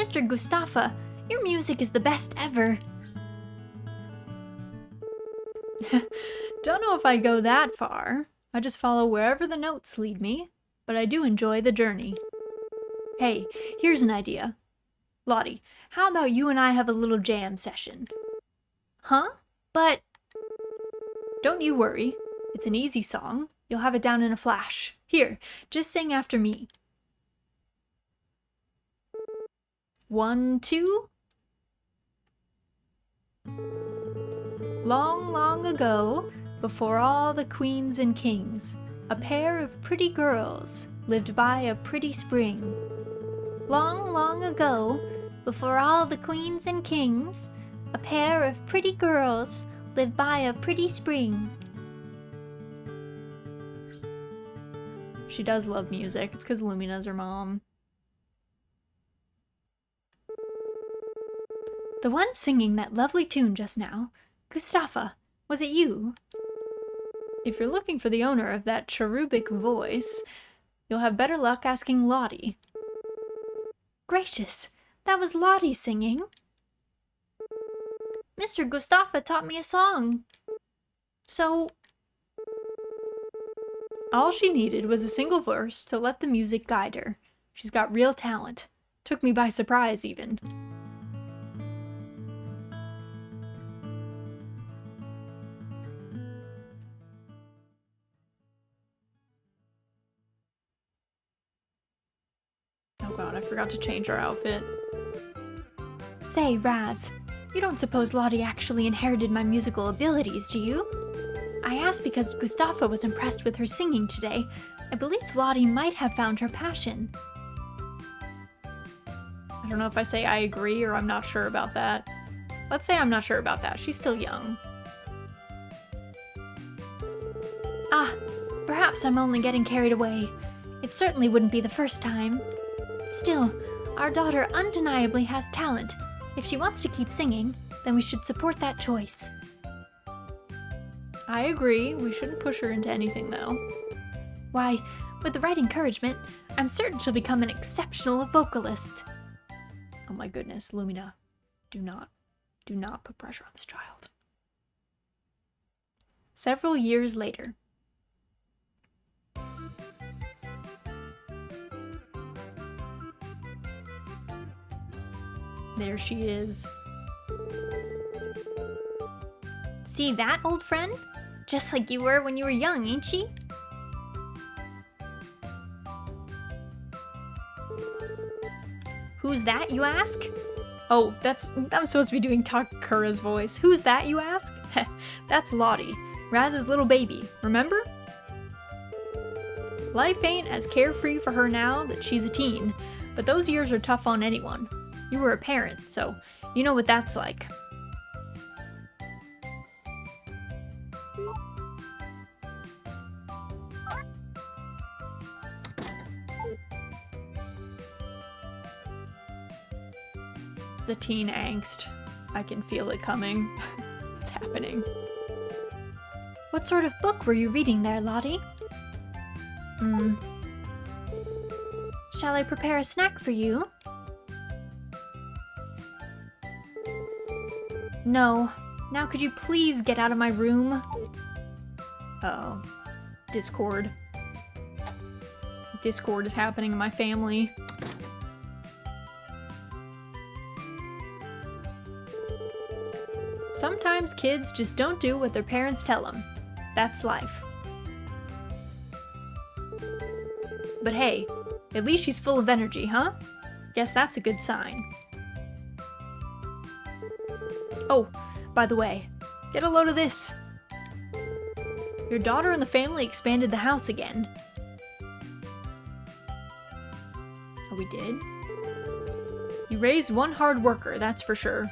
Mr. Gustafa, your music is the best ever. Don't know if I'd go that far. I just follow wherever the notes lead me, but I do enjoy the journey. Hey, here's an idea. Lottie, how about you and I have a little jam session? Huh? But... Don't you worry. It's an easy song. You'll have it down in a flash. Here, just sing after me. 1, 2. Long, long ago, before all the queens and kings, a pair of pretty girls lived by a pretty spring. Long, long ago, before all the queens and kings, a pair of pretty girls lived by a pretty spring. She does love music. It's because Lumina's her mom. The one singing that lovely tune just now, Gustafa, was it you? If you're looking for the owner of that cherubic voice, you'll have better luck asking Lottie. Gracious, that was Lottie singing. Mr. Gustafa taught me a song. So... All she needed was a single verse to let the music guide her. She's got real talent. Took me by surprise, even. Oh god, I forgot to change her outfit. Say, Raz, you don't suppose Lottie actually inherited my musical abilities, do you? I asked because Gustafa was impressed with her singing today. I believe Lottie might have found her passion. I don't know if I say I agree or I'm not sure about that. Let's say I'm not sure about that. She's still young. Ah, perhaps I'm only getting carried away. It certainly wouldn't be the first time. Still, our daughter undeniably has talent. If she wants to keep singing, then we should support that choice. I agree. We shouldn't push her into anything, though. Why, with the right encouragement, I'm certain she'll become an exceptional vocalist. Oh my goodness, Lumina. Do not put pressure on this child. Several years later. There she is. See that, old friend? Just like you were when you were young, ain't she? Who's that, you ask? Oh, I'm supposed to be doing Takura's voice. Who's that, you ask? That's Lottie, Raz's little baby, remember? Life ain't as carefree for her now that she's a teen, but those years are tough on anyone. You were a parent, so you know what that's like. The teen angst. I can feel it coming. It's happening. What sort of book were you reading there, Lottie? Shall I prepare a snack for you? No. Now could you please get out of my room? Uh-oh. Discord. Discord is happening in my family. Sometimes kids just don't do what their parents tell them. That's life. But hey, at least she's full of energy, huh? Guess that's a good sign. Oh, by the way, get a load of this. Your daughter and the family expanded the house again. Oh, we did? You raised one hard worker, that's for sure.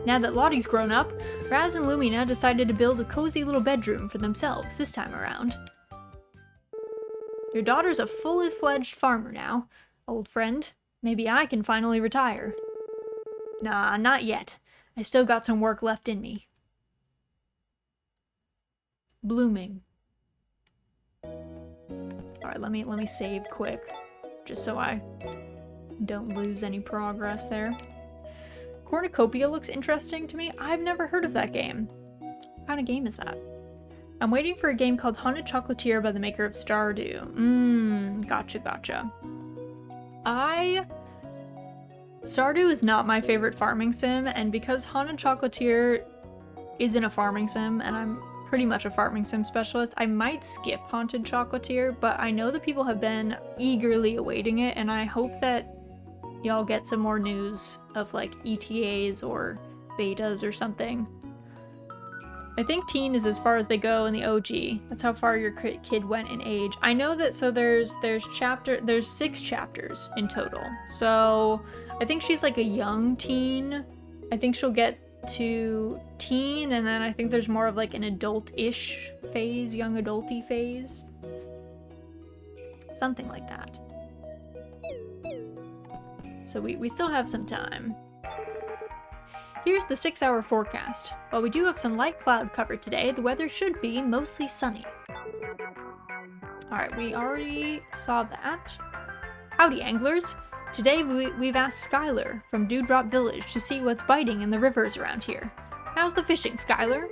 Now that Lottie's grown up, Raz and Lumina decided to build a cozy little bedroom for themselves this time around. Your daughter's a fully fledged farmer now, old friend. Maybe I can finally retire. Nah, not yet. I still got some work left in me. Blooming. Alright, let me save quick. Just so I don't lose any progress there. Cornucopia looks interesting to me. I've never heard of that game. What kind of game is that? I'm waiting for a game called Haunted Chocolatier by the maker of Stardew. Gotcha. Stardew is not my favorite farming sim, and because Haunted Chocolatier isn't a farming sim, and I'm pretty much a farming sim specialist, I might skip Haunted Chocolatier, but I know that people have been eagerly awaiting it, and I hope that y'all get some more news of like ETAs or betas or something. I think teen is as far as they go in the OG. That's how far your kid went in age. I know that, so there's 6 chapters in total. So I think she's like a young teen. I think she'll get to teen, and then I think there's more of like an adult-ish phase, young adulty phase. Something like that. So we still have some time. Here's the 6-hour forecast. While we do have some light cloud cover today, the weather should be mostly sunny. Alright, we already saw that. Howdy, anglers! Today we've asked Skylar from Dewdrop Village to see what's biting in the rivers around here. How's the fishing, Skylar?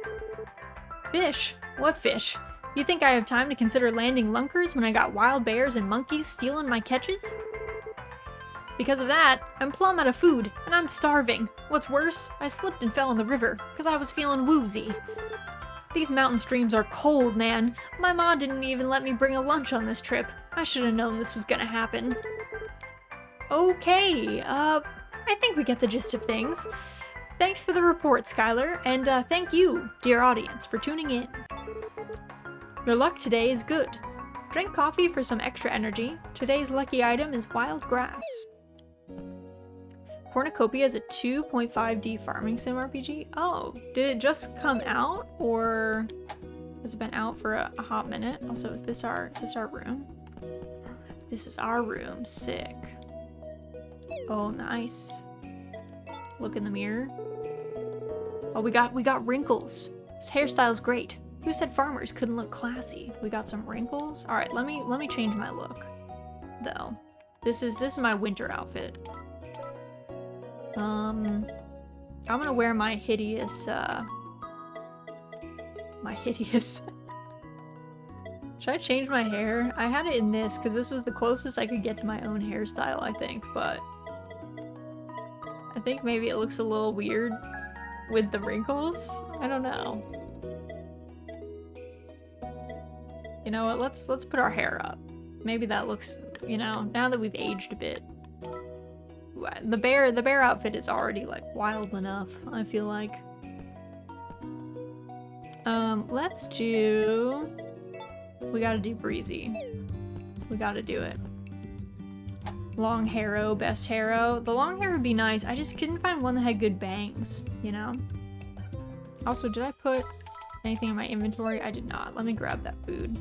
Fish? What fish? You think I have time to consider landing lunkers when I got wild bears and monkeys stealing my catches? Because of that, I'm plumb out of food, and I'm starving. What's worse, I slipped and fell in the river, because I was feeling woozy. These mountain streams are cold, man. My ma didn't even let me bring a lunch on this trip. I should have known this was gonna happen. Okay, I think we get the gist of things. Thanks for the report, Skylar, and thank you, dear audience, for tuning in. Your luck today is good. Drink coffee for some extra energy. Today's lucky item is wild grass. Cornucopia is a 2.5D farming sim RPG. Oh, did it just come out, or has it been out for a hot minute? Also, is this our room? This is our room. Sick. Oh, nice. Look in the mirror. Oh, we got wrinkles. This hairstyle's great. Who said farmers couldn't look classy? We got some wrinkles. All right, let me change my look, though. This is my winter outfit. I'm gonna wear my hideous, Should I change my hair? I had it in this because this was the closest I could get to my own hairstyle, I think, but I think maybe it looks a little weird with the wrinkles. I don't know. You know what? Let's put our hair up. Maybe that looks, you know, now that we've aged a bit. The bear outfit is already like wild enough, I feel like. Let's do... We gotta do breezy. We gotta do it. Long harrow, best harrow. The long hair would be nice. I just couldn't find one that had good bangs, you know? Also, did I put anything in my inventory? I did not. Let me grab that food.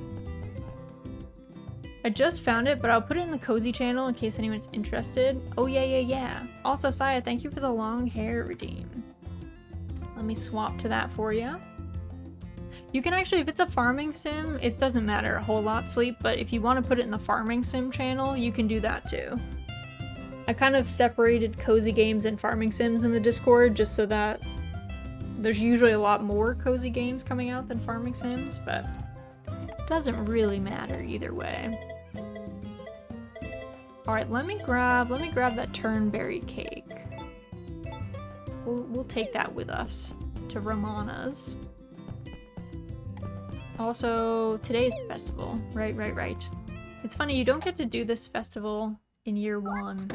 I just found it, but I'll put it in the cozy channel in case anyone's interested. Oh, yeah. Also, Saya, thank you for the long hair redeem. Let me swap to that for you. You can actually, if it's a farming sim, it doesn't matter a whole lot, Sleep, but if you want to put it in the farming sim channel, you can do that too. I kind of separated cozy games and farming sims in the Discord just so that there's usually a lot more cozy games coming out than farming sims, but it doesn't really matter either way. Alright, let me grab that turnberry cake. We'll take that with us to Romana's. Also, today's the festival. Right. It's funny, you don't get to do this festival in year 1.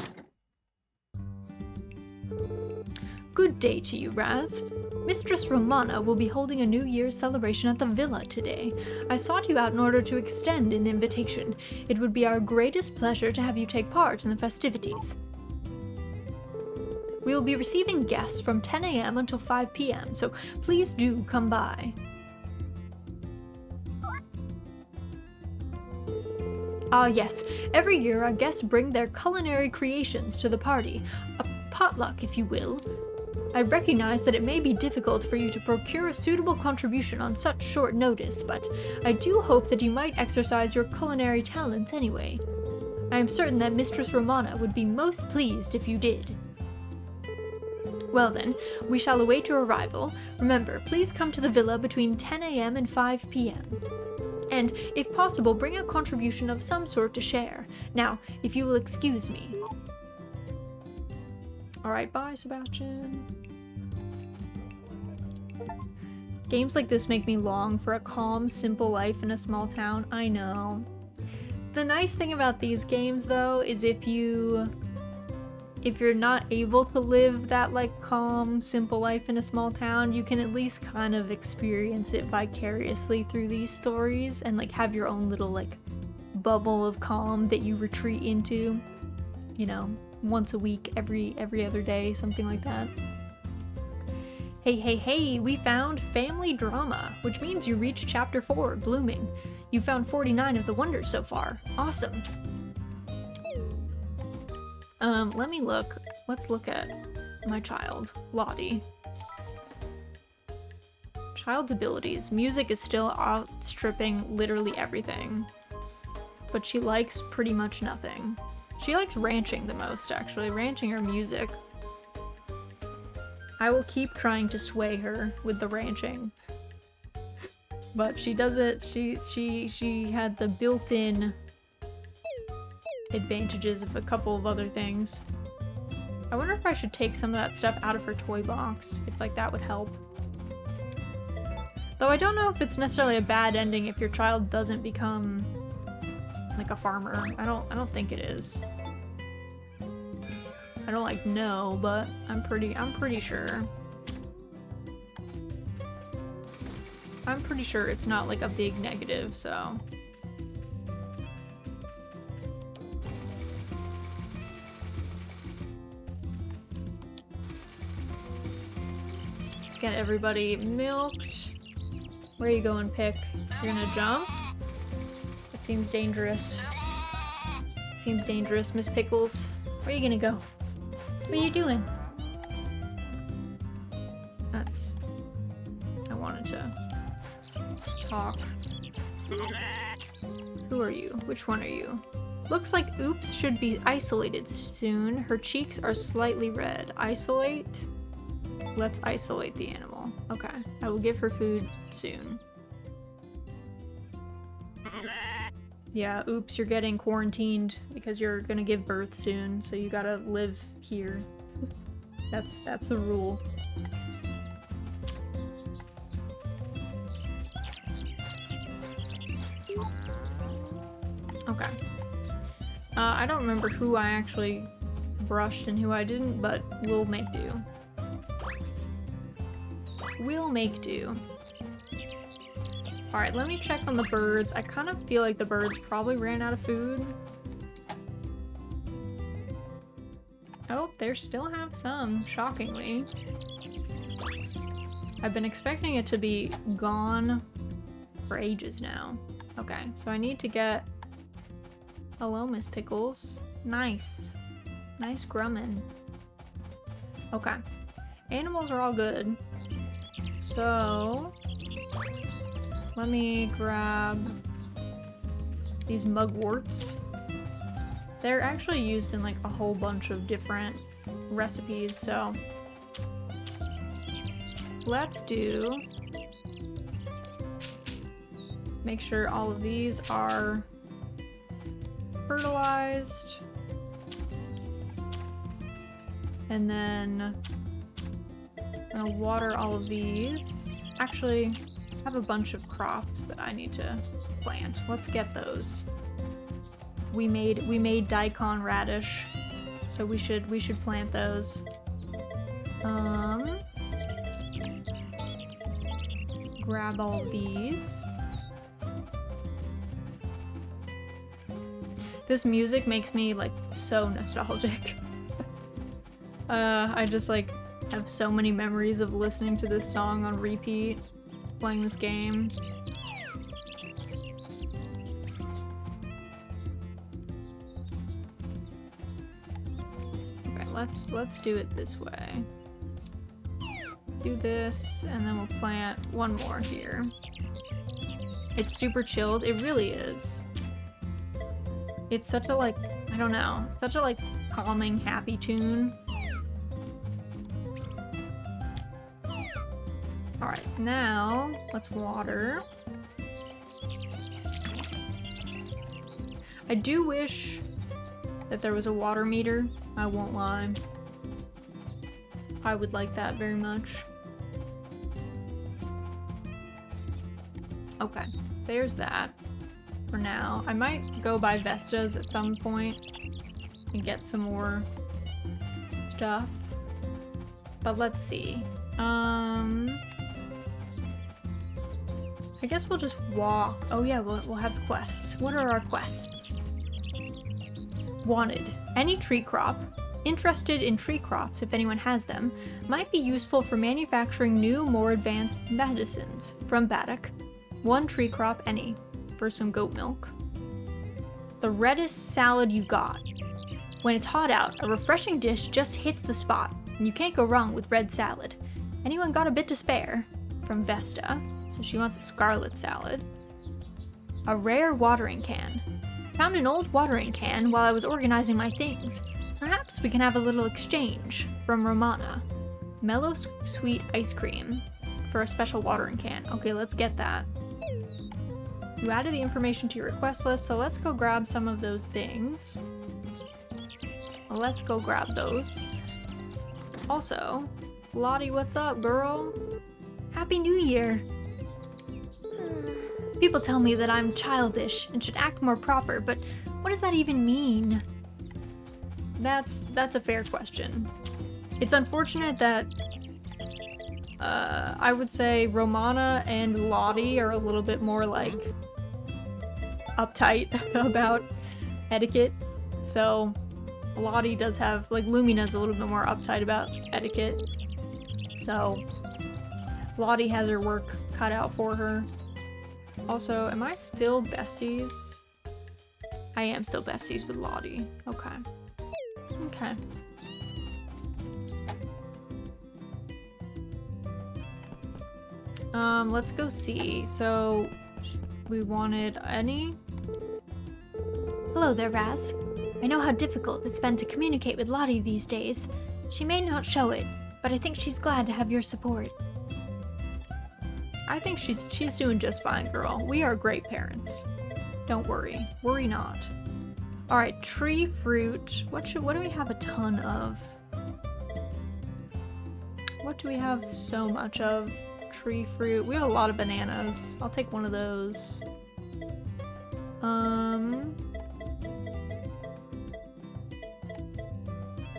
Good day to you, Raz. Mistress Romana will be holding a New Year's celebration at the villa today. I sought you out in order to extend an invitation. It would be our greatest pleasure to have you take part in the festivities. We will be receiving guests from 10 a.m. until 5 p.m., so please do come by. Ah yes, every year our guests bring their culinary creations to the party, a potluck if you will. I recognize that it may be difficult for you to procure a suitable contribution on such short notice, but I do hope that you might exercise your culinary talents anyway. I am certain that Mistress Romana would be most pleased if you did. Well then, we shall await your arrival. Remember, please come to the villa between 10 a.m. and 5 p.m. And, if possible, bring a contribution of some sort to share. Now, if you will excuse me. Alright, bye, Sebastian. Games like this make me long for a calm, simple life in a small town. I know. The nice thing about these games, though, is if you're not able to live that, like, calm, simple life in a small town, you can at least kind of experience it vicariously through these stories and, like, have your own little, like, bubble of calm that you retreat into, you know, once a week, every other day, something like that. Hey, we found family drama, which means you reached chapter 4, Blooming. You found 49 of the wonders so far. Awesome. Let me look. Let's look at my child, Lottie. Child's abilities. Music is still outstripping literally everything. But she likes pretty much nothing. She likes ranching the most, actually. Ranching or music. I will keep trying to sway her with the ranching. But she does it, she had the built-in advantages of a couple of other things. I wonder if I should take some of that stuff out of her toy box, if like that would help. Though I don't know if it's necessarily a bad ending if your child doesn't become like a farmer. I don't think it is. I don't like know, but I'm pretty sure. I'm pretty sure it's not like a big negative, so. Let's get everybody milked. Where are you going, Pick? You're gonna jump? That seems dangerous. Seems dangerous, Miss Pickles. Where are you gonna go? What are you doing? That's... I wanted to talk. Who are you? Which one are you? Looks like Oops should be isolated soon. Her cheeks are slightly red. Isolate? Let's isolate the animal. Okay. I will give her food soon. Yeah, Oops, you're getting quarantined because you're gonna give birth soon, so you gotta live here. That's the rule. Okay. I don't remember who I actually brushed and who I didn't, but we'll make do. We'll make do. Alright, let me check on the birds. I kind of feel like the birds probably ran out of food. Oh, they still have some, shockingly. I've been expecting it to be gone for ages now. Okay, so I need to get... Hello, Miss Pickles. Nice. Nice grumming. Okay. Animals are all good. So... let me grab these mugworts. They're actually used in like a whole bunch of different recipes, so let's do... make sure all of these are fertilized. And then I'm gonna water all of these. Actually, I have a bunch of crops that I need to plant. Let's get those. We made daikon radish, so we should plant those. Grab all of these. This music makes me like so nostalgic. I just like have so many memories of listening to this song on repeat, playing this game. Okay, let's do it this way. Do this, and then we'll plant one more here. It's super chilled. It really is. It's such a like I don't know. Such a like calming, happy tune. Alright, now let's water. I do wish that there was a water meter. I won't lie. I would like that very much. Okay, so there's that for now. I might go by Vesta's at some point and get some more stuff. But let's see. I guess we'll just walk. Oh yeah, we'll have quests. What are our quests? Wanted. Any tree crop. Interested in tree crops, if anyone has them, might be useful for manufacturing new, more advanced medicines. From Baddock. 1 tree crop any. For some goat milk. The reddest salad you got. When it's hot out, a refreshing dish just hits the spot, and you can't go wrong with red salad. Anyone got a bit to spare? From Vesta. So she wants a scarlet salad. A rare watering can. Found an old watering can while I was organizing my things. Perhaps we can have a little exchange. From Romana. Mellow sweet ice cream. For a special watering can. Okay, let's get that. You added the information to your request list, so let's go grab some of those things. Let's go grab those. Also, Lottie, what's up, girl? Happy New Year! People tell me that I'm childish and should act more proper, but what does that even mean? That's a fair question. It's unfortunate that I would say Romana and Lottie are a little bit more like uptight about etiquette. So Lottie does have, like, Lumina's a little bit more uptight about etiquette. So Lottie has her work cut out for her. Also, am I still besties? I am still besties with Lottie. Okay. Okay. Let's go see. So, we wanted any? Hello there, Raz. I know how difficult it's been to communicate with Lottie these days. She may not show it, but I think she's glad to have your support. I think she's doing just fine, girl. We are great parents. Don't worry. Worry not. Alright, tree fruit. What do we have a ton of? What do we have so much of? Tree fruit. We have a lot of bananas. I'll take one of those.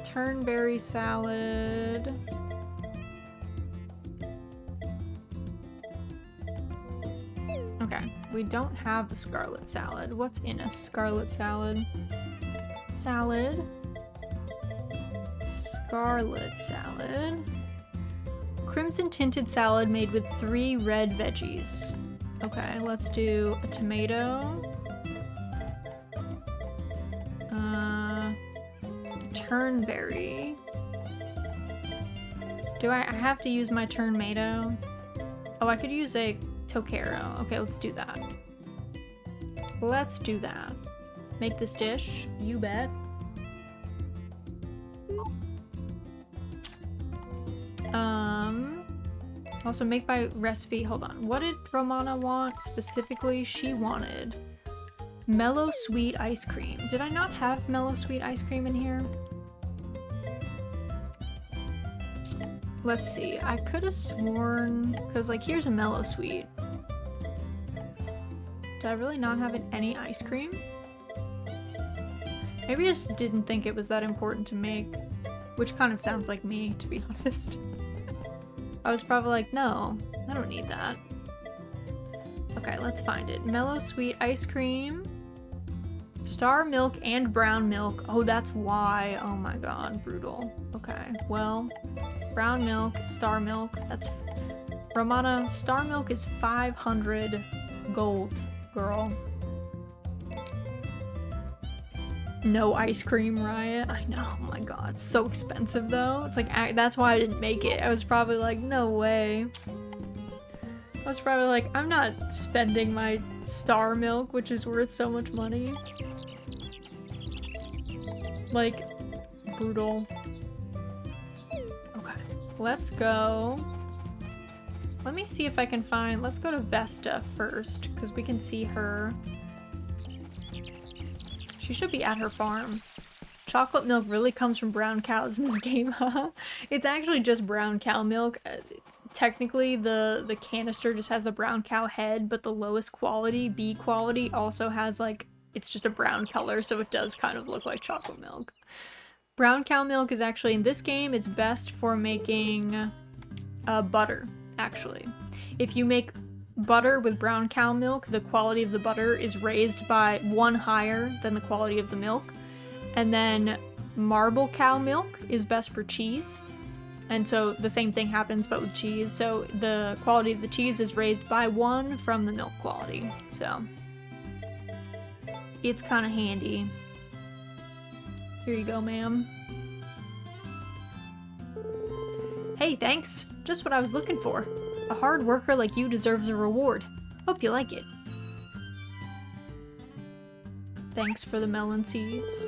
Turnberry salad. Okay, we don't have the scarlet salad. What's in a scarlet salad? Salad. Scarlet salad. Crimson tinted salad made with 3 red veggies. Okay, let's do a tomato. Turnberry. Do I have to use my turnmato? Oh, I could use a Tokero. Okay, let's do that. Let's do that. Make this dish. You bet. Also make by recipe. Hold on. What did Romana want specifically? She wanted mellow sweet ice cream. Did I not have mellow sweet ice cream in here? Let's see. I could have sworn, because like here's a mellow sweet. Did I really not have any ice cream? Maybe I just didn't think it was that important to make, which kind of sounds like me, to be honest. I was probably like, no, I don't need that. Okay, let's find it. Mellow sweet ice cream. Star milk and brown milk. Oh, that's why. Oh my god, brutal. Okay, well, brown milk, star milk. That's Romana. Star milk is 500 gold, girl. No ice cream, Riot. I know. Oh my god, it's so expensive though. It's like that's why I didn't make it. I was probably like, no way. I was probably like, I'm not spending my star milk, which is worth so much money. Like, brutal. Okay, let's go. Let me see if I can find, let's go to Vesta first, because we can see her. She should be at her farm. Chocolate milk really comes from brown cows in this game, huh? It's actually just brown cow milk. Technically, the canister just has the brown cow head, but the lowest quality, B quality, also has like, it's just a brown color, so it does kind of look like chocolate milk. Brown cow milk is actually, in this game, it's best for making butter, actually. If you make butter with brown cow milk, the quality of the butter is raised by 1 higher than the quality of the milk. And then marble cow milk is best for cheese. And so the same thing happens but with cheese. So the quality of the cheese is raised by 1 from the milk quality. So it's kind of handy. Here you go, ma'am. Hey, thanks. Just what I was looking for. A hard worker like you deserves a reward. Hope you like it. Thanks for the melon seeds.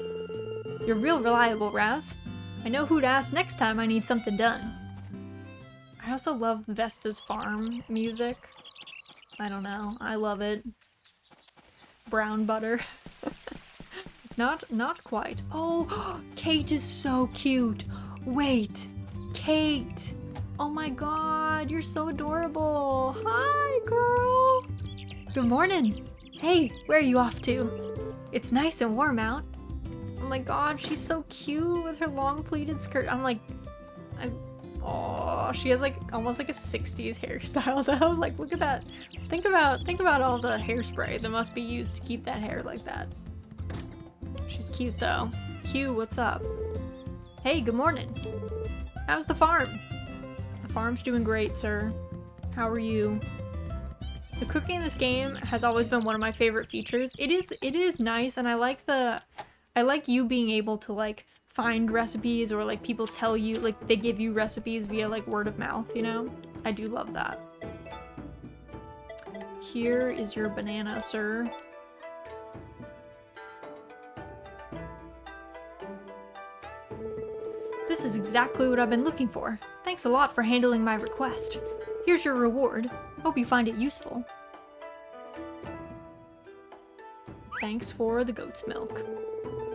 You're real reliable, Raz. I know who to ask next time I need something done. I also love Vesta's farm music. I don't know. I love it. Brown butter. Not quite. Oh, Kate is so cute. Wait, Kate. Oh my god, you're so adorable. Hi, girl. Good morning. Hey, where are you off to? It's nice and warm out. Oh my god, she's so cute with her long pleated skirt. I'm like, oh, she has like almost like a 60s hairstyle though. Like, look at that. Think about all the hairspray that must be used to keep that hair like that. She's cute though. Hugh, what's up? Hey, good morning. How's the farm? The farm's doing great, sir. How are you? The cooking in this game has always been one of my favorite features. It is nice, and I like you being able to like find recipes, or like people tell you, like they give you recipes via like word of mouth, you know? I do love that. Here is your banana, sir. This is exactly what I've been looking for. Thanks a lot for handling my request. Here's your reward. Hope you find it useful. Thanks for the goat's milk.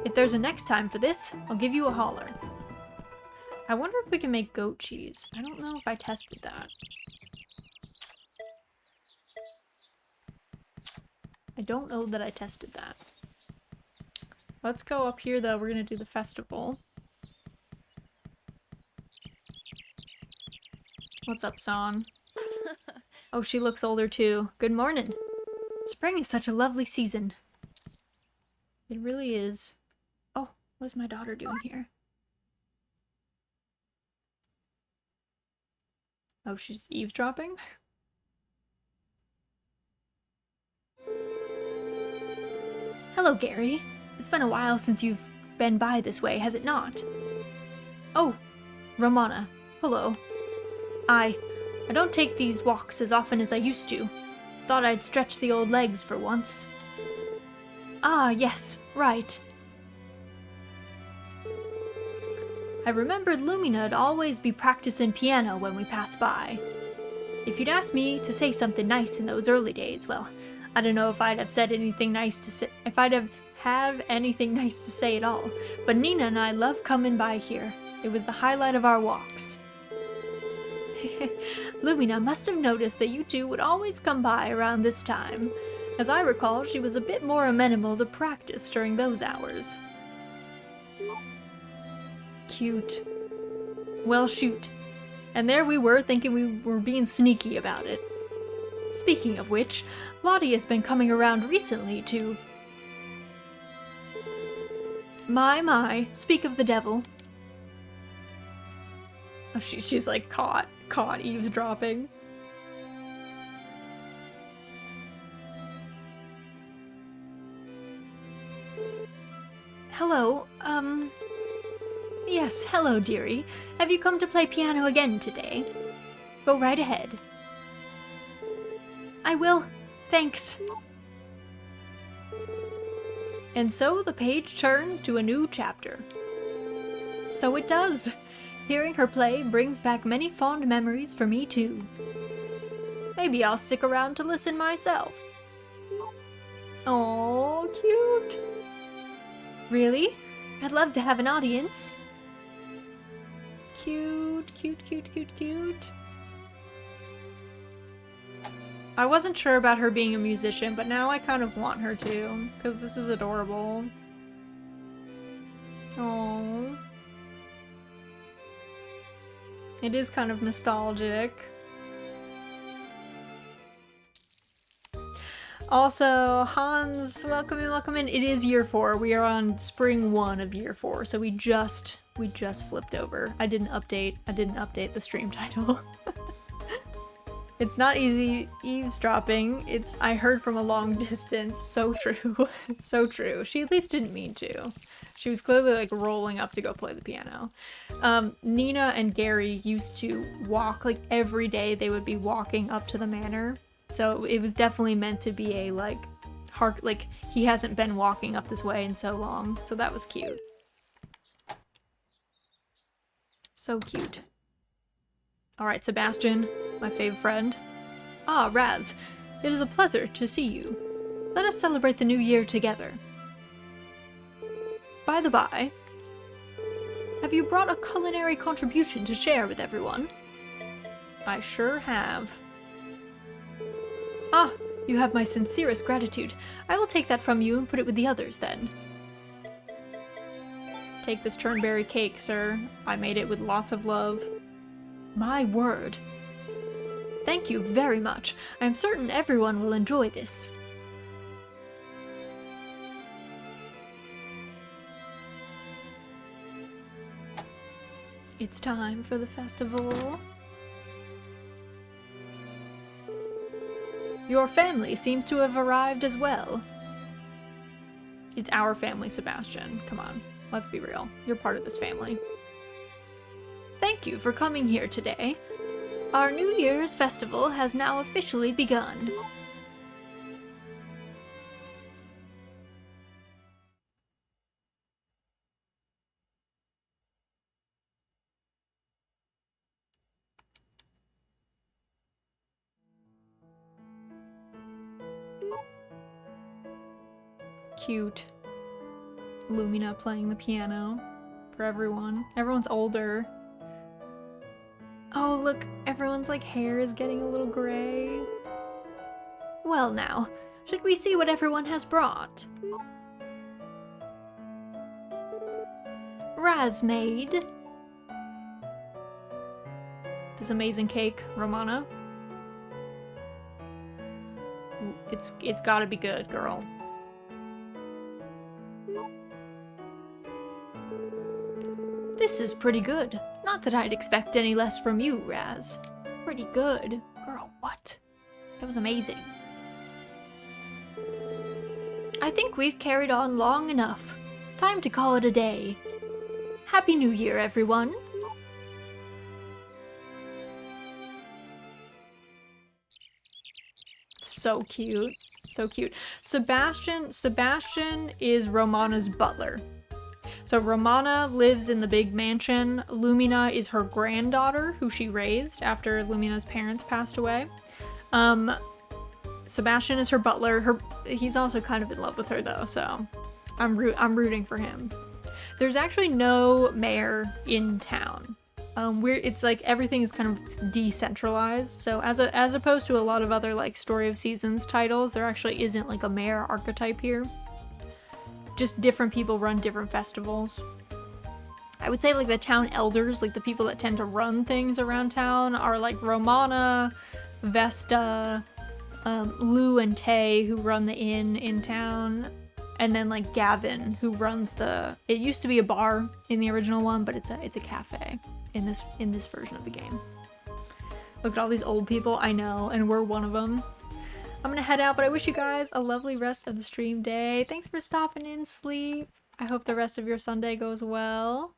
If there's a next time for this, I'll give you a holler. I wonder if we can make goat cheese. I don't know if I tested that. I don't know that I tested that. Let's go up here though. We're gonna do the festival. What's up, Song? Oh, she looks older too. Good morning. Spring is such a lovely season. It really is. Oh, what is my daughter doing here? Oh, she's eavesdropping? Hello, Gary. It's been a while since you've been by this way, has it not? Oh, Romana. Hello. I don't take these walks as often as I used to. Thought I'd stretch the old legs for once. Ah, yes, right. I remembered Lumina'd always be practicing piano when we passed by. If you'd asked me to say something nice in those early days, well, I don't know if I'd have said anything nice to say, if I'd have anything nice to say at all, but Nina and I love coming by here. It was the highlight of our walks. Lumina must have noticed that you two would always come by around this time. As I recall, she was a bit more amenable to practice during those hours. Cute. Well, shoot. And there we were thinking we were being sneaky about it. Speaking of which, Lottie has been coming around recently to... My, speak of the devil. Oh, she's like caught eavesdropping. Hello, yes, hello, dearie. Have you come to play piano again today? Go right ahead. I will, thanks. And so the page turns to a new chapter. So it does. Hearing her play brings back many fond memories for me too. Maybe I'll stick around to listen myself. Oh, cute. Really? I'd love to have an audience. Cute, cute, cute, cute, cute. I wasn't sure about her being a musician, but now I kind of want her to, because this is adorable. Oh. It is kind of nostalgic. Also, Hans, welcome in, welcome in. It is year 4. We are on spring 1 of year 4, so we just flipped over. I didn't update the stream title. It's not easy eavesdropping. I heard from a long distance. So true. So true. She at least didn't mean to. She was clearly like rolling up to go play the piano. Nina and Gary used to walk like every day. They would be walking up to the manor. So it was definitely meant to be a like he hasn't been walking up this way in so long. So that was cute. So cute. All right, Sebastian, my fave friend. Ah, Raz, it is a pleasure to see you. Let us celebrate the new year together. By the by, have you brought a culinary contribution to share with everyone? I sure have. Ah, you have my sincerest gratitude. I will take that from you and put it with the others then. Take this turnberry cake, sir. I made it with lots of love. My word. Thank you very much. I am certain everyone will enjoy this. It's time for the festival. Your family seems to have arrived as well. It's our family, Sebastian. Come on, let's be real. You're part of this family. Thank you for coming here today. Our New Year's festival has now officially begun. Cute. Lumina playing the piano for everyone. Everyone's older. Oh, look, everyone's like hair is getting a little gray. Well now, should we see what everyone has brought? Raz made this amazing cake, Romana. It's gotta be good, girl. This is pretty good. Not that I'd expect any less from you, Raz. Pretty good. Girl, what? That was amazing. I think we've carried on long enough. Time to call it a day. Happy New Year, everyone. So cute. So cute. Sebastian is Romana's butler. So Romana lives in the big mansion. Lumina is her granddaughter, who she raised after Lumina's parents passed away. Sebastian is her butler. He's also kind of in love with her though, so I'm rooting for him. There's actually no mayor in town. It's like everything is kind of decentralized. So as opposed to a lot of other like Story of Seasons titles, there actually isn't like a mayor archetype here. Just different people run different festivals. I would say like the town elders, like the people that tend to run things around town, are like Romana, Vesta, Lou and Tay, who run the inn in town, and then like Gavin, who runs it used to be a bar in the original one, but it's a cafe in this version of the game. Look at all these old people, I know, and we're one of them. I'm gonna head out, but I wish you guys a lovely rest of the stream day. Thanks for stopping in, Sleep. I hope the rest of your Sunday goes well.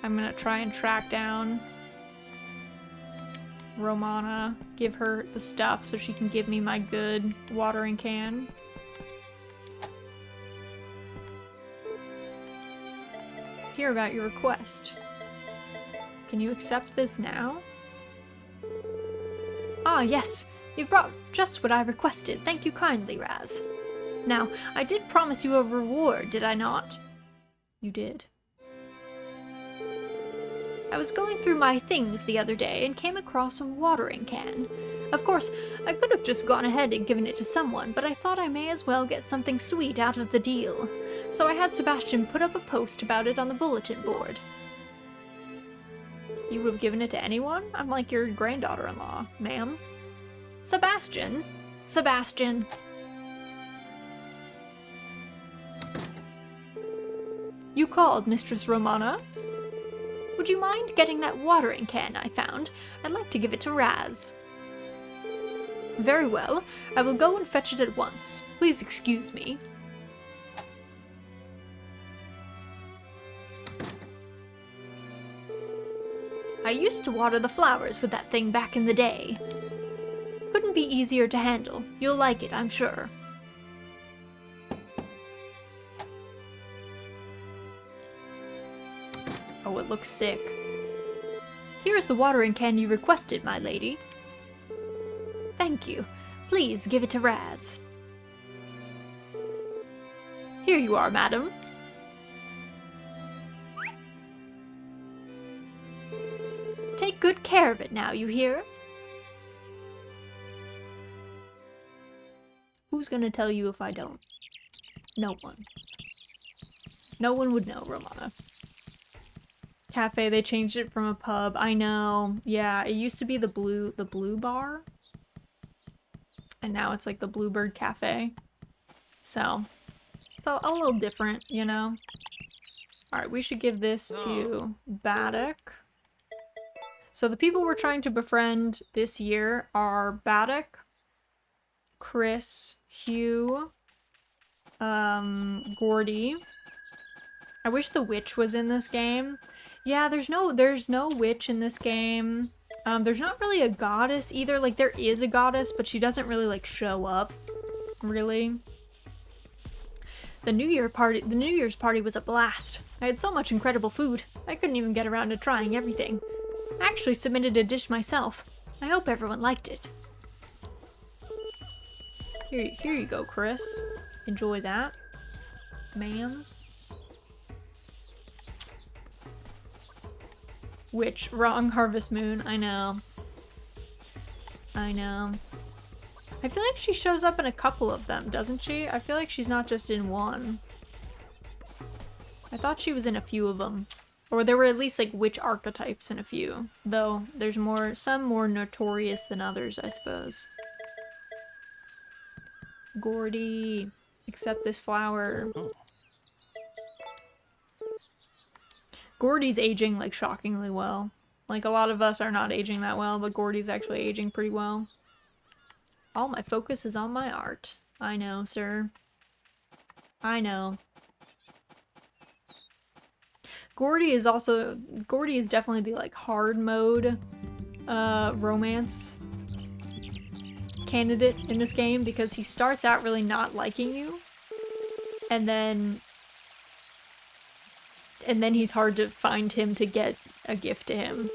I'm gonna try and track down Romana, give her the stuff so she can give me my good watering can. hear about your request. Can you accept this now? Ah, yes. You brought just what I requested. Thank you kindly, Raz. Now, I did promise you a reward, did I not? You did. I was going through my things the other day and came across a watering can. Of course, I could have just gone ahead and given it to someone, but I thought I may as well get something sweet out of the deal. So I had Sebastian put up a post about it on the bulletin board. You would have given it to anyone? I'm like your granddaughter-in-law, ma'am. Sebastian? Sebastian. You called, Mistress Romana? Would you mind getting that watering can I found? I'd like to give it to Raz. Very well. I will go and fetch it at once. Please excuse me. I used to water the flowers with that thing back in the day. Couldn't be easier to handle. You'll like it, I'm sure. Oh, it looks sick. Here is the watering can you requested, my lady. Thank you. Please give it to Raz. Here you are, madam. Take good care of it now, you hear? Who's gonna tell you if I don't? No one. No one would know, Romana. Cafe, they changed it from a pub. I know. Yeah, it used to be the blue bar. And now it's like the Bluebird Cafe. So a little different, you know? Alright, we should give this to Baddock. So the people we're trying to befriend this year are Baddock, Chris, Hugh, Gordy. I wish the witch was in this game. Yeah, there's no witch in this game. There's not really a goddess either. Like, there is a goddess, but she doesn't really, like, show up. Really. The New Year's party was a blast. I had so much incredible food. I couldn't even get around to trying everything. I actually submitted a dish myself. I hope everyone liked it. Here you go, Chris. Enjoy that. Ma'am. Which, wrong Harvest Moon, I know. I know. I feel like she shows up in a couple of them, doesn't she? I feel like she's not just in one. I thought she was in a few of them. Or there were at least, like, witch archetypes in a few. Though, there's some more notorious than others, I suppose. Gordy, accept this flower. Gordy's aging, like, shockingly well. Like, a lot of us are not aging that well, but Gordy's actually aging pretty well. All my focus is on my art. I know, sir. I know. Gordy is definitely the, like, hard mode, romance candidate in this game, because he starts out really not liking you, and then he's hard to find him to get a gift to him.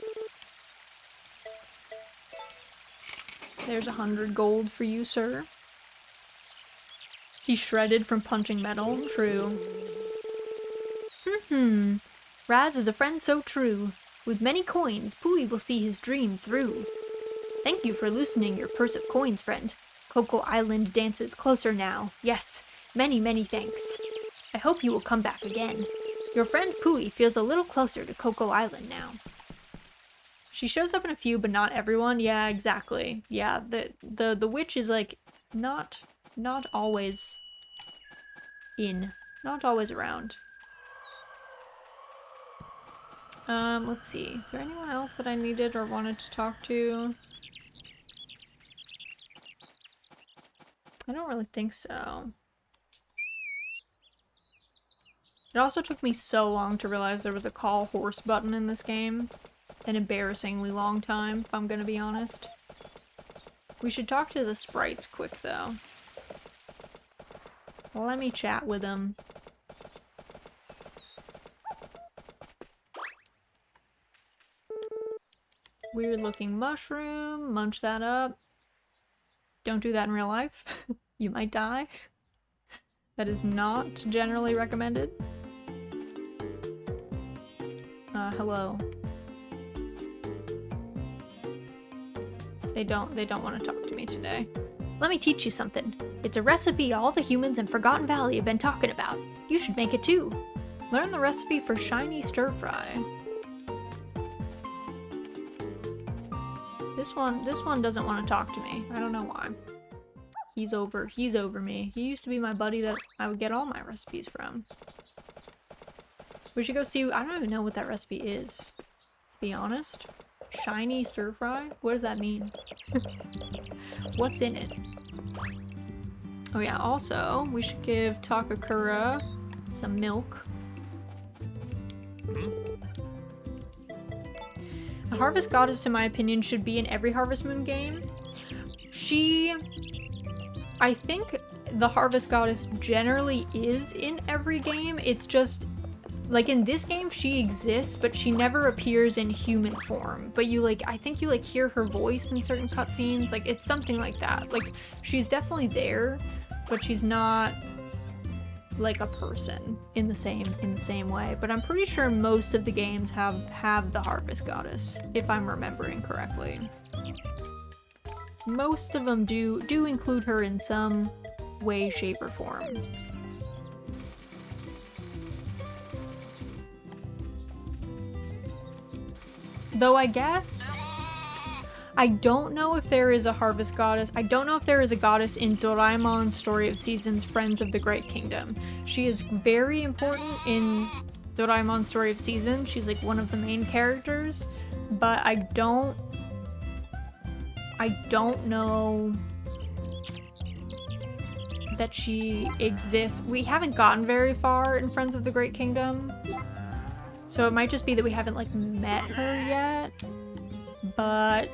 There's 100 gold for you, sir. He's shredded from punching metal. True. Raz is a friend so true. With many coins, Pui will see his dream through. Thank you for loosening your purse of coins, friend. Coco Island dances closer now. Yes, many, many thanks. I hope you will come back again. Your friend Pui feels a little closer to Coco Island now. She shows up in a few, but not everyone. Yeah, exactly. Yeah, the witch is, like, not always in. Not always around. Let's see. Is there anyone else that I needed or wanted to talk to? I don't really think so. It also took me so long to realize there was a call horse button in this game. An embarrassingly long time, if I'm gonna be honest. We should talk to the sprites quick, though. Let me chat with them. weird looking mushroom. Munch that up. Don't do that in real life. You might die. That is not generally recommended. Hello. They don't want to talk to me today. Let me teach you something. It's a recipe all the humans in Forgotten Valley have been talking about. You should make it too. Learn the recipe for shiny stir fry. This one doesn't want to talk to me. I don't know why. He's over me. He used to be my buddy that I would get all my recipes from. We should go see. I don't even know what that recipe is, to be honest. Shiny stir fry? What does that mean? What's in it? Oh yeah, also, we should give Takakura some milk. The Harvest Goddess, in my opinion, should be in every Harvest Moon game. I think the Harvest Goddess generally is in every game. It's just, like in this game, she exists, but she never appears in human form. But I think you hear her voice in certain cutscenes. Like, it's something like that. Like, she's definitely there, but she's not like a person in the same way. But I'm pretty sure most of the games have the Harvest Goddess, if I'm remembering correctly. Most of them do include her in some way, shape, or form. Though I guess I don't know if there is a Harvest Goddess. I don't know if there is a goddess in Doraemon's Story of Seasons Friends of the Great Kingdom. She is very important in Doraemon's Story of Seasons. She's like one of the main characters, but I don't know that she exists. We haven't gotten very far in Friends of the Great Kingdom, so it might just be that we haven't met her yet. But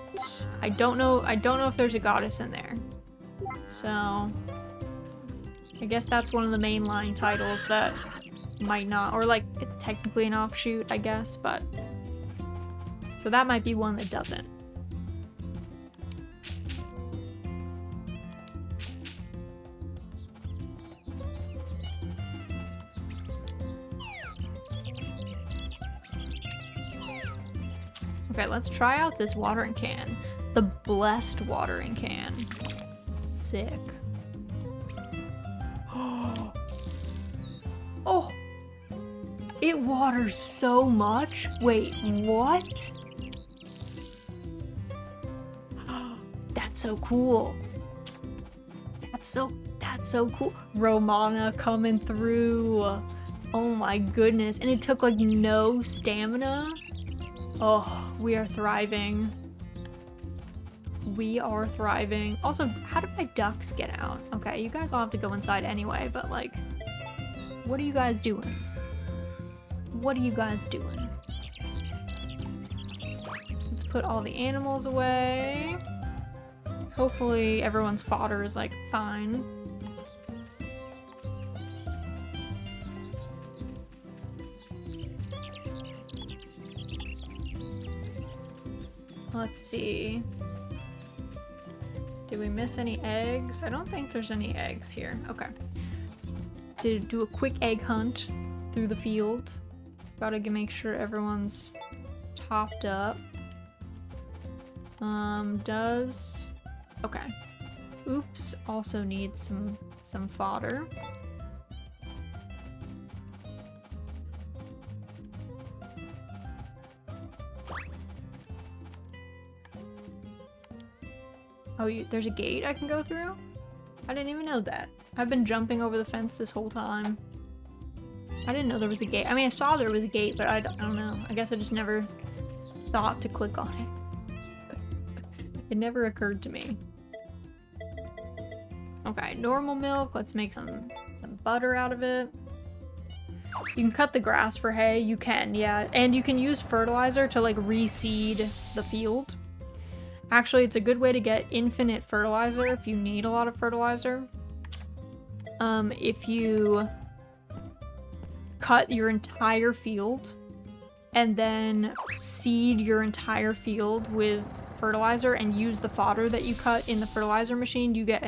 I don't know if there's a goddess in there. So I guess that's one of the mainline titles that might not, or it's technically an offshoot, I guess, but so that might be one that doesn't. Okay, let's try out this watering can. The blessed watering can. Sick. Oh! It waters so much? Wait, what? That's so cool. That's so cool. Romana coming through. Oh my goodness. And it took no stamina. Oh, we are thriving. We are thriving. Also, how did my ducks get out? Okay, you guys all have to go inside anyway, but what are you guys doing? What are you guys doing? Let's put all the animals away. Hopefully everyone's fodder is fine. Let's see. Did we miss any eggs? I don't think there's any eggs here. Okay. Did do a quick egg hunt through the field. Gotta make sure everyone's topped up. Okay. Oops, also needs some fodder. Oh, there's a gate I can go through? I didn't even know that. I've been jumping over the fence this whole time. I didn't know there was a gate. I mean, I saw there was a gate, but I don't know. I guess I just never thought to click on it. It never occurred to me. Okay, normal milk. Let's make some butter out of it. You can cut the grass for hay. You can, yeah. And you can use fertilizer to reseed the field. Actually, it's a good way to get infinite fertilizer if you need a lot of fertilizer. If you cut your entire field and then seed your entire field with fertilizer and use the fodder that you cut in the fertilizer machine, you get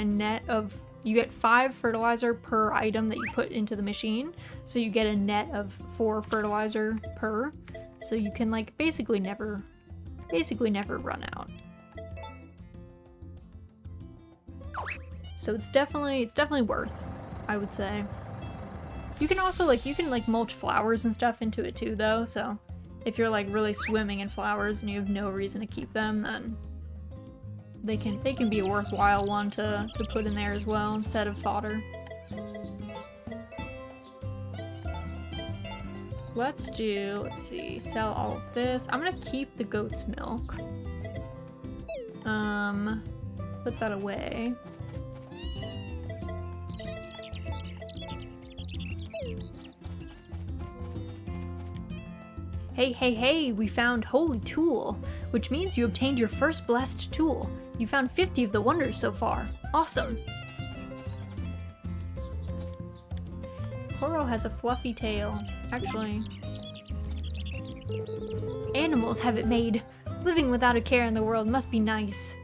5 fertilizer per item that you put into the machine. So you get a net of 4 fertilizer per. So you can like basically never run out. So it's definitely worth, I would say. You can also like mulch flowers and stuff into it too though, so if you're like really swimming in flowers and you have no reason to keep them, then they can be a worthwhile one to put in there as well instead of fodder. Let's see, sell all of this. I'm gonna keep the goat's milk. Put that away. Hey, we found Holy Tool, which means you obtained your first blessed tool. You found 50 of the wonders so far. Awesome! Koro has a fluffy tail. Actually, animals have it made. Living without a care in the world must be nice.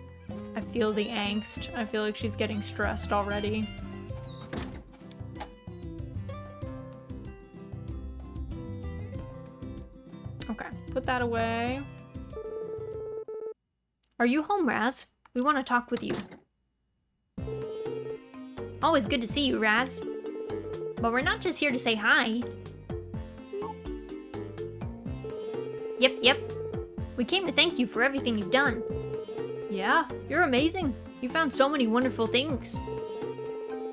I feel the angst. I feel like she's getting stressed already. Okay, put that away. Are you home, Raz? We want to talk with you. Always good to see you, Raz. But we're not just here to say hi. Yep. We came to thank you for everything you've done. Yeah, you're amazing. You found so many wonderful things.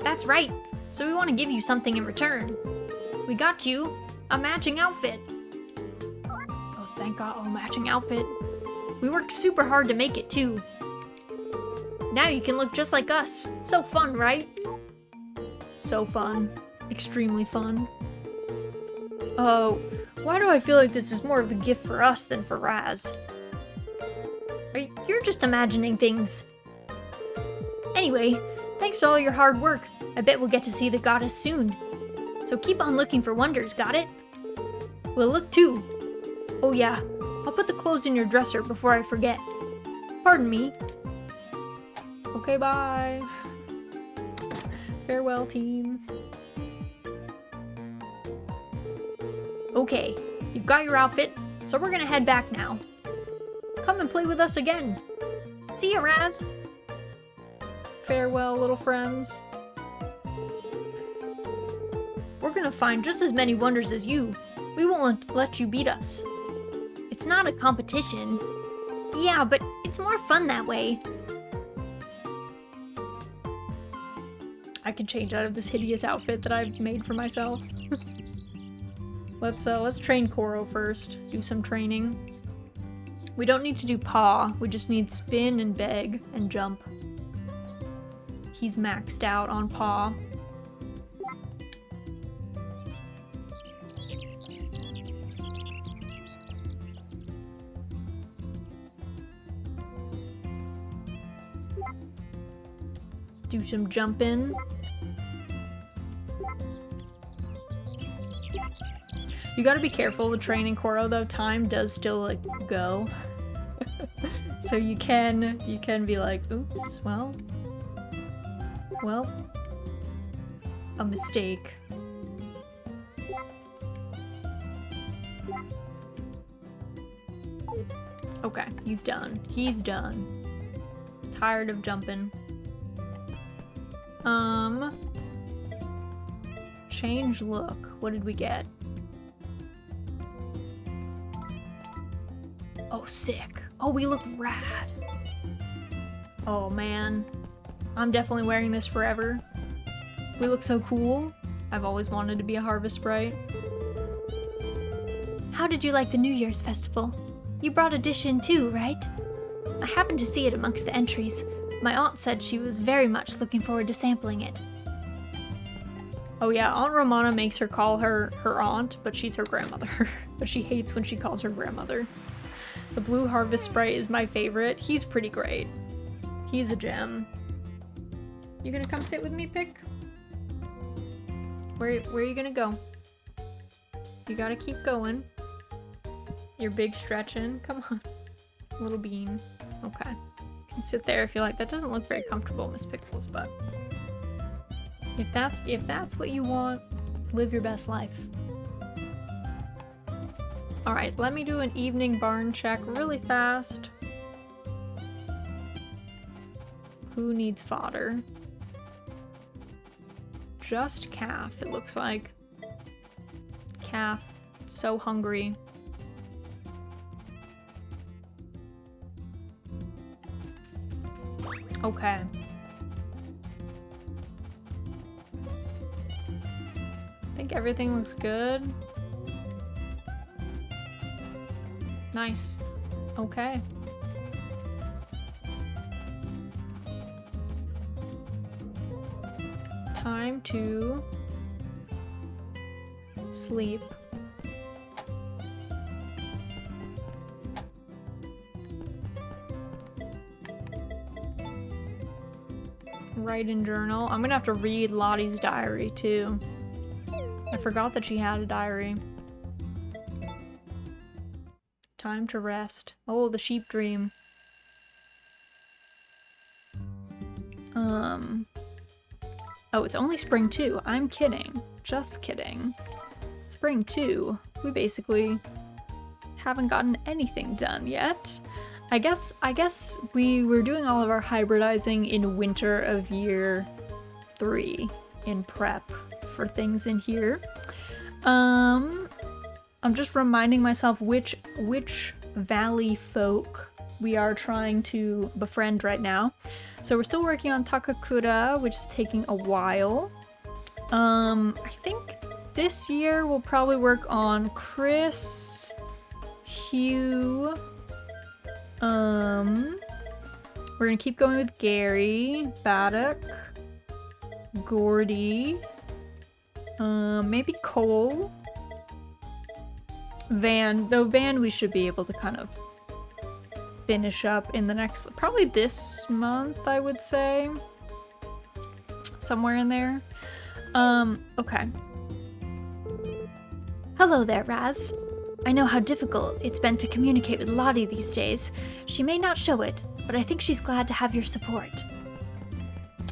That's right. So we want to give you something in return. We got you a matching outfit. Oh, thank God. Oh, matching outfit. We worked super hard to make it too. Now you can look just like us. So fun, right? So fun. Extremely fun. Oh, why do I feel like this is more of a gift for us than for Raz? You're just imagining things. Anyway, thanks to all your hard work. I bet we'll get to see the goddess soon. So keep on looking for wonders, got it? We'll look too. Oh yeah, I'll put the clothes in your dresser before I forget. Pardon me. Okay, bye. Farewell, team. Okay, you've got your outfit, so we're gonna head back now. Come and play with us again. See ya, Raz. Farewell, little friends. We're gonna find just as many wonders as you. We won't let you beat us. It's not a competition. Yeah, but it's more fun that way. I can change out of this hideous outfit that I've made for myself. Let's train Koro first. Do some training. We don't need to do paw. We just need spin and beg and jump. He's maxed out on paw. Do some jumping. You gotta be careful with training Koro though, time does still like go. So you can be like, oops, well, a mistake. Okay, he's done. He's done. Tired of jumping. Change look. What did we get? Oh, sick. Oh, we look rad. Oh, man. I'm definitely wearing this forever. We look so cool. I've always wanted to be a Harvest Sprite. How did you like the New Year's festival? You brought a dish in too, right? I happened to see it amongst the entries. My aunt said she was very much looking forward to sampling it. Oh yeah, Aunt Romana makes her call her aunt, but she's her grandmother. But she hates when she calls her grandmother. The Blue Harvest Sprite is my favorite. He's pretty great. He's a gem. You gonna come sit with me, Pick? Where are you gonna go? You gotta keep going. You're big stretching. Come on. Little bean. Okay. You can sit there if you like. That doesn't look very comfortable, Miss Pickles, but if that's what you want, live your best life. Alright, let me do an evening barn check really fast. Who needs fodder? Just Calf, it looks like. Calf, so hungry. Okay. I think everything looks good. Nice. Okay. Time to sleep. Write in journal. I'm gonna have to read Lottie's diary too. I forgot that she had a diary. Time to rest. Oh, the sheep dream. Oh, it's only spring 2. I'm kidding. Just kidding. Spring 2. We basically haven't gotten anything done yet. I guess we were doing all of our hybridizing in winter of year 3 in prep for things in here. I'm just reminding myself which valley folk we are trying to befriend right now. So we're still working on Takakura, which is taking a while. I think this year we'll probably work on Chris, Hugh. We're gonna keep going with Gary, Baddock, Gordy, maybe Cole. Van, though Van we should be able to kind of finish up in the next, probably this month, I would say. Somewhere in there. Okay. Hello there, Raz. I know how difficult it's been to communicate with Lottie these days. She may not show it, but I think she's glad to have your support.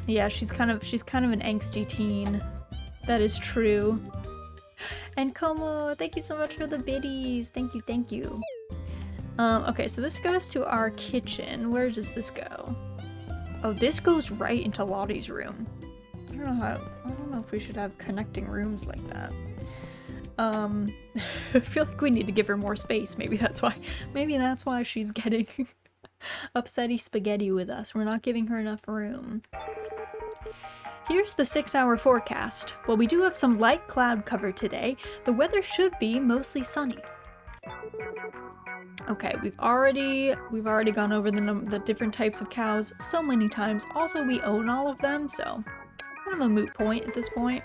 Yeah, she's kind of an angsty teen. That is true. And Como, thank you so much for the biddies. Thank you, thank you. Okay, so this goes to our kitchen. Where does this go? Oh, this goes right into Lottie's room. I don't know if we should have connecting rooms like that. I feel like we need to give her more space. Maybe that's why she's getting upsetty spaghetti with us. We're not giving her enough room. Here's the 6-hour forecast. While we do have some light cloud cover today, the weather should be mostly sunny. Okay, we've already gone over the different types of cows so many times. Also, we own all of them, so kind of a moot point at this point.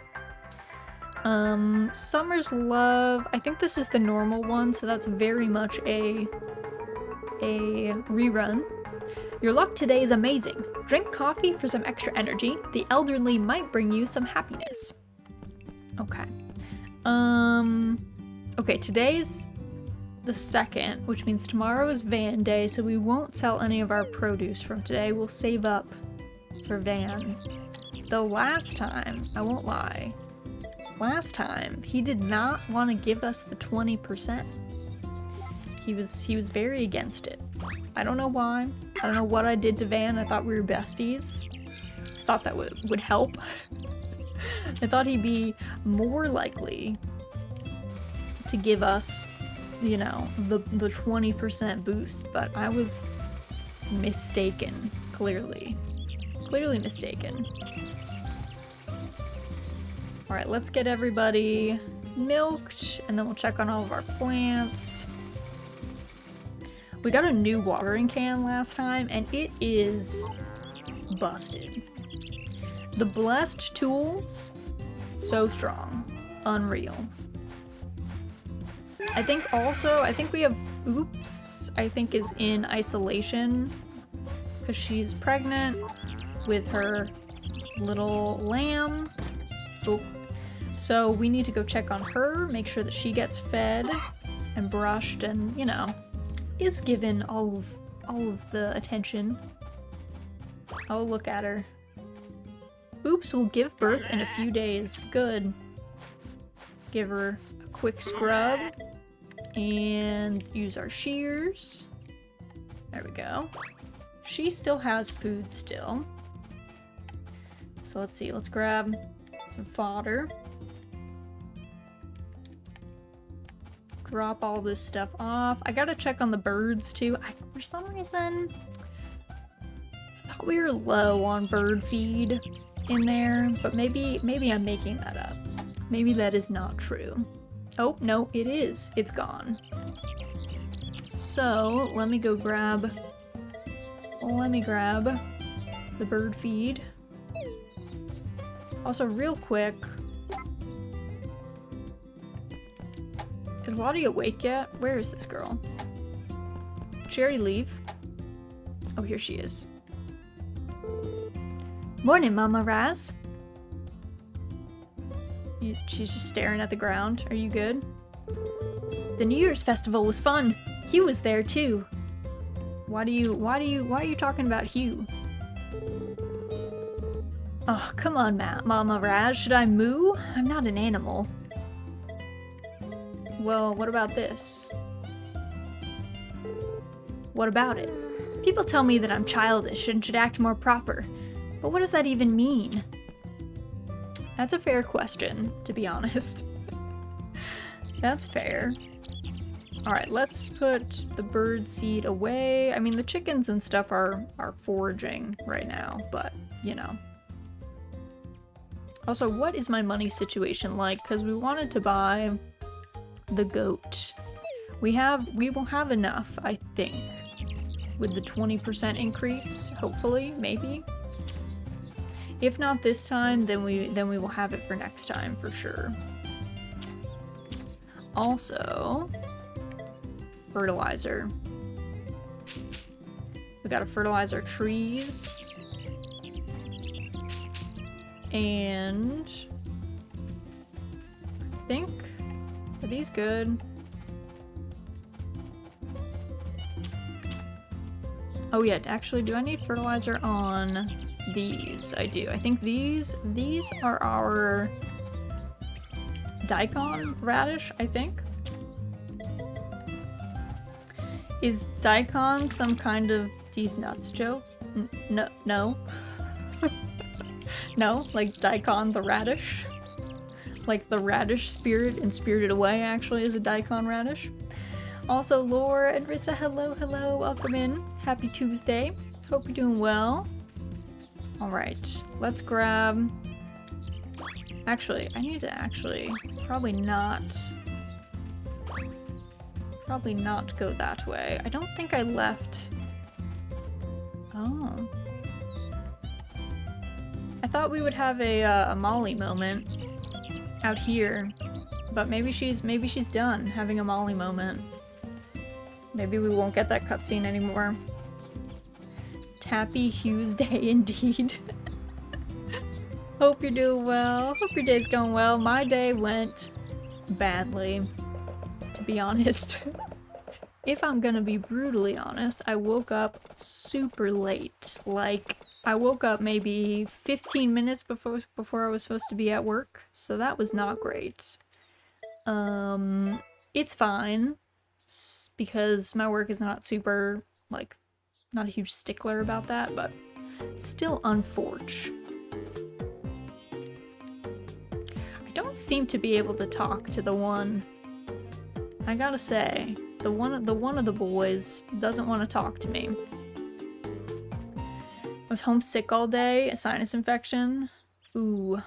Summer's Love. I think this is the normal one, so that's very much a rerun. Your luck today is amazing. Drink coffee for some extra energy. The elderly might bring you some happiness. Okay. Okay, today's the 2nd, which means tomorrow is Van Day, so we won't sell any of our produce from today. We'll save up for Van. The last time, I won't lie, last time he did not want to give us the 20%. He was very against it. I don't know why. I don't know what I did to Van. I thought we were besties. I thought that would help. I thought he'd be more likely to give us, you know, the 20% boost, but I was mistaken, clearly mistaken. All right, let's get everybody milked, and then we'll check on all of our plants. We got a new watering can last time, and it is busted. The Blessed tools, so strong, unreal. I think we have Oops, I think is in isolation because she's pregnant with her little lamb. Oh. So we need to go check on her, make sure that she gets fed. and brushed and, you know, is given all of the attention. Oh, look at her. Oops will give birth in a few days. Good. Give her a quick scrub and use our shears. There we go. She still has food still. So let's see, let's grab some fodder. Drop all this stuff off. I gotta check on the birds too. For some reason, I thought we were low on bird feed in there, but maybe I'm making that up. Maybe that is not true. Oh, no, it is. It's gone. So, let me grab the bird feed. Also, real quick, is Lottie awake yet? Where is this girl? Did she already leave? Oh, here she is. Morning, Mama Raz. She's just staring at the ground. Are you good? The New Year's festival was fun. Hugh was there too. Why are you talking about Hugh? Oh, come on, Mama Raz. Should I moo? I'm not an animal. Well, what about this? What about it? People tell me that I'm childish and should act more proper. But what does that even mean? That's a fair question, to be honest. That's fair. Alright, let's put the bird seed away. I mean, the chickens and stuff are foraging right now, but, you know. Also, what is my money situation like? Because we wanted to buy the goat. We will have enough, I think. With the 20% increase, hopefully, maybe. If not this time, then we will have it for next time for sure. Also, fertilizer. We gotta fertilize our trees. And I think, are these good? Oh yeah, actually, do I need fertilizer on these? I do. I think these are our daikon radish, I think. Is daikon some kind of these nuts joke? No. No, like daikon the radish? Like the radish spirit in Spirited Away actually is a daikon radish. Also, Laura and Rissa, hello, welcome in. Happy Tuesday. Hope you're doing well. Alright, let's grab... Actually, I need to probably not go that way. I don't think I left... Oh. I thought we would have a Molly moment out here, but maybe she's done having a Molly moment. Maybe we won't get that cutscene anymore. Happy Hugh's Day indeed. Hope you're doing well. Hope your day's going well. My day went badly, to be honest. If I'm gonna be brutally honest, I woke up super late. Like, I woke up maybe 15 minutes before I was supposed to be at work, so that was not great. It's fine, because my work is not super, like, not a huge stickler about that, but still unfortunate. I don't seem to be able to talk to the one. I gotta say, the one of the boys doesn't want to talk to me. I was homesick all day, a sinus infection. Ooh.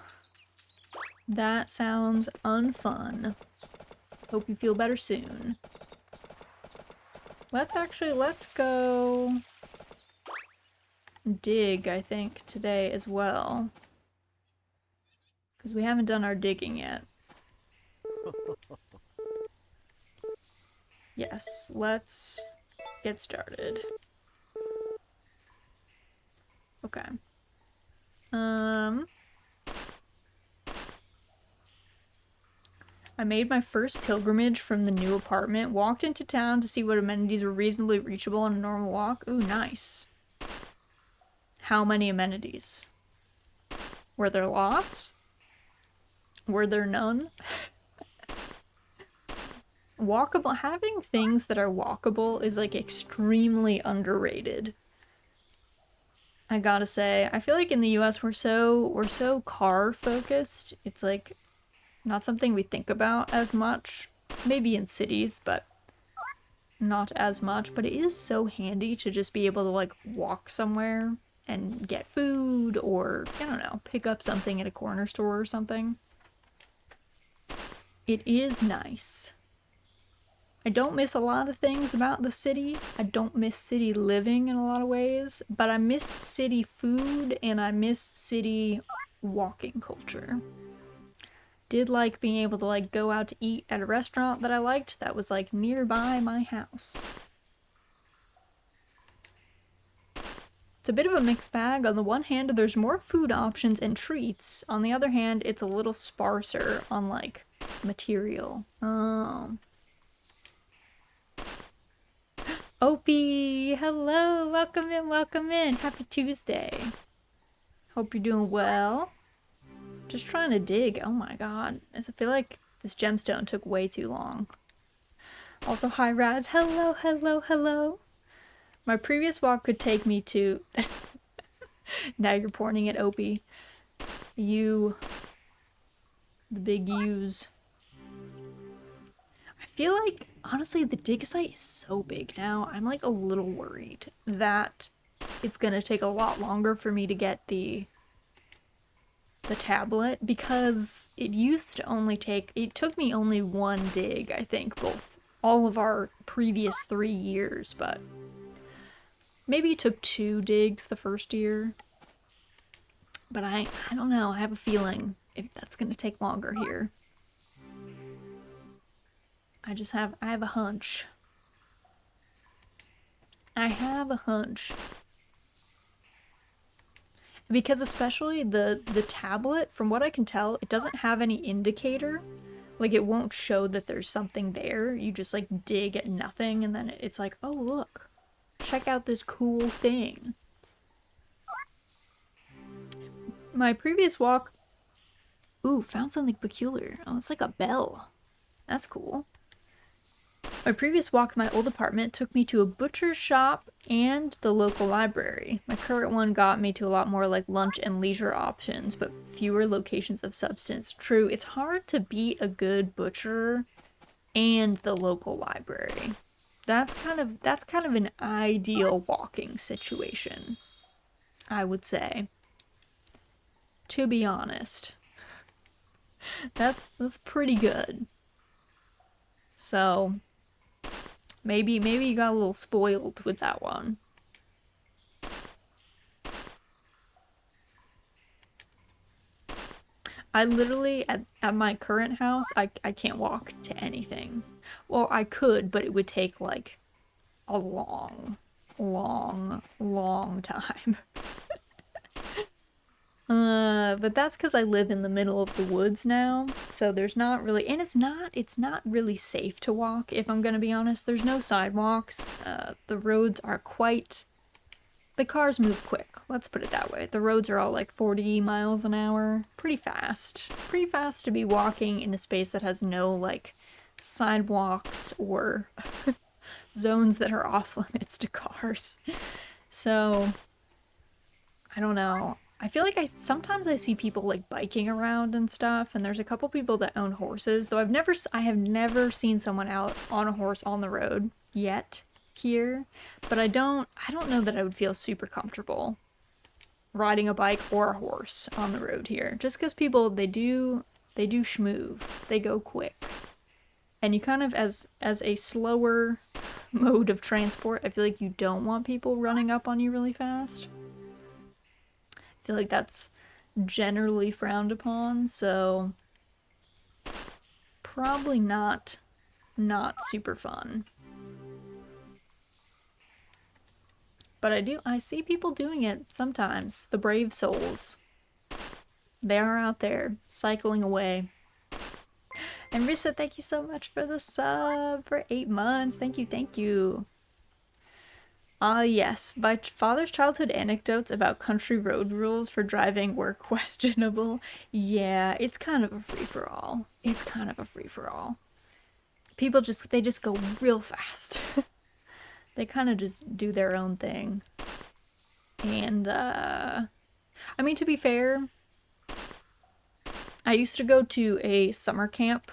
That sounds unfun. Hope you feel better soon. Let's go dig, I think, today as well. Because we haven't done our digging yet. Yes, let's get started. Okay. I made my first pilgrimage from the new apartment, walked into town to see what amenities were reasonably reachable on a normal walk. Ooh, nice. How many amenities? Were there lots? Were there none? Walkable, having things that are walkable is like extremely underrated. I gotta say, I feel like in the US we're so car focused. It's like not something we think about as much. Maybe in cities, but not as much. But it is so handy to just be able to like walk somewhere and get food or, I don't know, pick up something at a corner store or something. It is nice. I don't miss a lot of things about the city. I don't miss city living in a lot of ways, but I miss city food and I miss city walking culture. Did like being able to like go out to eat at a restaurant that I liked that was like nearby my house. It's a bit of a mixed bag. On the one hand, there's more food options and treats. On the other hand, it's a little sparser on like material. Oh. Opie, hello, welcome in, happy Tuesday. Hope you're doing well. Just trying to dig, oh my god, I feel like this gemstone took way too long. Also, hi Raz, hello. My previous walk could take me to, now you're pointing at Opie. You, the big U's. I feel like, honestly, the dig site is so big now, I'm like a little worried that it's gonna take a lot longer for me to get the tablet, because it used to only take, it took me only one dig, I think, all of our previous 3 years, but maybe it took 2 digs the first year. But I don't know, I have a feeling if that's gonna take longer here. I have a hunch. I have a hunch. Because especially the tablet, from what I can tell, it doesn't have any indicator. Like, it won't show that there's something there. You just, like, dig at nothing, and then it's like, oh, look. Check out this cool thing. My previous walk... Ooh, found something peculiar. Oh, it's like a bell. That's cool. My previous walk in my old apartment took me to a butcher's shop and the local library. My current one got me to a lot more like lunch and leisure options, but fewer locations of substance. True, it's hard to beat a good butcher and the local library. That's kind of an ideal walking situation, I would say. To be honest. That's pretty good. So maybe you got a little spoiled with that one. I literally, at my current house, I can't walk to anything. Well, I could, but it would take like a long time. But that's because I live in the middle of the woods now, so there's not really, and it's not really safe to walk, if I'm gonna be honest. There's no sidewalks. The roads are the cars move quick, let's put it that way. The roads are all like 40 miles an hour. Pretty fast to be walking in a space that has no like sidewalks or zones that are off limits to cars. So, I don't know. I feel like sometimes I see people like biking around and stuff, and there's a couple people that own horses, though I have never seen someone out on a horse on the road yet here, but I don't know that I would feel super comfortable riding a bike or a horse on the road here, just because people, they do schmoove, they go quick. And you kind of, as a slower mode of transport, I feel like you don't want people running up on you really fast. I feel like that's generally frowned upon, so probably not super fun. But I see people doing it sometimes. The brave souls. They are out there cycling away. And Rissa, thank you so much for the sub for 8 months. Thank you, thank you. Ah, yes. My father's childhood anecdotes about country road rules for driving were questionable. Yeah, it's kind of a free-for-all. It's kind of a free-for-all. People they just go real fast. They kind of just do their own thing. And, I mean, to be fair, I used to go to a summer camp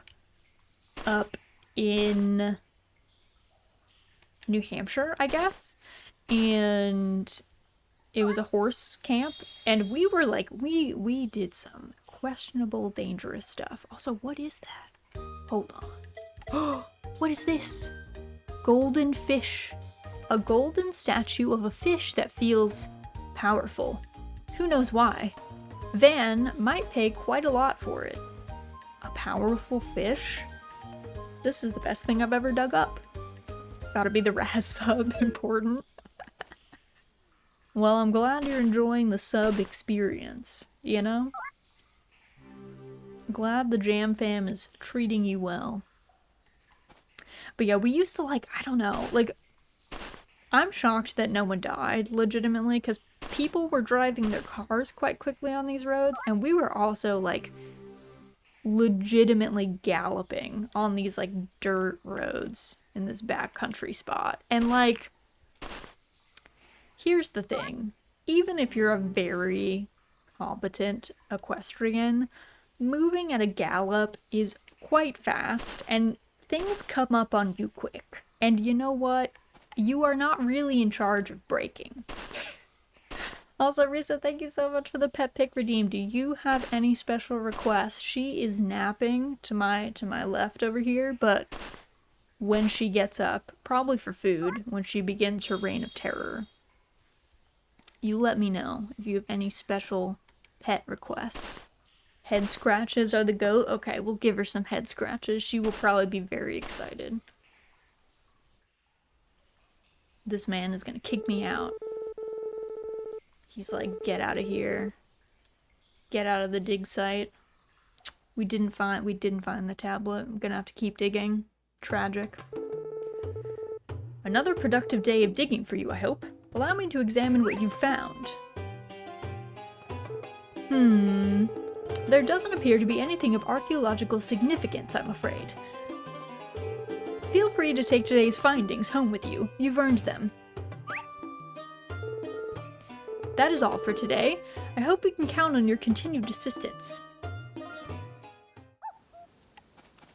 up in New Hampshire, I guess, and it was a horse camp, and we were like, we did some questionable, dangerous stuff. Also, what is that? Hold on. What is this? Golden fish. A golden statue of a fish that feels powerful. Who knows why? Van might pay quite a lot for it. A powerful fish? This is the best thing I've ever dug up. Gotta be the Raz sub important. Well, I'm glad you're enjoying the sub experience, you know? Glad the Jam Fam is treating you well. But yeah, we used to like, I don't know, like, I'm shocked that no one died, legitimately, because people were driving their cars quite quickly on these roads, and we were also, like, legitimately galloping on these, like, dirt roads in this backcountry spot. And, like, here's the thing. Even if you're a very competent equestrian, moving at a gallop is quite fast, and things come up on you quick. And you know what? You are not really in charge of braking. Also, Risa, thank you so much for the pet pick redeemed. Do you have any special requests? She is napping to my left over here, but when she gets up, probably for food, when she begins her reign of terror, you let me know if you have any special pet requests. Head scratches are the goat? Okay, we'll give her some head scratches. She will probably be very excited. This man is gonna kick me out. He's like, get out of here. Get out of the dig site. We didn't find the tablet. I'm gonna have to keep digging. Tragic. Another productive day of digging for you, I hope. Allow me to examine what you found. There doesn't appear to be anything of archaeological significance, I'm afraid. Feel free to take today's findings home with you. You've earned them. That is all for today. I hope we can count on your continued assistance.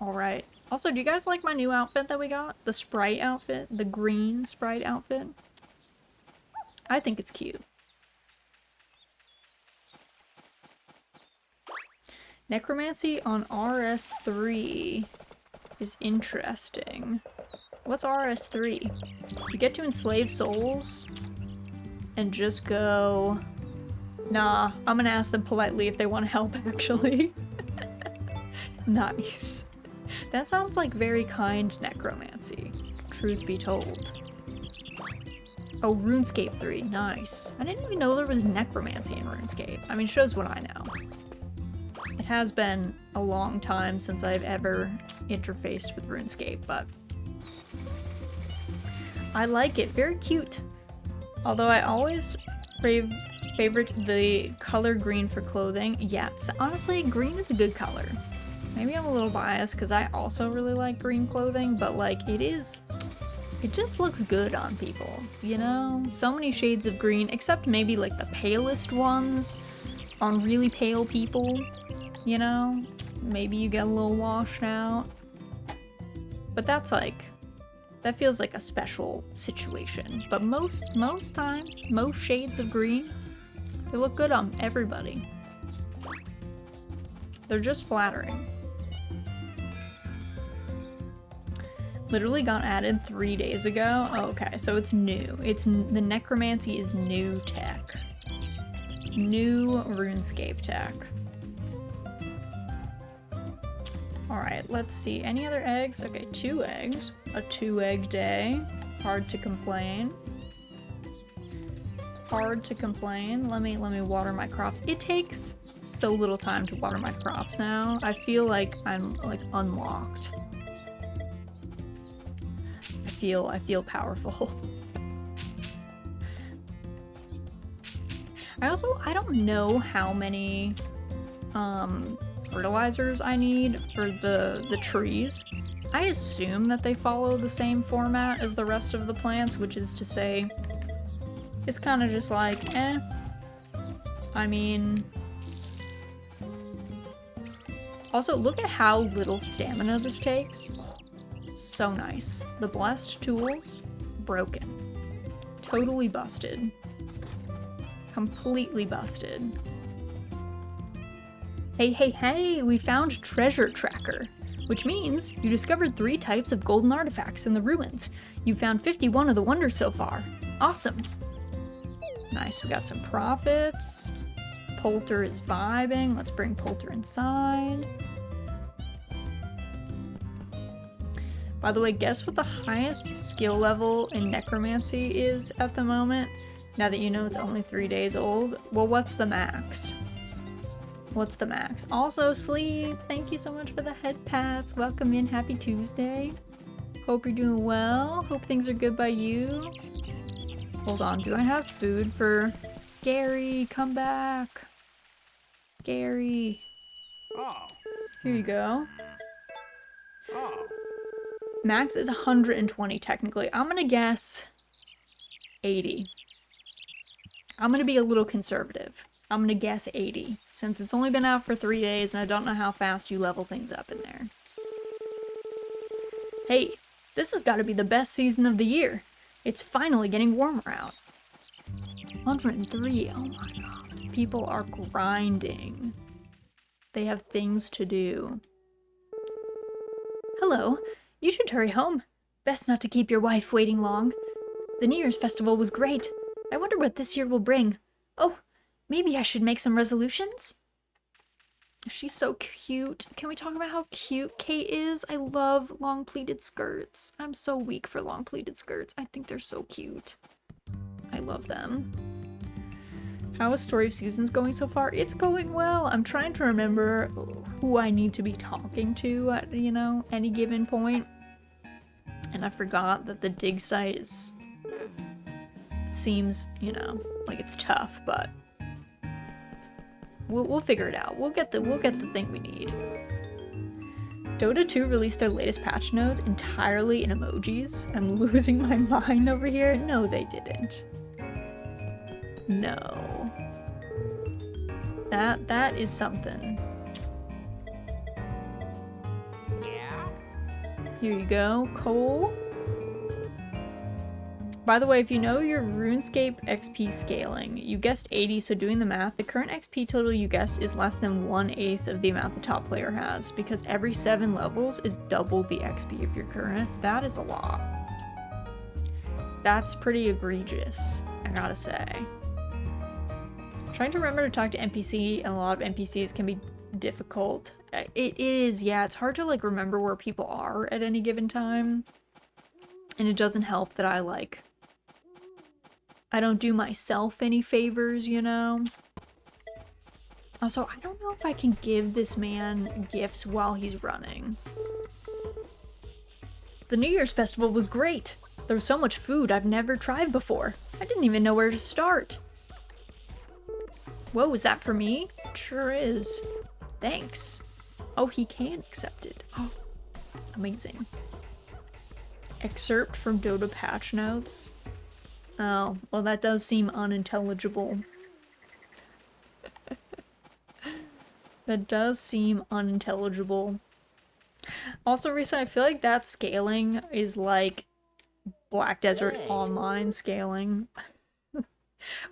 Alright. Also, do you guys like my new outfit that we got? The Sprite outfit? The green Sprite outfit? I think it's cute. Necromancy on RS3 is interesting. What's RS3? You get to enslave souls and just go... Nah, I'm gonna ask them politely if they want to help, actually. Nice. That sounds like very kind necromancy, truth be told. Oh, RuneScape 3, nice. I didn't even know there was necromancy in RuneScape. I mean, shows what I know. It has been a long time since I've ever interfaced with RuneScape, but I like it. Very cute. Although I always favorite the color green for clothing. Yeah, honestly, green is a good color. Maybe I'm a little biased because I also really like green clothing, but like it just looks good on people, you know? So many shades of green, except maybe like the palest ones on really pale people, you know? Maybe you get a little washed out. But that's like, that feels like a special situation. But most times, most shades of green, they look good on everybody. They're just flattering. Literally got added 3 days ago. Oh, okay, so it's new. The necromancy is new tech. New RuneScape tech. Alright, let's see. Any other eggs? Okay, 2 eggs. A 2-egg day. Hard to complain. hard to complain. Let me water my crops. It takes so little time to water my crops now. I feel like I'm like unlocked. I feel powerful. I don't know how many fertilizers I need for the trees. I assume that they follow the same format as the rest of the plants, which is to say, it's kind of just like, eh. I mean... Also, look at how little stamina this takes. Oh, so nice. The blessed tools, broken. Totally busted. Completely busted. Hey, we found treasure tracker, which means you discovered 3 types of golden artifacts in the ruins. You found 51 of the wonders so far. Awesome. Nice, we got some profits. Poulter is vibing. Let's bring Poulter inside. By the way, guess what the highest skill level in necromancy is at the moment? Now that you know it's only 3 days old. Well, what's the max? What's the max? Also, Sleep, thank you so much for the head pats. Welcome in, happy Tuesday. Hope you're doing well. Hope things are good by you. Hold on, do I have food for Gary? Come back. Gary. Oh. Here you go. Oh. Max is 120 technically. I'm gonna guess 80. I'm gonna be a little conservative. I'm gonna guess 80, since it's only been out for 3 days and I don't know how fast you level things up in there. Hey, this has gotta be the best season of the year. It's finally getting warmer out. 103, oh my god. People are grinding. They have things to do. Hello, you should hurry home. Best not to keep your wife waiting long. The New Year's festival was great. I wonder what this year will bring. Oh, maybe I should make some resolutions? She's so cute. Can we talk about how cute Kate is? I love long pleated skirts. I'm so weak for long pleated skirts. I think they're so cute. I love them. How is Story of Seasons going so far? It's going well. I'm trying to remember who I need to be talking to at, you know, any given point. And I forgot that the dig site is... seems, you know, like it's tough, but we'll figure it out. We'll get the thing we need. Dota 2 released their latest patch notes entirely in emojis. I'm losing my mind over here. No, they didn't. No. That is something. Yeah? Here you go, Cole. By the way, if you know your RuneScape XP scaling, you guessed 80, so doing the math, the current XP total you guessed is less than 1/8 of the amount the top player has, because every 7 levels is double the XP of your current. That is a lot. That's pretty egregious, I gotta say. Trying to remember to talk to NPC, and a lot of NPCs can be difficult. It is, yeah, it's hard to like remember where people are at any given time. And it doesn't help that I don't do myself any favors, you know? Also, I don't know if I can give this man gifts while he's running. The New Year's festival was great. There was so much food I've never tried before. I didn't even know where to start. Whoa, is that for me? Sure is. Thanks. Oh, he can accept it. Oh, amazing. Excerpt from Dota patch notes. Oh, well that does seem unintelligible. That does seem unintelligible. Also, Risa, I feel like that scaling is like Black Desert Online scaling.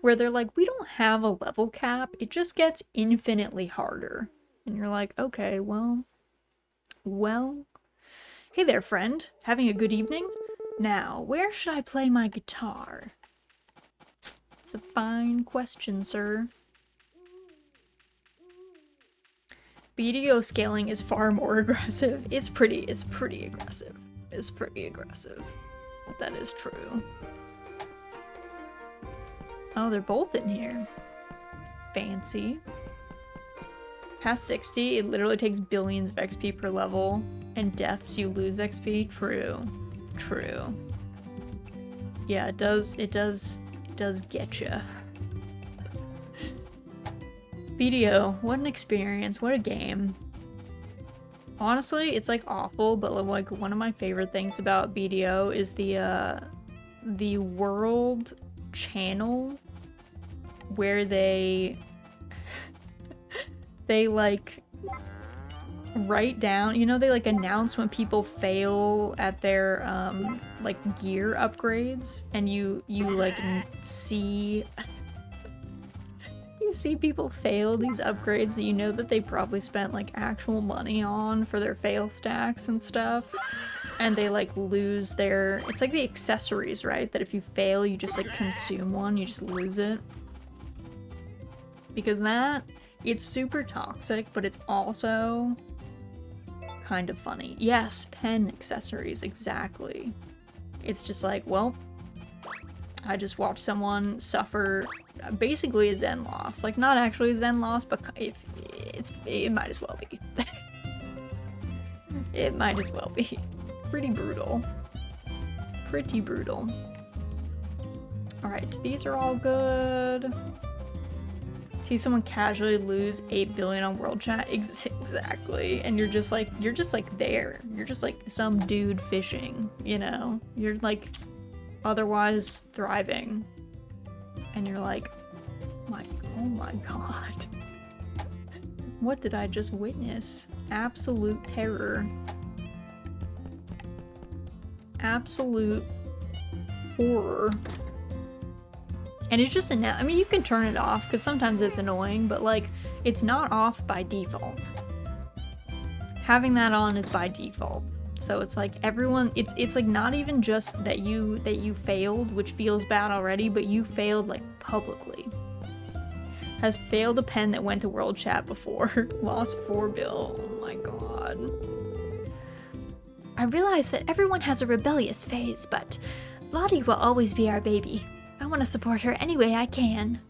Where they're like, we don't have a level cap, it just gets infinitely harder. And you're like, okay, well... Hey there, friend. Having a good evening? Now, where should I play my guitar? It's a fine question, sir. BDO scaling is far more aggressive. It's pretty aggressive. It's pretty aggressive. That is true. Oh, they're both in here. Fancy. Past 60, it literally takes billions of XP per level. And deaths, you lose XP. True. True. Yeah, it does get ya. BDO, what an experience, what a game. Honestly, it's like awful, but like one of my favorite things about BDO is the world channel where they like write down, you know, they like announce when people fail at their like gear upgrades, and you like see you see people fail these upgrades that you know that they probably spent like actual money on for their fail stacks and stuff, and they like lose their, it's like the accessories, right, that if you fail you just like consume one, you just lose it. Because that, it's super toxic, but it's also kind of funny. Yes, pen accessories, exactly. It's just like, well, I just watched someone suffer basically a Zen loss. Like, not actually a Zen loss, but if it might as well be. It might as well be. Pretty brutal. Pretty brutal. Alright, these are all good. See someone casually lose 8 billion on World Chat? Exactly. And you're just like there. You're just like some dude fishing, you know? You're like otherwise thriving. And you're like, oh my god. What did I just witness? Absolute terror. Absolute horror. And it's just I mean, you can turn it off because sometimes it's annoying, but like, it's not off by default. Having that on is by default. So it's like everyone, it's like not even just that you failed, which feels bad already, but you failed like publicly. Has failed a pen that went to World Chat before. Lost 4 bill. Oh my god. I realize that everyone has a rebellious phase, but Lottie will always be our baby. I want to support her any way I can.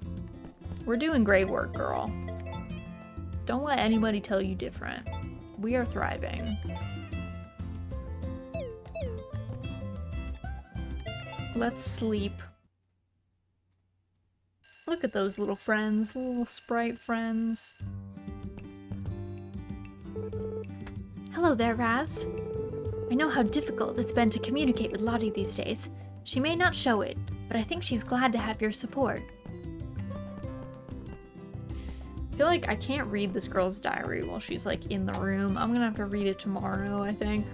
We're doing great work, girl. Don't let anybody tell you different. We are thriving. Let's sleep. Look at those little friends, little sprite friends. Hello there, Raz. I know how difficult it's been to communicate with Lottie these days. She may not show it, but I think she's glad to have your support. I feel like I can't read this girl's diary while she's like in the room. I'm gonna have to read it tomorrow, I think.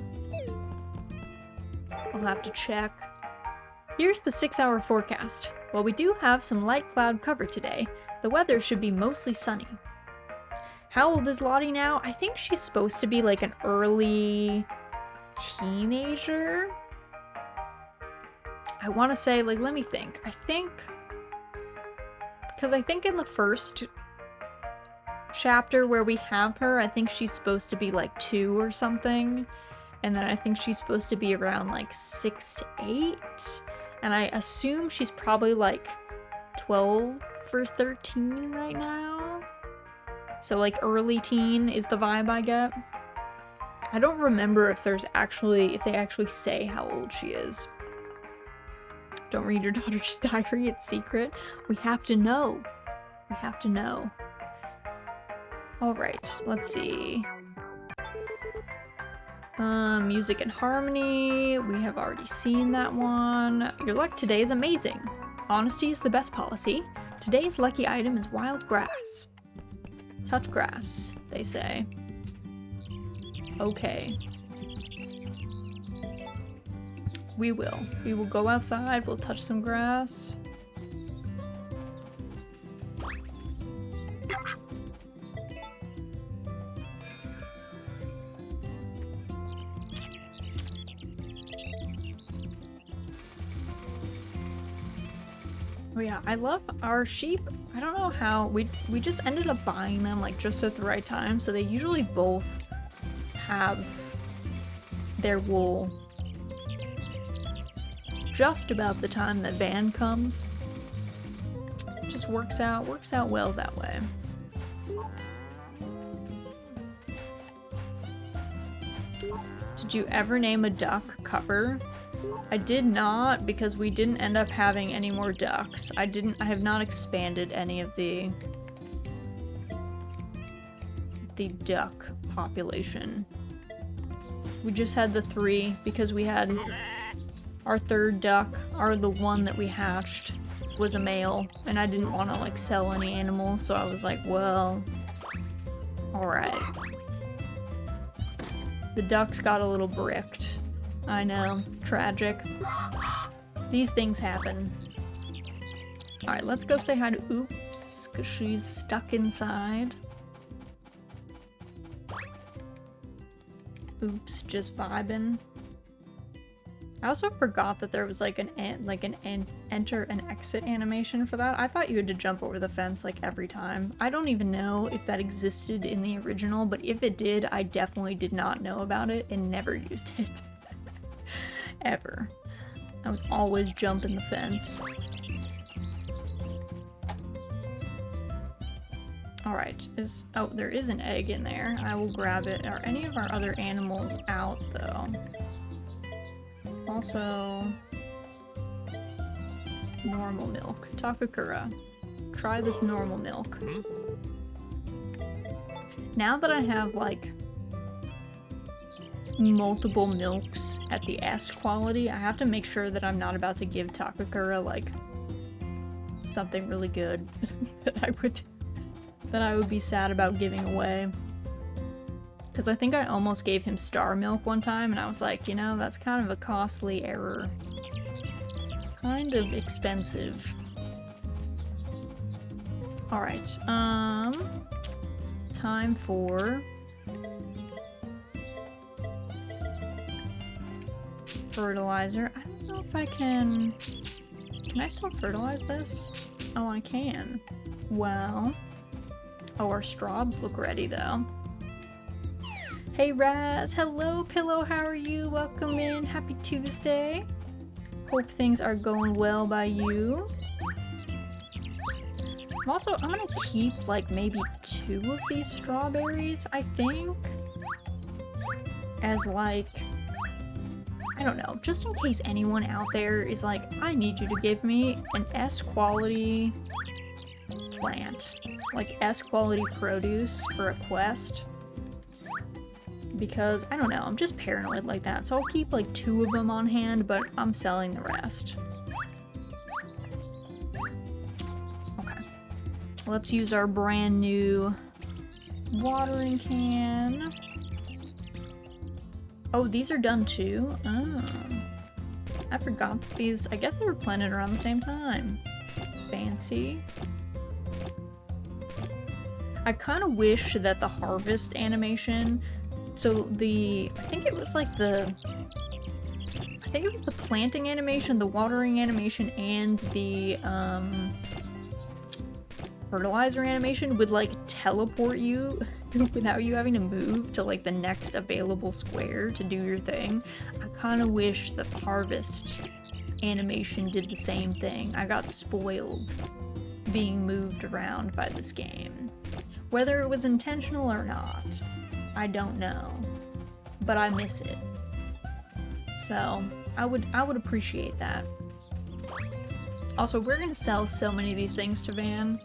I'll have to check. Here's the 6-hour forecast. While we do have some light cloud cover today, the weather should be mostly sunny. How old is Lottie now? I think she's supposed to be like an early teenager. I want to say, like, let me think. Because I think in the first chapter where we have her, I think she's supposed to be like 2 or something. And then I think she's supposed to be around like 6 to 8. And I assume she's probably like 12 or 13 right now. So like early teen is the vibe I get. I don't remember if they actually say how old she is. Don't read your daughter's diary, it's secret. We have to know. We have to know. Alright, let's see. Music and harmony. We have already seen that one. Your luck today is amazing. Honesty is the best policy. Today's lucky item is wild grass. Touch grass, they say. Okay. We will. We will go outside, we'll touch some grass. Oh yeah, I love our sheep. I don't know how, we just ended up buying them like just at the right time, so they usually both have their wool just about the time that Van comes. Just works out well that way. Did you ever name a duck Cupper? I did not, because we didn't end up having any more ducks. I have not expanded any of the duck population. We just had the 3 because we had our 3rd duck, or the one that we hatched, was a male, and I didn't want to like sell any animals, so I was like, well, alright. The ducks got a little bricked. I know, tragic. These things happen. Alright, let's go say hi to Oops, because she's stuck inside. Oops, just vibing. I also forgot that there was like an enter and exit animation for that. I thought you had to jump over the fence like every time. I don't even know if that existed in the original, but if it did, I definitely did not know about it and never used it. Ever. I was always jumping the fence. Alright, oh, there is an egg in there. I will grab it. Are any of our other animals out, though? Also, normal milk. Takakura, try this normal milk. Now that I have, like, multiple milks at the S quality, I have to make sure that I'm not about to give Takakura, like, something really good that I would be sad about giving away. Because I think I almost gave him star milk one time, and I was like, you know, that's kind of a costly error. Kind of expensive. Alright, time for fertilizer. I don't know if I can I still fertilize this? Oh, I can. Well, oh, our straws look ready though. Hey Raz, hello Pillow, how are you? Welcome in, happy Tuesday. Hope things are going well by you. I'm gonna keep like maybe 2 of these strawberries, I think. As like, I don't know, just in case anyone out there is like, I need you to give me an S quality plant. Like S quality produce for a quest. Because, I don't know, I'm just paranoid like that, so I'll keep like 2 of them on hand, but I'm selling the rest. Okay. Let's use our brand new watering can. Oh, these are done too? Oh. I forgot that these, I guess they were planted around the same time. Fancy. I kind of wish that the harvest animation, so I think it was the planting animation, the watering animation, and the fertilizer animation would like teleport you without you having to move to like the next available square to do your thing. I kind of wish the harvest animation did the same thing. I got spoiled being moved around by this game. Whether it was intentional or not, I don't know, but I miss it. So I would appreciate that. Also, we're gonna sell so many of these things to Van.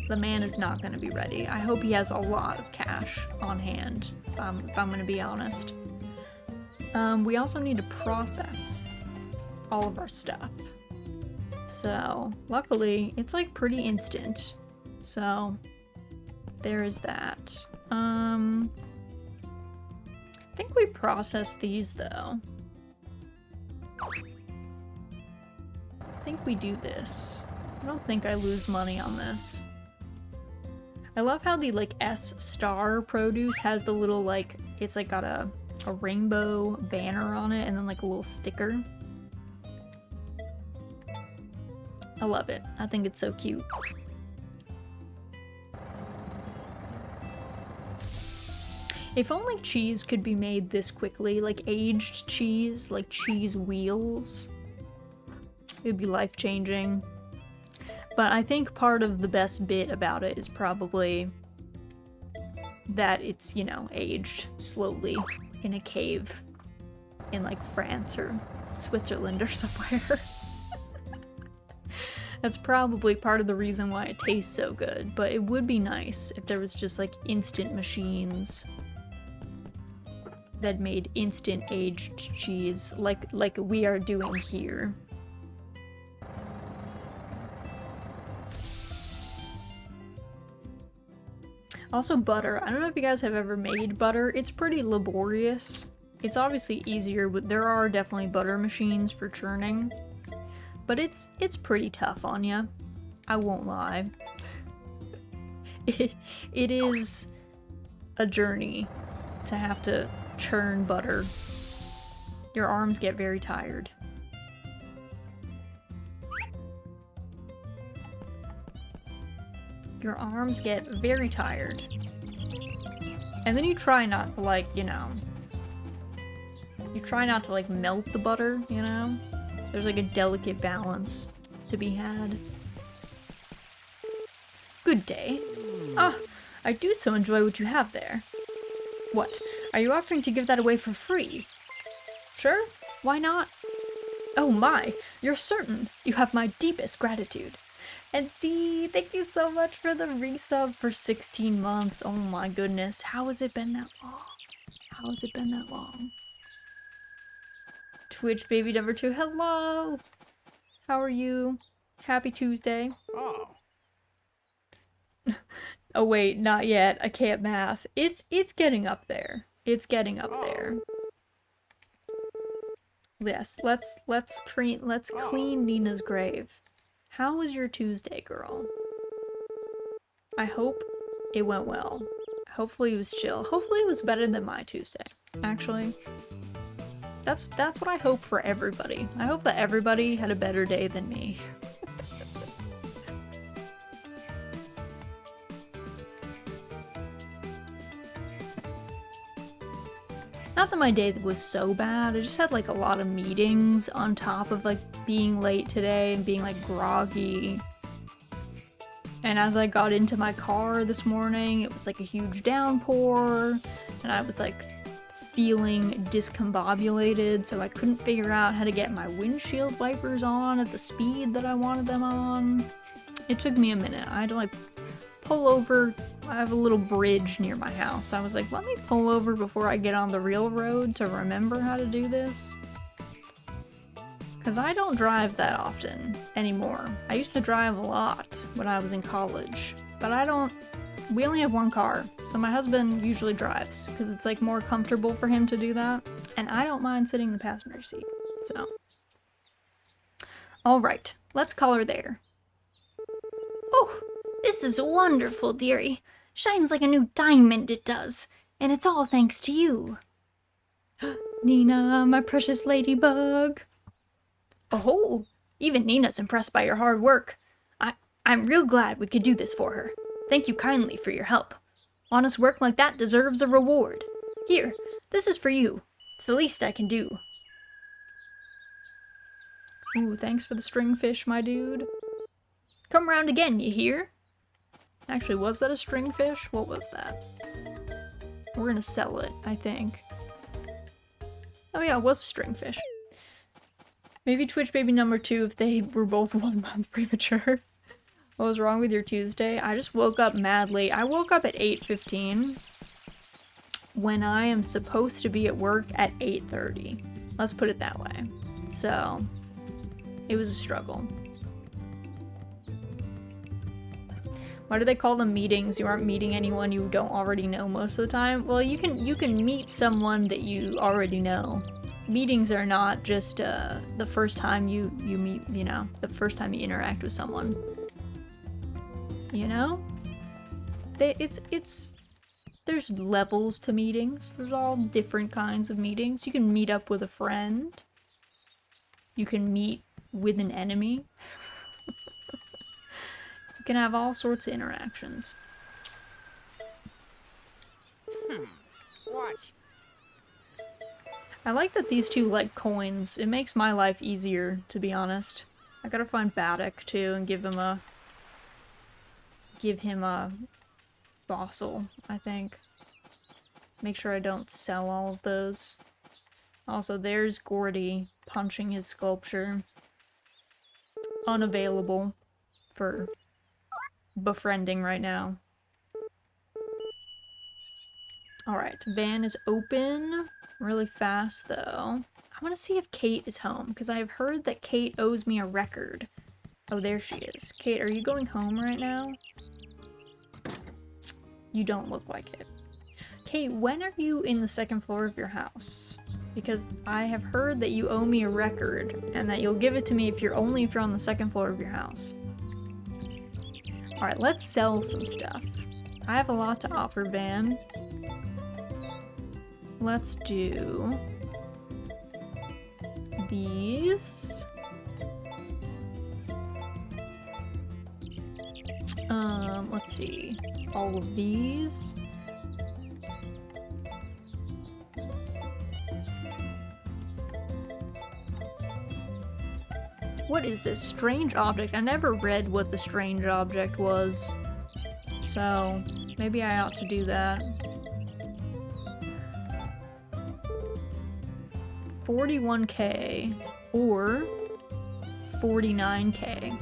The man is not gonna be ready. I hope he has a lot of cash on hand, if I'm gonna be honest. We also need to process all of our stuff. So luckily, it's like pretty instant. So there is that. I think we processed these though. I think we do this. I don't think I lose money on this. I love how the like S star produce has the little like, it's like got a rainbow banner on it and then like a little sticker. I love it. I think it's so cute. If only cheese could be made this quickly, like aged cheese, like cheese wheels. It would be life-changing. But I think part of the best bit about it is probably that it's, you know, aged slowly in a cave in like France or Switzerland or somewhere. That's probably part of the reason why it tastes so good, but it would be nice if there was just like instant machines that made instant aged cheese like we are doing here. Also butter. I don't know if you guys have ever made butter. It's pretty laborious. It's obviously easier, but there are definitely butter machines for churning. But it's pretty tough on ya. I won't lie. It is a journey to have to churn butter. Your arms get very tired. Your arms get very tired. And then you try not to, like, you know, you try not to, like, melt the butter, you know? There's, like, a delicate balance to be had. Good day. Ah, I do so enjoy what you have there. What? Are you offering to give that away for free? Sure, why not? Oh my, you're certain. You have my deepest gratitude. And see, thank you so much for the resub for 16 months. Oh my goodness, how has it been that long? How has it been that long? Twitch baby number 2, hello! How are you? Happy Tuesday. Oh. Oh wait, not yet. I can't math. It's getting up there. It's getting up there. Yes, let's clean Nina's grave. How was your Tuesday, girl? I hope it went well. Hopefully it was chill. Hopefully it was better than my Tuesday, actually. That's what I hope for everybody. I hope that everybody had a better day than me. Not that my day was so bad, I just had like a lot of meetings on top of like being late today and being like groggy. And as I got into my car this morning, it was like a huge downpour, and I was like feeling discombobulated, so I couldn't figure out how to get my windshield wipers on at the speed that I wanted them on. It took me a minute. I had to like pull over. I have a little bridge near my house. I was like, let me pull over before I get on the real road to remember how to do this. Because I don't drive that often anymore. I used to drive a lot when I was in college, but I don't. We only have one car, so my husband usually drives because it's like more comfortable for him to do that, and I don't mind sitting in the passenger seat, so. Alright, let's call her there. Oh, this is wonderful, dearie. Shines like a new diamond, it does. And it's all thanks to you. Nina, my precious ladybug. Oh, even Nina's impressed by your hard work. I'm real glad we could do this for her. Thank you kindly for your help. Honest work like that deserves a reward. Here, this is for you. It's the least I can do. Ooh, thanks for the string fish, my dude. Come round again, you hear? Actually, was that a string fish? What was that? We're gonna sell it, I think. Oh yeah, it was a string fish. Maybe Twitch baby number 2 if they were both 1 month premature. What was wrong with your Tuesday? I just woke up mad late. I woke up at 8:15 when I am supposed to be at work at 8:30. Let's put it that way. So, it was a struggle. Why do they call them meetings? You aren't meeting anyone you don't already know most of the time. Well, you can meet someone that you already know. Meetings are not just the first time you meet, you know, the first time you interact with someone. You know? There's levels to meetings. There's all different kinds of meetings. You can meet up with a friend. You can meet with an enemy. You can have all sorts of interactions. What? I like that these two like coins. It makes my life easier, to be honest. I gotta find Baddock too and give him a give him a fossil, I think. Make sure I don't sell all of those. Also, there's Gordy punching his sculpture. Unavailable for befriending right now. Alright, van is open. Really fast, though. I want to see if Kate is home, because I've heard that Kate owes me a record. Oh, there she is. Kate, are you going home right now? You don't look like it. Kate, when are you in the second floor of your house? Because I have heard that you owe me a record, and that you'll give it to me if you're on the second floor of your house. Alright, let's sell some stuff. I have a lot to offer, Van. Let's do these. Let's see. All of these. What is this strange object? I never read what the strange object was. So, maybe I ought to do that. 41k or 49k.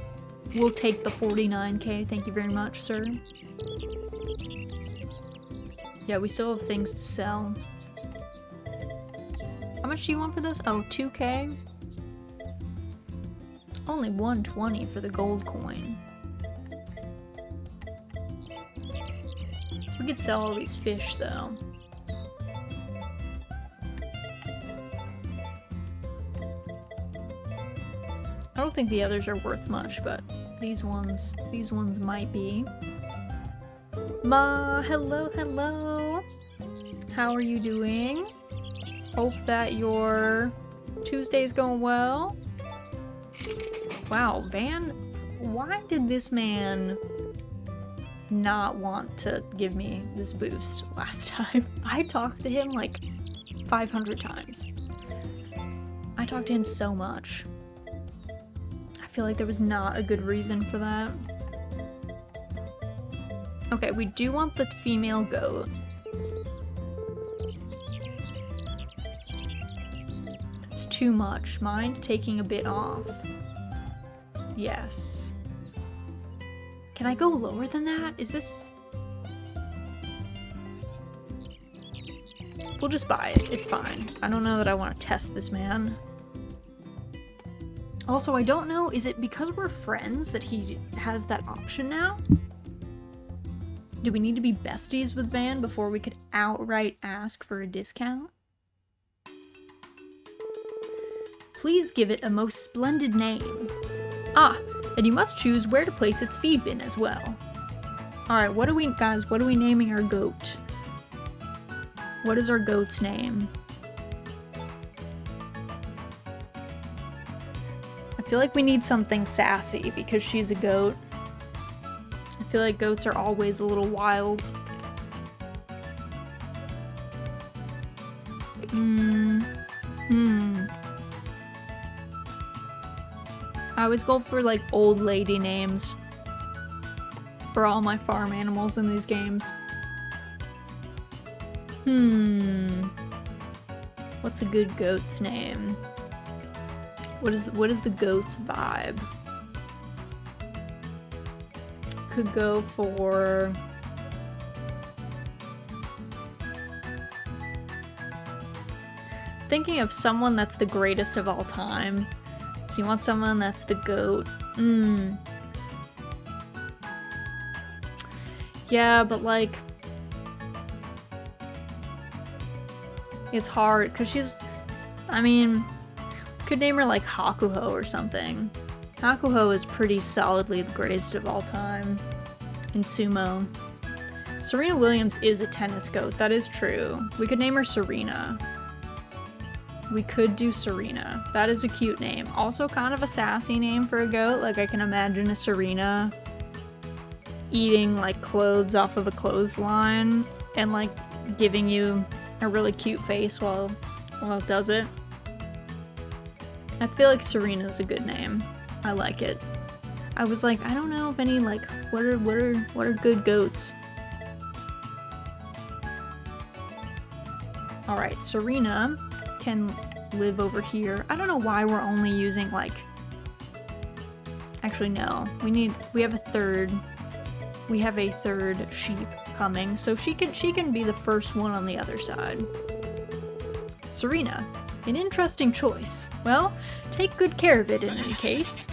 We'll take the 49k, thank you very much, sir. Yeah, we still have things to sell. How much do you want for this? Oh, 2k? Only 120 for the gold coin. We could sell all these fish, though. I don't think the others are worth much, but these ones might be. Ma, hello. How are you doing? Hope that your Tuesday's going well. Wow, Van, why did this man not want to give me this boost last time? I talked to him like 500 times. I talked to him so much. I feel like there was not a good reason for that. Okay, we do want the female goat. That's too much. Mind taking a bit off? Yes. Can I go lower than that? Is this... We'll just buy it. It's fine. I don't know that I want to test this man. Also, I don't know, is it because we're friends that he has that option now? Do we need to be besties with Van before we could outright ask for a discount? Please give it a most splendid name. Ah, and you must choose where to place its feed bin as well. Alright, what are we naming our goat? What is our goat's name? I feel like we need something sassy because she's a goat. I feel like goats are always a little wild. I always go for like old lady names for all my farm animals in these games. What's a good goat's name? What is the goat's vibe? Could go for... Thinking of someone that's the greatest of all time. So you want someone that's the goat. Yeah, but like... It's hard, because she's... I mean... Could name her like Hakuho or something. Hakuho is pretty solidly the greatest of all time in sumo. Serena Williams is a tennis goat, that is true. We could name her Serena. We could do Serena. That is a cute name. Also kind of a sassy name for a goat. Like I can imagine a Serena eating like clothes off of a clothesline and like giving you a really cute face while it does it. I feel like Serena's a good name. I like it. I was like, I don't know if any, like, what are good goats? Alright, Serena can live over here. I don't know why we're only using, like... Actually, no. We have a third sheep coming, so she can be the first one on the other side. Serena, an interesting choice. Well, take good care of it in any case.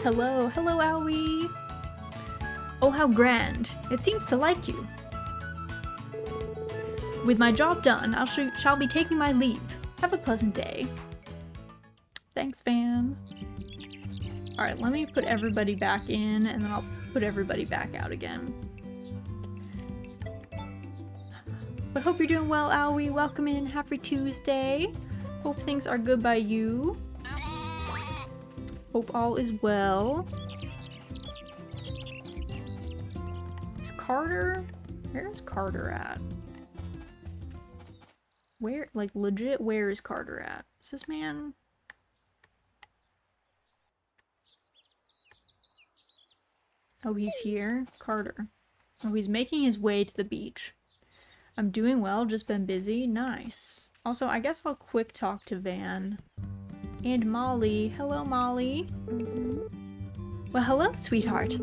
Hello, Owie. Oh, how grand. It seems to like you. With my job done, I shall be taking my leave. Have a pleasant day. Thanks, Van. Alright, let me put everybody back in, and then I'll put everybody back out again. But hope you're doing well, Owie. Welcome in. Happy Tuesday. Hope things are good by you. Hope all is well. Is Carter? Where is Carter at? Where, like, legit, where is Carter at? Is this man? Oh, he's here? Carter. Oh, he's making his way to the beach. I'm doing well, just been busy. Nice. Also, I guess I'll quick talk to Van. And Molly. Hello, Molly. Well, hello, sweetheart.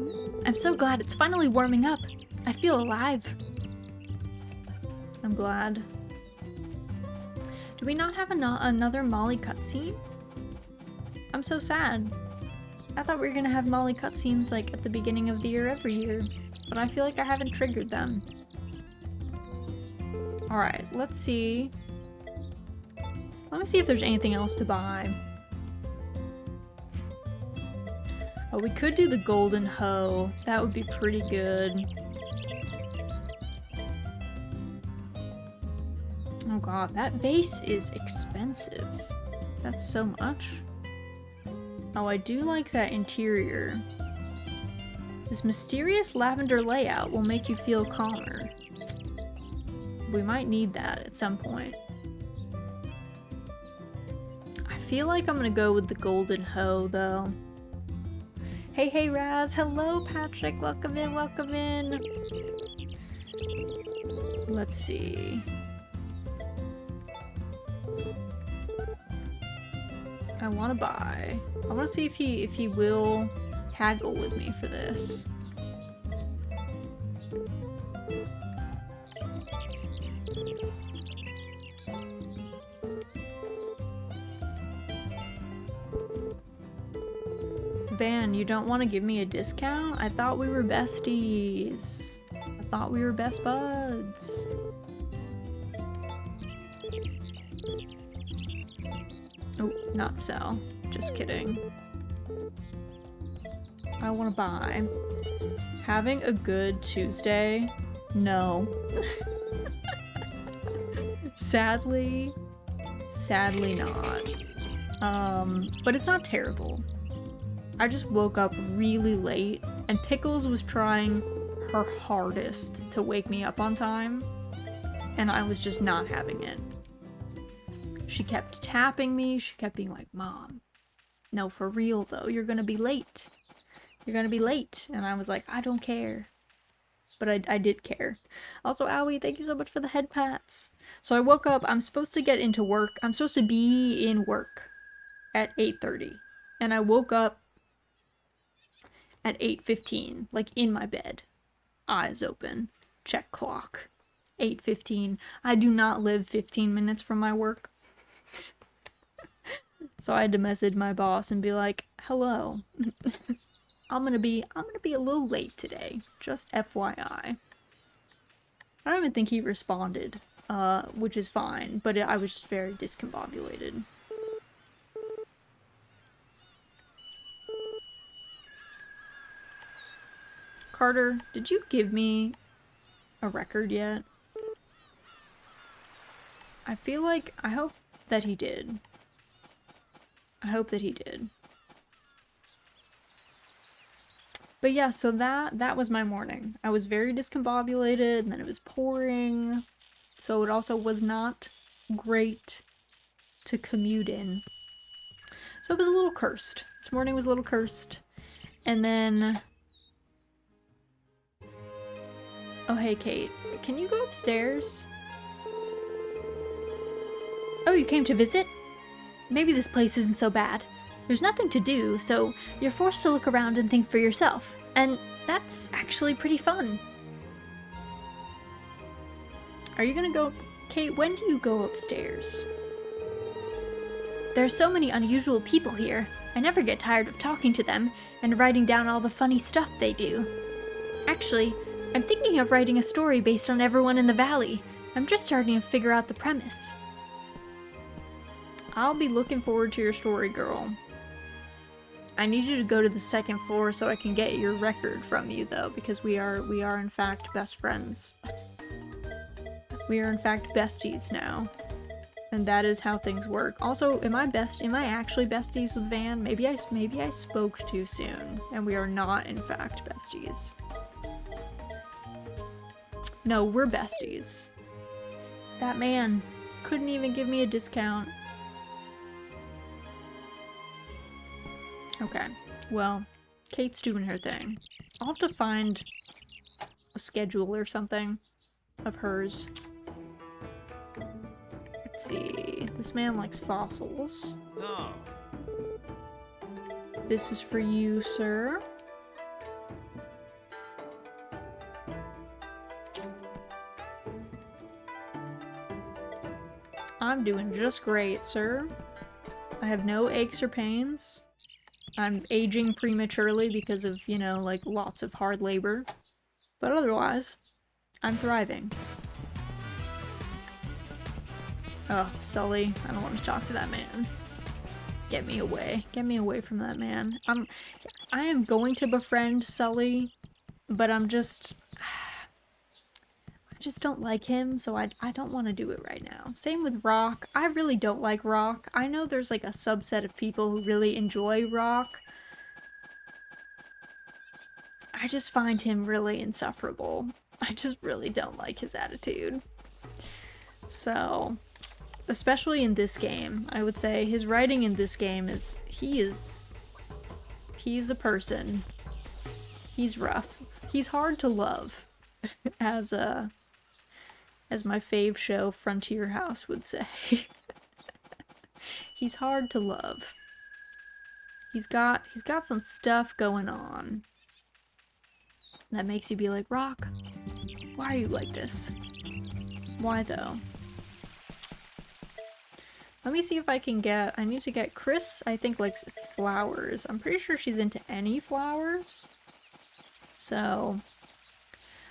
I'm so glad it's finally warming up. I feel alive. I'm glad. Do we not have another Molly cutscene? I'm so sad. I thought we were gonna have Molly cutscenes like at the beginning of the year every year, but I feel like I haven't triggered them. Alright, let's see. Let me see if there's anything else to buy. Oh, we could do the golden hoe. That would be pretty good. Oh god, that vase is expensive. That's so much. Oh, I do like that interior. This mysterious lavender layout will make you feel calmer. We might need that at some point. I feel like I'm gonna go with the golden hoe, though. Hey, Raz. Hello, Patrick. Welcome in, welcome in. Let's see. I want to buy. I want to see if he will haggle with me for this. Van, you don't want to give me a discount? I thought we were besties. I thought we were best buds. Oh, not sell. Just kidding. I want to buy. Having a good Tuesday? No. Sadly not. But it's not terrible. I just woke up really late, and Pickles was trying her hardest to wake me up on time, and I was just not having it. She kept tapping me, she kept being like, Mom, no, for real though, you're gonna be late. You're gonna be late. And I was like, I don't care. But I did care. Also, Owie, thank you so much for the head pats. So I woke up, I'm supposed to get into work. I'm supposed to be in work at 8:30. And I woke up at 8:15, like in my bed. Eyes open. Check clock. 8:15. I do not live 15 minutes from my work. So I had to message my boss and be like, hello. I'm gonna be a little late today. Just FYI. I don't even think he responded, which is fine, but I was just very discombobulated. Carter, did you give me a record yet? I feel like, I hope that he did. I hope that he did. But yeah, so that was my morning. I was very discombobulated, and then it was pouring, so it also was not great to commute in. So it was a little cursed. This morning was a little cursed. And then... Oh, hey, Kate. Can you go upstairs? Oh, you came to visit? Maybe this place isn't so bad. There's nothing to do, so you're forced to look around and think for yourself. And that's actually pretty fun. Are you gonna go... Kate, when do you go upstairs? There are so many unusual people here. I never get tired of talking to them and writing down all the funny stuff they do. Actually, I'm thinking of writing a story based on everyone in the valley. I'm just starting to figure out the premise. I'll be looking forward to your story, girl. I need you to go to the second floor so I can get your record from you, though, because we are in fact best friends. We are in fact besties now. And that is how things work. Also, am I actually besties with Van? Maybe I spoke too soon, and we are not in fact besties. No, we're besties. That man couldn't even give me a discount. Okay, well, Kate's doing her thing. I'll have to find a schedule or something of hers. Let's see. This man likes fossils. Oh. This is for you, sir. I'm doing just great, sir. I have no aches or pains. I'm aging prematurely because of, you know, like, lots of hard labor. But otherwise, I'm thriving. Oh, Sully, I don't want to talk to that man. Get me away. Get me away from that man. I am going to befriend Sully, but I just don't like him, so I don't want to do it right now. Same with Rock. I really don't like Rock. I know there's like a subset of people who really enjoy Rock. I just find him really insufferable. I just really don't like his attitude. So, especially in this game, I would say his writing in this game is, he's a person. He's rough. He's hard to love, as my fave show, Frontier House, would say. He's hard to love. He's got some stuff going on that makes you be like, Rock, why are you like this? Why though? Let me see if I can get, I need to get Chris, I think, likes flowers. I'm pretty sure she's into any flowers. So,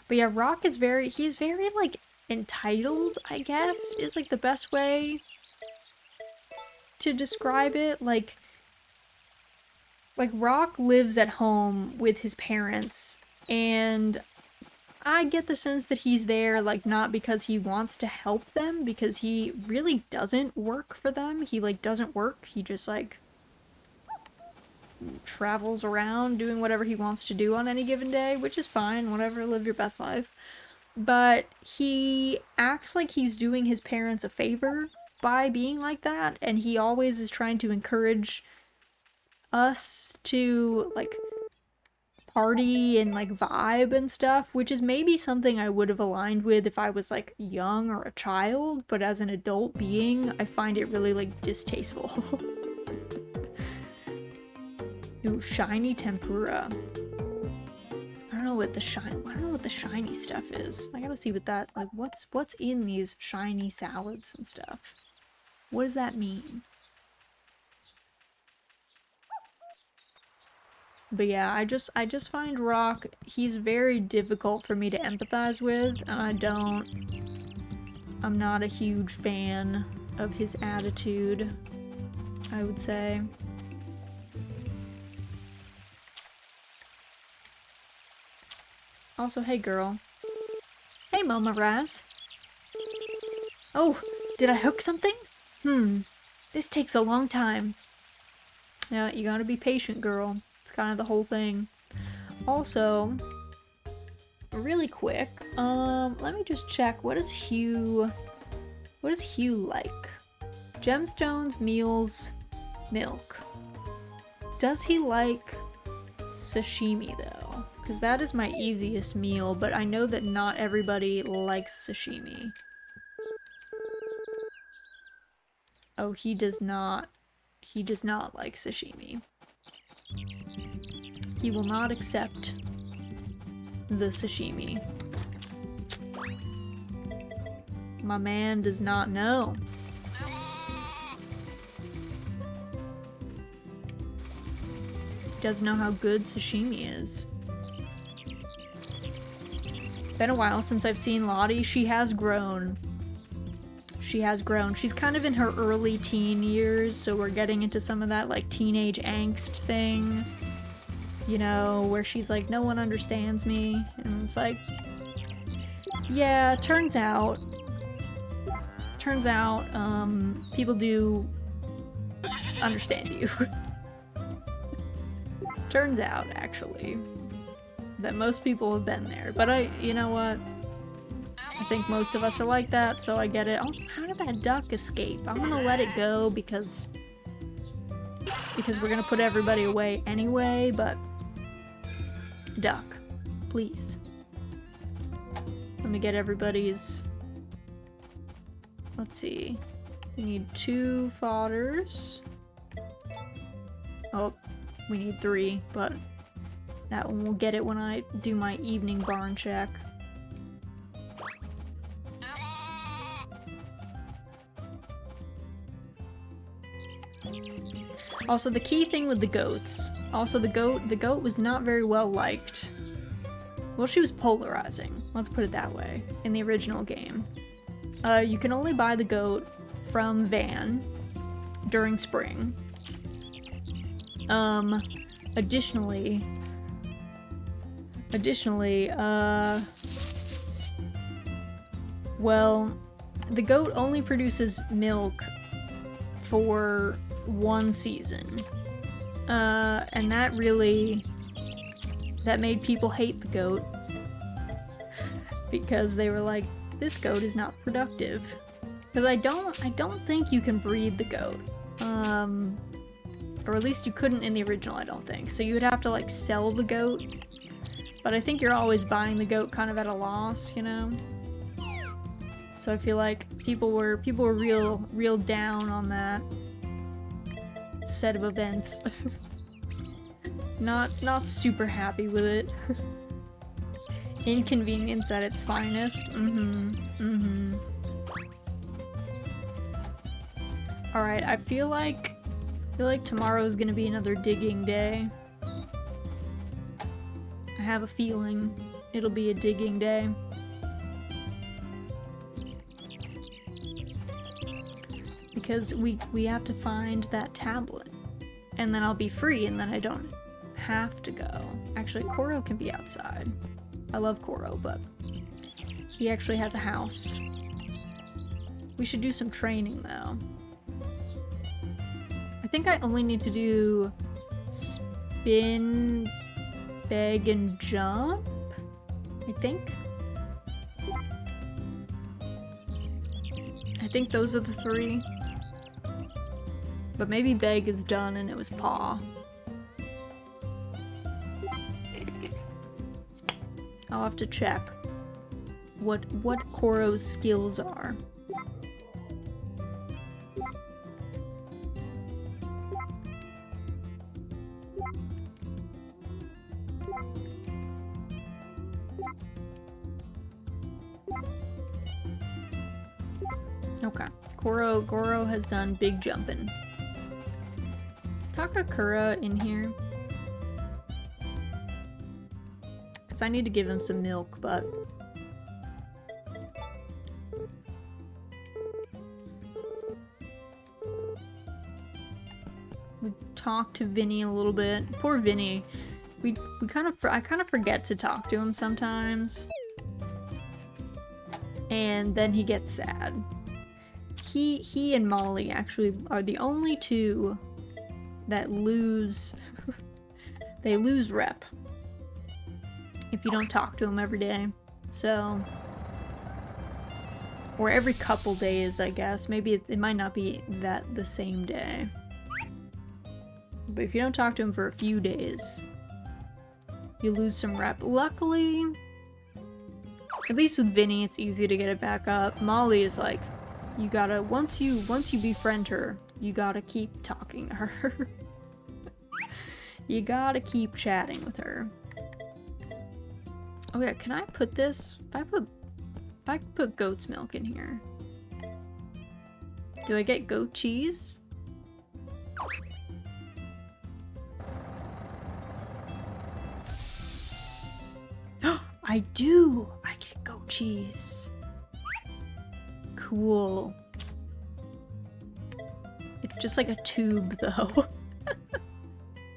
but yeah, Rock is he's very, like, entitled, I guess, is, like, the best way to describe it. Like Rock lives at home with his parents, and I get the sense that he's there, like, not because he wants to help them, because he really doesn't work for them. He, like, doesn't work. He just, like, travels around doing whatever he wants to do on any given day, which is fine, whatever, live your best life. But he acts like he's doing his parents a favor by being like that, and he always is trying to encourage us to, like, party and, like, vibe and stuff, which is maybe something I would have aligned with if I was, like, young or a child, but as an adult being, I find it really, like, distasteful. Ooh, shiny tempura. I don't know what the shiny stuff is. I gotta see what that, like, what's in these shiny salads and stuff. What does that mean? But yeah, I just find Rock, he's very difficult for me to empathize with, and I'm not a huge fan of his attitude, I would say. Also, hey girl. Hey Mama Raz. Oh, did I hook something? This takes a long time. Yeah, you gotta be patient, girl. It's kind of the whole thing. Also, really quick, let me just check. What does Hugh like? Gemstones, meals, milk. Does he like sashimi though? Because that is my easiest meal, but I know that not everybody likes sashimi. Oh, he does not. He does not like sashimi. He will not accept the sashimi. My man does not know. Doesn't know how good sashimi is. Been a while since I've seen Lottie. She has grown. She has grown. She's kind of in her early teen years, so we're getting into some of that like teenage angst thing. You know, where she's like, no one understands me. And it's like, yeah, turns out, people do understand you. Turns out, actually, that most people have been there. But you know what? I think most of us are like that, so I get it. Also, how did that duck escape? I'm gonna let it go because we're gonna put everybody away anyway, but duck, please. Let me get everybody's... Let's see. We need 2 fodders. Oh, we need 3, but that one will get it when I do my evening barn check. Also, the key thing with the goats. Also, the goat was not very well liked. Well, she was polarizing. Let's put it that way. In the original game. You can only buy the goat from Van during spring. Additionally, well, the goat only produces milk for 1 season. And that made people hate the goat. Because they were like, this goat is not productive. Because I don't think you can breed the goat. Or at least you couldn't in the original, I don't think. So you would have to like sell the goat. But I think you're always buying the goat kind of at a loss, you know? So I feel like people were real down on that set of events. not super happy with it. Inconvenience at its finest. Alright, I feel like tomorrow's gonna be another digging day. I have a feeling it'll be a digging day. Because we have to find that tablet. And then I'll be free and then I don't have to go. Actually, Koro can be outside. I love Koro, but he actually has a house. We should do some training though. I think I only need to do spin, beg, and jump, I think. I think those are the 3. But maybe beg is done and it was paw. I'll have to check what Koro's skills are. Okay, Goro has done big jumping. Is Takakura in here? Because I need to give him some milk, but... We talked to Vinny a little bit. Poor Vinny. I kind of forget to talk to him sometimes. And then he gets sad. He and Molly actually are the only 2 that lose... they lose rep. If you don't talk to them every day. So... or every couple days, I guess. Maybe it might not be that the same day. But if you don't talk to him for a few days, you lose some rep. Luckily, at least with Vinny, it's easy to get it back up. Molly is like, you gotta, once you befriend her, you gotta keep talking to her. You gotta keep chatting with her. Oh yeah, can I put this? If I put goat's milk in here, do I get goat cheese? I do! I get goat cheese. Cool. It's just like a tube though.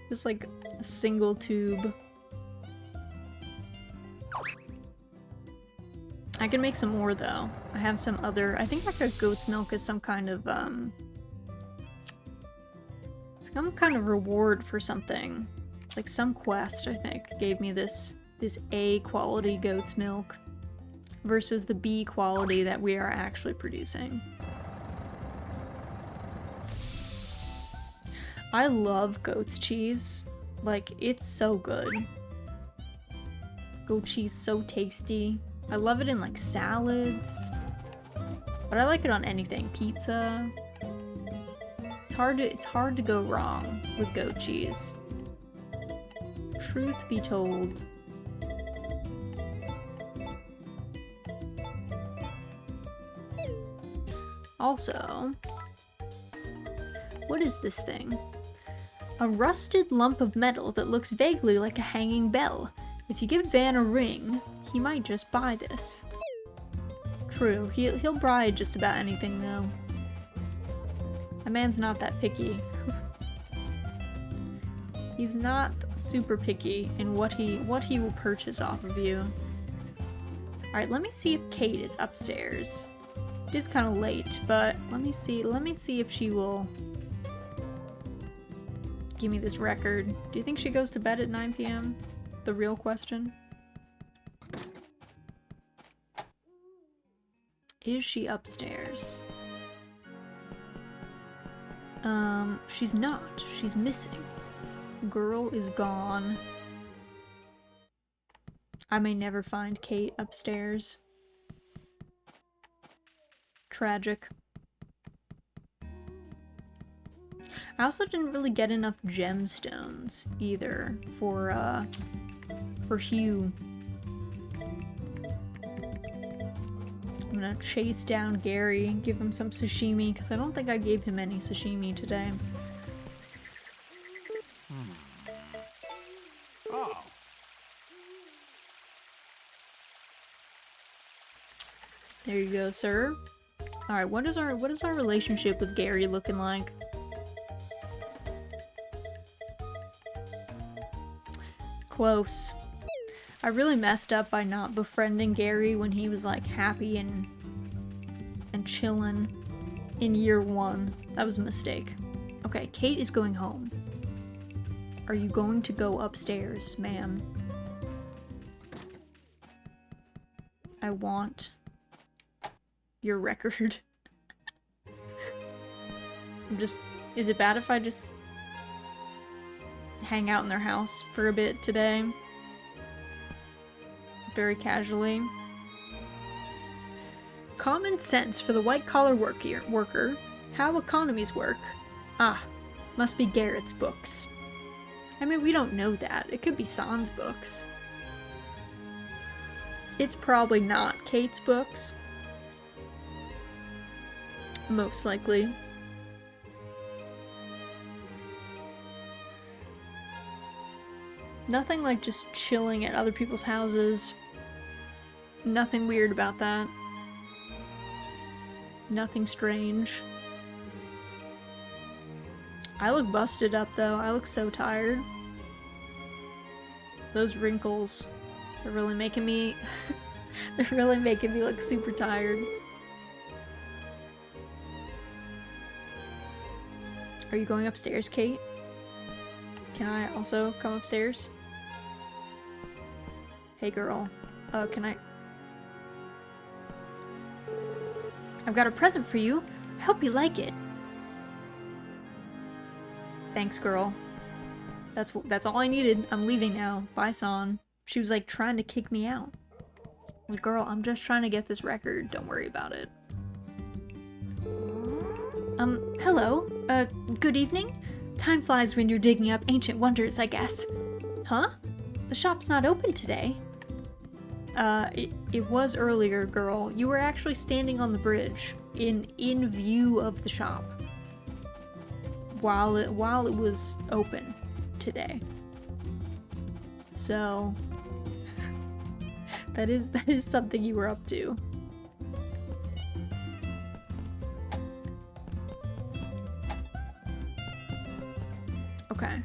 Just like a single tube. I can make some more though. I have some other, I think I got goat's milk as some kind of reward for something. Like some quest, I think, gave me this A quality goat's milk versus the B quality that we are actually producing. I love goat's cheese. Like, it's so good. Goat cheese, so tasty. I love it in like salads, but I like it on anything. Pizza. It's hard to go wrong with goat cheese. Truth be told. Also, what is this thing? A rusted lump of metal that looks vaguely like a hanging bell. If you give Van a ring, he might just buy this. True, he'll buy just about anything though. A man's not that picky. He's not super picky in what he will purchase off of you. Alright, let me see if Kate is upstairs. It is kind of late, but let me see if she will give me this record. Do you think she goes to bed at 9 p.m.? The real question. Is she upstairs? She's not. She's missing. Girl is gone. I may never find Kate upstairs. Tragic. I also didn't really get enough gemstones either for Hugh. I'm gonna chase down Gary, give him some sashimi, because I don't think I gave him any sashimi today. Oh. There you go, sir. Alright, what is our relationship with Gary looking like? Close. I really messed up by not befriending Gary when he was like happy and chillin' in year 1. That was a mistake. Okay, Kate is going home. Are you going to go upstairs, ma'am? I want your record. Is it bad if I just hang out in their house for a bit today? Very casually. Common sense for the white-collar worker. How economies work. Ah, must be Garrett's books. I mean, we don't know that. It could be Sans books. It's probably not Kate's books. Most likely. Nothing like just chilling at other people's houses. Nothing weird about that. Nothing strange. I look busted up though. I look so tired. Those wrinkles, they're really making me they're really making me look super tired. Are you going upstairs, Kate? Can I also come upstairs? Hey girl. Can I? I've got a present for you. I hope you like it. Thanks, girl. That's all I needed. I'm leaving now. Bye, San. She was like trying to kick me out. Like, girl, I'm just trying to get this record. Don't worry about it. Hello. Good evening? Time flies when you're digging up ancient wonders, I guess. Huh? The shop's not open today. It was earlier, girl. You were actually standing on the bridge in view of the shop while it was open today. So that is something you were up to. Okay.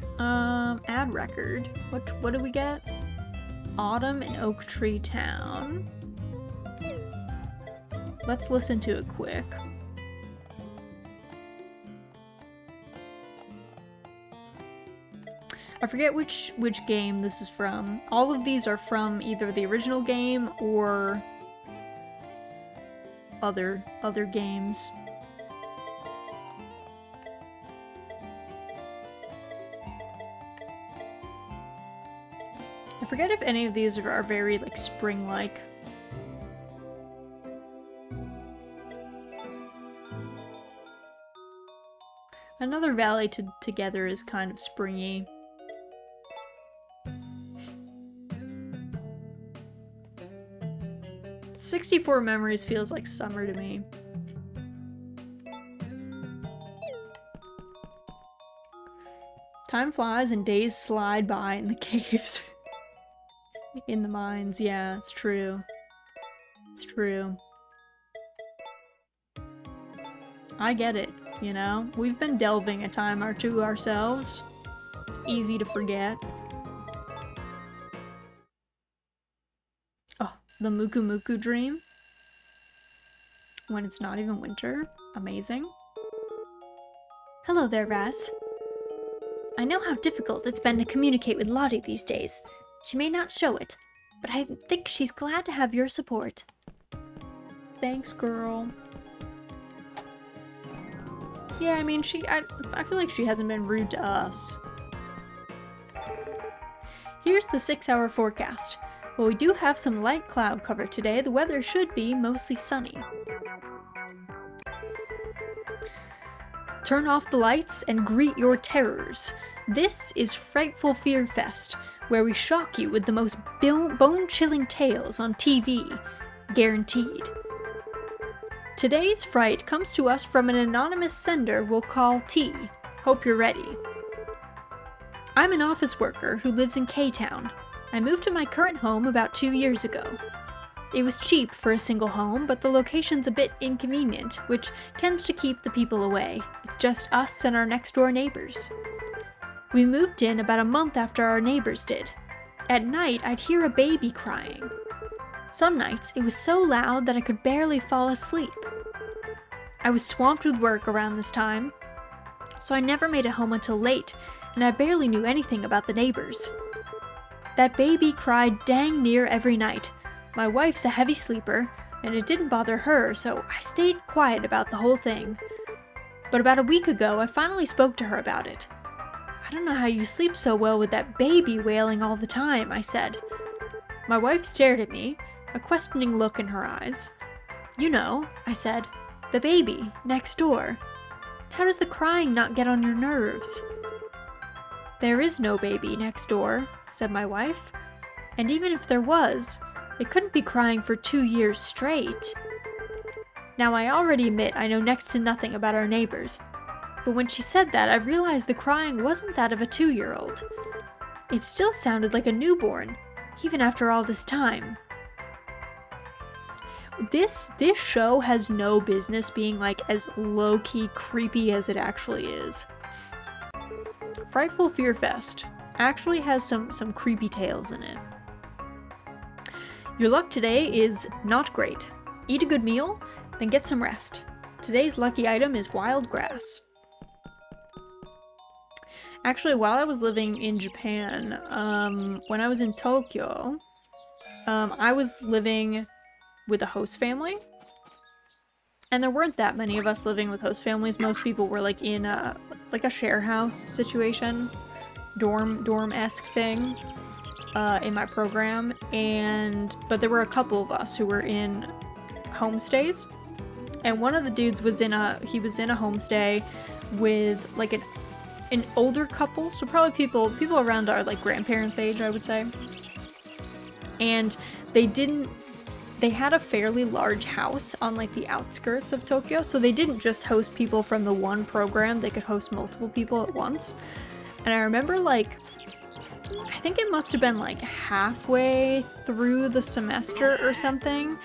Add record. What do we get? Autumn in Oak Tree Town. Let's listen to it quick. I forget which game this is from. All of these are from either the original game or other games. I forget if any of these are very, like, spring-like. Another Valley Together is kind of springy. "64 Memories" feels like summer to me. Time flies and days slide by in the caves. In the mines, yeah, it's true. It's true. I get it, you know? We've been delving a time or two ourselves. It's easy to forget. Oh, the Muku Muku Dream. When it's not even winter. Amazing. Hello there, Raz. I know how difficult it's been to communicate with Lottie these days. She may not show it, but I think she's glad to have your support. Thanks, girl. Yeah, I mean, I feel like she hasn't been rude to us. Here's the 6-hour forecast. While we do have some light cloud cover today, the weather should be mostly sunny. Turn off the lights and greet your terrors. This is Frightful Fear Fest, where we shock you with the most bone-chilling tales on TV. Guaranteed. Today's fright comes to us from an anonymous sender we'll call T. Hope you're ready. I'm an office worker who lives in K-Town. I moved to my current home about 2 years ago. It was cheap for a single home, but the location's a bit inconvenient, which tends to keep the people away. It's just us and our next-door neighbors. We moved in about a month after our neighbors did. At night, I'd hear a baby crying. Some nights, it was so loud that I could barely fall asleep. I was swamped with work around this time, so I never made it home until late, and I barely knew anything about the neighbors. That baby cried dang near every night. My wife's a heavy sleeper, and it didn't bother her, so I stayed quiet about the whole thing. But about a week ago, I finally spoke to her about it. I don't know how you sleep so well with that baby wailing all the time, I said. My wife stared at me, a questioning look in her eyes. You know, I said, the baby, next door. How does the crying not get on your nerves? There is no baby next door, said my wife. And even if there was, it couldn't be crying for 2 years straight. Now, I already admit I know next to nothing about our neighbors, but when she said that, I realized the crying wasn't that of a 2-year-old. It still sounded like a newborn, even after all this time. This show has no business being like as low-key creepy as it actually is. Frightful Fear Fest actually has some creepy tales in it. Your luck today is not great. Eat a good meal, then get some rest. Today's lucky item is wild grass. Actually, while I was living in Japan, when I was in Tokyo, I was living with a host family. And there weren't that many of us living with host families. Most people were like in a share house situation. dorm-esque thing in my program, but there were a couple of us who were in homestays, and one of the dudes was in a homestay with like an older couple, so probably people around our like grandparents' age, I would say. And they had a fairly large house on like the outskirts of Tokyo, so they didn't just host people from the one program, they could host multiple people at once. And I remember like, I think it must have been like halfway through the semester or something,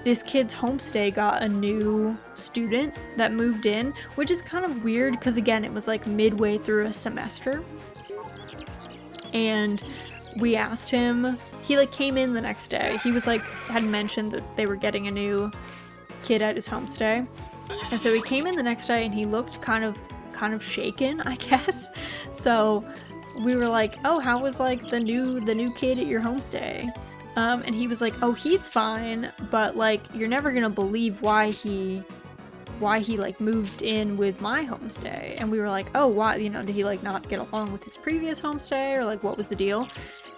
this kid's homestay got a new student that moved in, which is kind of weird because again, it was like midway through a semester. And we asked him, he like came in the next day. He was like, had mentioned that they were getting a new kid at his homestay. And so he came in the next day and he looked kind of shaken, I guess. So we were like, oh, how was like the new kid at your homestay? And he was like, oh, he's fine, but like, you're never gonna believe why he like moved in with my homestay. And we were like, oh, why, you know, did he like not get along with his previous homestay, or like what was the deal?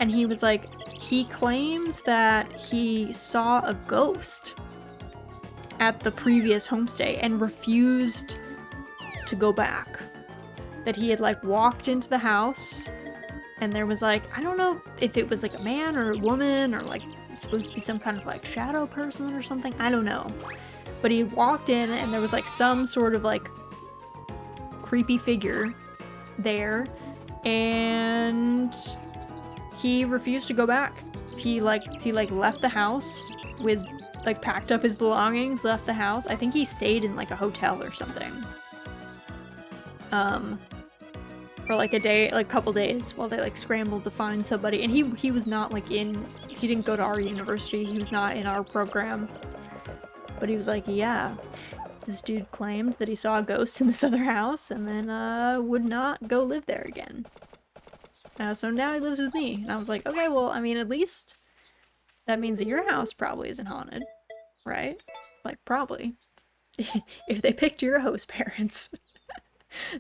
And he was like, he claims that he saw a ghost at the previous homestay and refused to go back. That he had like walked into the house and there was like, I don't know if it was like a man or a woman or like it's supposed to be some kind of like shadow person or something, I don't know. But he walked in and there was like some sort of like creepy figure there, and he refused to go back. He left the house with like packed up his belongings, left the house. I think he stayed in like a hotel or something. For like a day, like couple days while they like scrambled to find somebody. And he was not like he didn't go to our university. He was not in our program. But he was like, yeah, this dude claimed that he saw a ghost in this other house and then would not go live there again. So now he lives with me. And I was like, okay, well, I mean, at least that means that your house probably isn't haunted, right? Like, probably. If they picked your host parents,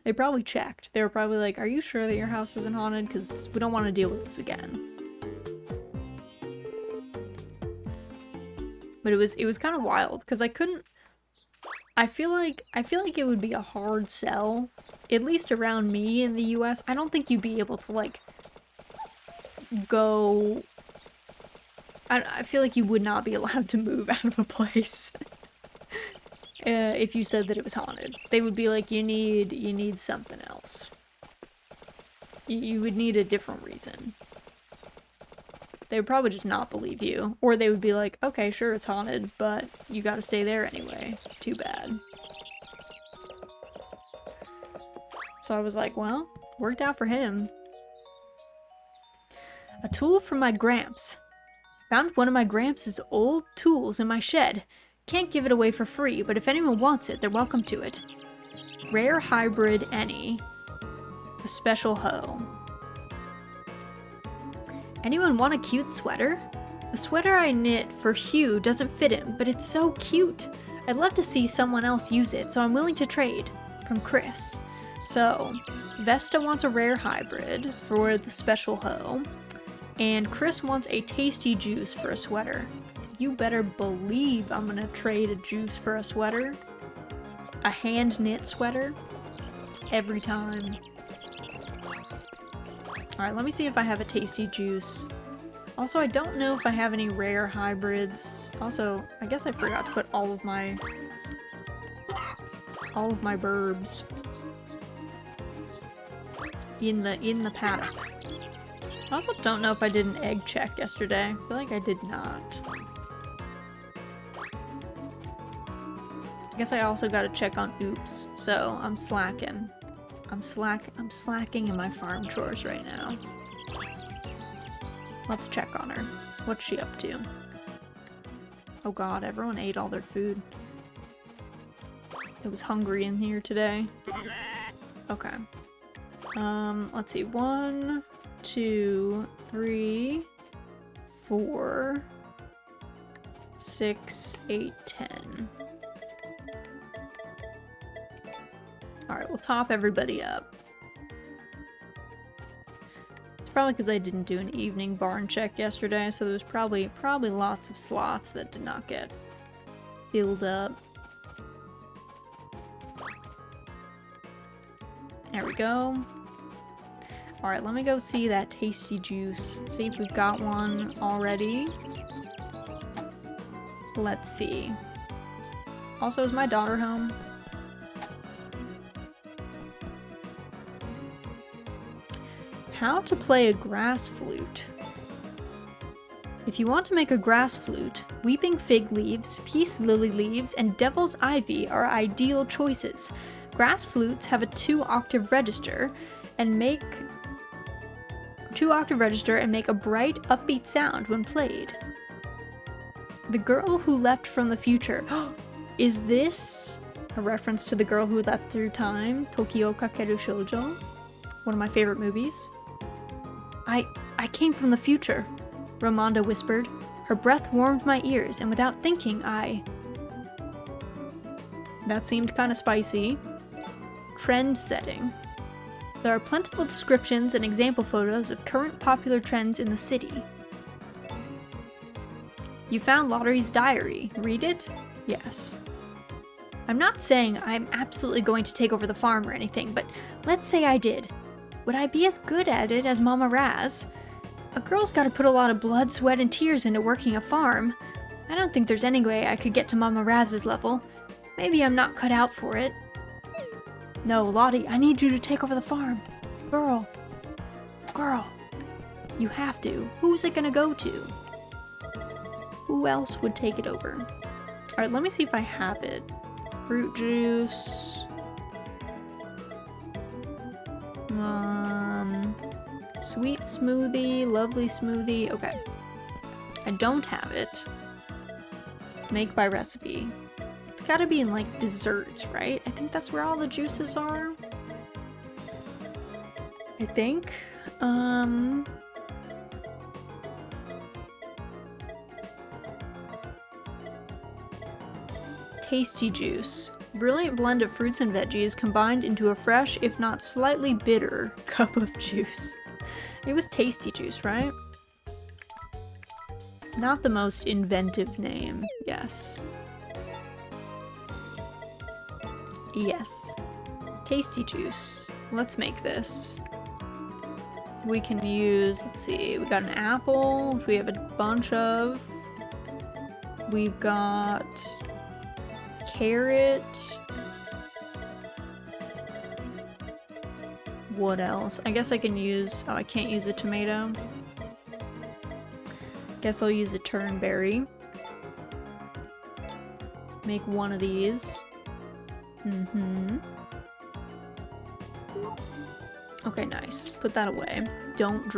they probably checked. They were probably like, are you sure that your house isn't haunted? Because we don't want to deal with this again. But it was kind of wild because I feel like it would be a hard sell, at least around me in the US. I don't think you'd be able to like go. I feel like you would not be allowed to move out of a place if you said that it was haunted. They would be like, you need something else. You would need a different reason. They would probably just not believe you. Or they would be like, okay, sure, it's haunted, but you gotta stay there anyway. Too bad. So I was like, well, worked out for him. A tool from my Gramps. Found one of my Gramps' old tools in my shed. Can't give it away for free, but if anyone wants it, they're welcome to it. Rare Hybrid Any. A special hoe. Anyone want a cute sweater? The sweater I knit for Hugh doesn't fit him, but it's so cute. I'd love to see someone else use it, so I'm willing to trade. From Chris. So, Vesta wants a rare hybrid for the special hoe, and Chris wants a tasty juice for a sweater. You better believe I'm gonna trade a juice for a sweater. A hand knit sweater. Every time. Alright, let me see if I have a tasty juice. Also, I don't know if I have any rare hybrids. Also, I guess I forgot to put all of my burbs in the paddock. I also don't know if I did an egg check yesterday. I feel like I did not. I guess I also got to check on Oops, so I'm slacking. I'm slacking in my farm chores right now. Let's check on her. What's she up to? Oh god, everyone ate all their food. It was hungry in here today. Okay. Let's see. 1, 2, 3, 4, 6, 8, 10. Alright, we'll top everybody up. It's probably because I didn't do an evening barn check yesterday, so there's probably lots of slots that did not get filled up. There we go. Alright, let me go see that tasty juice. See if we've got one already. Let's see. Also, is my daughter home? How to play a grass flute. If you want to make a grass flute, weeping fig leaves, peace lily leaves, and devil's ivy are ideal choices. Grass flutes have a 2-octave register and make a bright, upbeat sound when played. The Girl Who Leapt from the Future. Is this a reference to The Girl Who Leapt Through Time, Tokyo Kakeru Shoujo? One of my favorite movies. I came from the future, Ramonda whispered. Her breath warmed my ears, and without thinking, That seemed kind of spicy. Trend setting. There are plentiful descriptions and example photos of current popular trends in the city. You found Lottery's diary. Read it? Yes. I'm not saying I'm absolutely going to take over the farm or anything, but let's say I did. Would I be as good at it as Mama Raz? A girl's gotta put a lot of blood, sweat, and tears into working a farm. I don't think there's any way I could get to Mama Raz's level. Maybe I'm not cut out for it. No, Lottie, I need you to take over the farm. Girl. You have to. Who's it gonna go to? Who else would take it over? Alright, let me see if I have it. Fruit juice. Sweet smoothie, lovely smoothie. Okay. I don't have it. Make by recipe. It's gotta be in, like, desserts, right? I think that's where all the juices are. I think. Tasty juice. Brilliant blend of fruits and veggies combined into a fresh, if not slightly bitter, cup of juice. It was tasty juice, right? Not the most inventive name. Yes. Yes. Tasty juice. Let's make this. We can use, let's see, we got an apple, which we have a bunch of. We've got carrot. What else? I guess I can use, oh, I can't use a tomato. Guess I'll use a turnberry. Make one of these. Okay, nice. Put that away. Don't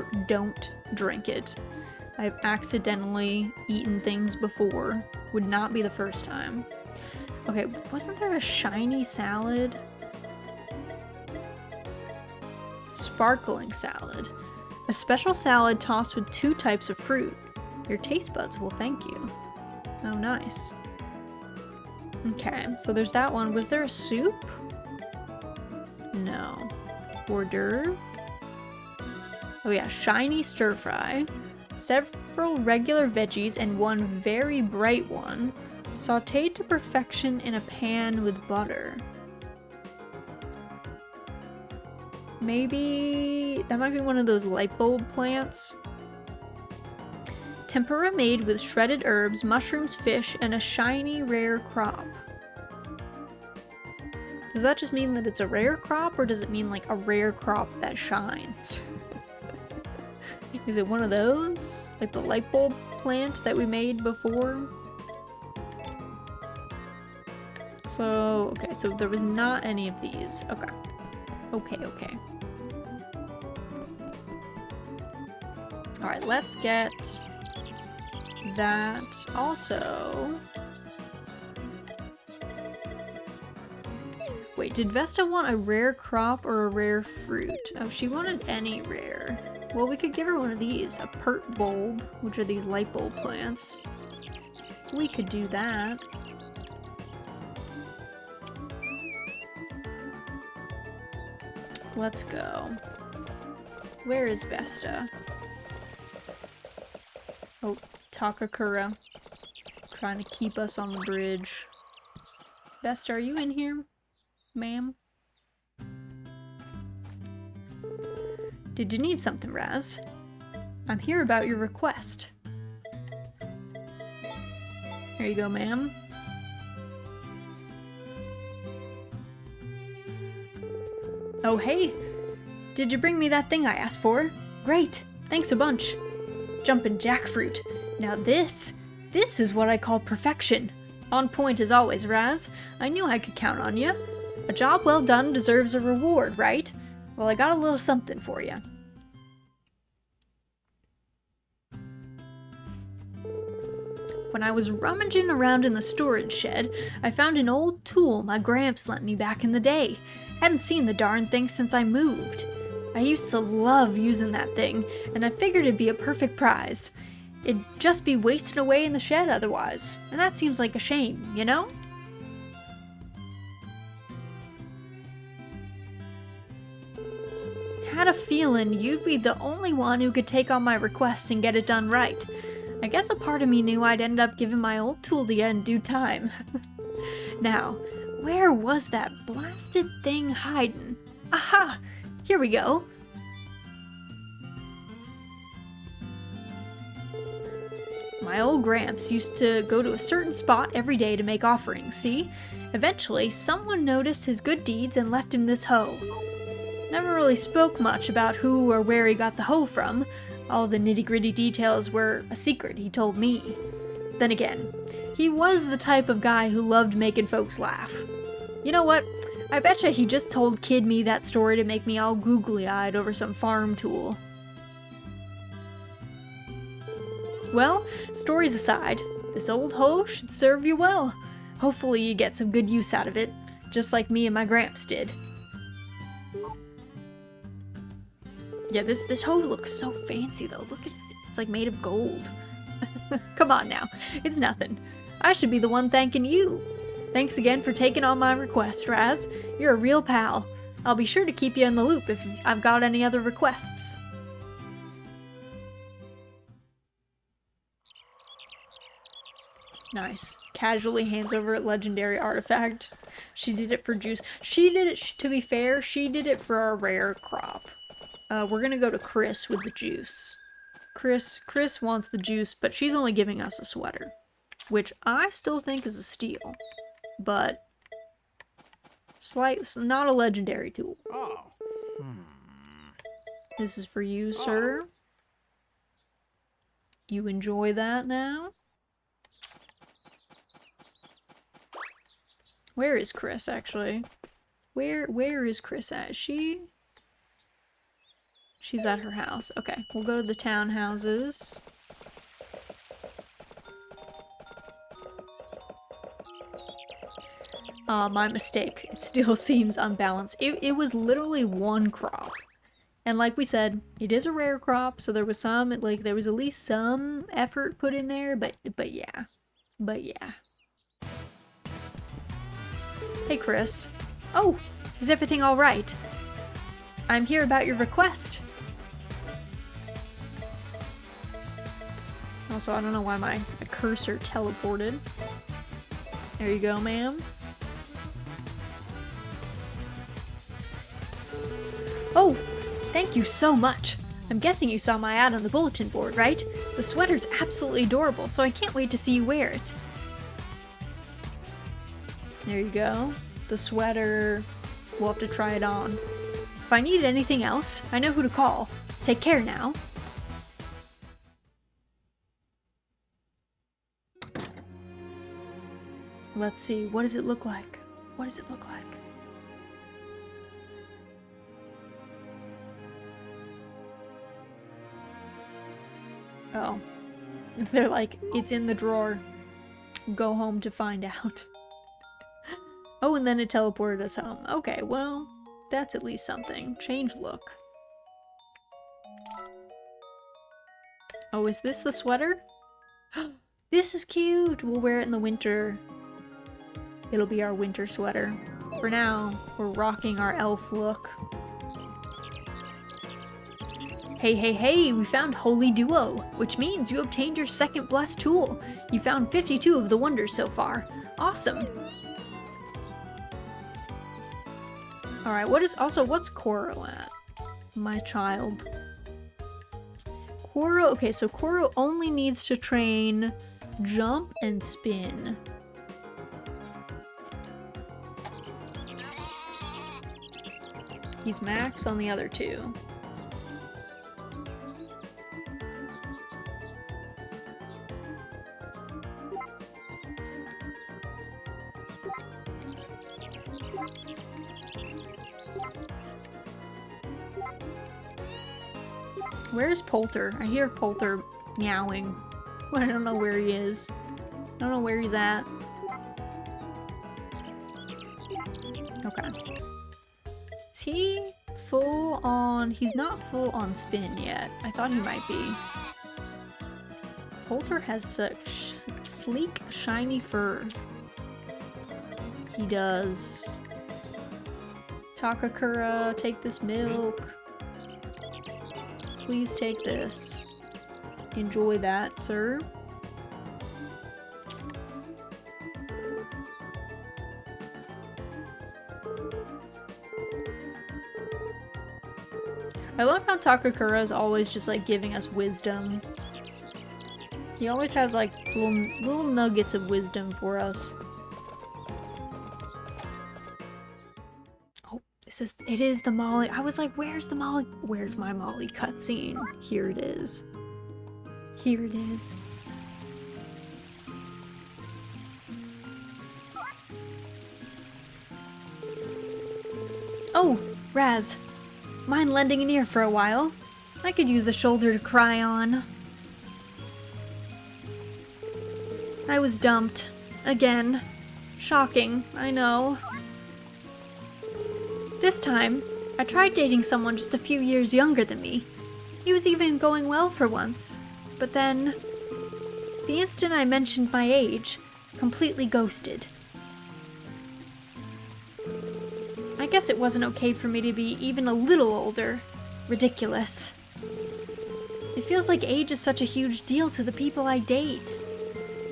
drink it. I've accidentally eaten things before. Would not be the first time. Okay, wasn't there a shiny salad? Sparkling salad. A special salad tossed with 2 types of fruit. Your taste buds will thank you. Oh, nice. Okay, so there's that one. Was there a soup? No. Hors d'oeuvre? Oh yeah, shiny stir fry. Several regular veggies and one very bright one. Sautéed to perfection in a pan with butter. Maybe that might be one of those light bulb plants. Tempura made with shredded herbs, mushrooms, fish, and a shiny rare crop. Does that just mean that it's a rare crop, or does it mean like a rare crop that shines? Is it one of those? Like the light bulb plant that we made before? So, okay, so there was not any of these. Okay. Okay. Alright, let's get that also. Wait, did Vesta want a rare crop or a rare fruit? Oh, she wanted any rare. Well, we could give her one of these. A pert bulb, which are these light bulb plants. We could do that. Let's go. Where is Vesta? Oh, Takakura. Trying to keep us on the bridge. Vesta, are you in here, ma'am? Did you need something, Raz? I'm here about your request. Here you go, ma'am. Oh, hey! Did you bring me that thing I asked for? Great! Thanks a bunch! Jumpin' jackfruit. Now this is what I call perfection. On point as always, Raz. I knew I could count on you. A job well done deserves a reward, right? Well, I got a little something for you. When I was rummaging around in the storage shed, I found an old tool my Gramps lent me back in the day. Hadn't seen the darn thing since I moved. I used to love using that thing, and I figured it'd be a perfect prize. It'd just be wasted away in the shed otherwise, and that seems like a shame, you know? Had a feeling you'd be the only one who could take on my request and get it done right. I guess a part of me knew I'd end up giving my old tool to you in due time. Now, where was that blasted thing hiding? Aha! Here we go. My old Gramps used to go to a certain spot every day to make offerings, see? Eventually, someone noticed his good deeds and left him this hoe. Never really spoke much about who or where he got the hoe from. All the nitty-gritty details were a secret he told me. Then again, he was the type of guy who loved making folks laugh. You know what? I betcha he just told Kid Me that story to make me all googly-eyed over some farm tool. Well, stories aside, this old hoe should serve you well. Hopefully you get some good use out of it, just like me and my Gramps did. Yeah, this hoe looks so fancy though. Look at it. It's like made of gold. Come on now. It's nothing. I should be the one thanking you. Thanks again for taking on my request, Raz. You're a real pal. I'll be sure to keep you in the loop if I've got any other requests. Nice. Casually hands over a legendary artifact. She did it for juice. She did it, to be fair, she did it for a rare crop. We're gonna go to Chris with the juice. Chris wants the juice, but she's only giving us a sweater. Which I still think is a steal. But not a legendary tool. Oh. This is for you, sir. You enjoy that now? Where is Chris, actually? Where is Chris at? She's at her house. Okay, we'll go to the townhouses. My mistake. It still seems unbalanced. It was literally one crop. And like we said, it is a rare crop, so there was there was at least some effort put in there, but yeah. But yeah. Hey, Chris. Oh, is everything all right? I'm here about your request. Also, I don't know why my cursor teleported. There you go, ma'am. Oh, thank you so much. I'm guessing you saw my ad on the bulletin board, right? The sweater's absolutely adorable, so I can't wait to see you wear it. There you go. The sweater. We'll have to try it on. If I need anything else, I know who to call. Take care now. Let's see. What does it look like? What does it look like? Oh. They're like, it's in the drawer. Go home to find out. Oh, and then it teleported us home. Okay, well, that's at least something. Change look. Oh, is this the sweater? This is cute! We'll wear it in the winter. It'll be our winter sweater. For now, we're rocking our elf look. Hey, hey, hey, we found Holy Duo, which means you obtained your second blessed tool. You found 52 of the wonders so far. Awesome. Alright, what's Koro at? My child. Koro, okay, so Koro only needs to train jump and spin. He's max on the other two. Where's Poulter? I hear Poulter meowing. I don't know where he is. I don't know where he's at. Okay. Is he full on... He's not full on spin yet. I thought he might be. Poulter has such sleek, shiny fur. He does. Takakura, take this milk. Please take this. Enjoy that, sir. I love how Takakura is always just like giving us wisdom. He always has like little nuggets of wisdom for us. It is the Molly. I was like, where's the Molly? Where's my Molly cutscene? Here it is. Here it is. Oh, Raz. Mind lending an ear for a while? I could use a shoulder to cry on. I was dumped. Again. Shocking, I know. This time, I tried dating someone just a few years younger than me. He was even going well for once. But then, the instant I mentioned my age, completely ghosted. I guess it wasn't okay for me to be even a little older. Ridiculous. It feels like age is such a huge deal to the people I date.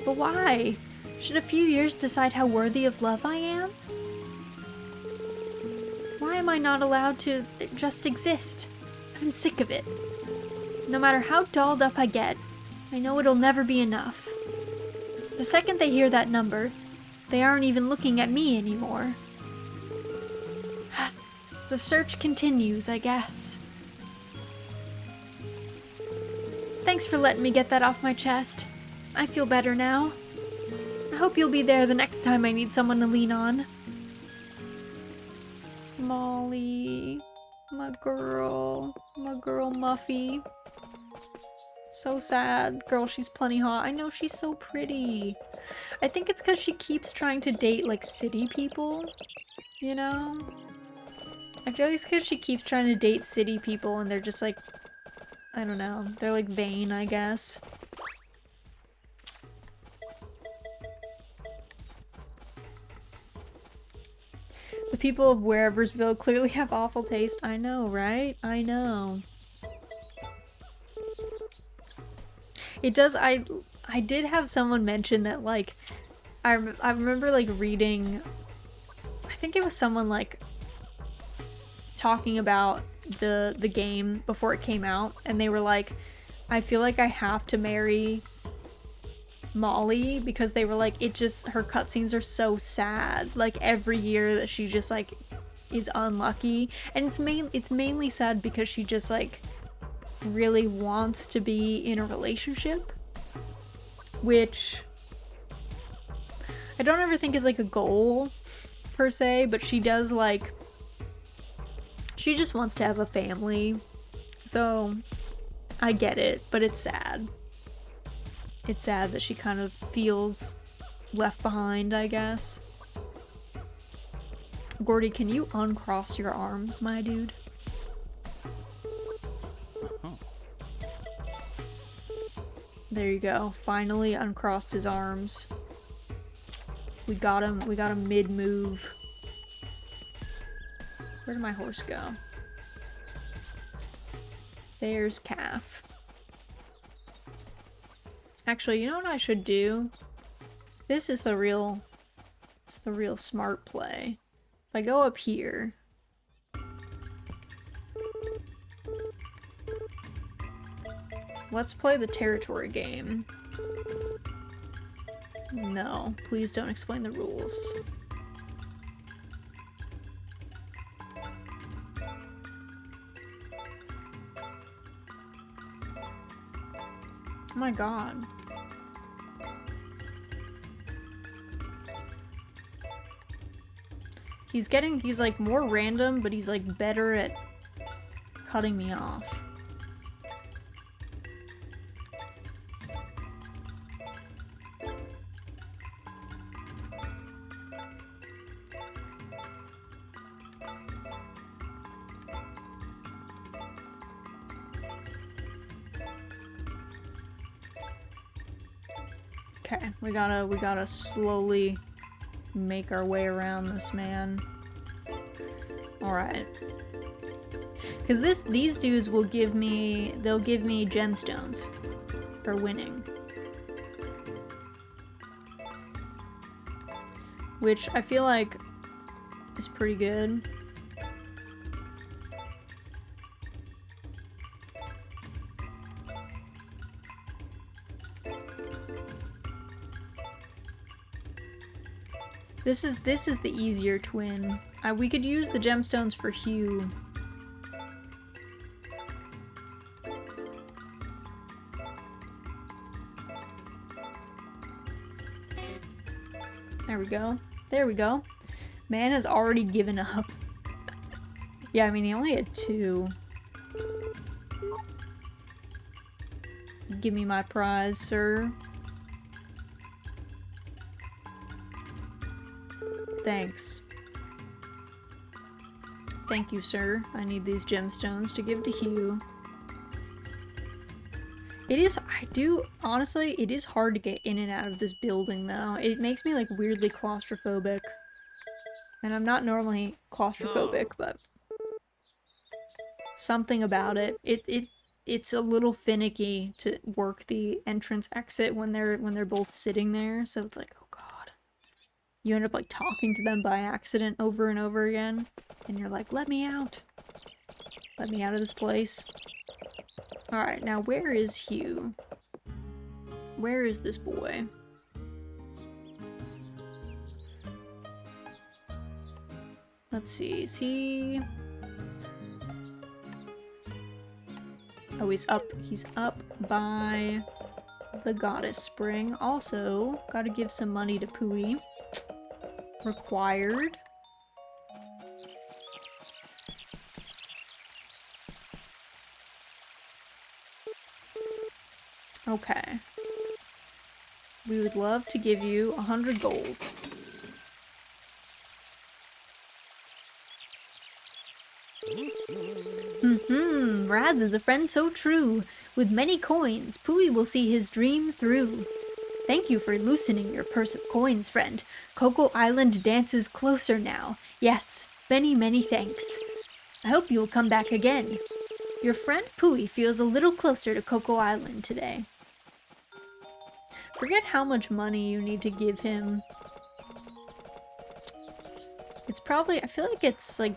But why? Should a few years decide how worthy of love I am? Why am I not allowed to just exist? I'm sick of it. No matter how dolled up I get, I know it'll never be enough. The second they hear that number, they aren't even looking at me anymore. The search continues, I guess. Thanks for letting me get that off my chest. I feel better now. I hope you'll be there the next time I need someone to lean on. Molly, my girl Muffy. So sad. Girl, she's plenty hot. I know, she's so pretty. I think it's because she keeps trying to date, like, city people, you know? I feel like it's because she keeps trying to date city people and they're just like, I don't know, they're like vain, I guess. The people of Whereversville clearly have awful taste. I know, right? I know. It does, I did have someone mention that, like, I remember, like, reading, I think it was someone, like, talking about the game before it came out, and they were like, I feel like I have to marry Molly, because they were like, her cutscenes are so sad, like, every year that she just, like, is unlucky, and it's mainly sad because she just, like, really wants to be in a relationship, which I don't ever think is, like, a goal per se, but she does, like, she just wants to have a family, so I get it, but it's sad. It's sad that she kind of feels left behind, I guess. Gordy, can you uncross your arms, my dude? There you go. Finally uncrossed his arms. We got him mid-move. Where did my horse go? There's calf. Actually, you know what I should do? This is the real... It's the real smart play. If I go up here... Let's play the territory game. No, please don't explain the rules. Oh my god. He's like more random, but he's like better at cutting me off. Okay, we gotta slowly make our way around this man. Alright. Because these dudes will give me, they'll give me gemstones for winning. Which I feel like is pretty good. This is the easier twin. We could use the gemstones for Hugh. There we go. There we go. Man has already given up. Yeah, I mean, he only had 2. Give me my prize, sir. Thanks. Thank you, sir. I need these gemstones to give to Hugh. Honestly, it is hard to get in and out of this building, though. It makes me, like, weirdly claustrophobic. And I'm not normally claustrophobic, but something about it. It's a little finicky to work the entrance-exit when they're both sitting there, so it's like, oh god. You end up, like, talking to them by accident over and over again, and you're like, let me out. Let me out of this place. Alright, now where is Hugh? Where is this boy? Let's see, is he... Oh, he's up by the Goddess Spring. Also, gotta give some money to Pui. Required. Okay. We would love to give you 100 gold. Rads is a friend so true. With many coins, Pui will see his dream through. Thank you for loosening your purse of coins, friend. Coco Island dances closer now. Yes, many, many thanks. I hope you will come back again. Your friend Pui feels a little closer to Coco Island today. Forget how much money you need to give him. It's probably, I feel like it's like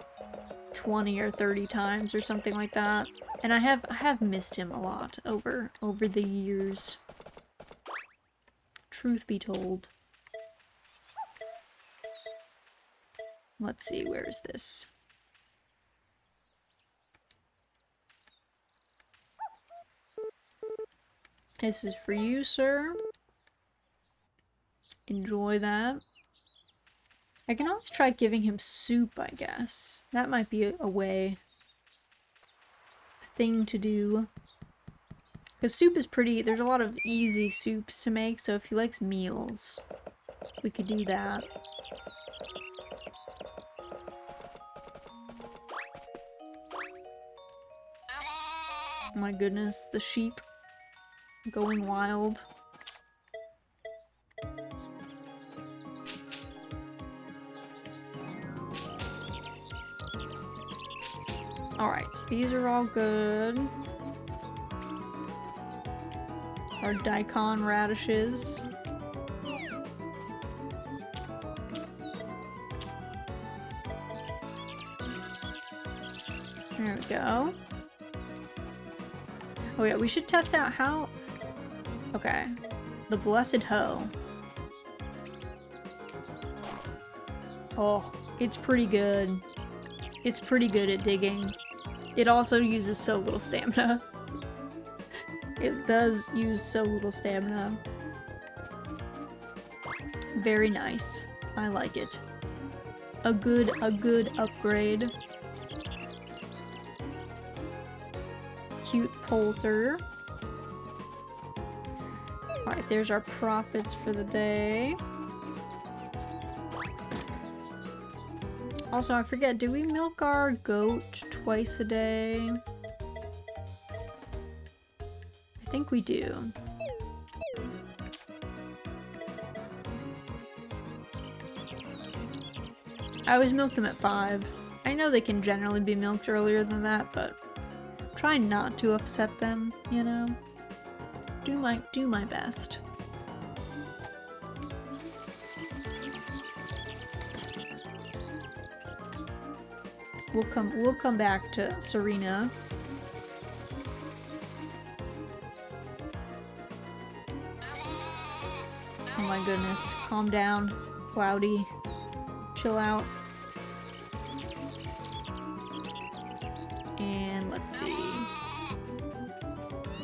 20 or 30 times or something like that. And I have missed him a lot over the years. Truth be told. Let's see, where is this? This is for you, sir. Enjoy that. I can always try giving him soup, I guess. That might be a way. A thing to do. Because soup is pretty... There's a lot of easy soups to make, so if he likes meals, we could do that. Oh my goodness, the sheep. Going wild. Alright, these are all good. our daikon radishes. There we go. Oh yeah, we should test out how... Okay. The Blessed Hoe. Oh, it's pretty good. It's pretty good at digging. It also uses so little stamina. It does use so little stamina. Very nice. I like it. A good upgrade. Cute poulter. Alright, there's our profits for the day. Also, I forget, do we milk our goat twice a day? I think we do. I always milk them at 5. I know they can generally be milked earlier than that, but try not to upset them, you know? Do my best. We'll come back to Serena. Oh my goodness. Calm down, Cloudy. Chill out. And let's see.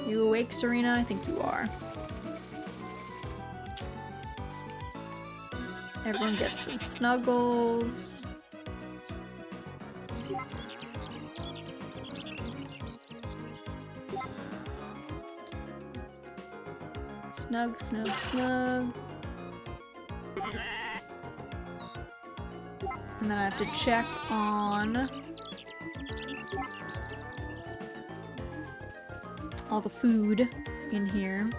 You awake, Serena? I think you are. Everyone gets some snuggles. Snug, snug, snug. And then I have to check on all the food in here.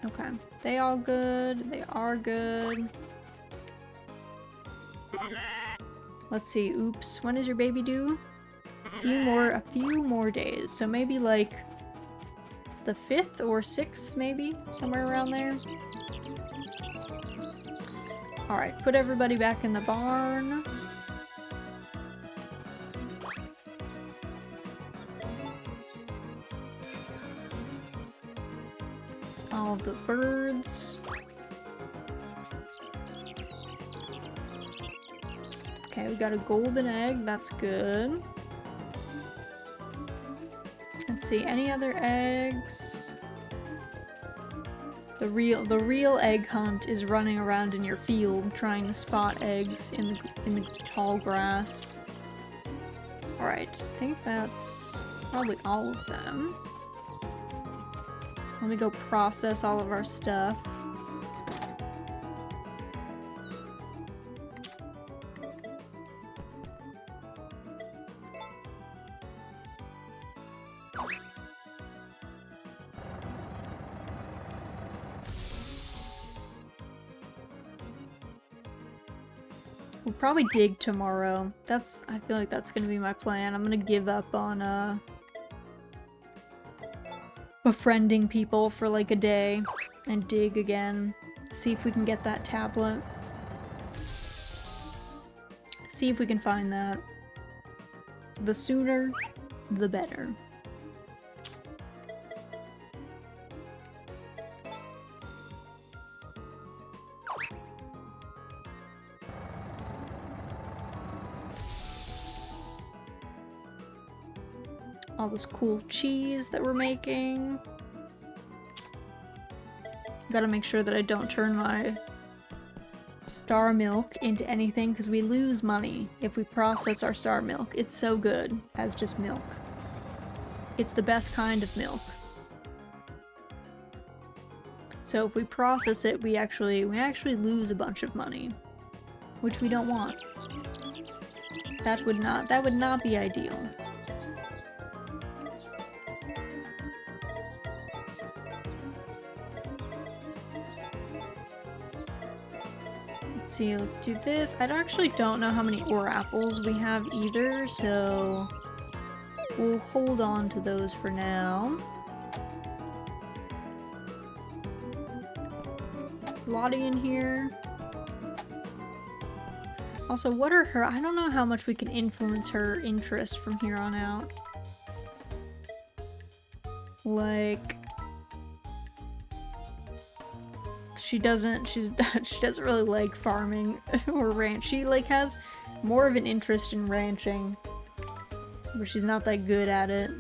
Okay, they all good. They are good. Let's see. Oops. When is your baby due? A few more days. So maybe like the 5th or 6th, maybe somewhere around there. All right, put everybody back in the barn. All the birds. Okay, we got a golden egg. That's good. Let's see, any other eggs? The real egg hunt is running around in your field trying to spot eggs in the tall grass. All right, I think that's probably all of them. Let me go process all of our stuff. We'll probably dig tomorrow. I feel like that's gonna be my plan. I'm gonna give up on befriending people for like a day and dig again. See if we can get that tablet. See if we can find that. The sooner, the better. All this cool cheese that we're making. Gotta make sure that I don't turn my star milk into anything because we lose money if we process our star milk. It's so good as just milk. It's the best kind of milk. So if we process it, we actually lose a bunch of money, which we don't want. That would not be ideal. Let's see, let's do this. I actually don't know how many ore apples we have either, so We'll hold on to those for now. Lottie in here. Also, what are her... I don't know how much we can influence her interest from here on out. Like... she doesn't really like farming or ranch. She like has more of an interest in ranching, but she's not that good at it.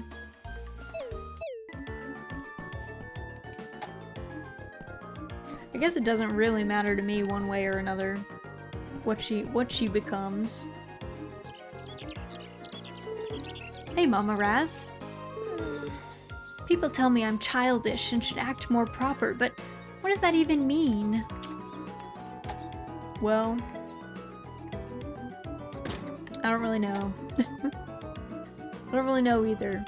I guess it doesn't really matter to me one way or another what she becomes. Hey, Mama Raz. People tell me I'm childish and should act more proper, but what does that even mean? Well, I don't really know. I don't really know either.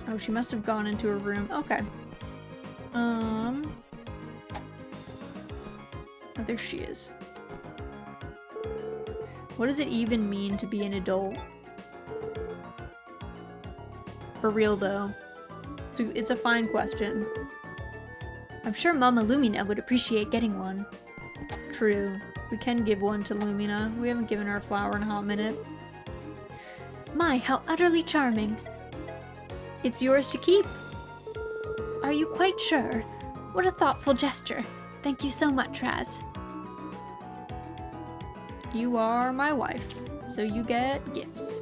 Oh, she must have gone into her room. Okay. Oh, there she is. What does it even mean to be an adult? For real, though. It's a fine question. I'm sure Mama Lumina would appreciate getting one. True. We can give one to Lumina. We haven't given her a flower in a hot minute. My, how utterly charming. It's yours to keep. Are you quite sure? What a thoughtful gesture. Thank you so much, Raz. You are my wife, so you get gifts.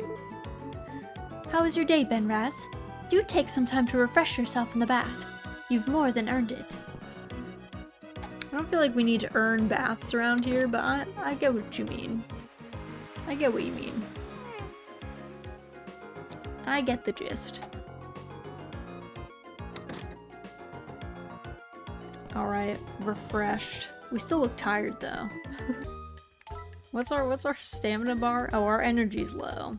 How has your day been, Raz? Do take some time to refresh yourself in the bath. You've more than earned it. I don't feel like we need to earn baths around here, but I get what you mean. I get what you mean. I get the gist. Alright, refreshed. We still look tired though. What's our stamina bar? Oh, our energy's low.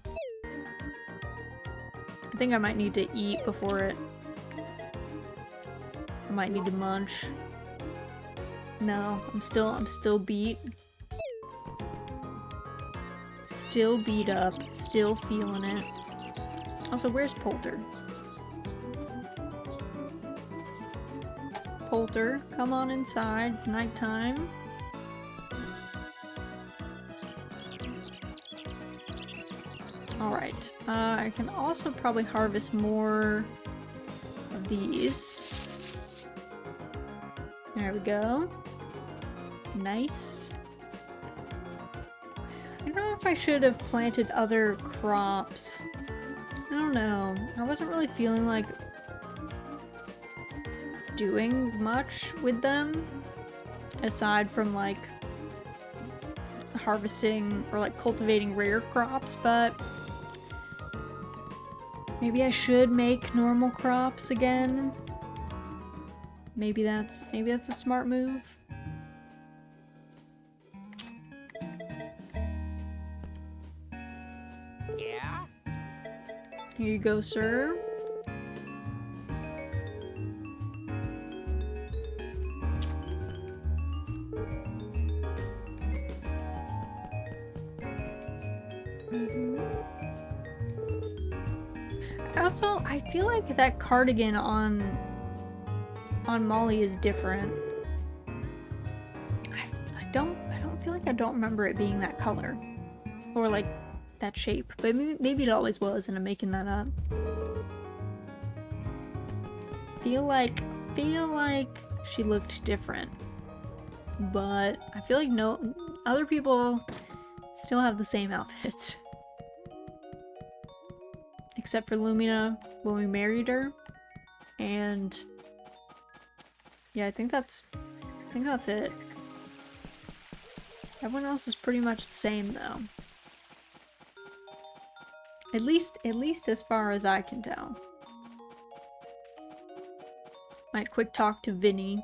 I think I might need to eat before it. I might need to munch. No, I'm still beat. Still beat up, still feeling it. Also, where's Poulter? Poulter, come on inside, it's nighttime. Alright, I can also probably harvest more of these. There we go. Nice. I don't know if I should have planted other crops. I don't know. I wasn't really feeling like doing much with them aside from like harvesting or like cultivating rare crops, but maybe I should make normal crops again. Maybe that's a smart move. Yeah? Here you go, sir. Also, I feel like that cardigan on Molly is different. I don't feel like I don't remember it being that color. Or like that shape. But maybe it always was and I'm making that up. Feel like she looked different. But I feel like no other people still have the same outfits. Except for Lumina when we married her. And yeah, I think that's it. Everyone else is pretty much the same though. At least as far as I can tell. Might quick talk to Vinny.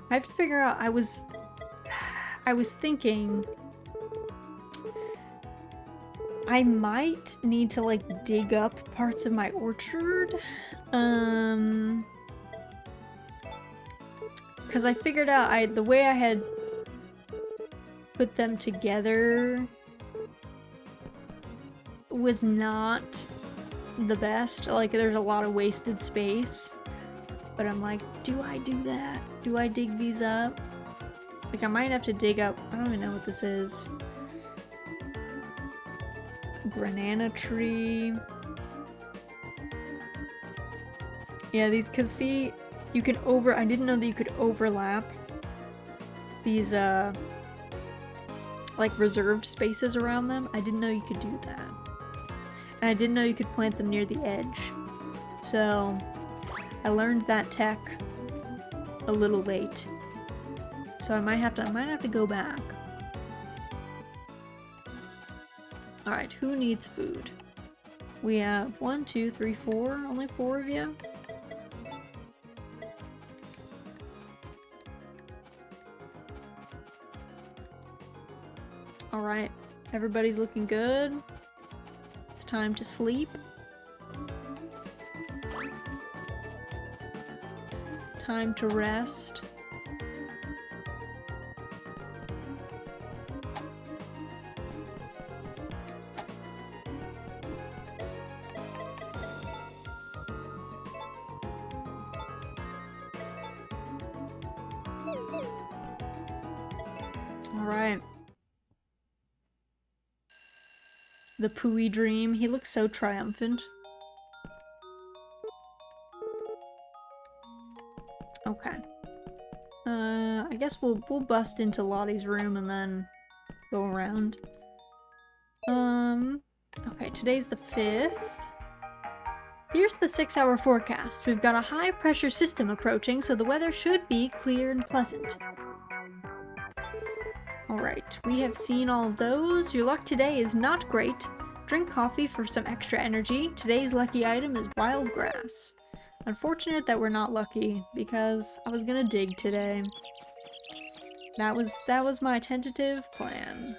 I have to figure out, I was thinking I might need to like dig up parts of my orchard. Because I figured out the way I had put them together was not the best. Like, there's a lot of wasted space. But I'm like, do I do that? Do I dig these up? Like, I might have to dig up... I don't even know what this is. Banana tree. Yeah, these... Because, see, you can I didn't know that you could overlap these, like, reserved spaces around them. I didn't know you could do that. And I didn't know you could plant them near the edge. So... I learned that tech a little late, so I might have to go back. All right, who needs food? We have 1, 2, 3, 4. Only 4 of you. All right, everybody's looking good. It's time to sleep. Time to rest. All right. The Pooey dream. He looks so triumphant. Okay. I guess we'll bust into Lottie's room and then go around. Okay, today's the 5th. Here's the 6-hour forecast. We've got a high-pressure system approaching, so the weather should be clear and pleasant. Alright, we have seen all of those. Your luck today is not great. Drink coffee for some extra energy. Today's lucky item is wild grass. Unfortunate that we're not lucky, because I was gonna dig today. That was my tentative plan.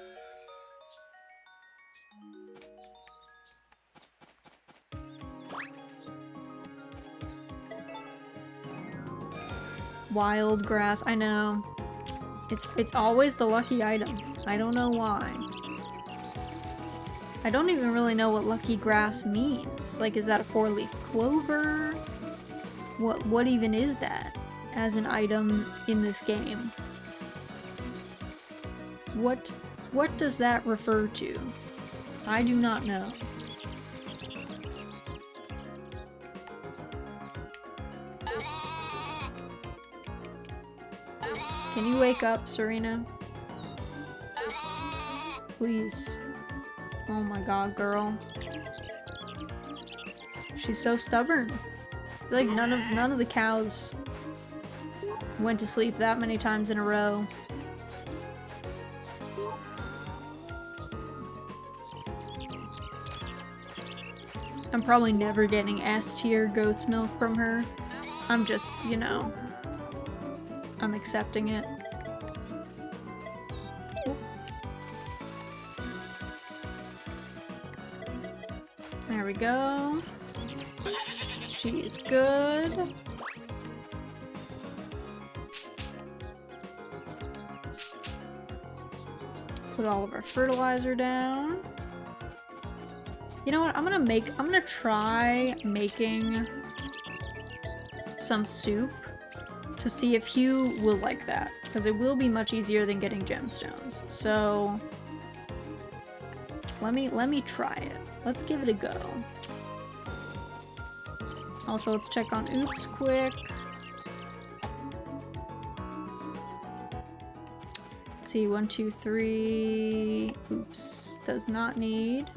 Wild grass, I know. It's always the lucky item. I don't know why. I don't even really know what lucky grass means. Like, is that a 4-leaf clover? What even is that as an item in this game? What does that refer to? I do not know. Can you wake up, Serena? Please. Oh my god, girl. She's so stubborn. I feel like none of the cows went to sleep that many times in a row. I'm probably never getting S-tier goat's milk from her. I'm just, you know, I'm accepting it. There we go. She is good. Put all of our fertilizer down. You know what? I'm gonna try making some soup to see if Hugh will like that, because it will be much easier than getting gemstones. So let me try it. Let's give it a go. Also, let's check on Oops quick. Let's see, 1, 2, 3. Oops, does not need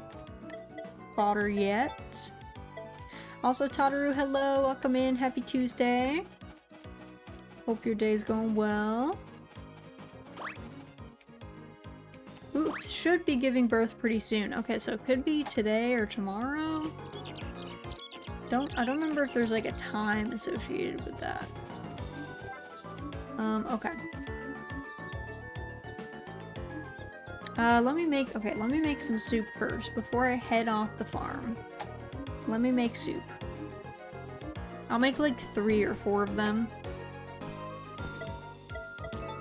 fodder yet. Also, Tataru, hello, welcome in, happy Tuesday. Hope your day's going well. Oops, should be giving birth pretty soon. Okay, so it could be today or tomorrow. I don't remember if there's like a time associated with that. Okay. Let me make some soup first before I head off the farm. Let me make soup. I'll make like 3 or 4 of them.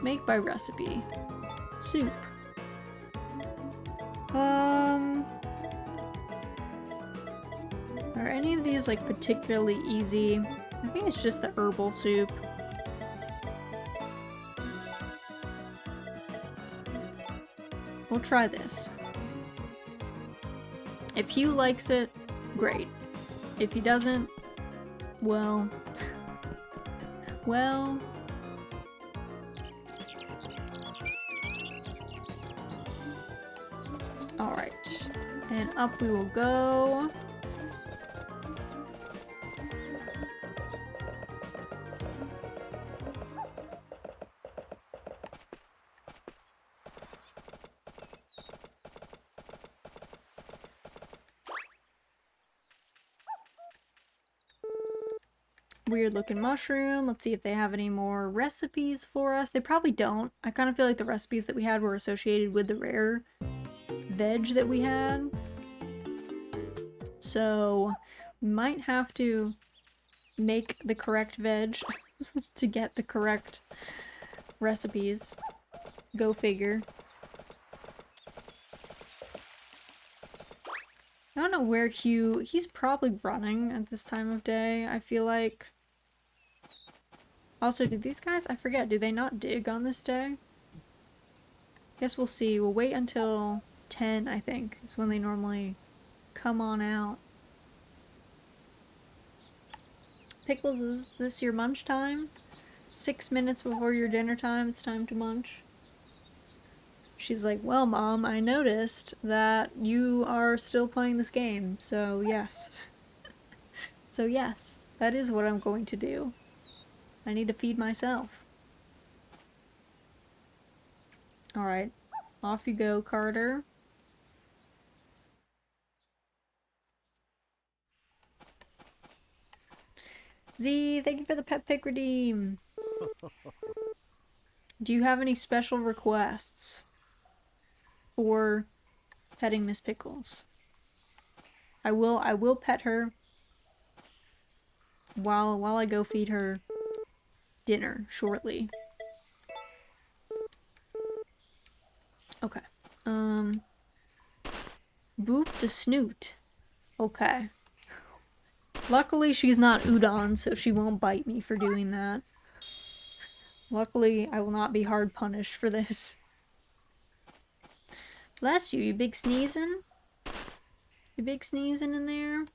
Make by recipe. Soup. Are any of these like particularly easy? I think it's just the herbal soup. We'll try this. If Hugh likes it, great. If he doesn't, well... well... Alright. And up we will go. Weird looking mushroom. Let's see if they have any more recipes for us. They probably don't. I kind of feel like the recipes that we had were associated with the rare veg that we had. So we might have to make the correct veg to get the correct recipes. Go figure. I don't know where he's probably running at this time of day, I feel like. Also, do these guys, I forget, do they not dig on this day? Guess we'll see. We'll wait until 10, I think, is when they normally come on out. Pickles, is this your munch time? 6 minutes before your dinner time, it's time to munch. She's like, well, Mom, I noticed that you are still playing this game, so yes. So yes, that is what I'm going to do. I need to feed myself. Alright, off you go, Carter. Z, thank you for the pet pick redeem. Do you have any special requests for petting Miss Pickles? I will pet her while I go feed her dinner shortly. Okay. Boop to snoot. Okay. Luckily she's not Udon, so she won't bite me for doing that. Luckily, I will not be hard punished for this. Bless you, you big sneezing? You big sneezing in there?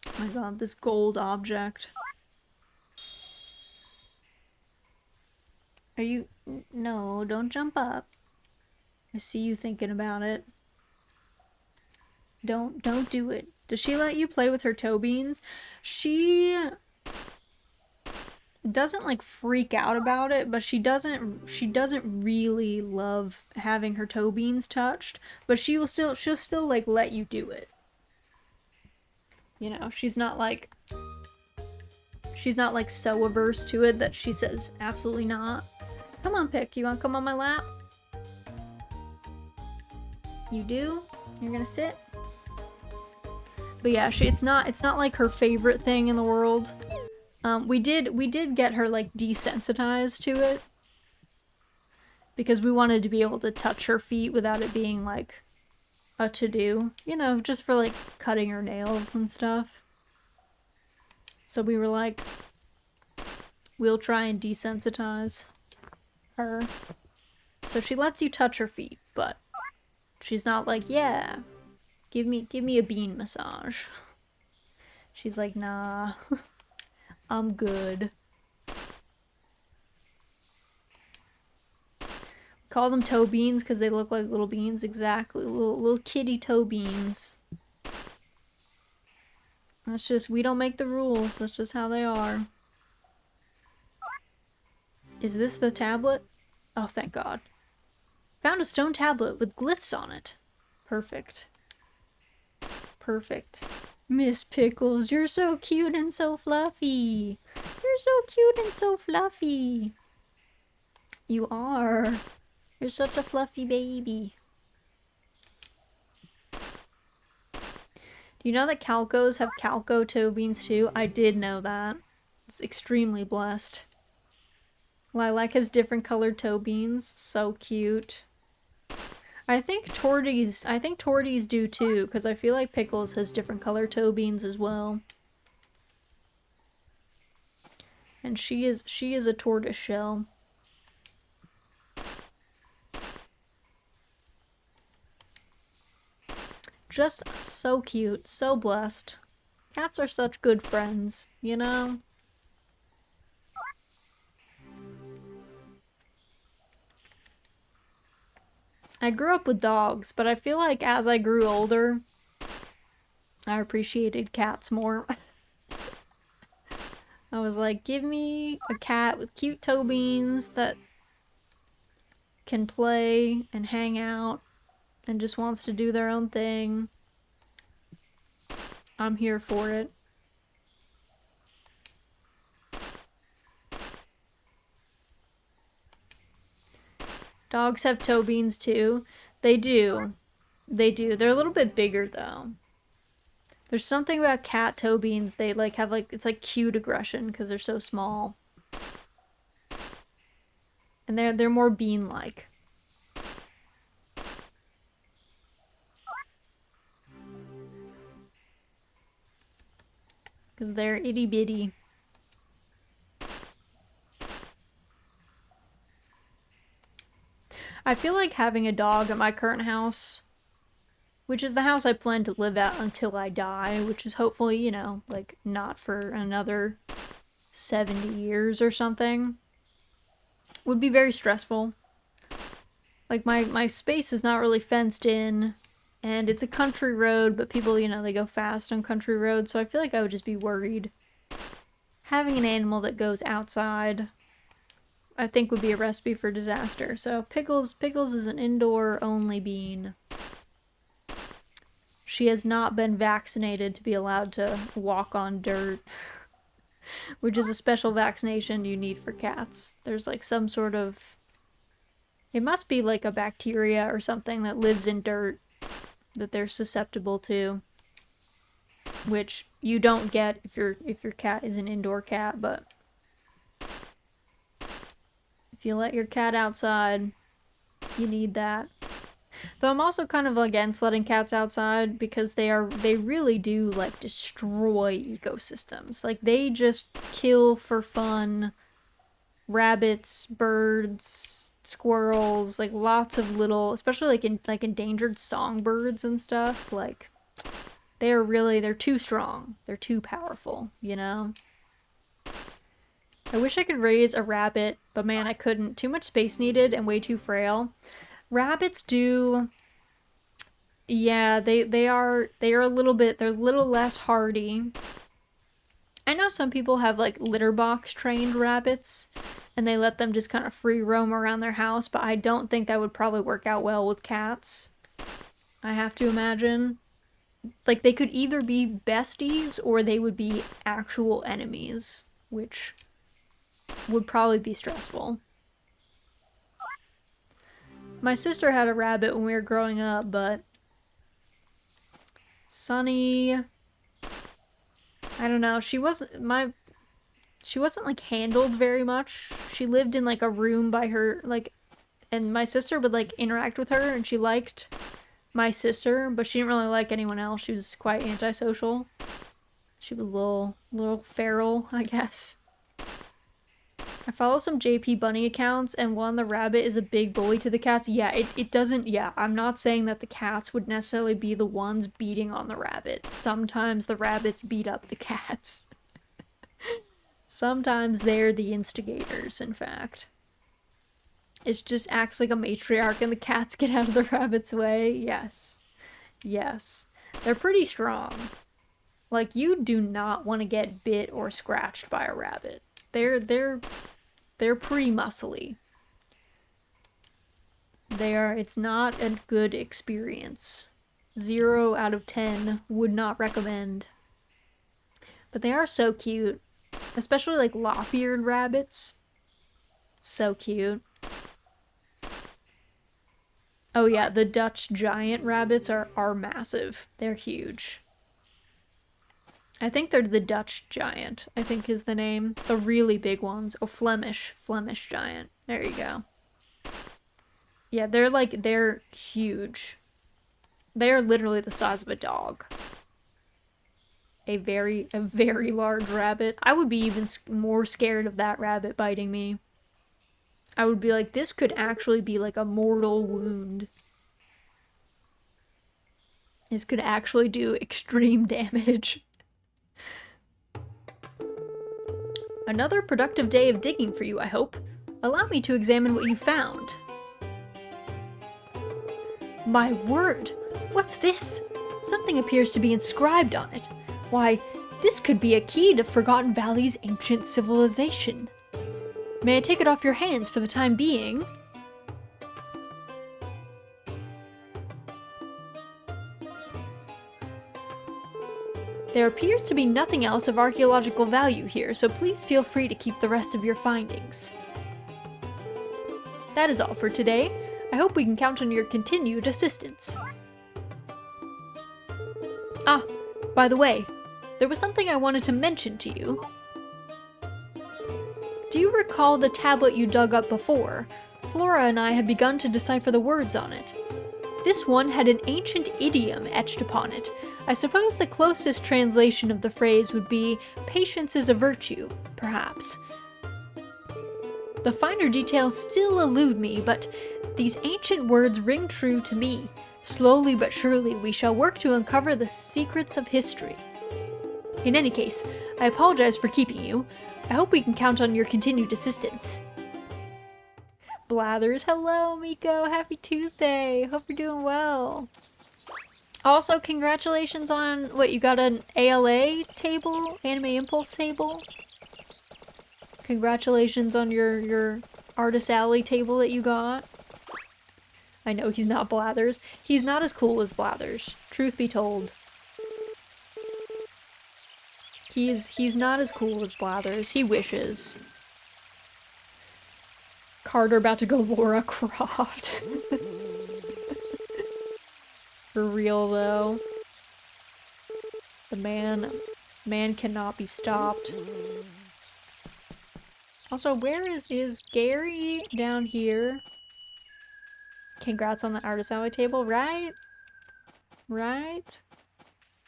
Oh my god, this gold object. Are you... No, don't jump up. I see you thinking about it. Don't do it. Does she let you play with her toe beans? She doesn't like freak out about it, but she doesn't really love having her toe beans touched, but she'll still like let you do it. You know, she's not like so averse to it that she says absolutely not. Come on, Pick, you wanna come on my lap? You do? You're gonna sit? But yeah, it's not like her favorite thing in the world. We did get her like desensitized to it because we wanted to be able to touch her feet without it being like a to-do, you know, just for like cutting her nails and stuff. So we were like, we'll try and desensitize her. So she lets you touch her feet, but she's not like, yeah, give me a bean massage. She's like, nah, I'm good. Call them toe beans because they look like little beans, exactly. Little kitty toe beans. That's just, we don't make the rules, that's just how they are. Is this the tablet? Oh, thank God. Found a stone tablet with glyphs on it. Perfect. Perfect. Miss Pickles, you're so cute and so fluffy. You're so cute and so fluffy. You are. You're such a fluffy baby. Do you know that Calcos have Calco toe beans too? I did know that. It's extremely blessed. Lilac has different colored toe beans. So cute. I think Torties do too, because I feel like Pickles has different colored toe beans as well. And she is a tortoise shell. Just so cute, so blessed. Cats are such good friends, you know? I grew up with dogs, but I feel like as I grew older, I appreciated cats more. I was like, give me a cat with cute toe beans that can play and hang out and just wants to do their own thing. I'm here for it. Dogs have toe beans too. They do. They do. They're a little bit bigger though. There's something about cat toe beans. They like have like, it's like cute aggression because they're so small. And they're more bean-like. Because they're itty-bitty. I feel like having a dog at my current house, which is the house I plan to live at until I die, which is hopefully, you know, like not for another 70 years or something, would be very stressful. Like my space is not really fenced in, and it's a country road, but people, you know, they go fast on country roads, so I feel like I would just be worried. Having an animal that goes outside, I think, would be a recipe for disaster. So Pickles is an indoor-only bean. She has not been vaccinated to be allowed to walk on dirt, which is a special vaccination you need for cats. There's like some sort of... It must be like a bacteria or something that lives in dirt that they're susceptible to, which you don't get if your cat is an indoor cat, but if you let your cat outside, you need that. Though I'm also kind of against letting cats outside because they really do like destroy ecosystems. Like they just kill for fun rabbits, birds, squirrels, like lots of little, especially like endangered songbirds and stuff. Like they're too strong. They're too powerful, you know? I wish I could raise a rabbit, but man, I couldn't. Too much space needed and way too frail. Rabbits do... Yeah, they are a little bit... They're a little less hardy. I know some people have, like, litter box trained rabbits, and they let them just kind of free roam around their house, but I don't think that would probably work out well with cats. I have to imagine. Like, they could either be besties, or they would be actual enemies, which would probably be stressful. My sister had a rabbit when we were growing up, but Sunny, I don't know, she wasn't like handled very much. She lived in like a room by her, like, and my sister would like interact with her, and she liked my sister, but she didn't really like anyone else. She was quite antisocial. She was a little feral, I guess. I follow some JP Bunny accounts, and the rabbit is a big bully to the cats. Yeah, it doesn't, yeah, I'm not saying that the cats would necessarily be the ones beating on the rabbit. Sometimes the rabbits beat up the cats. Sometimes they're the instigators, in fact. It just acts like a matriarch and the cats get out of the rabbit's way. Yes. Yes. They're pretty strong. Like, you do not want to get bit or scratched by a rabbit. They're pretty muscly. It's not a good experience. 0 out of 10 would not recommend. But they are so cute. Especially like lop-eared rabbits. So cute. Oh yeah, the Dutch giant rabbits are massive. They're huge. I think they're the Dutch giant, I think is the name. The really big ones. Oh, Flemish giant. There you go. Yeah, they're huge. They're literally the size of a dog. A very large rabbit. I would be even more scared of that rabbit biting me. I would be like, this could actually be like a mortal wound. This could actually do extreme damage. Another productive day of digging for you, I hope. Allow me to examine what you found. My word! What's this? Something appears to be inscribed on it. Why, this could be a key to Forgotten Valley's ancient civilization. May I take it off your hands for the time being? There appears to be nothing else of archaeological value here, so please feel free to keep the rest of your findings. That is all for today. I hope we can count on your continued assistance. Ah, by the way, there was something I wanted to mention to you. Do you recall the tablet you dug up before? Flora and I have begun to decipher the words on it. This one had an ancient idiom etched upon it. I suppose the closest translation of the phrase would be, patience is a virtue, perhaps. The finer details still elude me, but these ancient words ring true to me. Slowly but surely we shall work to uncover the secrets of history. In any case, I apologize for keeping you. I hope we can count on your continued assistance. Blathers, hello Miko, happy Tuesday, hope you're doing well. Also, congratulations on, what, you got an ALA table? Anime Impulse table? Congratulations on your Artist Alley table that you got. I know he's not Blathers. He's not as cool as Blathers, truth be told. He's not as cool as Blathers. He wishes. Carter about to go Laura Croft. For real though. The man cannot be stopped. Also, where is Gary? Down here. Congrats on the Artist Alley table, right? Right?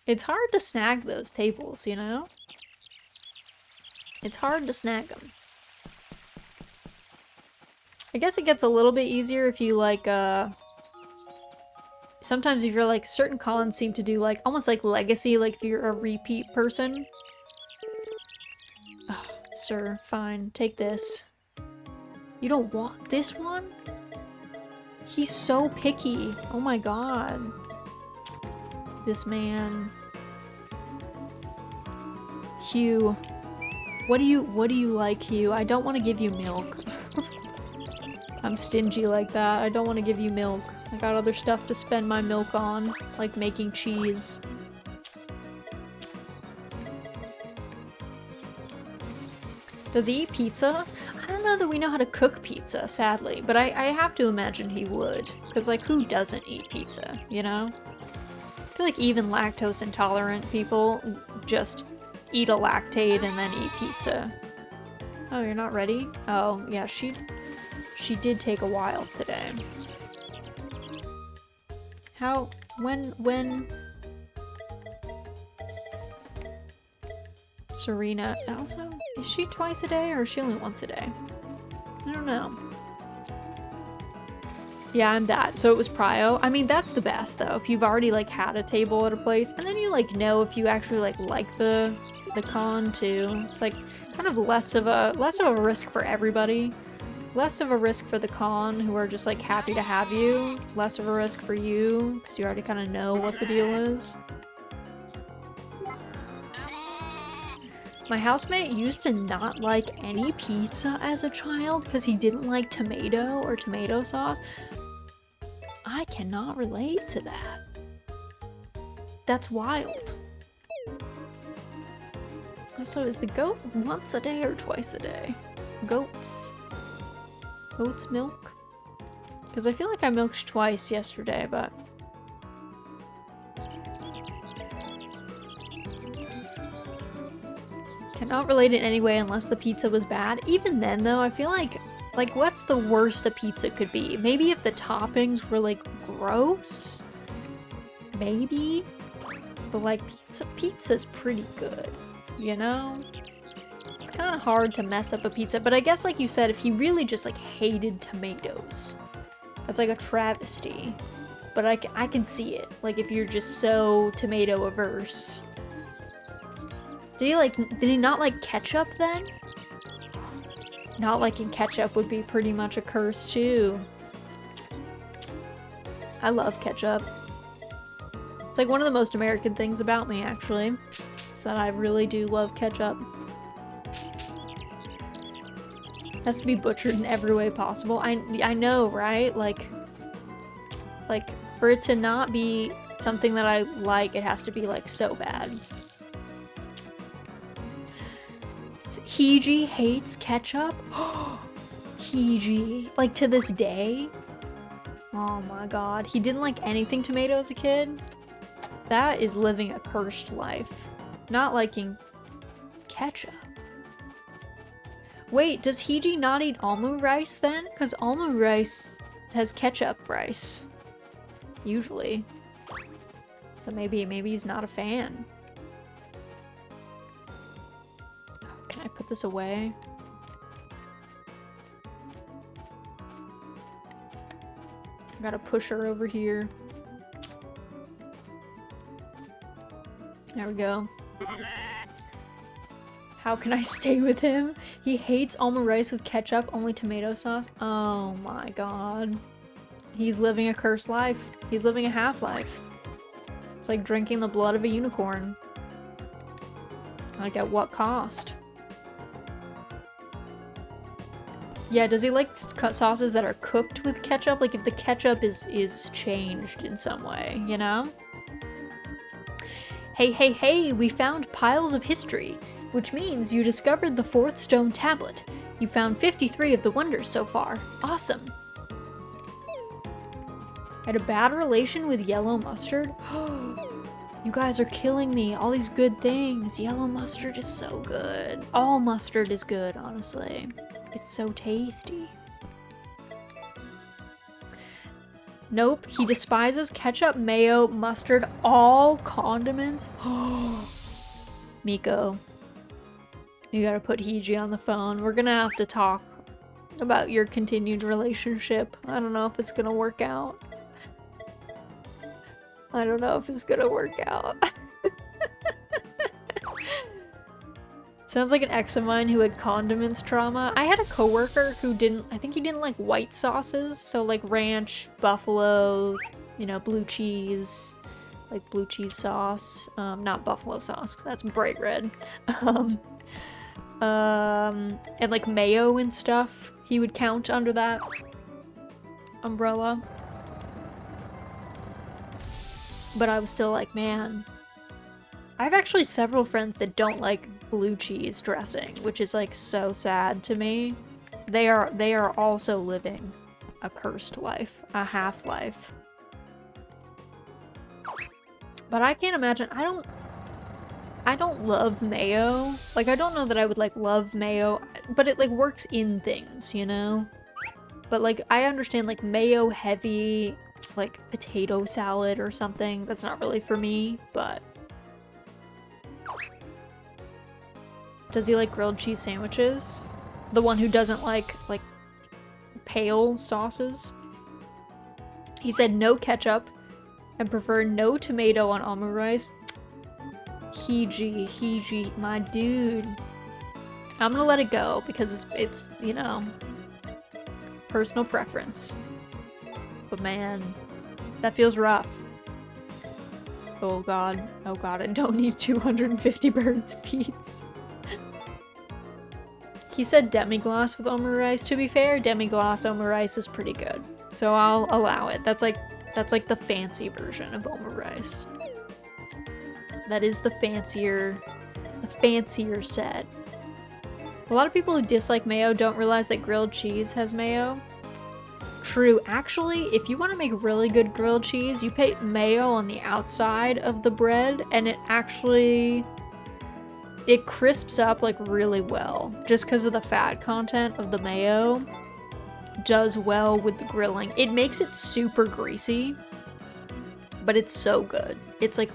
It's hard to snag those tables, you know? It's hard to snag them. I guess it gets a little bit easier if you like, sometimes if you're like, certain cons seem to do like, almost like legacy, like if you're a repeat person. Oh, sir, fine, take this. You don't want this one? He's so picky. Oh my god. This man. Hugh. What do you like, Hugh? I don't want to give you milk. I'm stingy like that. I don't want to give you milk. I got other stuff to spend my milk on, like making cheese. Does he eat pizza? I don't know that we know how to cook pizza, sadly, but I have to imagine he would. Because, like, who doesn't eat pizza, you know? I feel like even lactose intolerant people just eat a lactate and then eat pizza. Oh, you're not ready? Oh, yeah, she did take a while today. How, when... Serena, also, is she twice a day or is she only once a day? I don't know. Yeah, I'm that. So it was prio. I mean, that's the best though. If you've already like had a table at a place and then you like know if you actually like the con too. It's like kind of less of a risk for everybody. Less of a risk for the con who are just like happy to have you. Less of a risk for you because you already kind of know what the deal is. My housemate used to not like any pizza as a child because he didn't like tomato or tomato sauce. I cannot relate to that. That's wild. So is the goat once a day or twice a day? Goats milk? Because I feel like I milked twice yesterday, but... Cannot relate in any way unless the pizza was bad. Even then, though, I feel like what's the worst a pizza could be? Maybe if the toppings were, like, gross? Maybe? But, like, pizza's pretty good, you know? It's kind of hard to mess up a pizza, but I guess, like you said, if he really just, like, hated tomatoes, that's, like, a travesty. But I can see it. Like, if you're just so tomato averse. Did he not like ketchup then? Not liking ketchup would be pretty much a curse too. I love ketchup. It's like one of the most American things about me, actually. Is that I really do love ketchup. Has to be butchered in every way possible. I know, right? Like for it to not be something that I like, it has to be like so bad. Heiji hates ketchup? Heiji. Like, to this day? Oh my god. He didn't like anything tomato as a kid? That is living a cursed life. Not liking ketchup. Wait, does Heiji not eat almond rice then? Because almond rice has ketchup rice. Usually. So maybe he's not a fan. Can I put this away? I gotta push her over here. There we go. How can I stay with him? He hates almond rice with ketchup, only tomato sauce. Oh my god. He's living a cursed life. He's living a half-life. It's like drinking the blood of a unicorn. Like, at what cost? Yeah, does he like sauces that are cooked with ketchup? Like, if the ketchup is changed in some way, you know? Hey, we found piles of history, which means you discovered the 4th stone tablet. You found 53 of the wonders so far. Awesome. Had a bad relation with yellow mustard? You guys are killing me. All these good things. Yellow mustard is so good. All mustard is good, honestly. It's so tasty. Nope, he despises ketchup, mayo, mustard, all condiments. Miko, you gotta put Heiji on the phone. We're gonna have to talk about your continued relationship. I don't know if it's gonna work out. I don't know if it's gonna work out. Sounds like an ex of mine who had condiments trauma. I had a coworker who I think he didn't like white sauces. So like ranch, buffalo, you know, blue cheese, like blue cheese sauce. Not buffalo sauce, 'cause that's bright red. And like mayo and stuff, he would count under that umbrella. But I was still like, man. I have actually several friends that don't like blue cheese dressing, which is like so sad to me. They are also living a cursed life, a half-life. But I can't imagine, I don't love mayo. Like, I don't know that I would like love mayo, but it like works in things, you know? But like, I understand like mayo heavy, like potato salad or something. That's not really for me, but does he like grilled cheese sandwiches? The one who doesn't like pale sauces? He said no ketchup and preferred no tomato on almond rice. Heiji, my dude. I'm gonna let it go because it's you know, personal preference. But man, that feels rough. Oh god, I don't need 250 birds peats. He said demi-glace with almond rice. To be fair, demi-glace almond rice is pretty good. So I'll allow it. That's like the fancy version of almond rice. That is the the fancier set. A lot of people who dislike mayo don't realize that grilled cheese has mayo. True, actually, if you want to make really good grilled cheese, you put mayo on the outside of the bread, and it crisps up like really well, just because of the fat content of the mayo. Does well with the grilling. It makes it super greasy, but it's so good. It's like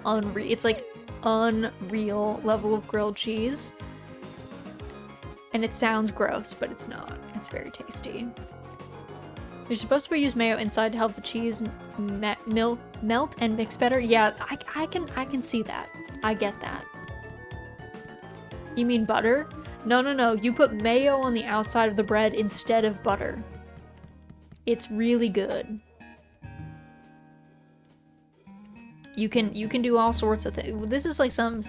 unreal level of grilled cheese. And it sounds gross, but it's not. It's very tasty. You're supposed to use mayo inside to help the cheese melt and mix better. Yeah, I can see that. I get that. You mean butter? No. You put mayo on the outside of the bread instead of butter. It's really good. You can do all sorts of things. This is like some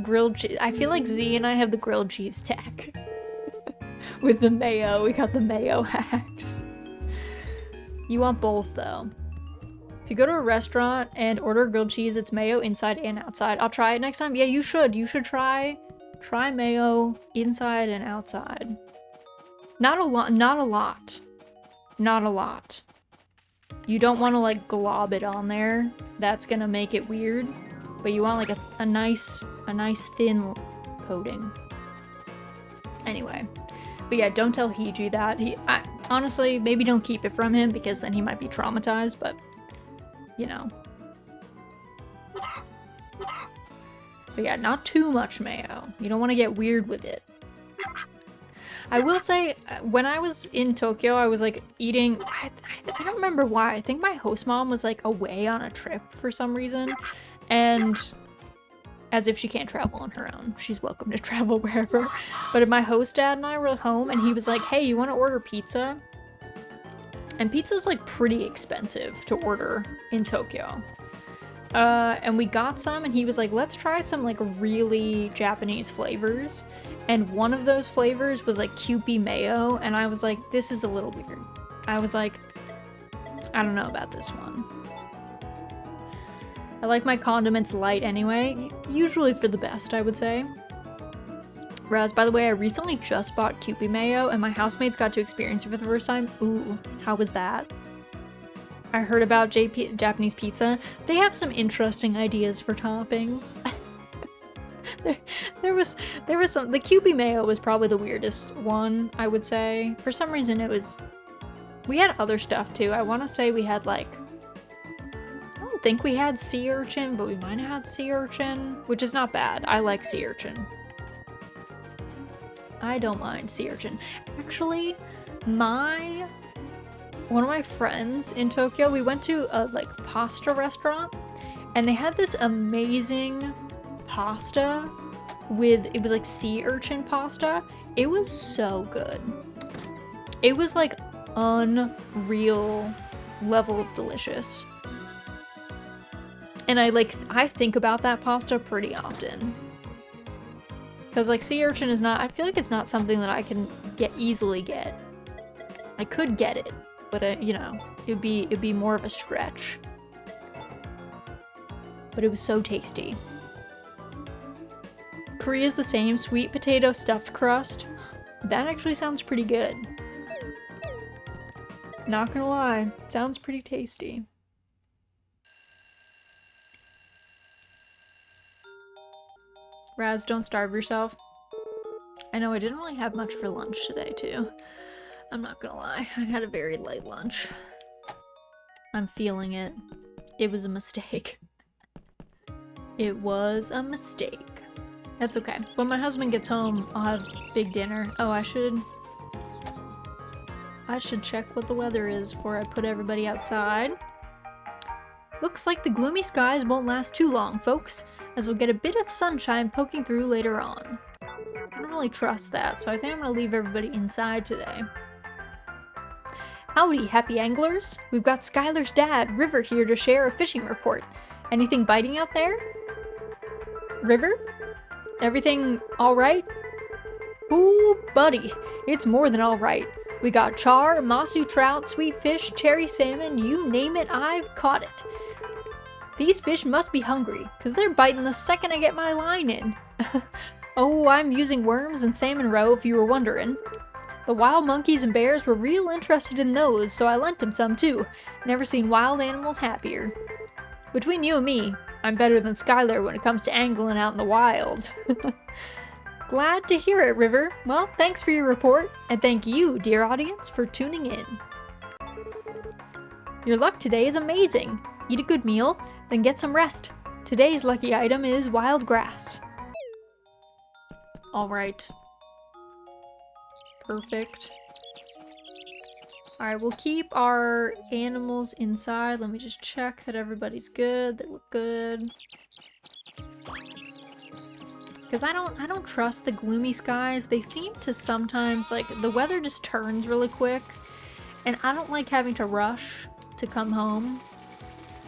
grilled cheese. I feel like Z and I have the grilled cheese tech. With the mayo, we got the mayo hacks. You want both though. If you go to a restaurant and order grilled cheese, it's mayo inside and outside. I'll try it next time. Yeah, you should. You should try mayo inside and outside. Not a lot. You don't want to like glob it on there. That's gonna make it weird. But you want like a nice thin coating. Anyway. But yeah, don't tell Hiji that. Honestly, maybe don't keep it from him because then he might be traumatized, but you know. But yeah, not too much mayo. You don't want to get weird with it. I will say, when I was in Tokyo, I was like eating, I don't remember why. I think my host mom was like away on a trip for some reason. And as if she can't travel on her own. She's welcome to travel wherever. But my host dad and I were home and he was like, hey, you want to order pizza? And pizza's like pretty expensive to order in Tokyo. And we got some and he was like, let's try some like really Japanese flavors. And one of those flavors was like Kewpie mayo. And I was like, this is a little weird. I was like, I don't know about this one. I like my condiments light anyway, usually for the best, I would say. Raz, by the way, I recently just bought Kewpie mayo and my housemates got to experience it for the first time. Ooh, how was that? I heard about Japanese pizza. They have some interesting ideas for toppings. there was some, the Kewpie mayo was probably the weirdest one, I would say. For some reason we had other stuff too. I want to say we had like, I don't think we had sea urchin, but we might have had sea urchin, which is not bad. I like sea urchin. I don't mind sea urchin. Actually, one of my friends in Tokyo, we went to a like pasta restaurant and they had this amazing pasta it was like sea urchin pasta. It was so good. It was like unreal level of delicious. And I think about that pasta pretty often. Because like sea urchin is not, I feel like it's not something that I can easily get. I could get it, but you know, it'd be more of a stretch. But it was so tasty. Korea's the same, sweet potato stuffed crust. That actually sounds pretty good. Not gonna lie, sounds pretty tasty. Raz, don't starve yourself. I know I didn't really have much for lunch today, too. I'm not gonna lie, I had a very light lunch. I'm feeling it. It was a mistake. It was a mistake. That's okay. When my husband gets home, I'll have big dinner. Oh, I should check what the weather is before I put everybody outside. Looks like the gloomy skies won't last too long, folks, as we'll get a bit of sunshine poking through later on. I don't really trust that, so I think I'm gonna leave everybody inside today. Howdy, happy anglers! We've got Skylar's dad, River, here to share a fishing report. Anything biting out there? River? Everything alright? Ooh, buddy, it's more than alright. We got char, masu trout, sweet fish, cherry salmon, you name it, I've caught it. These fish must be hungry, because they're biting the second I get my line in. Oh, I'm using worms and salmon roe if you were wondering. The wild monkeys and bears were real interested in those, so I lent them some too. Never seen wild animals happier. Between you and me, I'm better than Skylar when it comes to angling out in the wild. Glad to hear it, River. Well, thanks for your report, and thank you, dear audience, for tuning in. Your luck today is amazing. Eat a good meal, then get some rest. Today's lucky item is wild grass. Alright. Perfect. Alright, we'll keep our animals inside. Let me just check that everybody's good. They look good. Because I don't trust the gloomy skies. They seem to sometimes, like, the weather just turns really quick. And I don't like having to rush to come home.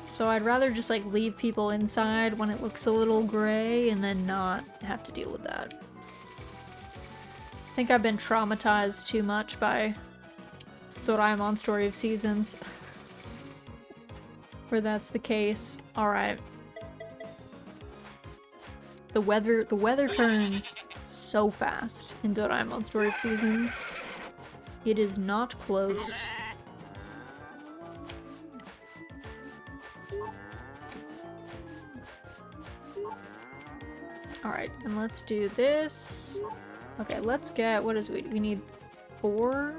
So I'd rather just, like, leave people inside when it looks a little gray and then not have to deal with that. I think I've been traumatized too much by Doraemon Story of Seasons. Where that's the case. Alright. The weather turns so fast in Doraemon Story of Seasons. It is not close. Alright, and let's do this. Okay, let's get, what is we need 4?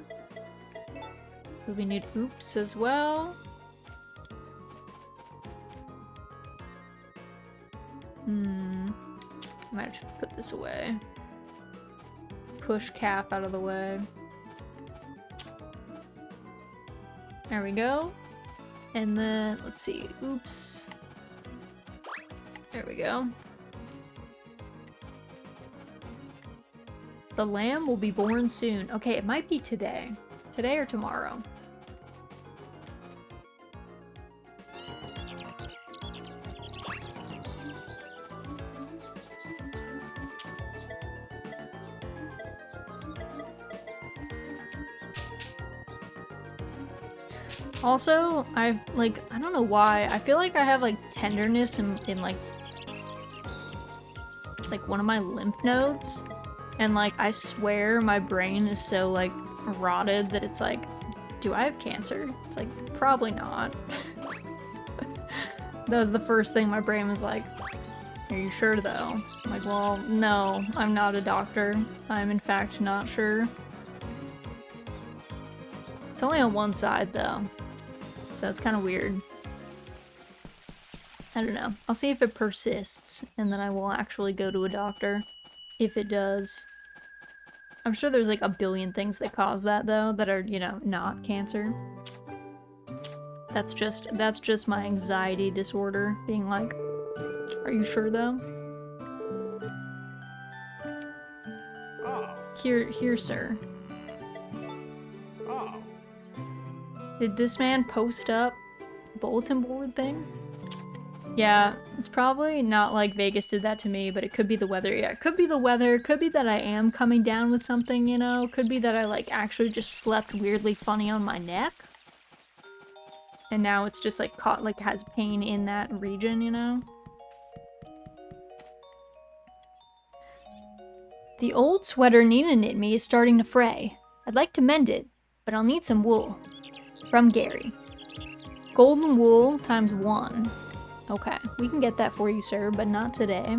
We need oops as well. I might have to put this away. Push Cap out of the way. There we go. And then, let's see, oops. There we go. The lamb will be born soon. Okay, it might be today. Today or tomorrow. Also, I don't know why, I feel like I have, like, tenderness in like one of my lymph nodes. And, like, I swear my brain is so, like, rotted that it's like, do I have cancer? It's like, probably not. That was the first thing my brain was like, are you sure though? I'm like, well, no, I'm not a doctor. I'm in fact not sure. It's only on one side though. So it's kind of weird. I don't know. I'll see if it persists, and then I will actually go to a doctor. If it does. I'm sure there's like a billion things that cause that though, that are, you know, not cancer. That's just my anxiety disorder being like, are you sure though? Oh. Here, sir. Oh. Did this man post up a bulletin board thing? Yeah, it's probably not like Vegas did that to me, but it could be the weather. Yeah, it could be the weather. It could be that I am coming down with something, you know? Could be that I, like, actually just slept weirdly funny on my neck. And now it's just, like, caught, like, has pain in that region, you know? The old sweater Nina knit me is starting to fray. I'd like to mend it, but I'll need some wool. From Gary. Golden wool times 1. Okay, we can get that for you, sir, but not today.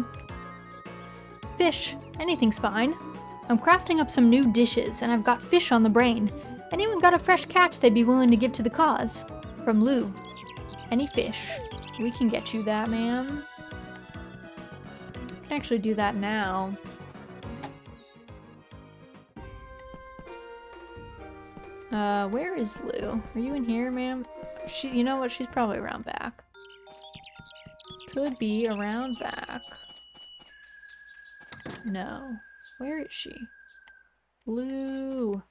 Fish. Anything's fine. I'm crafting up some new dishes, and I've got fish on the brain. Anyone got a fresh catch they'd be willing to give to the cause? From Lou. Any fish. We can get you that, ma'am. We can actually do that now. Where is Lou? Are you in here, ma'am? You know what? She's probably around back. Could be around back. No. Where is she? Lou.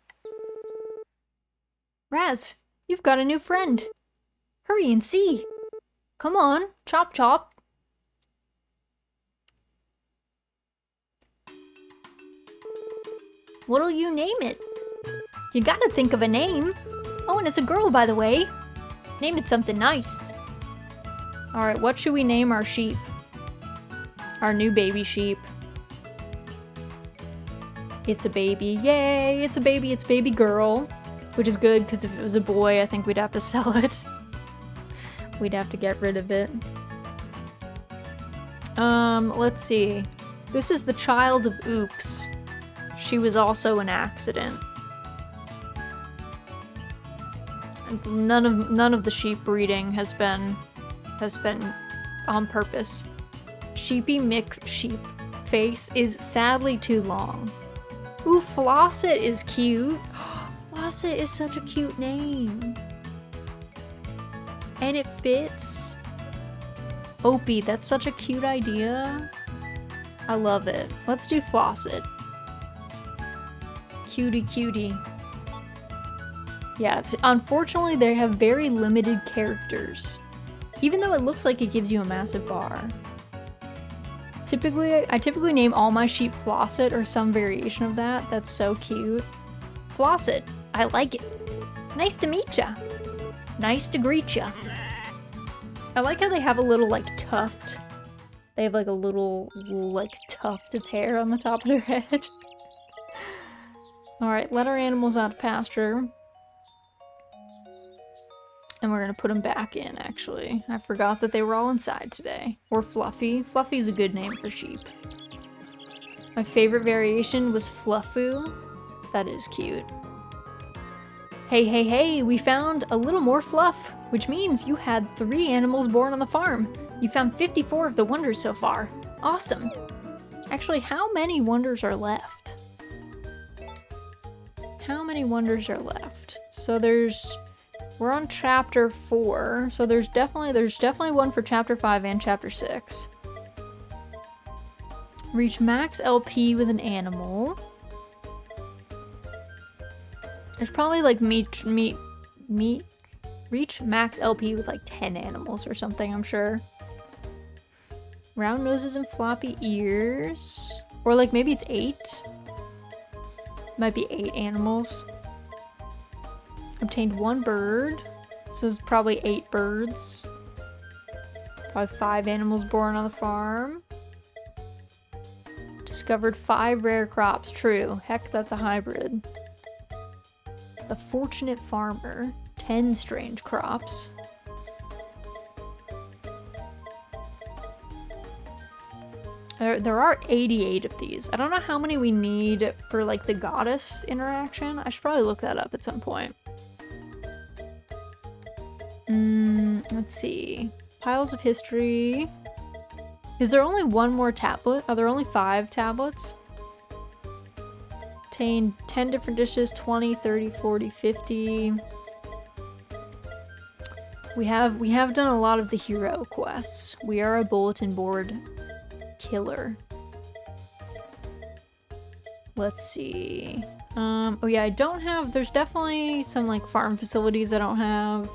Raz, you've got a new friend. Hurry and see. Come on, chop chop. What'll you name it? You gotta think of a name. Oh, and it's a girl, by the way. Name it something nice. Alright, what should we name our sheep? Our new baby sheep. It's a baby. Yay! It's a baby. It's baby girl. Which is good, because if it was a boy, I think we'd have to sell it. We'd have to get rid of it. Let's see. This is the child of Oops. She was also an accident. None of the sheep breeding has been on purpose. Sheepy Mick Sheep face is sadly too long. Ooh, Flosset is cute. Flosset is such a cute name. And it fits. Opie, that's such a cute idea. I love it. Let's do Flosset. Cutie cutie. Yeah, unfortunately they have very limited characters. Even though it looks like it gives you a massive bar. I typically name all my sheep Flosset or some variation of that. That's so cute. Flosset, I like it. Nice to meet ya. Nice to greet ya. I like how they have a little, like, tuft. They have, like, a little like, tuft of hair on the top of their head. Alright, let our animals out of pasture. And we're gonna put them back in, actually. I forgot that they were all inside today. Or Fluffy. Fluffy's a good name for sheep. My favorite variation was Fluffu. That is cute. Hey, hey, hey, we found a little more fluff, which means you had 3 animals born on the farm. You found 54 of the wonders so far. Awesome. Actually, how many wonders are left? How many wonders are left? So we're on chapter 4, so there's definitely one for chapter 5 and chapter 6. Reach max LP with an animal. There's probably like reach max LP with like 10 animals or something, I'm sure. Round noses and floppy ears. Or like maybe it's 8. Might be 8 animals. Obtained 1 bird. So it's probably 8 birds. Probably 5 animals born on the farm. Discovered 5 rare crops. True. Heck, that's a hybrid. The Fortunate Farmer. 10 strange crops. There are 88 of these. I don't know how many we need for like the goddess interaction. I should probably look that up at some point. Let's see. Piles of history. Is there only 1 more tablet? Are there only 5 tablets? Obtained 10 different dishes, 20, 30, 40, 50. We have done a lot of the hero quests. We are a bulletin board killer. Let's see. Oh yeah, I don't have, there's definitely some like farm facilities I don't have.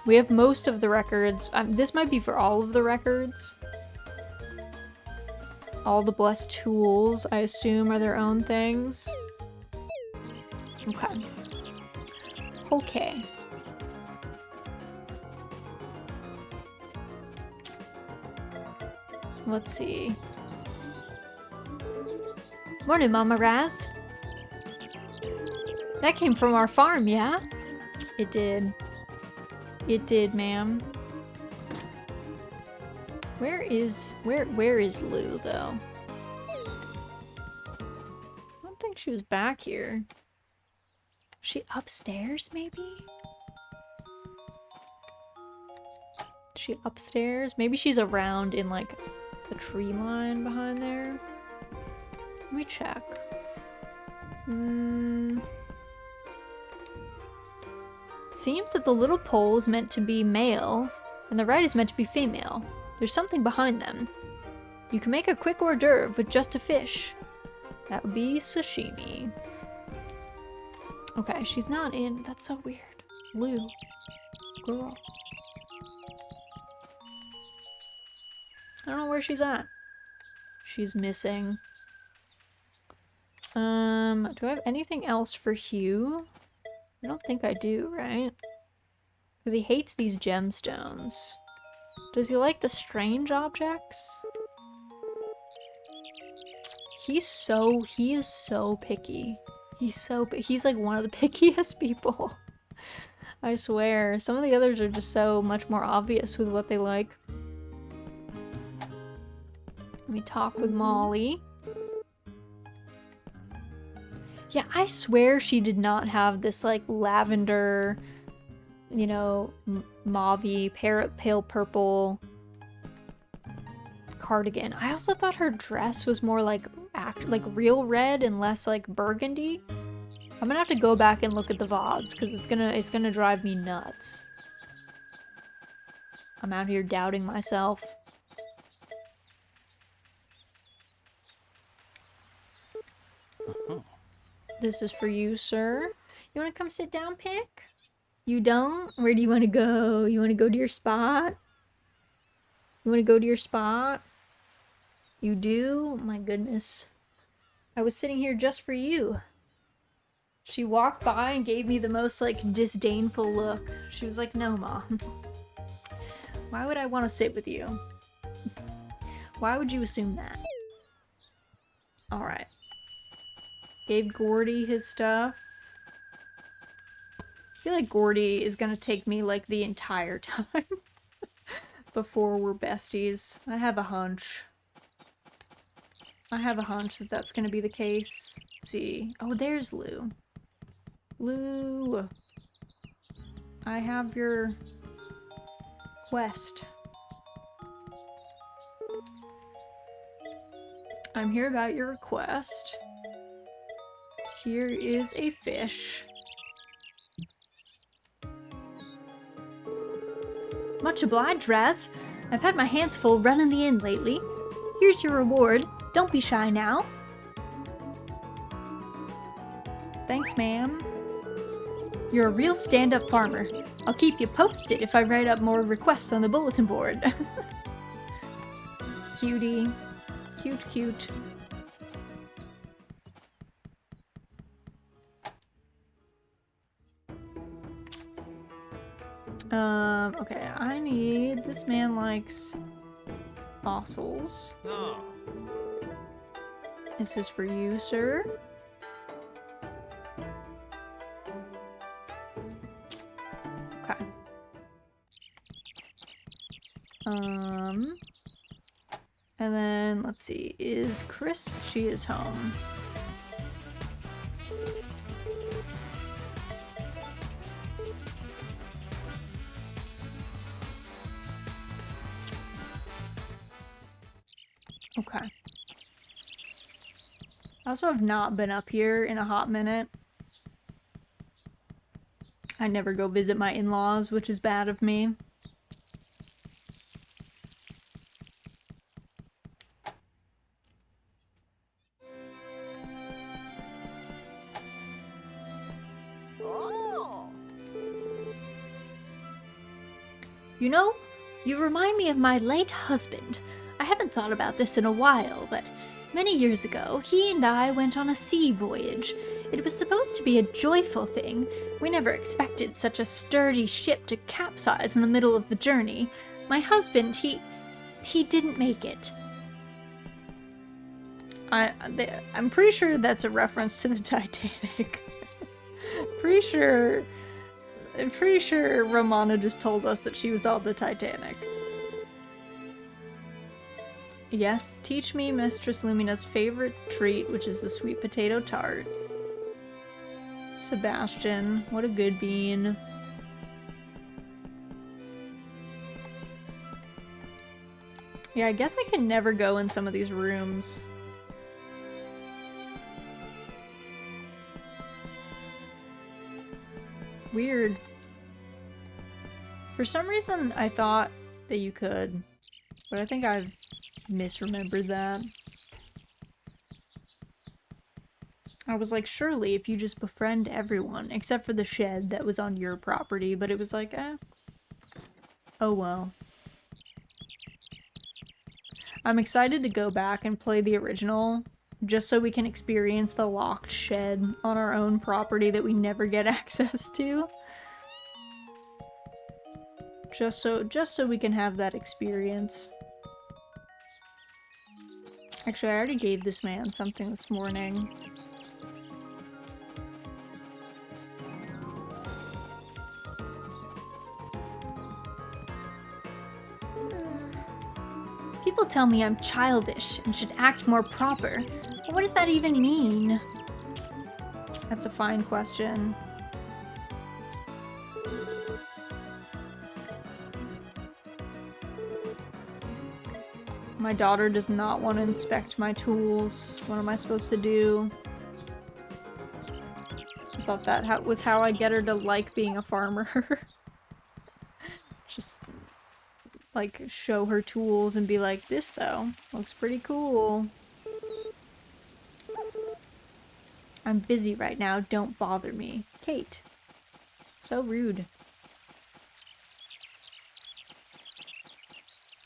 We have most of the records. This might be for all of the records. All the blessed tools, I assume, are their own things. Okay. Okay. Let's see. Morning, Mama Raz. That came from our farm, yeah? It did. It did, ma'am. Where is Lou, though? I don't think she was back here. Is she upstairs, maybe? Is she upstairs? Maybe she's around in, like, the tree line behind there. Let me check. Seems that the little pole is meant to be male, and the right is meant to be female. There's something behind them. You can make a quick hors d'oeuvre with just a fish. That would be sashimi. Okay, she's not in. That's so weird. Lou. Girl. I don't know where she's at. She's missing. Do I have anything else for Hugh? I don't think I do, right? Because he hates these gemstones. Does he like the strange objects? He is so picky. He's like one of the pickiest people. I swear. Some of the others are just so much more obvious with what they like. Let me talk with Molly. Yeah, I swear she did not have this like lavender, you know, mauve-y, pale purple cardigan. I also thought her dress was more like real red and less like burgundy. I'm gonna have to go back and look at the VODs because it's gonna drive me nuts. I'm out here doubting myself. This is for you, sir. You wanna come sit down, Pick? You don't? Where do you wanna go? You wanna go to your spot? You wanna go to your spot? You do? My goodness. I was sitting here just for you. She walked by and gave me the most, like, disdainful look. She was like, no, Mom. Why would I want to sit with you? Why would you assume that? Alright. Gave Gordy his stuff. I feel like Gordy is gonna take me, like, the entire time before we're besties. I have a hunch. I have a hunch that that's gonna be the case. Let's see. Oh, there's Lou. Lou. I have your quest. I'm here about your request. Here is a fish. Much obliged, Raz. I've had my hands full running the inn lately. Here's your reward. Don't be shy now. Thanks, ma'am. You're a real stand-up farmer. I'll keep you posted if I write up more requests on the bulletin board. Cutie. Cute, cute. Okay, I need... This man likes fossils. No. This is for you, sir. Okay. And then, let's see, is Chris? She is home. Okay. I also have not been up here in a hot minute. I never go visit my in-laws, which is bad of me. Oh. You know, you remind me of my late husband. I haven't thought about this in a while, but many years ago, he and I went on a sea voyage. It was supposed to be a joyful thing. We never expected such a sturdy ship to capsize in the middle of the journey. My husband, he didn't make it. I'm pretty sure that's a reference to the Titanic. I'm pretty sure Romana just told us that she was on the Titanic. Yes, teach me Mistress Lumina's favorite treat, which is the sweet potato tart. Sebastian, what a good bean. Yeah, I guess I can never go in some of these rooms. Weird. For some reason, I thought that you could, but I think I've misremembered that. I was like, surely if you just befriend everyone, except for the shed that was on your property, but it was like, eh. Oh well. I'm excited to go back and play the original, just so we can experience the locked shed on our own property that we never get access to. Just so we can have that experience. Actually, I already gave this man something this morning. People tell me I'm childish and should act more proper. But what does that even mean? That's a fine question. My daughter does not want to inspect my tools. What am I supposed to do? I thought that was how I get her to like being a farmer. Just, like, show her tools and be like, this, though, looks pretty cool. I'm busy right now, don't bother me. Kate. So rude.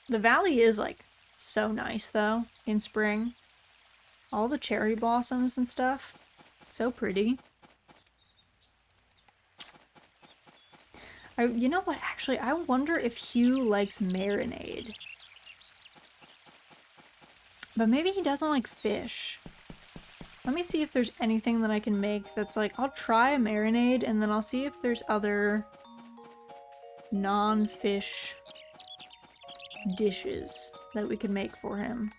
The valley is, like, so nice, though, in spring. All the cherry blossoms and stuff. So pretty. You know what, actually, I wonder if Hugh likes marinade. But maybe he doesn't like fish. Let me see if there's anything that I can make that's like, I'll try a marinade, and then I'll see if there's other non-fish dishes that we can make for him.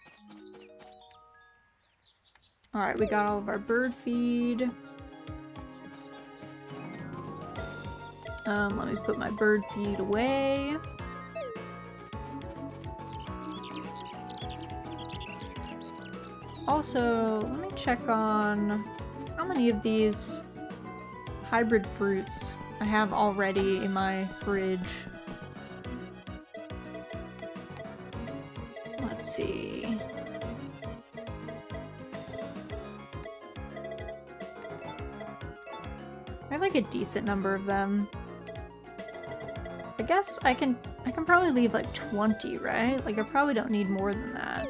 Alright, we got all of our bird feed. Let me put my bird feed away. Also, let me check on how many of these hybrid fruits I have already in my fridge. Let's see. I have like a decent number of them. I guess I can probably leave like 20, right? Like I probably don't need more than that.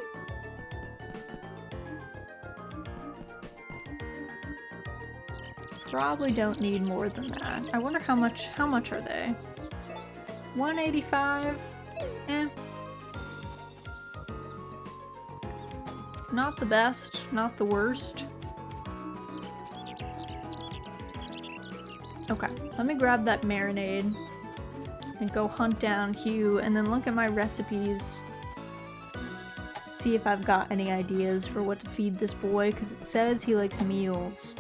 Probably don't need more than that. I wonder how much are they? 185? Eh. Not the best, not the worst. Okay, let me grab that marinade and go hunt down Hugh and then look at my recipes. See if I've got any ideas for what to feed this boy, because it says he likes meals.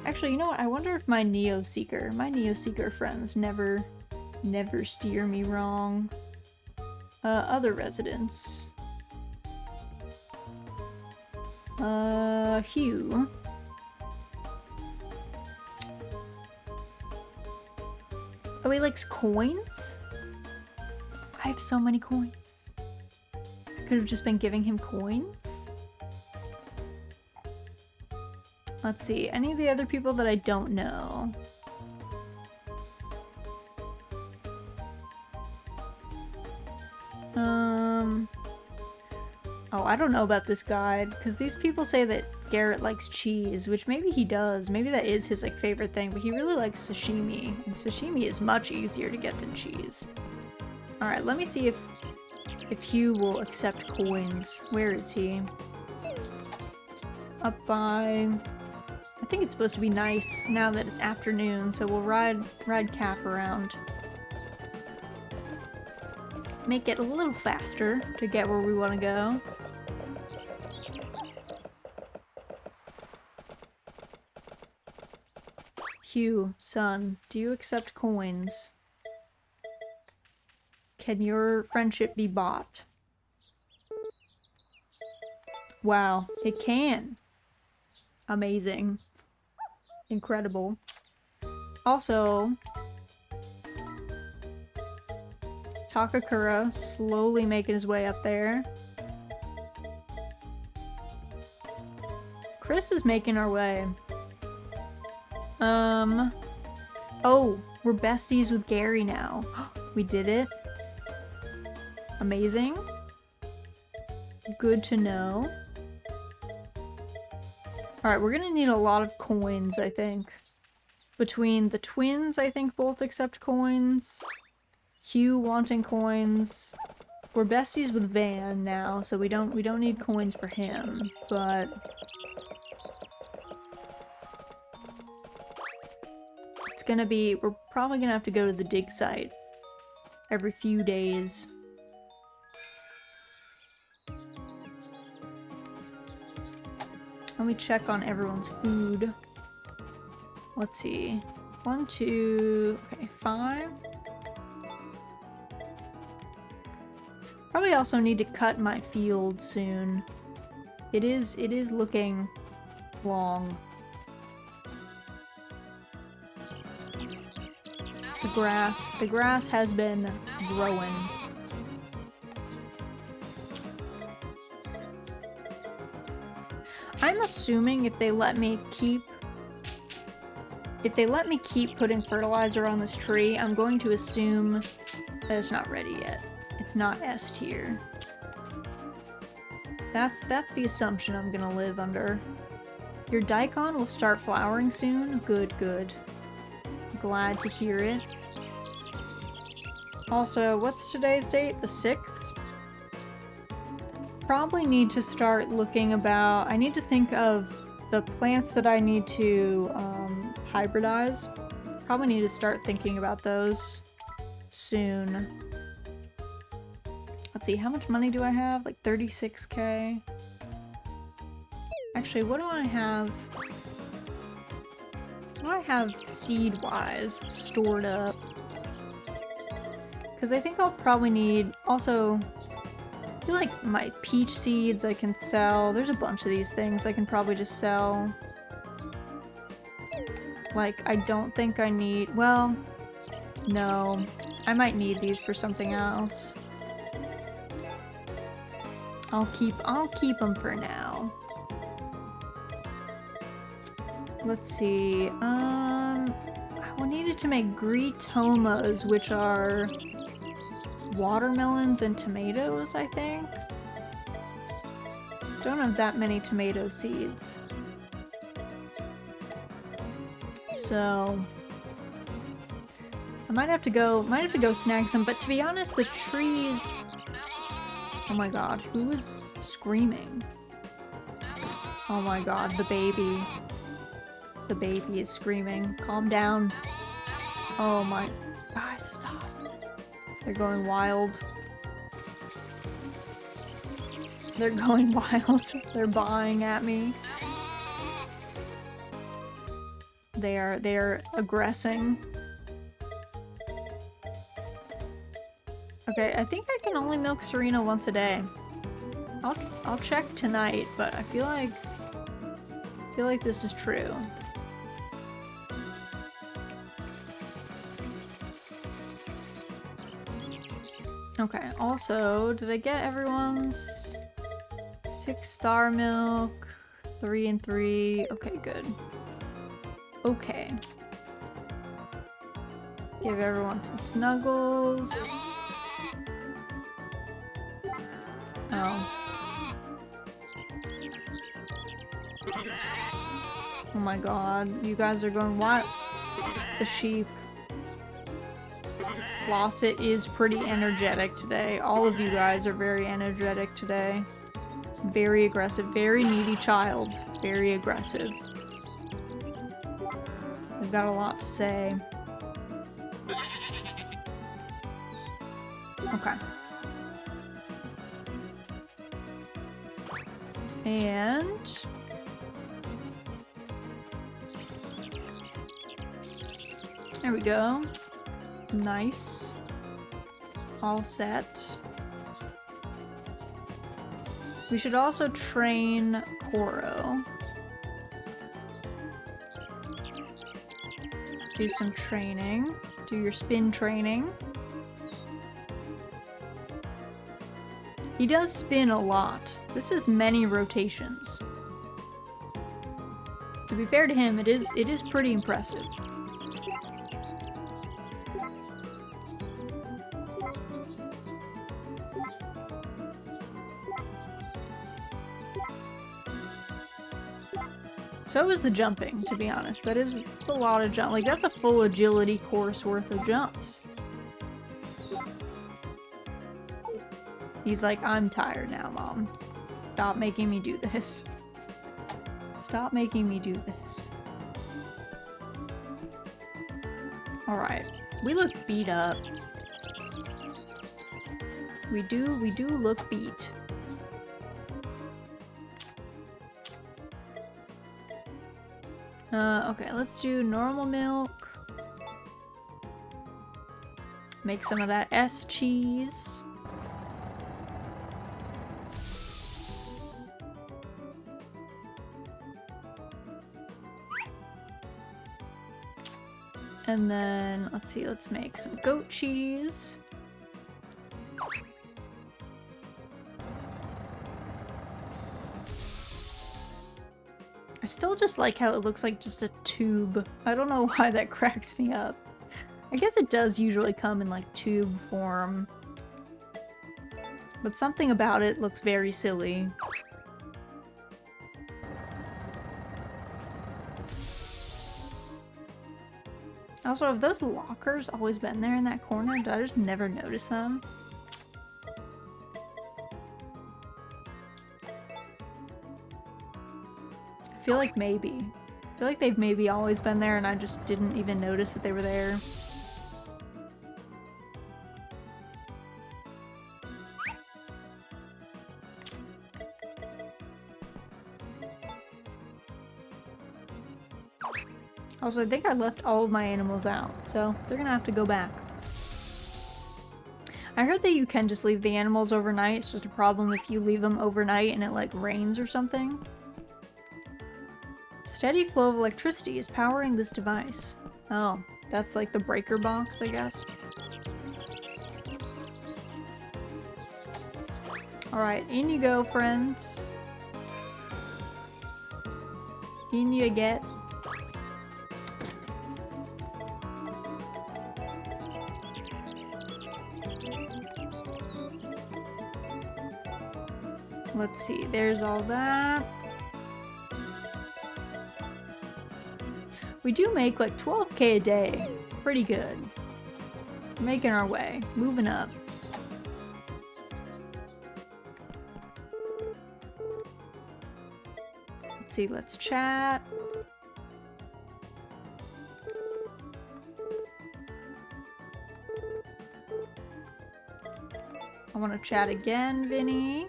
Actually, you know what? I wonder if my Neo-Seeker friends never steer me wrong. Other residents. Hugh. Oh, he likes coins? I have so many coins. I could have just been giving him coins? Let's see, any of the other people that I don't know? Oh, I don't know about this guide, because these people say that Garrett likes cheese, which maybe he does. Maybe that is his like favorite thing, but he really likes sashimi, and sashimi is much easier to get than cheese. Alright, let me see if Hugh will accept coins. Where is he? He's up by... I think it's supposed to be nice now that it's afternoon, so we'll ride Cap around. Make it a little faster to get where we want to go. Hugh, son, do you accept coins? Can your friendship be bought? Wow, it can. Amazing. Incredible. Also, Takakura slowly making his way up there. Chris is making our way. Oh, we're besties with Gary now. We did it. Amazing. Good to know. Alright, we're gonna need a lot of coins, I think. Between the twins, I think both accept coins. Hugh wanting coins. we're besties with Van now, so we don't need coins for him, but it's gonna be, we're probably gonna have to go to the dig site every few days. Let me check on everyone's food. Let's see. 1, 2, okay, 5. Probably also need to cut my field soon. It is looking long. The grass has been growing. I'm assuming if they let me keep putting fertilizer on this tree, I'm going to assume that it's not ready yet. It's not S tier. That's the assumption I'm gonna live under. Your daikon will start flowering soon? Good, good. Glad to hear it. Also, what's today's date? The 6th? Probably need to start looking about... I need to think of the plants that I need to hybridize. Probably need to start thinking about those soon. Let's see, how much money do I have? Like 36k? Actually, what do I have? What do I have seed-wise stored up? Because I think I'll probably need... Also, I feel like my peach seeds I can sell. There's a bunch of these things I can probably just sell. Like, I don't think I need... Well, no. I might need these for something else. I'll keep them for now. Let's see. I needed to make gritomas, which are watermelons and tomatoes, I think. Don't have that many tomato seeds. So I might have to go snag some, but to be honest, the trees... Oh my god, who is screaming? Oh my god, the baby. The baby is screaming. Calm down. Oh my... Guys, stop. They're going wild. They're going wild. They're buying at me. They're aggressing. Okay, I think I can only milk Serena once a day. I'll check tonight, but I feel like this is true. Okay, also, did I get everyone's 6-star milk? 3 and 3. Okay, good. Okay. Give everyone some snuggles. Oh. Oh my god, you guys are going wild. The sheep. Flosset is pretty energetic today. All of you guys are very energetic today. Very aggressive. Very needy child. Very aggressive. We've got a lot to say. Okay. And... there we go. Nice. All set. We should also train Koro. Do some training. Do your spin training. He does spin a lot. This is many rotations. To be fair to him, it is pretty impressive. So is the jumping, to be honest. It's a lot of jump. Like, that's a full agility course worth of jumps. He's like, I'm tired now, Mom. Stop making me do this. Stop making me do this. Alright. We look beat up. We do look beat. Okay, let's do normal milk. Make some of that S cheese. And then, let's see, let's make some goat cheese. I still just like how it looks like just a tube. I don't know why that cracks me up. I guess it does usually come in like tube form. But something about it looks very silly. Also, have those lockers always been there in that corner? Did I just never notice them? I feel like maybe. I feel like they've maybe always been there and I just didn't even notice that they were there. Also, I think I left all of my animals out, so they're gonna have to go back. I heard that you can just leave the animals overnight. It's just a problem if you leave them overnight and it like rains or something. Steady flow of electricity is powering this device. Oh, that's like the breaker box, I guess. Alright, in you go, friends. In you get. Let's see, there's all that. We do make like 12k a day. Pretty good. Making our way. Moving up. Let's see, let's chat. I want to chat again, Vinny.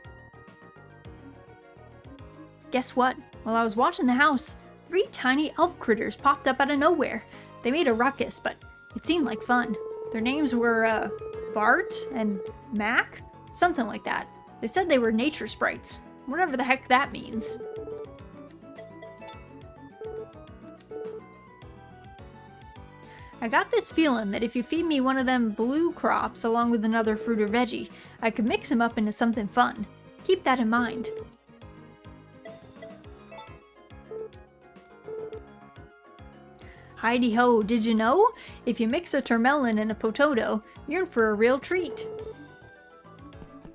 Guess what? While I was watching the house, 3 tiny elf critters popped up out of nowhere. They made a ruckus, but it seemed like fun. Their names were, Bart and Mac? Something like that. They said they were nature sprites. Whatever the heck that means. I got this feeling that if you feed me one of them blue crops along with another fruit or veggie, I could mix them up into something fun. Keep that in mind. Heidi ho, did you know? If you mix a termelon and a potato, you're in for a real treat.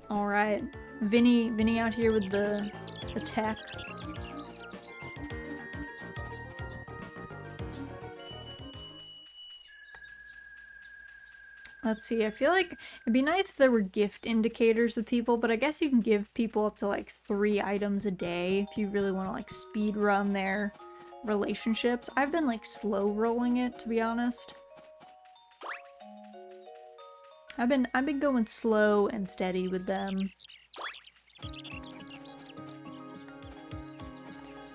Alright. Vinny out here with the tech. Let's see, I feel like it'd be nice if there were gift indicators with people, but I guess you can give people up to like 3 items a day if you really want to like speed run their relationships. I've been like slow rolling it, to be honest. I've been going slow and steady with them.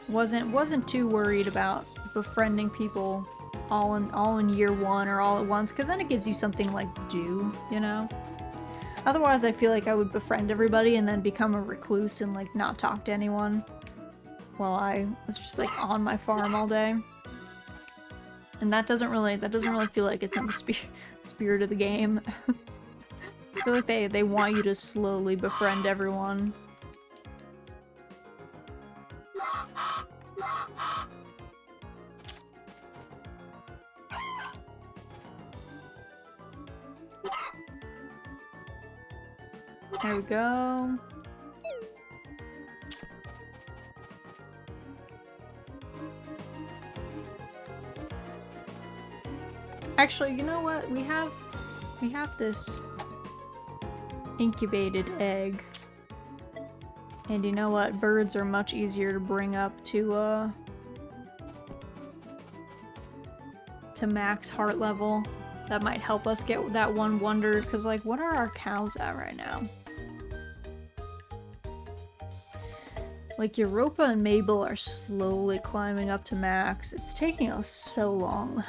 Wasn't too worried about befriending people all in year 1 or all at once, because then it gives you something like to do, you know? Otherwise I feel like I would befriend everybody and then become a recluse and like not talk to anyone while I was just like on my farm all day. And that doesn't really feel like it's in the spirit of the game. I feel like they want you to slowly befriend everyone. There we go. Actually, you know what? We have this. incubated egg. And you know what? Birds are much easier to bring up to max heart level. That might help us get that one wonder, because like, what are our cows at right now? Like, Europa and Mabel are slowly climbing up to max. It's taking us so long.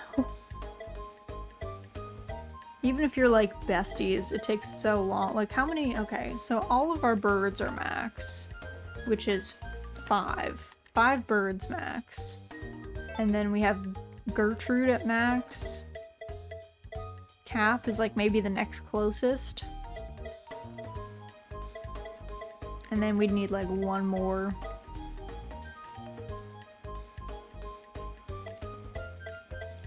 Even if you're like besties, it takes so long. Like, how many? Okay, so all of our birds are max, which is 5. 5 birds max. And then we have Gertrude at max. Calf is like maybe the next closest. And then we'd need like one more.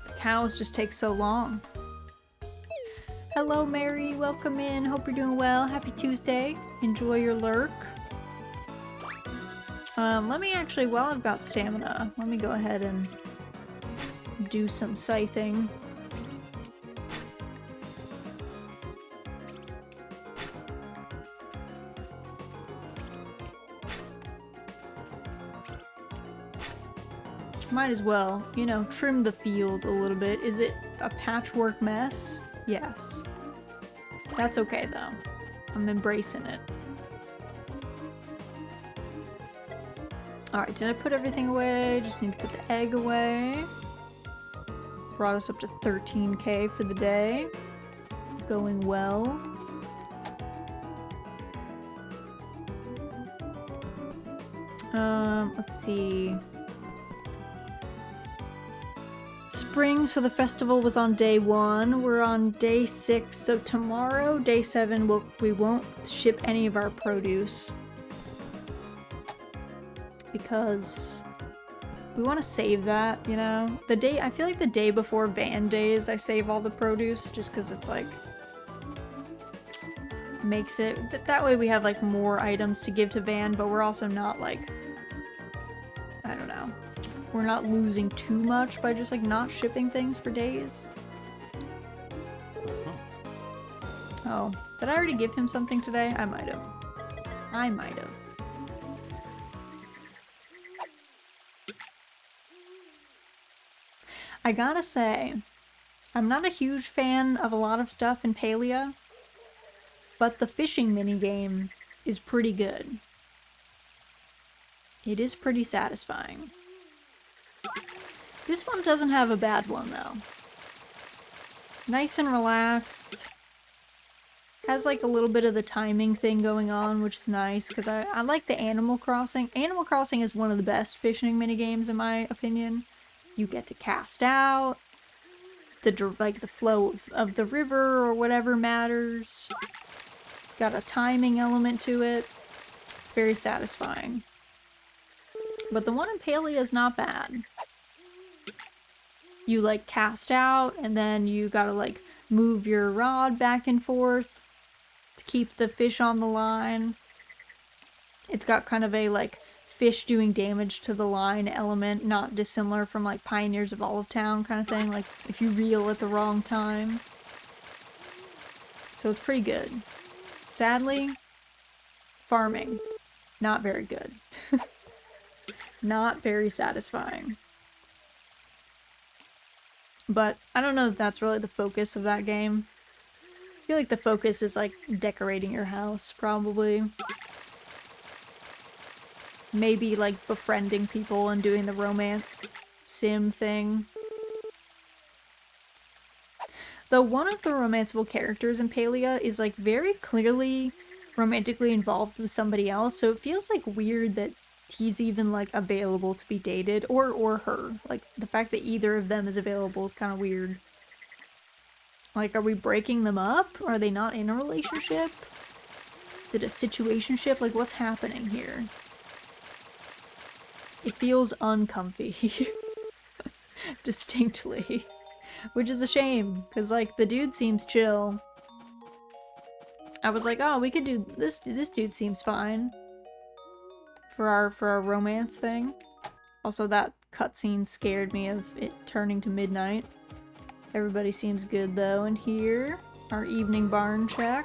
The cows just take so long. Hello Mary, welcome in. Hope you're doing well. Happy Tuesday. Enjoy your lurk. Let me actually, while I've got stamina, let me go ahead and do some scything. Might as well, you know, trim the field a little bit. Is it a patchwork mess? Yes. That's okay though. I'm embracing it. Alright, did I put everything away? Just need to put the egg away. Brought us up to 13k for the day. Going well. Let's see. Spring, so the festival was on day 1. We're on day 6, so tomorrow, day 7, we won't ship any of our produce. Because we want to save that, you know? I feel like the day before Van Days, I save all the produce, just because it's like, makes it, that way we have like more items to give to Van, but we're also not like, I don't know. We're not losing too much by just like not shipping things for days. Oh, did I already give him something today? I might have. I might have. I gotta say, I'm not a huge fan of a lot of stuff in Palia, but the fishing minigame is pretty good. It is pretty satisfying. This one doesn't have a bad one, though. Nice and relaxed. Has like a little bit of the timing thing going on, which is nice, because I like the Animal Crossing. Animal Crossing is one of the best fishing minigames, in my opinion. You get to cast out. The flow of the river or whatever matters. It's got a timing element to it. It's very satisfying. But the one in Palia is not bad. You like cast out and then you gotta like move your rod back and forth to keep the fish on the line. It's got kind of a like fish doing damage to the line element, not dissimilar from like Pioneers of Olive Town kind of thing, like if you reel at the wrong time. So it's pretty good. Sadly, farming, not very good. Not very satisfying. But I don't know if that's really the focus of that game. I feel like the focus is like decorating your house, probably. Maybe like befriending people and doing the romance sim thing. Though one of the romanceable characters in Palia is like very clearly romantically involved with somebody else, so it feels like weird that he's even like available to be dated, or her. Like the fact that either of them is available is kind of weird. Like, are we breaking them up? Are they not in a relationship? Is it a situationship? Like, what's happening here? It feels uncomfy. Distinctly. Which is a shame, because like the dude seems chill. I was like, oh, we could do this. This dude seems fine for our romance thing. Also, that cutscene scared me of it turning to midnight. Everybody seems good though in here. Our evening barn check.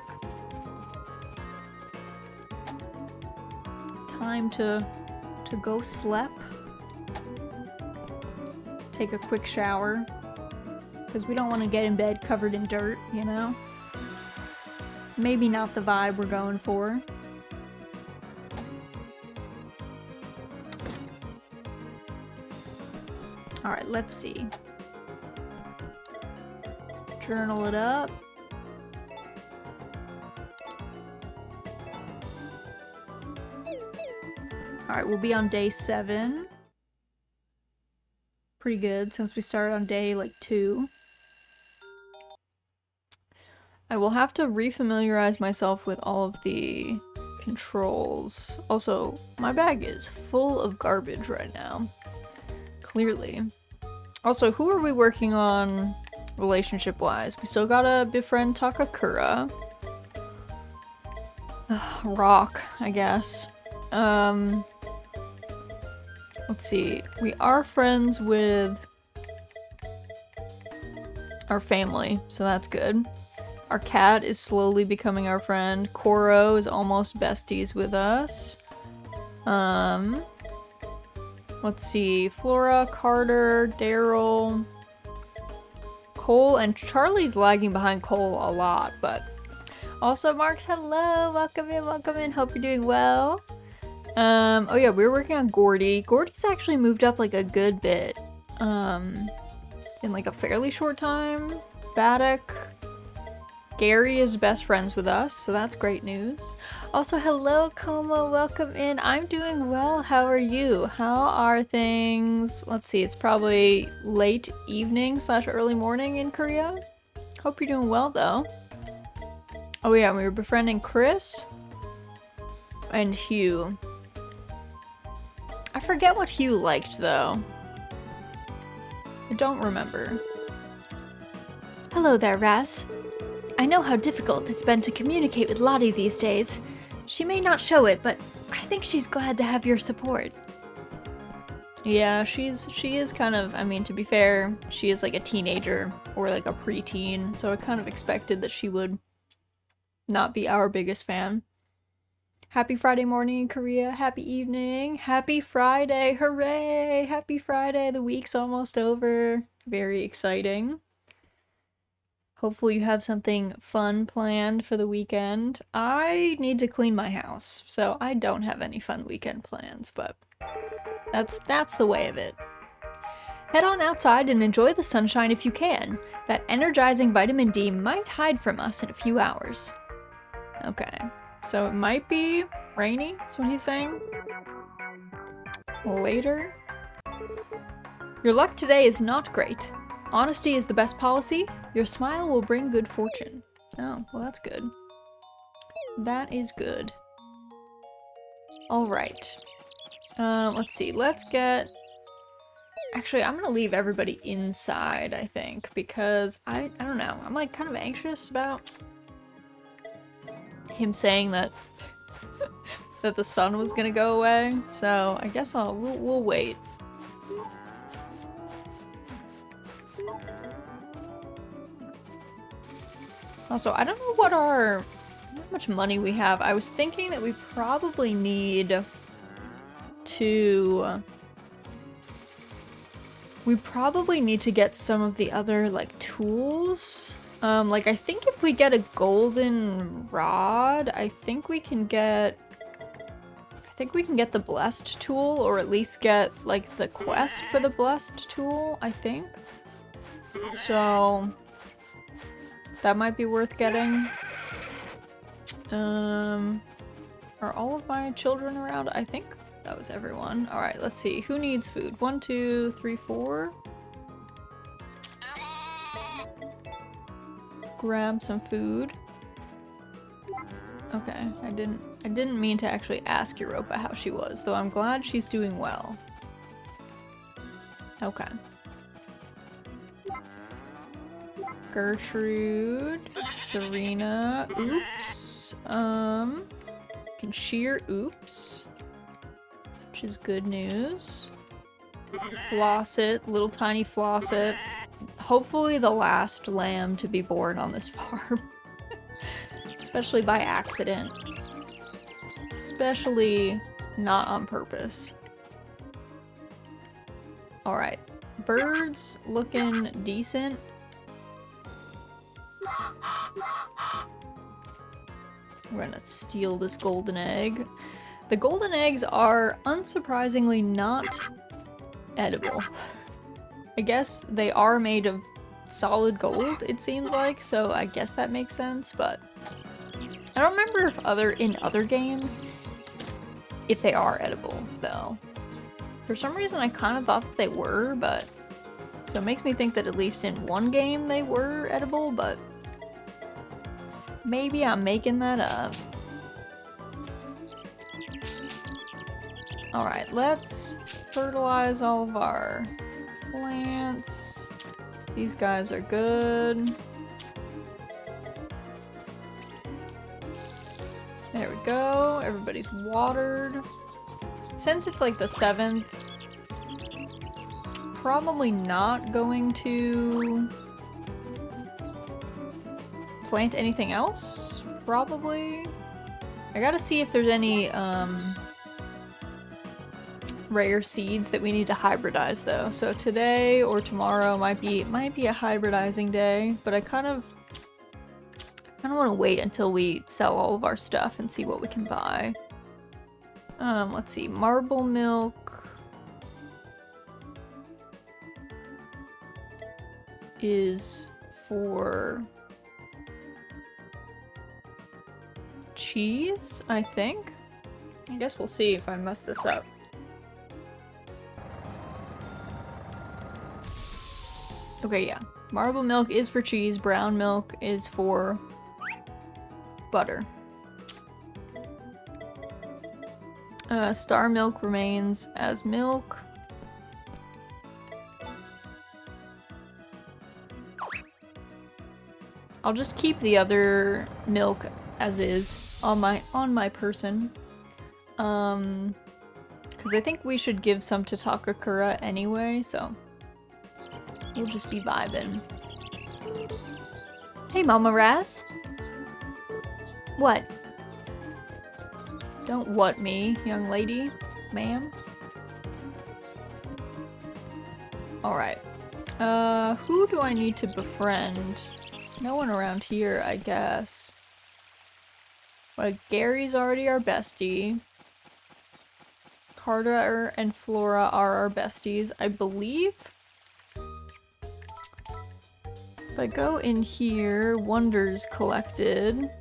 time to go slep. Take a quick shower. Because we don't want to get in bed covered in dirt, you know? Maybe not the vibe we're going for. Alright, let's see. Journal it up. Alright, we'll be on day 7. Pretty good, since we started on day, like, 2. I will have to refamiliarize myself with all of the controls. Also, my bag is full of garbage right now. Clearly. Also, who are we working on relationship-wise? We still gotta befriend Takakura. Rock, I guess. Let's see. We are friends with our family, so that's good. Our cat is slowly becoming our friend. Koro is almost besties with us. Let's see. Flora, Carter, Daryl, Cole, and Charlie's lagging behind Cole a lot, but also Marks, hello! Welcome in, hope you're doing well. Oh yeah, we were working on Gordy. Gordy's actually moved up like a good bit. In like a fairly short time. Baddock. Gary is best friends with us, so that's great news. Also, hello, Como, welcome in. I'm doing well, how are you? How are things? Let's see, it's probably late evening / early morning in Korea. Hope you're doing well, though. Oh yeah, we were befriending Chris and Hugh. I forget what Hugh liked, though. I don't remember. Hello there, Raz. I know how difficult it's been to communicate with Lottie these days. She may not show it, but I think she's glad to have your support. Yeah, she is kind of, I mean, to be fair, she is like a teenager or like a preteen, so I kind of expected that she would not be our biggest fan. Happy Friday morning in Korea, happy evening, happy Friday, hooray, happy Friday, the week's almost over, very exciting. Hopefully you have something fun planned for the weekend. I need to clean my house, so I don't have any fun weekend plans, but that's the way of it. Head on outside and enjoy the sunshine if you can. That energizing vitamin D might hide from us in a few hours. Okay, so it might be rainy, is what he's saying. Later. Your luck today is not great. Honesty is the best policy. Your smile will bring good fortune. Oh, well that's good. That is good. Alright. Let's see. Let's get... Actually, I'm gonna leave everybody inside, I think, because I don't know. I'm like kind of anxious about him saying that that the sun was gonna go away. So I guess we'll wait. Also, I don't know how much money we have. I was thinking that we probably need to... We probably need to get some of the other, like, tools. Like, I think if we get a golden rod, I think we can get the blessed tool, or at least get, like, the quest for the blessed tool, I think. So... that might be worth getting. Are all of my children around? I think that was everyone. Alright, let's see. Who needs food? 1, 2, 3, 4. Grab some food. Okay, I didn't mean to actually ask Europa how she was, though I'm glad she's doing well. Okay. Gertrude, Serena, oops, Concheer, oops, which is good news. Flosset, little tiny Flosset, hopefully the last lamb to be born on this farm, especially by accident, especially not on purpose. Alright. Birds looking decent. We're gonna steal this golden egg. The golden eggs are unsurprisingly not edible. I guess they are made of solid gold, it seems like, so I guess that makes sense, but I don't remember if in other games if they are edible, though. For some reason I kind of thought that they were, but so it makes me think that at least in one game they were edible, but maybe I'm making that up. Alright, let's fertilize all of our plants. These guys are good. There we go. Everybody's watered. Since it's like the 7th, probably not going to plant anything else, probably. I gotta see if there's any rare seeds that we need to hybridize though. So today or tomorrow might be a hybridizing day, but I kind of want to wait until we sell all of our stuff and see what we can buy. Let's see, marble milk is for cheese, I think. I guess we'll see if I mess this up. Okay, yeah. Marble milk is for cheese, brown milk is for butter. Star milk remains as milk. I'll just keep the other milk as is on my person. Because I think we should give some to Takakura anyway, so we'll just be vibing. Hey, Mama Raz. What? Don't what me, young lady, ma'am. Alright. Who do I need to befriend? No one around here, I guess. Well, Gary's already our bestie. Carter and Flora are our besties, I believe. If I go in here, wonders collected.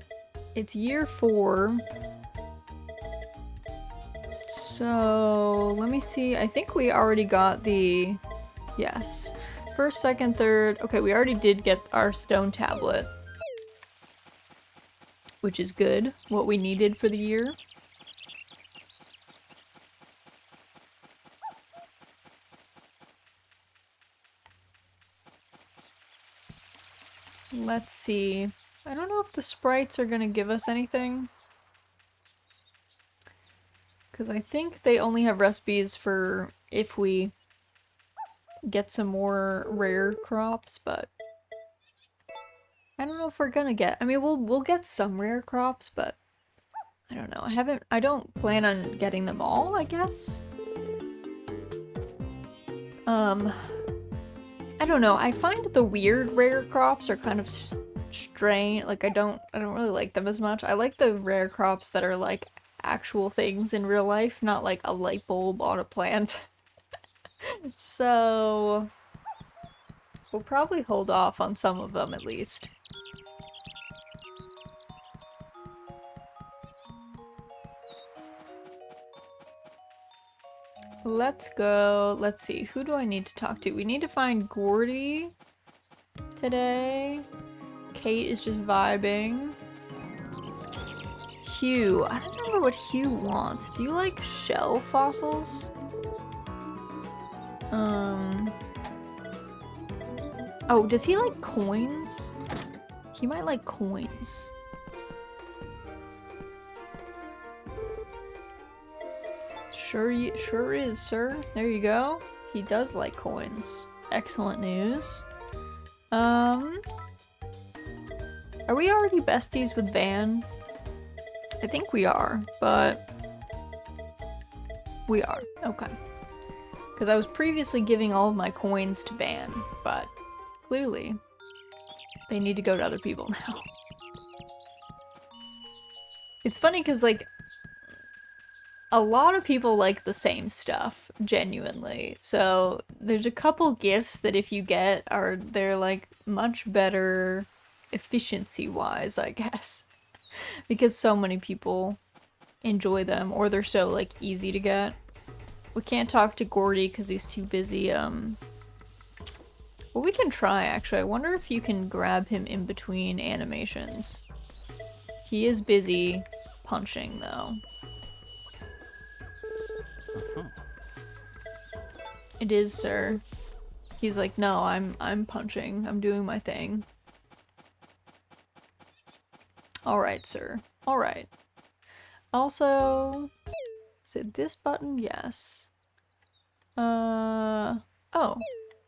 It's year 4. So, let me see. I think we already got the... Yes. First, second, third. Okay, we already did get our stone tablet. Which is good. What we needed for the year. Let's see. I don't know if the sprites are gonna give us anything. Because I think they only have recipes for if we get some more rare crops, but I don't know if we're gonna get. I mean, we'll get some rare crops, but I don't know. I don't plan on getting them all, I guess. I don't know. I find the weird rare crops are kind of strange. Like I don't really like them as much. I like the rare crops that are like actual things in real life, not like a light bulb on a plant. So we'll probably hold off on some of them at least. Let's go. Let's see. Who do I need to talk to? We need to find Gordy today. Kate is just vibing. Hugh. I don't remember what Hugh wants. Do you like shell fossils? Oh, does he like coins? He might like coins. Sure is, sir. There you go. He does like coins. Excellent news. Are we already besties with Van? I think we are, but We are. Okay. Because I was previously giving all of my coins to Van, but clearly they need to go to other people now. It's funny because, like, a lot of people like the same stuff, genuinely. So there's a couple gifts that if you get they're like much better efficiency-wise, I guess. Because so many people enjoy them, or they're so like easy to get. We can't talk to Gordy because he's too busy. Well, we can try actually. I wonder if you can grab him in between animations. He is busy punching though. It is, sir. He's like, no, I'm punching. I'm doing my thing. Alright, sir. Alright. Also, is it this button? Yes. Oh.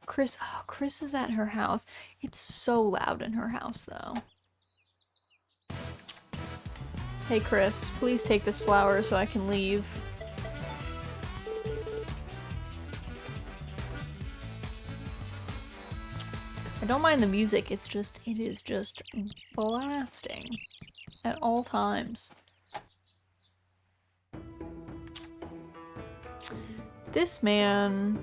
Chris. Oh, Chris is at her house. It's so loud in her house, though. Hey, Chris, please take this flower so I can leave. I don't mind the music, it is just blasting at all times. This man...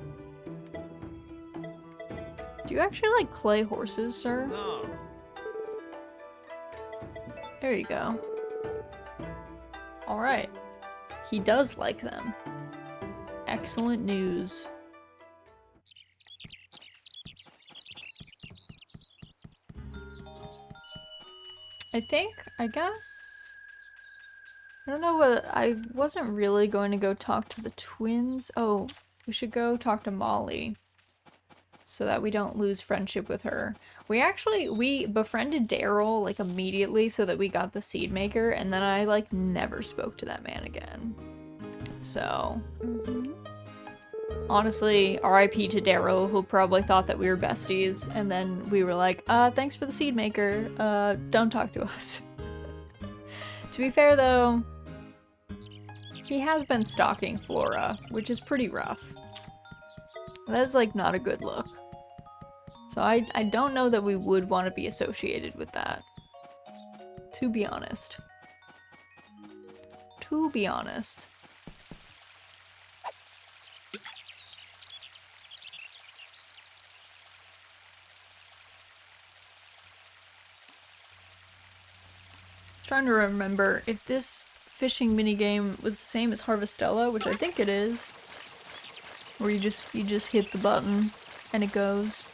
Do you actually like clay horses, sir? No. There you go. Alright. He does like them. Excellent news. I guess... I don't know what... I wasn't really going to go talk to the twins. Oh, we should go talk to Molly. So that we don't lose friendship with her. We befriended Daryl, like, immediately so that we got the seed maker, and then I, like, never spoke to that man again. So... Honestly, RIP to Daryl, who probably thought that we were besties, and then we were like, thanks for the seed maker, don't talk to us. To be fair though, he has been stalking Flora, which is pretty rough. That is like not a good look. So I don't know that we would want to be associated with that. To be honest. To be honest. Trying to remember if this fishing minigame was the same as Harvestella, which I think it is. Where you just hit the button and it goes.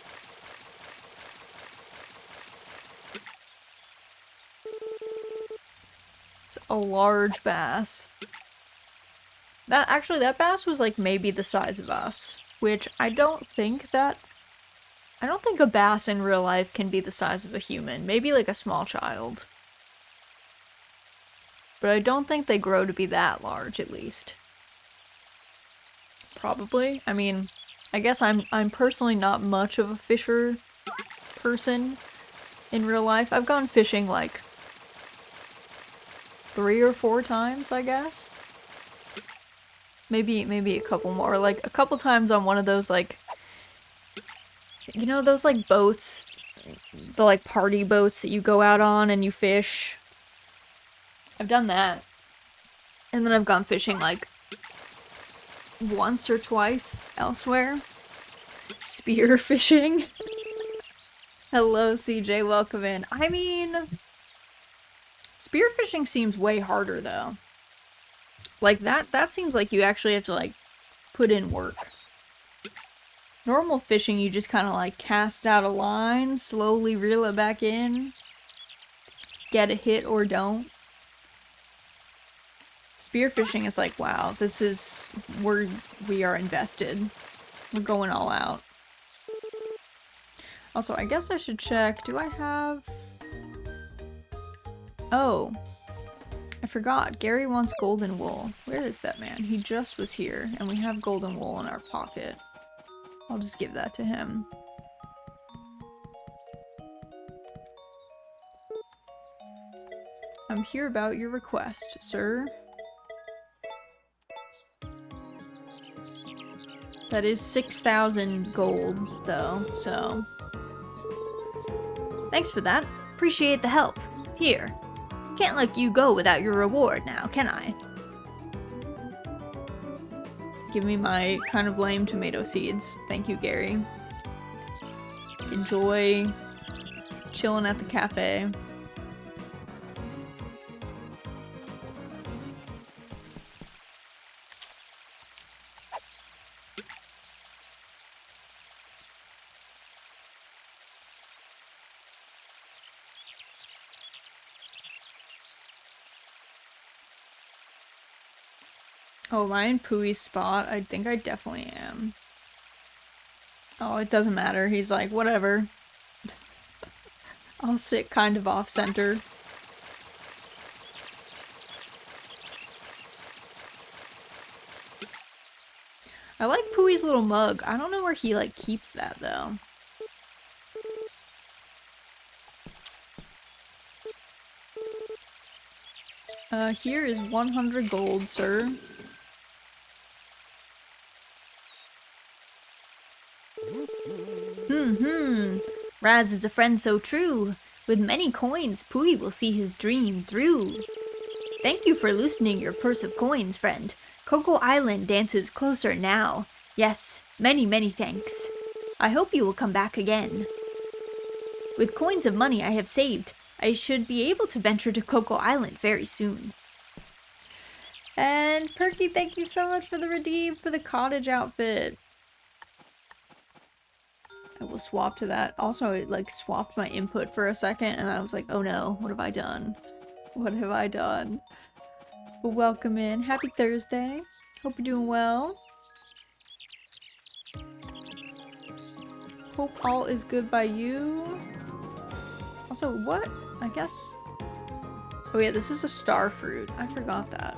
It's a large bass. That bass was like maybe the size of us, which I don't think a bass in real life can be the size of a human. Maybe like a small child. But I don't think they grow to be that large, at least. Probably. I mean, I guess I'm personally not much of a fisher person in real life. I've gone fishing like 3 or 4 times, I guess. Maybe a couple more. Like a couple times on one of those like, you know, those like boats, the like party boats that you go out on and you fish. I've done that. And then I've gone fishing like once or twice elsewhere. Spear fishing. Hello, CJ, welcome in. I mean, spear fishing seems way harder though. Like that seems like you actually have to like put in work. Normal fishing, you just kind of like cast out a line, slowly reel it back in, get a hit or don't. Spearfishing is like, wow, this is where we are invested. We're going all out. Also, I guess I should check, do I have... Oh, I forgot, Gary wants golden wool. Where is that man? He just was here, and we have golden wool in our pocket. I'll just give that to him. I'm here about your request, sir. That is 6,000 gold, though, so... Thanks for that. Appreciate the help. Here. Can't let you go without your reward now, can I? Give me my kind of lame tomato seeds. Thank you, Gary. Enjoy chilling at the cafe. Oh, am I in Pooey's spot? I think I definitely am. Oh, it doesn't matter. He's like, whatever. I'll sit kind of off-center. I like Pooey's little mug. I don't know where he, like, keeps that, though. Here is 100 gold, sir. Raz is a friend so true. With many coins, Pooey will see his dream through. Thank you for loosening your purse of coins, friend. Cocoa Island dances closer now. Yes, many, many thanks. I hope you will come back again. With coins of money I have saved, I should be able to venture to Cocoa Island very soon. And Perky, thank you so much for the redeem for the cottage outfit. I will swap to that. Also, it like swapped my input for a second and I was like, oh no, what have I done? What have I done? But welcome in. Happy Thursday. Hope you're doing well. Hope all is good by you. Also, what? I guess... Oh yeah, this is a star fruit. I forgot that.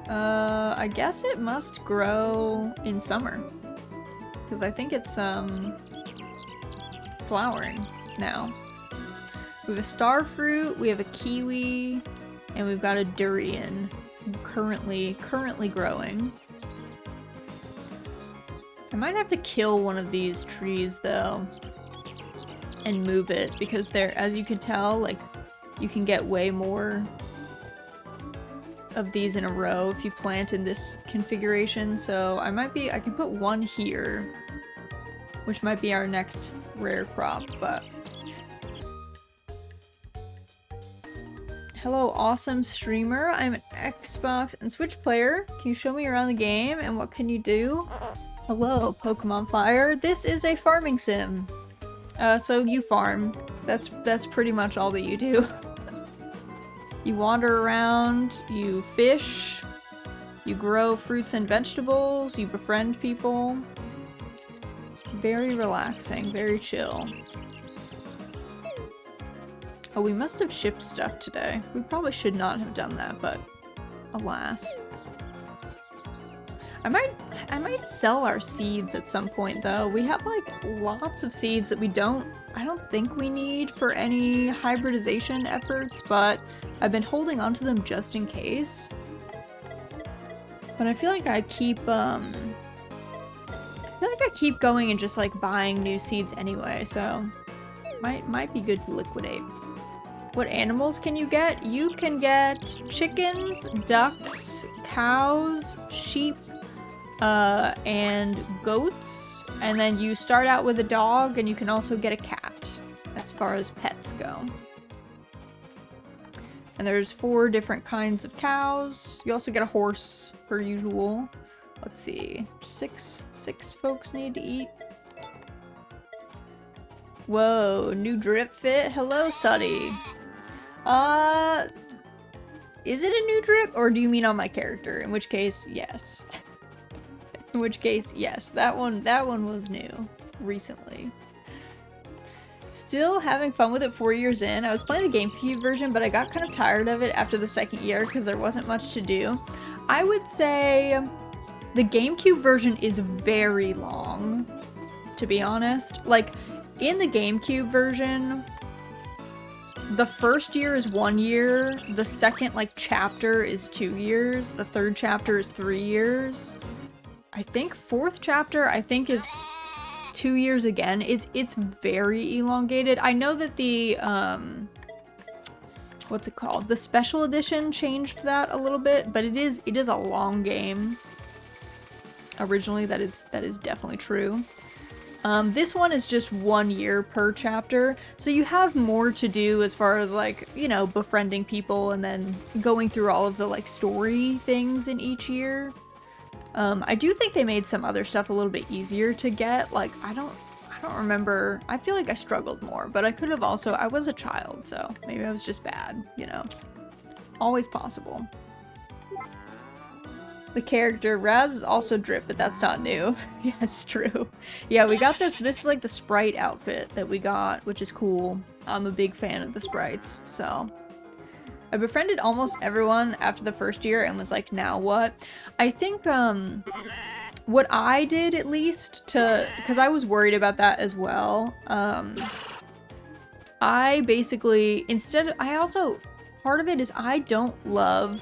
I guess it must grow in summer. Because I think it's, flowering now. We have a star fruit, we have a kiwi, and we've got a durian currently growing. I might have to kill one of these trees, though, and move it, because they're, as you can tell, like, you can get way more of these in a row if you plant in this configuration, so I can put one here, which might be our next rare crop, but... Hello, awesome streamer. I'm an Xbox and Switch player. Can you show me around the game, and what can you do? Hello, Pokemon Fire. This is a farming sim. So you farm. That's pretty much all that you do. You wander around, you fish, you grow fruits and vegetables, you befriend people. Very relaxing, very chill. Oh, we must have shipped stuff today. We probably should not have done that, but alas. I might sell our seeds at some point, though. We have, like, lots of seeds that I don't think we need for any hybridization efforts, but I've been holding on to them just in case. But I feel like I keep going and just, like, buying new seeds anyway, so might be good to liquidate. What animals can you get? You can get chickens, ducks, cows, sheep, and goats, and then you start out with a dog, and you can also get a cat, as far as pets go. And there's 4 different kinds of cows. You also get a horse, per usual. Let's see, 6 folks need to eat. Whoa, new drip fit? Hello, Suddy. Is it a new drip, or do you mean on my character? In which case, yes. In which case, yes, that one was new recently. Still having fun with it 4 years in. I was playing the GameCube version, but I got kind of tired of it after the 2nd year because there wasn't much to do. I would say the GameCube version is very long, to be honest. Like, in the GameCube version, the first year is 1 year, the second, like, chapter is 2 years, the third chapter is 3 years. I think 4th chapter, I think is 2 years again. It's very elongated. I know that the, what's it called? The special edition changed that a little bit, but it is a long game. Originally, that is definitely true. This one is just 1 year per chapter, so you have more to do as far as, like, you know, befriending people and then going through all of the, like, story things in each year. I do think they made some other stuff a little bit easier to get. Like, I don't remember. I feel like I struggled more, but I could have also, I was a child, so maybe I was just bad, you know. Always possible. The character, Raz is also Drip, but that's not new. Yeah, it's true. Yeah, we got this is like the sprite outfit that we got, which is cool. I'm a big fan of the sprites, so. I befriended almost everyone after the first year and was like, now what? I think, what I did at least because I was worried about that as well. I basically, part of it is I don't love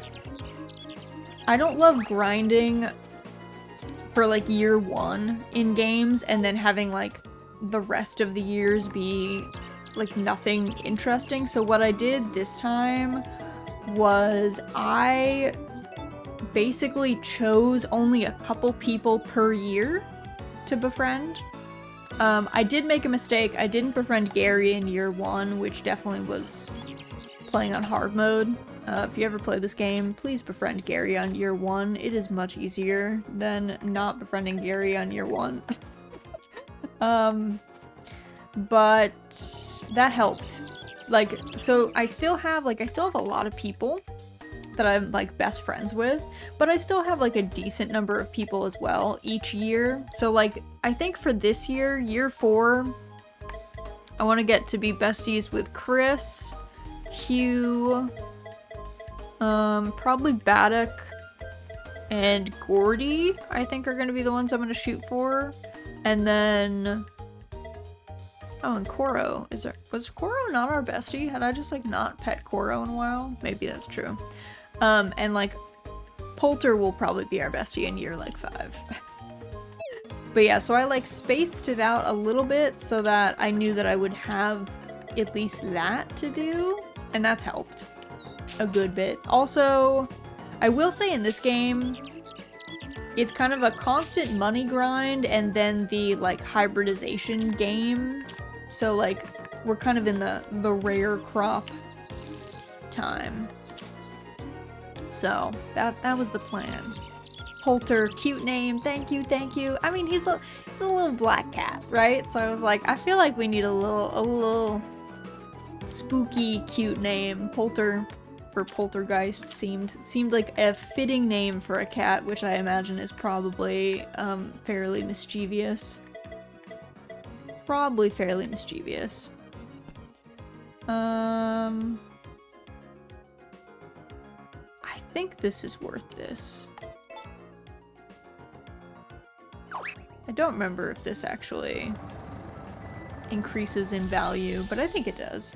grinding for like year 1 in games and then having like the rest of the years be like nothing interesting. So what I did this time was I basically chose only a couple people per year to befriend. I did make a mistake. I didn't befriend Gary in year 1, which definitely was playing on hard mode. If you ever play this game, please befriend Gary on year 1. It is much easier than not befriending Gary on year 1. But that helped. Like, so I still have a lot of people that I'm like best friends with, but I still have like a decent number of people as well each year. So like, I think for this year, year 4, I want to get to be besties with Chris, Hugh, probably Baddock and Gordy, I think are going to be the ones I'm going to shoot for. And then, oh, and Koro. Was Koro not our bestie? Had I just like not pet Koro in a while? Maybe that's true. And like, Poulter will probably be our bestie in year like 5. But yeah, so I like spaced it out a little bit so that I knew that I would have at least that to do, and that's helped a good bit. Also, I will say in this game, it's kind of a constant money grind and then the like hybridization game. So like, we're kind of in the rare crop time. So that was the plan. Poulter, cute name, thank you. I mean, he's a little black cat, right? So I was like, I feel like we need a little spooky, cute name. Poulter for Poltergeist seemed like a fitting name for a cat, which I imagine is probably fairly mischievous. Probably fairly mischievous. I think this is worth this. I don't remember if this actually increases in value, but I think it does.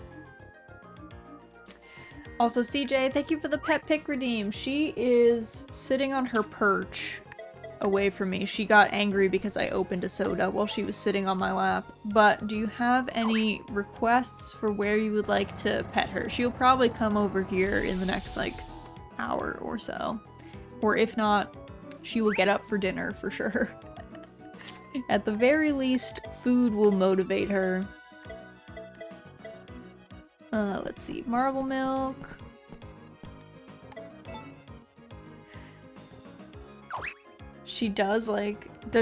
Also, CJ, thank you for the pet pick redeem. She is sitting on her perch away from me. She got angry because I opened a soda while she was sitting on my lap. But do you have any requests for where you would like to pet her? She'll probably come over here in the next, like, hour or so. Or if not, she will get up for dinner for sure. At the very least, food will motivate her. Let's see. Marble milk. She does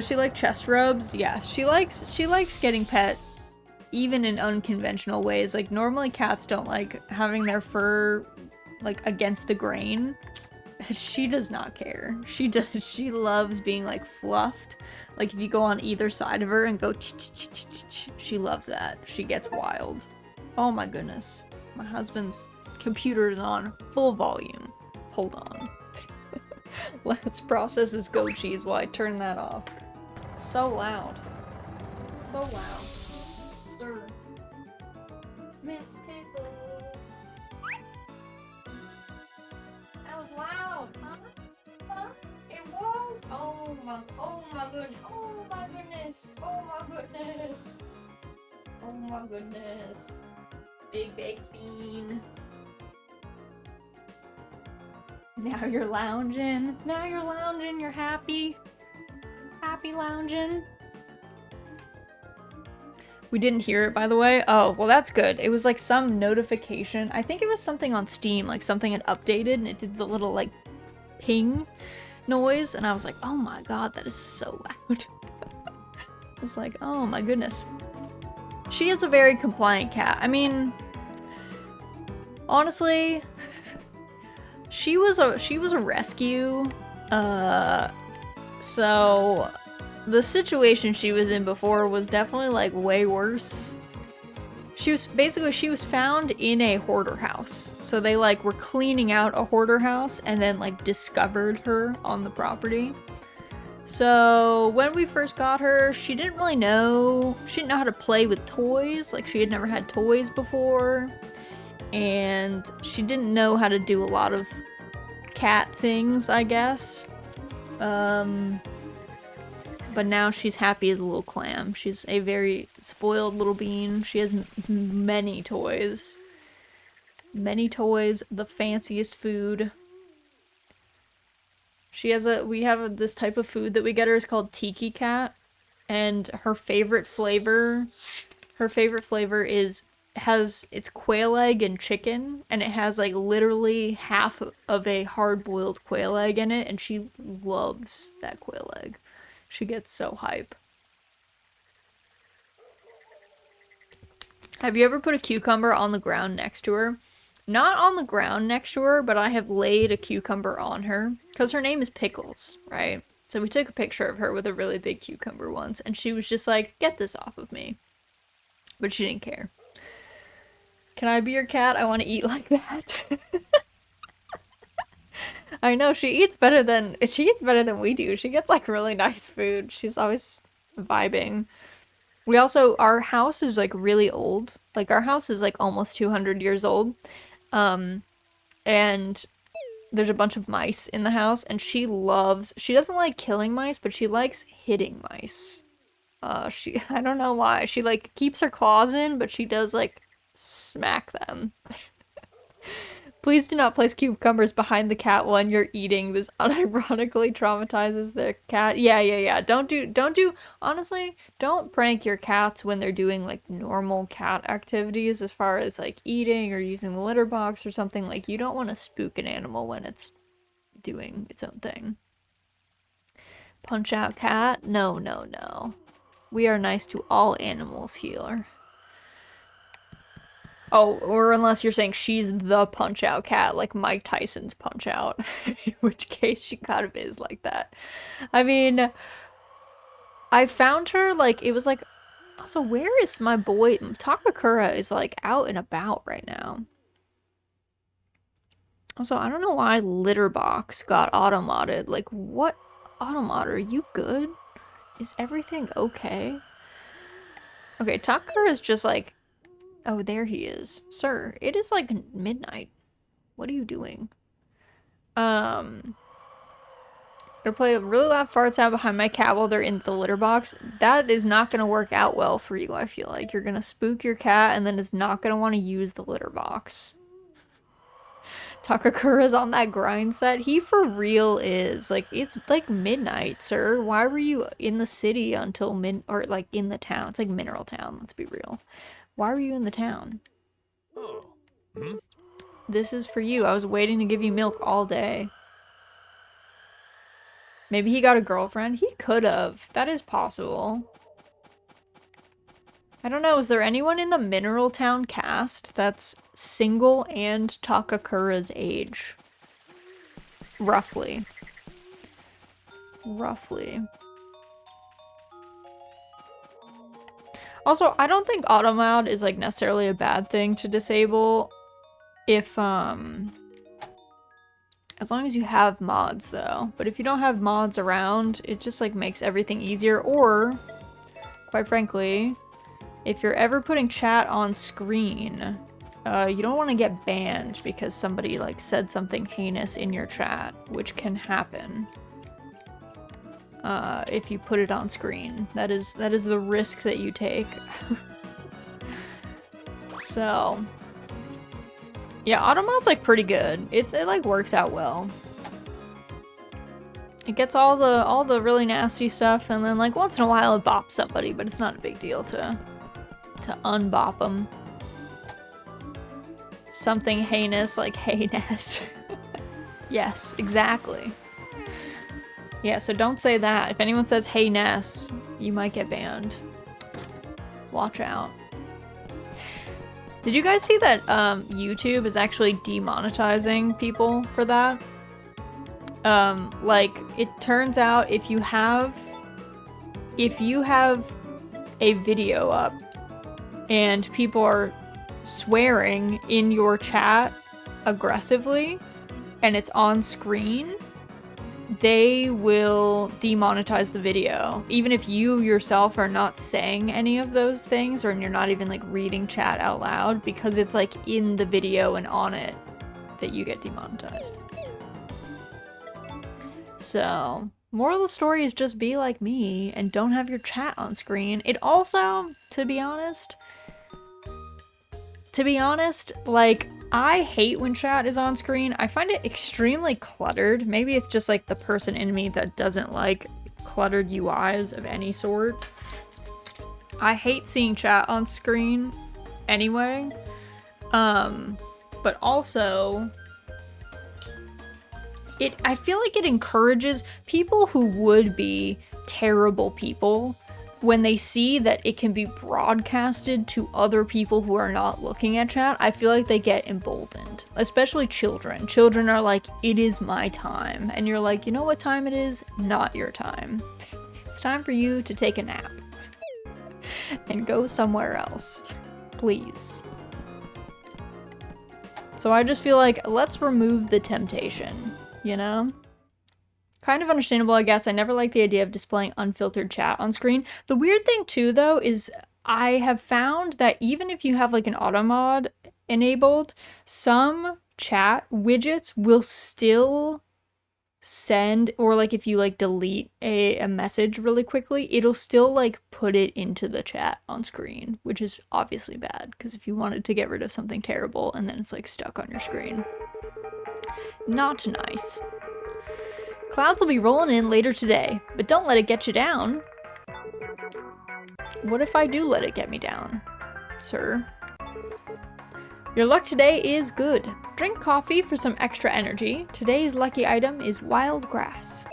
she like chest rubs? Yeah, she likes getting pet even in unconventional ways. Like, normally cats don't like having their fur like against the grain. She does not care. She loves being like fluffed. Like, if you go on either side of her and go she loves that. She gets wild. Oh my goodness. My husband's computer is on full volume. Hold on. Let's process this goat cheese while I turn that off. So loud. So loud. Stir. Miss Pickles. That was loud, huh? Huh? It was? Oh my goodness. Oh my goodness. Oh my goodness. Oh my goodness. Big baked bean. Now you're lounging. Now you're lounging. You're happy. Happy lounging. We didn't hear it, by the way. Oh, well, that's good. It was like some notification. I think it was something on Steam, like something had updated and it did the little like ping noise. And I was like, oh my god, that is so loud. I was like, oh my goodness. She is a very compliant cat. I mean, honestly, she was a rescue. So the situation she was in before was definitely like way worse. She was found in a hoarder house. So they like were cleaning out a hoarder house and then like discovered her on the property. So when we first got her, she didn't know how to play with toys. Like she had never had toys before. And she didn't know how to do a lot of cat things, I guess. But now she's happy as a little clam. She's a very spoiled little bean. She has many toys. Many toys, the fanciest food. We have this type of food that we get her is called Tiki Cat. And her favorite flavor it's quail egg and chicken, and it has like literally half of a hard-boiled quail egg in it, and she loves that quail egg. She gets so hype. Have you ever put a cucumber on the ground next to her? Not on the ground next to her, but I have laid a cucumber on her. Because her name is Pickles, right? So we took a picture of her with a really big cucumber once, and she was just like, get this off of me. But she didn't care. Can I be your cat? I want to eat like that. I know, she eats better than we do. She gets like really nice food. She's always vibing. Our house is like really old. Like our house is like almost 200 years old. And there's a bunch of mice in the house, and she doesn't like killing mice, but she likes hitting mice. I don't know why. She like keeps her claws in, but she does like smack them. Please do not place cucumbers behind the cat one you're eating. This unironically traumatizes the cat. Yeah. Honestly, don't prank your cats when they're doing like normal cat activities as far as like eating or using the litter box or something. Like you don't want to spook an animal when it's doing its own thing. Punch out cat? No. We are nice to all animals here. Oh, or unless you're saying she's the Punch-Out cat, like Mike Tyson's Punch-Out. In which case she kind of is like that. I mean, I found her, like, it was like... Also, where is my boy? Takakura is, like, out and about right now. Also, I don't know why Litterbox got auto-modded. Like, what auto-mod? Are you good? Is everything okay? Okay, Takakura is just, like... Oh, there he is. Sir, it is like midnight. What are you doing? Gonna play a really loud fart sound behind my cat while they're in the litter box. That is not gonna work out well for you, I feel like. You're gonna spook your cat and then it's not gonna want to use the litter box. Takakura's on that grind set. He for real is. Like, it's like midnight, sir. Why were you in the city until or like in the town? It's like Mineral Town, let's be real. Why were you in the town? Oh. Hmm? This is for you. I was waiting to give you milk all day. Maybe he got a girlfriend? He could have. That is possible. I don't know. Is there anyone in the Mineral Town cast that's single and Takakura's age? Roughly. Also, I don't think auto-mod is like necessarily a bad thing to disable if, as long as you have mods though. But if you don't have mods around, it just like makes everything easier. Or, quite frankly, if you're ever putting chat on screen, you don't want to get banned because somebody like said something heinous in your chat, which can happen. if you put it on screen. That is the risk that you take. So, yeah, Automod's like pretty good. It like works out well. It gets all the really nasty stuff, and then like once in a while it bops somebody, but it's not a big deal to unbop them. Something heinous like heinous. Yes, exactly. Yeah, so don't say that. If anyone says hey Ness, you might get banned. Watch out. Did you guys see that YouTube is actually demonetizing people for that? Like, it turns out if you have a video up and people are swearing in your chat aggressively and it's on screen, they will demonetize the video. Even if you yourself are not saying any of those things, or you're not even like reading chat out loud, because it's like in the video and on it that you get demonetized. So, moral of the story is just be like me and don't have your chat on screen. It also, to be honest, like, I hate when chat is on screen. I find it extremely cluttered. Maybe it's just like the person in me that doesn't like cluttered UIs of any sort. I hate seeing chat on screen anyway. But also, I feel like it encourages people who would be terrible people when they see that it can be broadcasted to other people who are not looking at chat. I feel like they get emboldened, especially children. Children are like, it is my time. And you're like, you know what time it is? Not your time. It's time for you to take a nap and go somewhere else, please. So I just feel like, let's remove the temptation, you know? Kind of understandable, I guess. I never liked the idea of displaying unfiltered chat on screen. The weird thing too, though, is I have found that even if you have like an Automod enabled, some chat widgets will still send, or like if you like delete a message really quickly, it'll still like put it into the chat on screen, which is obviously bad, because if you wanted to get rid of something terrible and then it's like stuck on your screen. Not nice. Clouds will be rolling in later today, but don't let it get you down. What if I do let it get me down, sir? Your luck today is good. Drink coffee for some extra energy. Today's lucky item is wild grass.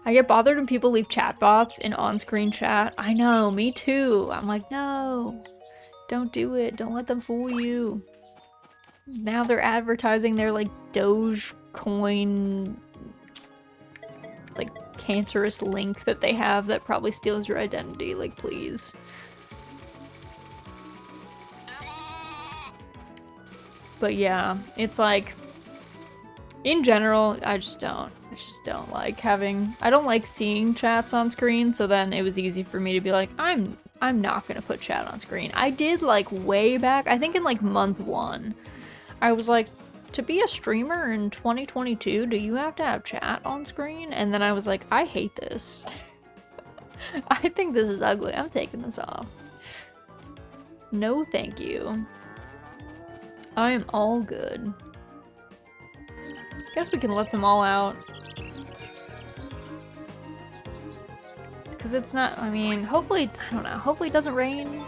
I get bothered when people leave chatbots in on-screen chat. I know, me too. I'm like, no, don't do it. Don't let them fool you. Now they're advertising their like Dogecoin like cancerous link that they have that probably steals your identity. Like, please. But yeah, it's like, in general, I just don't like having, I don't like seeing chats on screen, so then it was easy for me to be like, I'm not gonna put chat on screen. I did like way back, I think in like month 1, I was like, to be a streamer in 2022, do you have to have chat on screen? And then I was like, I hate this. I think this is ugly. I'm taking this off. No, thank you. I am all good. Guess we can let them all out. Because it's not, I mean, hopefully, I don't know, hopefully it doesn't rain.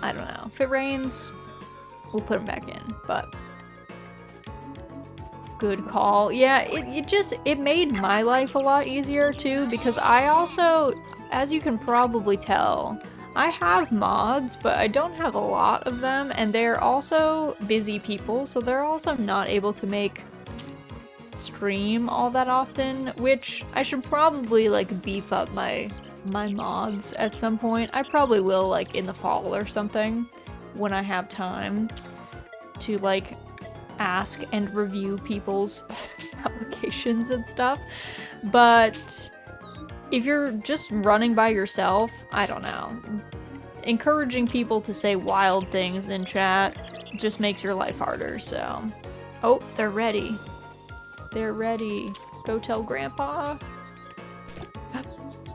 I don't know. If it rains, we'll put them back in, but... Good call. Yeah, it made my life a lot easier too, because I also, as you can probably tell, I have mods, but I don't have a lot of them, and they're also busy people, so they're also not able to make stream all that often, which I should probably like beef up my mods at some point. I probably will, like in the fall or something, when I have time to like ask and review people's applications and stuff. But if you're just running by yourself, I don't know. Encouraging people to say wild things in chat just makes your life harder, so. Oh, they're ready. They're ready. Go tell Grandpa.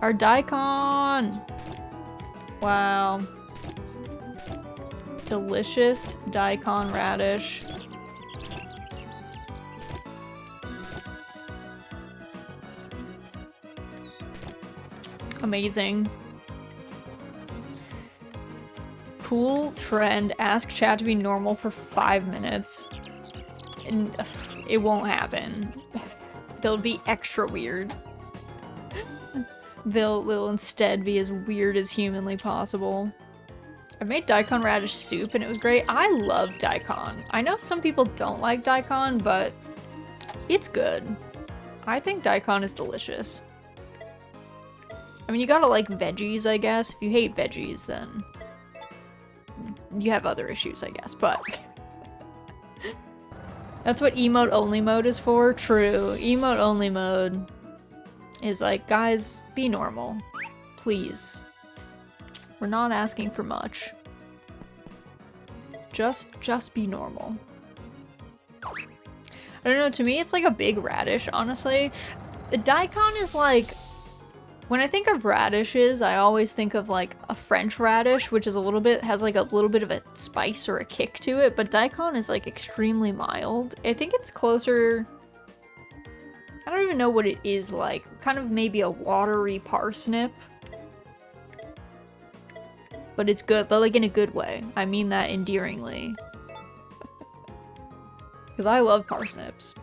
Our daikon! Wow. Delicious daikon radish. Amazing. Cool trend. Ask chat to be normal for 5 minutes. And it won't happen. They'll be extra weird. They'll instead be as weird as humanly possible. I made daikon radish soup and it was great. I love daikon. I know some people don't like daikon, but it's good. I think daikon is delicious. I mean, you gotta like veggies, I guess. If you hate veggies, then you have other issues, I guess, but that's what emote only mode is for. True. Emote only mode is like, guys, be normal. Please. We're not asking for much. Just be normal. I don't know, to me it's like a big radish, honestly. The daikon is like, when I think of radishes, I always think of like a French radish, which is has like a little bit of a spice or a kick to it, but daikon is like extremely mild. I think it's closer, I don't even know what it is like, kind of maybe a watery parsnip. But it's good, but like in a good way. I mean that endearingly. Because I love parsnips.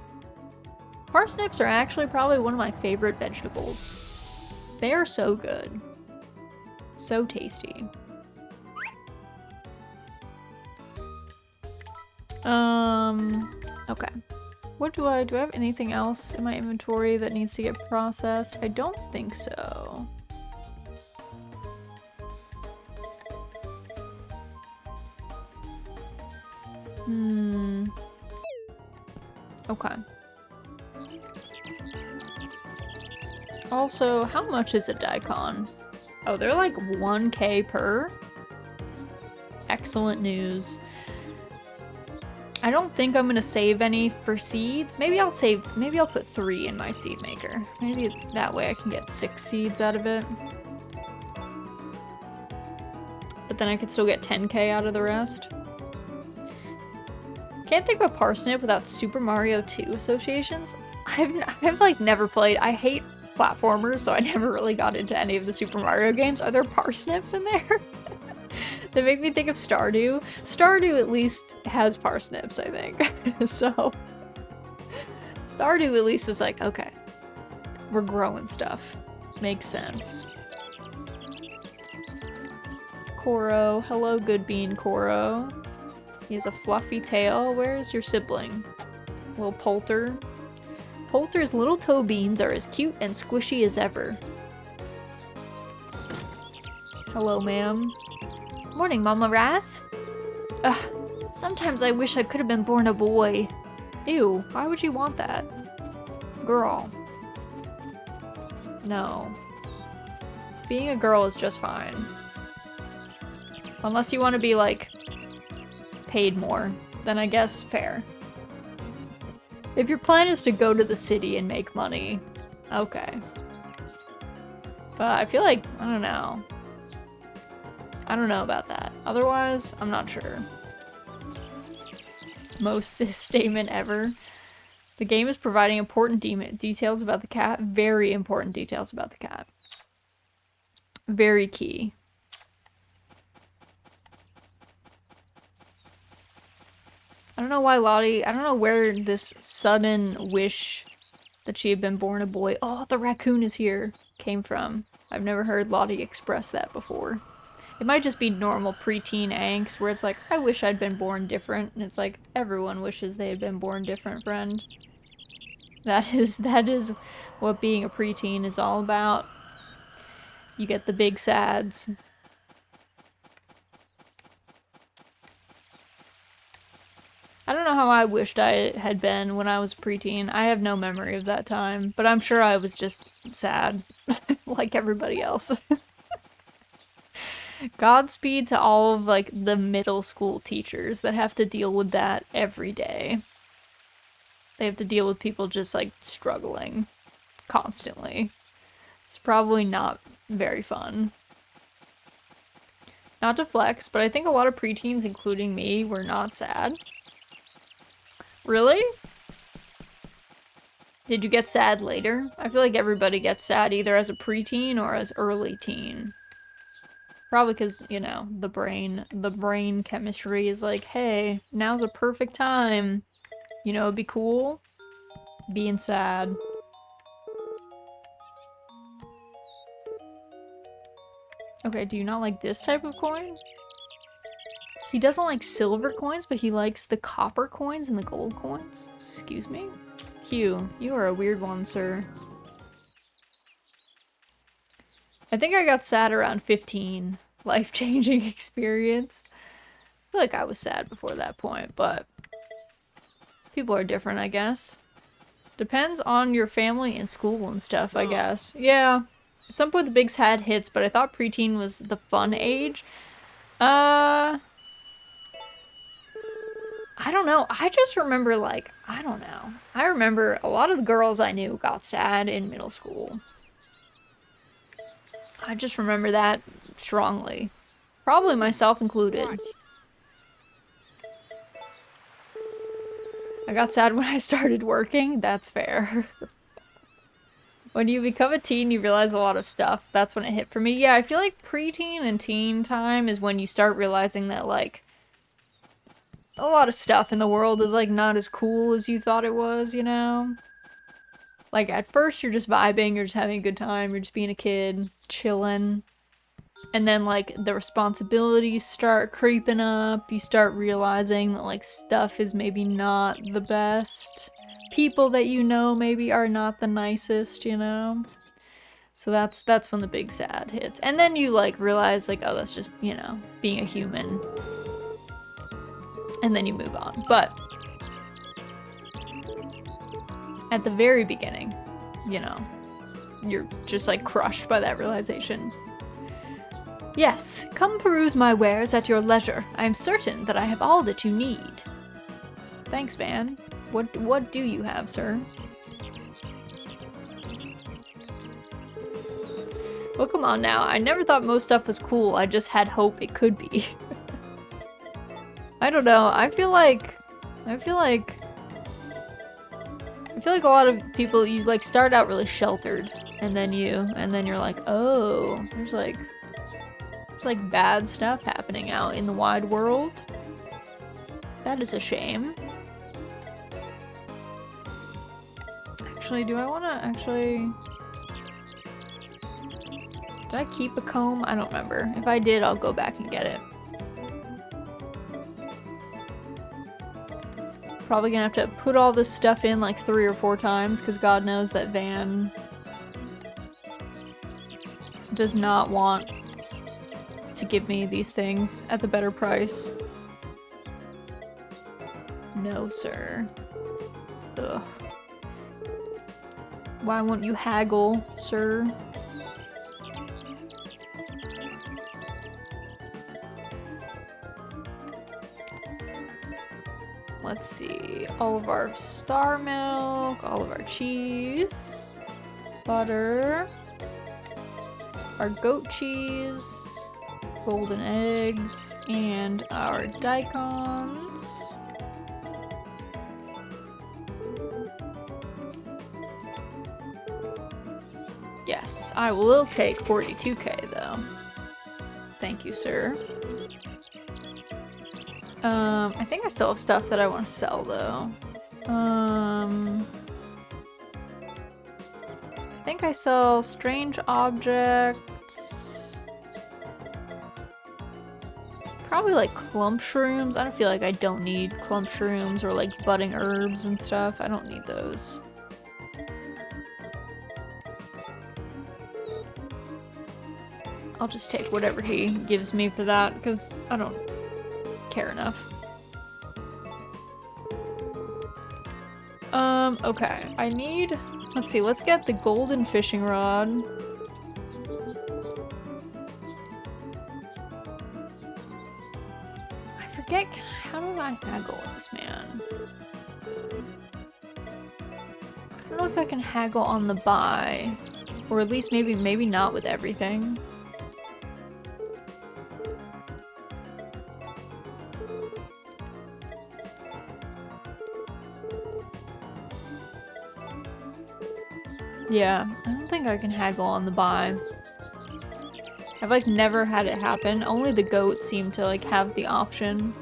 Parsnips are actually probably one of my favorite vegetables. They are so good. So tasty. Okay. What do I have anything else in my inventory that needs to get processed? I don't think so. Okay. Also, how much is a daikon? Oh, they're like 1k per? Excellent news. I don't think I'm gonna save any for seeds. Maybe I'll put 3 in my seed maker. Maybe that way I can get 6 seeds out of it. But then I could still get 10k out of the rest. Can't think of a parsnip without Super Mario 2 associations. I've like never played. I hate platformers, so I never really got into any of the Super Mario games. Are there parsnips in there? They make me think of Stardew. Stardew at least has parsnips, I think. So Stardew at least is like, okay, we're growing stuff. Makes sense. Koro. Hello, good bean Koro. He has a fluffy tail. Where's your sibling? Little Poulter. Poulter's little toe beans are as cute and squishy as ever. Hello, ma'am. Morning, Mama Raz. Ugh, sometimes I wish I could have been born a boy. Ew, why would you want that? Girl. No. Being a girl is just fine. Unless you want to be, like, paid more, then I guess fair. If your plan is to go to the city and make money, okay. But I feel like, I don't know. I don't know about that. Otherwise, I'm not sure. Most cis statement ever. The game is providing important details about the cat. Very important details about the cat. Very key. I don't know why Lottie, I don't know where this sudden wish that she had been born a boy, oh, the raccoon is here, came from. I've never heard Lottie express that before. It might just be normal preteen angst where it's like, I wish I'd been born different, and it's like, everyone wishes they had been born different, friend. That is what being a preteen is all about. You get the big sads. I don't know how I wished I had been when I was a preteen. I have no memory of that time, but I'm sure I was just sad, like everybody else. Godspeed to all of, like, the middle school teachers that have to deal with that every day. They have to deal with people just, like, struggling. constantly. It's probably not very fun. Not to flex, but I think a lot of preteens, including me, were not sad. Really? Did you get sad later? I feel like everybody gets sad either as a preteen or as early teen. Probably because, you know, the brain chemistry is like, hey, now's a perfect time. You know, it'd be cool being sad. Okay, do you not like this type of coin? He doesn't like silver coins, but he likes the copper coins and the gold coins. Excuse me? Hugh, you are a weird one, sir. I think I got sad around 15. Life-changing experience. I feel like I was sad before that point, but people are different, I guess. Depends on your family and school and stuff, I guess. Yeah. At some point the big sad hits, but I thought preteen was the fun age. I don't know. I just remember, like, I don't know. I remember a lot of the girls I knew got sad in middle school. I just remember that strongly. Probably myself included. What? I got sad when I started working. That's fair. When you become a teen, you realize a lot of stuff. That's when it hit for me. Yeah, I feel like preteen and teen time is when you start realizing that, like, a lot of stuff in the world is, like, not as cool as you thought it was, you know? Like, at first, you're just vibing, you're just having a good time, you're just being a kid, chilling. And then, like, the responsibilities start creeping up, you start realizing that, like, stuff is maybe not the best. People that you know maybe are not the nicest, you know? So that's when the big sad hits. And then you, like, realize, like, oh, that's just, you know, being a human. And then you move on. But at the very beginning, you know, you're just, like, crushed by that realization. Yes, come peruse my wares at your leisure. I am certain that I have all that you need. Thanks, Van. What do you have, sir? Well, come on now. I never thought most stuff was cool. I just had hope it could be. I don't know. I feel like a lot of people, you, like, start out really sheltered, and then you're like, oh, there's like bad stuff happening out in the wide world. That is a shame. Actually, do I want to actually... Did I keep a comb? I don't remember. If I did, I'll go back and get it. Probably gonna have to put all this stuff in like 3 or 4 times, because God knows that Van does not want to give me these things at the better price. No, sir. Ugh. Why won't you haggle, sir? Let's see. All of our star milk, all of our cheese, butter, our goat cheese, golden eggs, and our daikons. Yes, I will take 42k though. Thank you, sir. I think I still have stuff that I want to sell though. I think I sell strange objects. Probably like clump shrooms. I don't feel like I don't need clump shrooms or like budding herbs and stuff. I don't need those. I'll just take whatever he gives me for that because I don't care enough. Okay. I need... Let's see, let's get the golden fishing rod. I forget, how do I haggle with this man? I don't know if I can haggle on the buy. Or at least maybe not with everything. Yeah, I don't think I can haggle on the buy. I've like never had it happen. Only the goats seem to like have the option.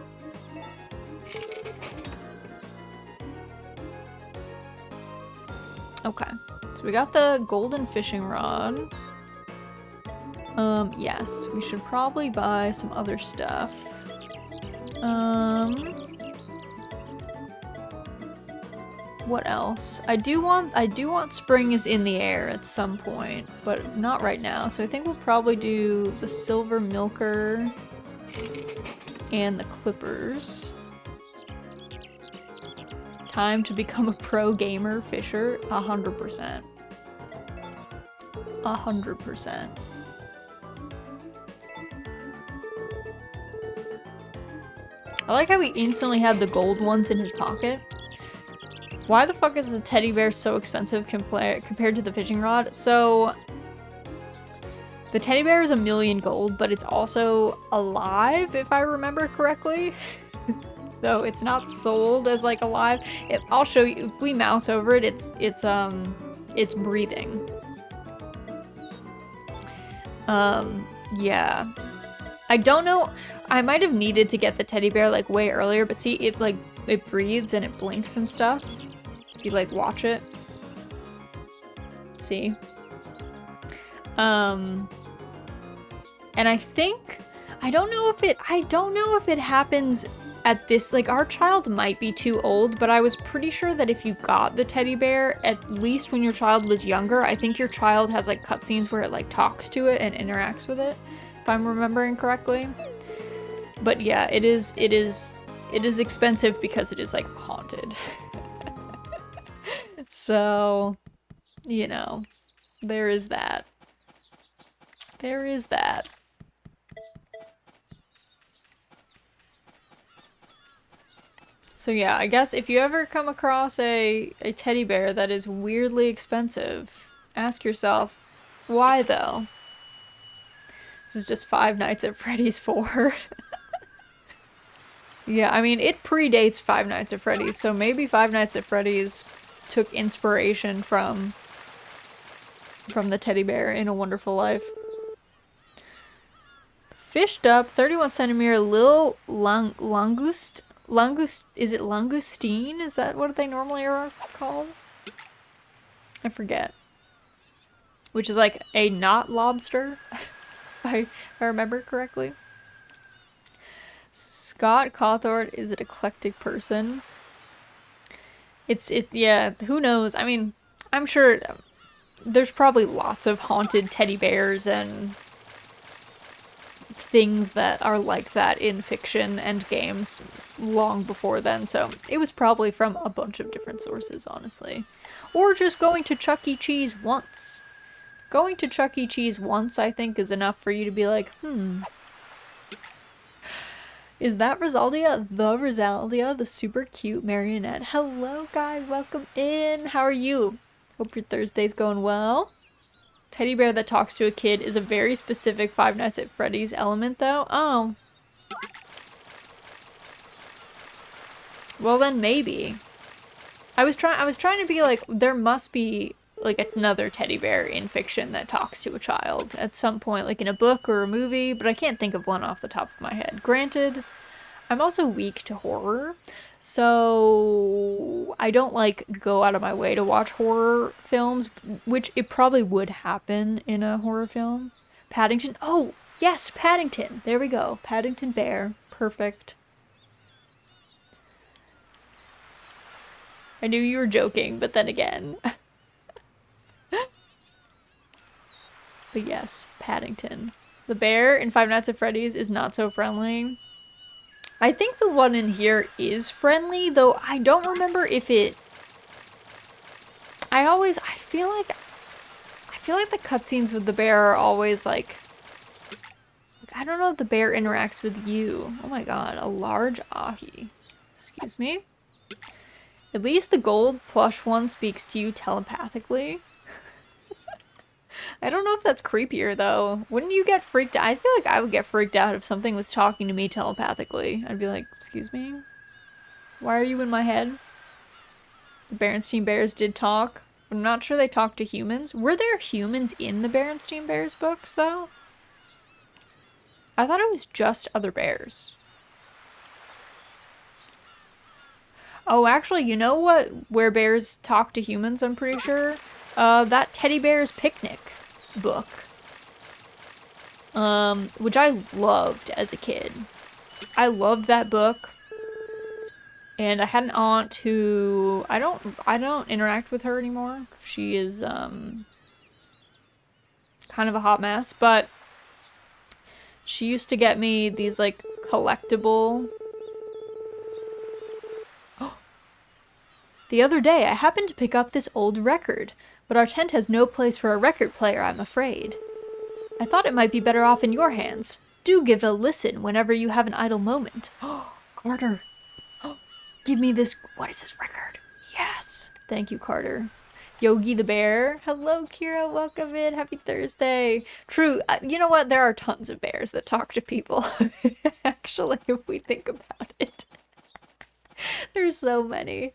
Okay, so we got the golden fishing rod. Yes, we should probably buy some other stuff. What else? I do want spring is in the air at some point, but not right now. So I think we'll probably do the silver milker and the clippers. Time to become a pro gamer, Fisher. 100%. 100%. I like how he instantly had the gold ones in his pocket. Why the fuck is the teddy bear so expensive compared to the fishing rod? So, the teddy bear is 1,000,000 gold, but it's also alive, if I remember correctly. So it's not sold as like alive. I'll show you. If we mouse over it, it's breathing. Yeah. I don't know. I might have needed to get the teddy bear like way earlier, but see, it breathes and it blinks and stuff. If you like watch it. See? And I think I don't know if it happens at this, like, our child might be too old, but I was pretty sure that if you got the teddy bear, at least when your child was younger, I think your child has like cutscenes where it like talks to it and interacts with it, if I'm remembering correctly. But yeah, it is expensive because it is like haunted. So, you know, there is that. There is that. So yeah, I guess if you ever come across a teddy bear that is weirdly expensive, ask yourself, why though? This is just Five Nights at Freddy's 4. Yeah, I mean, it predates Five Nights at Freddy's, so maybe Five Nights at Freddy's took inspiration from the teddy bear in A Wonderful Life. Fished up, 31 centimeter, Lil Langust, is it langoustine? Is that what they normally are called? I forget. Which is like a not lobster, if I remember correctly. Scott Cawthorne is an eclectic person. Yeah, who knows? I mean, I'm sure there's probably lots of haunted teddy bears and things that are like that in fiction and games long before then, so it was probably from a bunch of different sources, honestly. Or just going to Chuck E. Cheese once. Going to Chuck E. Cheese once, I think, is enough for you to be like, is that Rosaldia? The Rosaldia, the super cute marionette. Hello, guys. Welcome in. How are you? Hope your Thursday's going well. Teddy bear that talks to a kid is a very specific Five Nights at Freddy's element, though. Oh. Well, then maybe. I was trying to be like, there must be like another teddy bear in fiction that talks to a child at some point, like in a book or a movie, but I can't think of one off the top of my head. Granted, I'm also weak to horror, so I don't like go out of my way to watch horror films, which it probably would happen in a horror film. Paddington. Oh, yes, Paddington. There we go. Paddington Bear. Perfect. I knew you were joking, but then again. But yes, Paddington. The bear in Five Nights at Freddy's is not so friendly. I think the one in here is friendly, though I don't remember if it... I feel like the cutscenes with the bear are always like... I don't know if the bear interacts with you. Oh my god, a large ahi. Excuse me. At least the gold plush one speaks to you telepathically. I don't know if that's creepier though. Wouldn't you get freaked out? I feel like I would get freaked out if something was talking to me telepathically. I'd be like, excuse me? Why are you in my head? The Berenstein Bears did talk. I'm not sure they talked to humans. Were there humans in the Berenstein Bears books though? I thought it was just other bears. Oh, actually, you know what? Where bears talk to humans, I'm pretty sure. That Teddy Bear's Picnic book. Which I loved as a kid. I loved that book. And I had an aunt who I don't interact with her anymore. She is kind of a hot mess, but she used to get me these like collectible. The other day I happened to pick up this old record, but our tent has no place for a record player, I'm afraid. I thought it might be better off in your hands. Do give it a listen whenever you have an idle moment. Carter. Give me this. What is this record? Yes. Thank you, Carter. Yogi the Bear. Hello, Kira. Welcome in. Happy Thursday. True. You know what? There are tons of bears that talk to people. Actually, if we think about it. There's so many.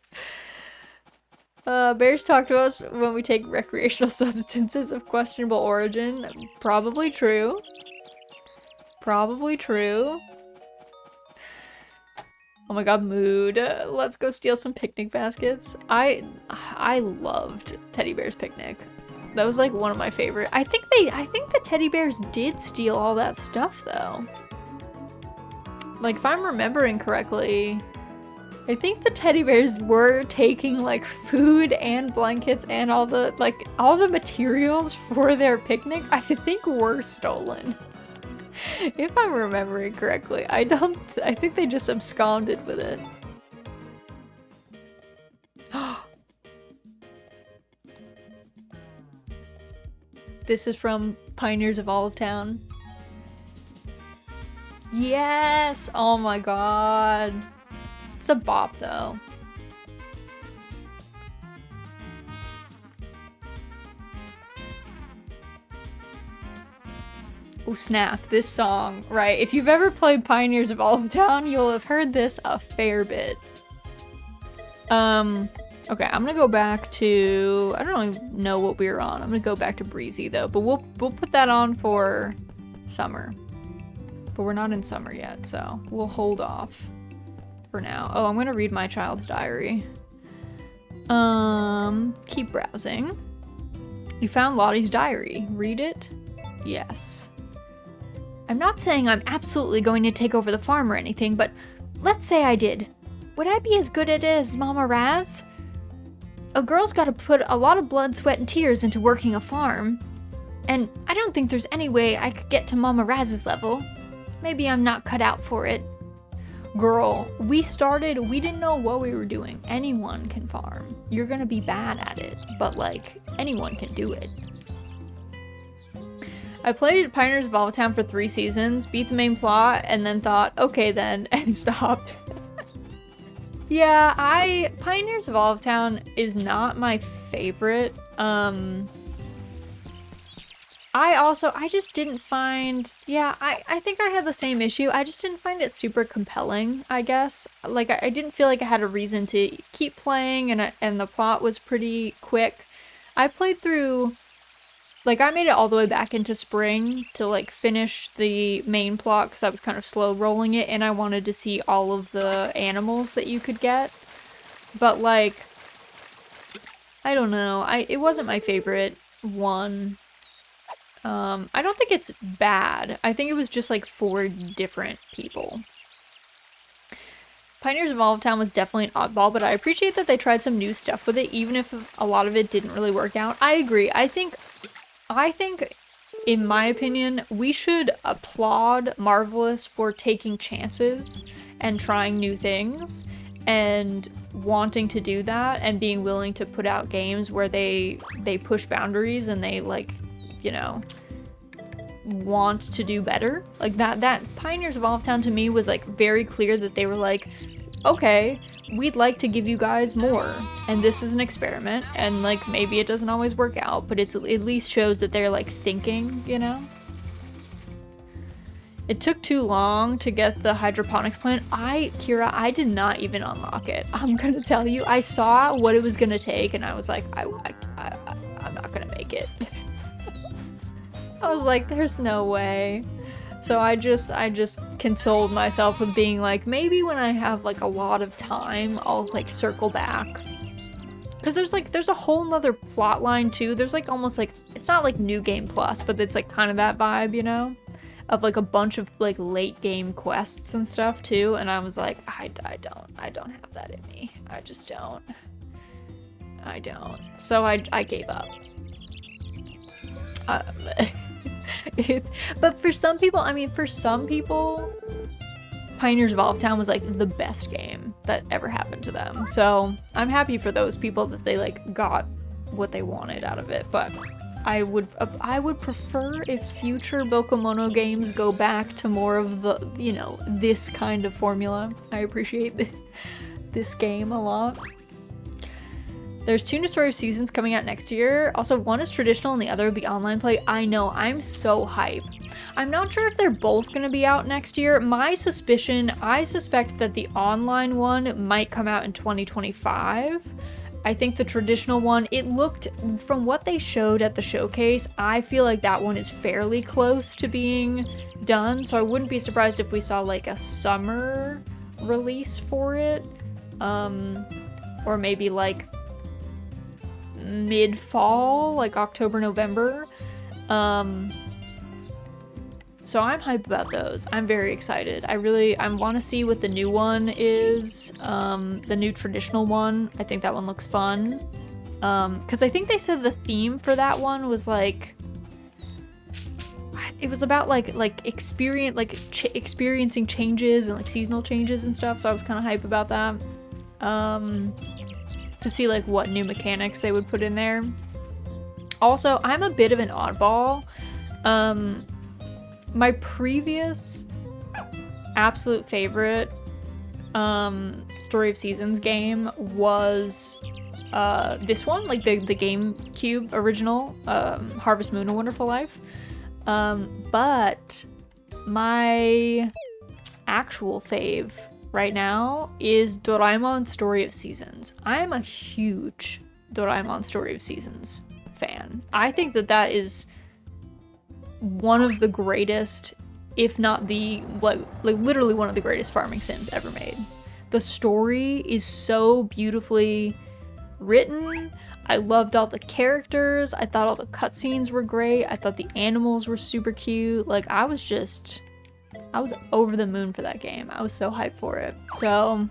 Bears talk to us when we take recreational substances of questionable origin. Probably true. Probably true. Oh my god, mood. Let's go steal some picnic baskets. I loved Teddy Bear's Picnic. That was like one of my favorite. I think the Teddy Bears did steal all that stuff though. Like if I'm remembering correctly, I think the teddy bears were taking like food and blankets and all the materials for their picnic, I think were stolen. If I'm remembering correctly. I think they just absconded with it. This is from Pioneers of Olive Town. Yes! Oh my god. It's a bop though. Oh snap, this song, right? If you've ever played Pioneers of Olive Town, you'll have heard this a fair bit. Okay, I'm gonna go back to, I don't even know what we were on. I'm gonna go back to Breezy though, but we'll put that on for summer. But we're not in summer yet, so we'll hold off for now. Oh, I'm gonna read my child's diary. Keep browsing. You found Lottie's diary. Read it? Yes. I'm not saying I'm absolutely going to take over the farm or anything, but let's say I did. Would I be as good at it as Mama Raz? A girl's gotta put a lot of blood, sweat, and tears into working a farm. And I don't think there's any way I could get to Mama Raz's level. Maybe I'm not cut out for it. Girl, we didn't know what we were doing. Anyone can farm. You're gonna be bad at it, but like, anyone can do it. I played Pioneers of Olive Town for 3 seasons, beat the main plot, and then thought, okay then, and stopped. Yeah, Pioneers of Olive Town is not my favorite. I just didn't find, yeah, I think I had the same issue. I just didn't find it super compelling, I guess. Like, I didn't feel like I had a reason to keep playing, and the plot was pretty quick. I played through, like, I made it all the way back into spring to, like, finish the main plot, because I was kind of slow rolling it, and I wanted to see all of the animals that you could get. But, like, I don't know. It wasn't my favorite one. I don't think it's bad. I think it was just like for different people. Pioneers of Olive Town was definitely an oddball, but I appreciate that they tried some new stuff with it, even if a lot of it didn't really work out. I agree. I think, in my opinion, we should applaud Marvelous for taking chances and trying new things and wanting to do that and being willing to put out games where they push boundaries and they, like, you know, want to do better. Like that Pioneers of Olive Town to me was like very clear that they were like, okay, we'd like to give you guys more, and this is an experiment, and like maybe it doesn't always work out, but it at least shows that they're like thinking, you know? It took too long to get the hydroponics plant. Kira, I did not even unlock it. I'm gonna tell you, I saw what it was gonna take, and I was like, I'm not gonna make it. I was like, there's no way. So I just consoled myself with being like, maybe when I have like a lot of time, I'll like circle back. Because there's a whole nother plot line too. There's like almost like, it's not like New Game Plus, but it's like kind of that vibe, you know? Of like a bunch of like late game quests and stuff too. And I was like, I don't have that in me. I just don't. I don't. So I gave up. But for some people, Pioneers of Olive was like the best game that ever happened to them. So I'm happy for those people that they like got what they wanted out of it. But I would prefer if future Bokemono games go back to more of the, you know, this kind of formula. I appreciate this game a lot. There's 2 new Story of Seasons coming out next year. Also, one is traditional and the other will be online play. I know, I'm so hype. I'm not sure if they're both going to be out next year. I suspect that the online one might come out in 2025. I think the traditional one, it looked, from what they showed at the showcase, I feel like that one is fairly close to being done. So I wouldn't be surprised if we saw like a summer release for it. Or maybe like mid-fall, like October, November. So I'm hyped about those. I'm very excited. I want to see what the new one is. The new traditional one. I think that one looks fun. Because I think they said the theme for that one was like, it was about experiencing changes and like seasonal changes and stuff. So I was kind of hyped about that. To see like what new mechanics they would put in there. Also, I'm a bit of an oddball. My previous absolute favorite Story of Seasons game was this one, like the GameCube original, Harvest Moon: A Wonderful Life. But my actual fave right now is Doraemon Story of Seasons. I'm a huge Doraemon Story of Seasons fan. I think that is one of the greatest, if not the, like literally one of the greatest farming sims ever made. The story is so beautifully written. I loved all the characters. I thought all the cutscenes were great. I thought the animals were super cute. Like, I was over the moon for that game. I was so hyped for it. So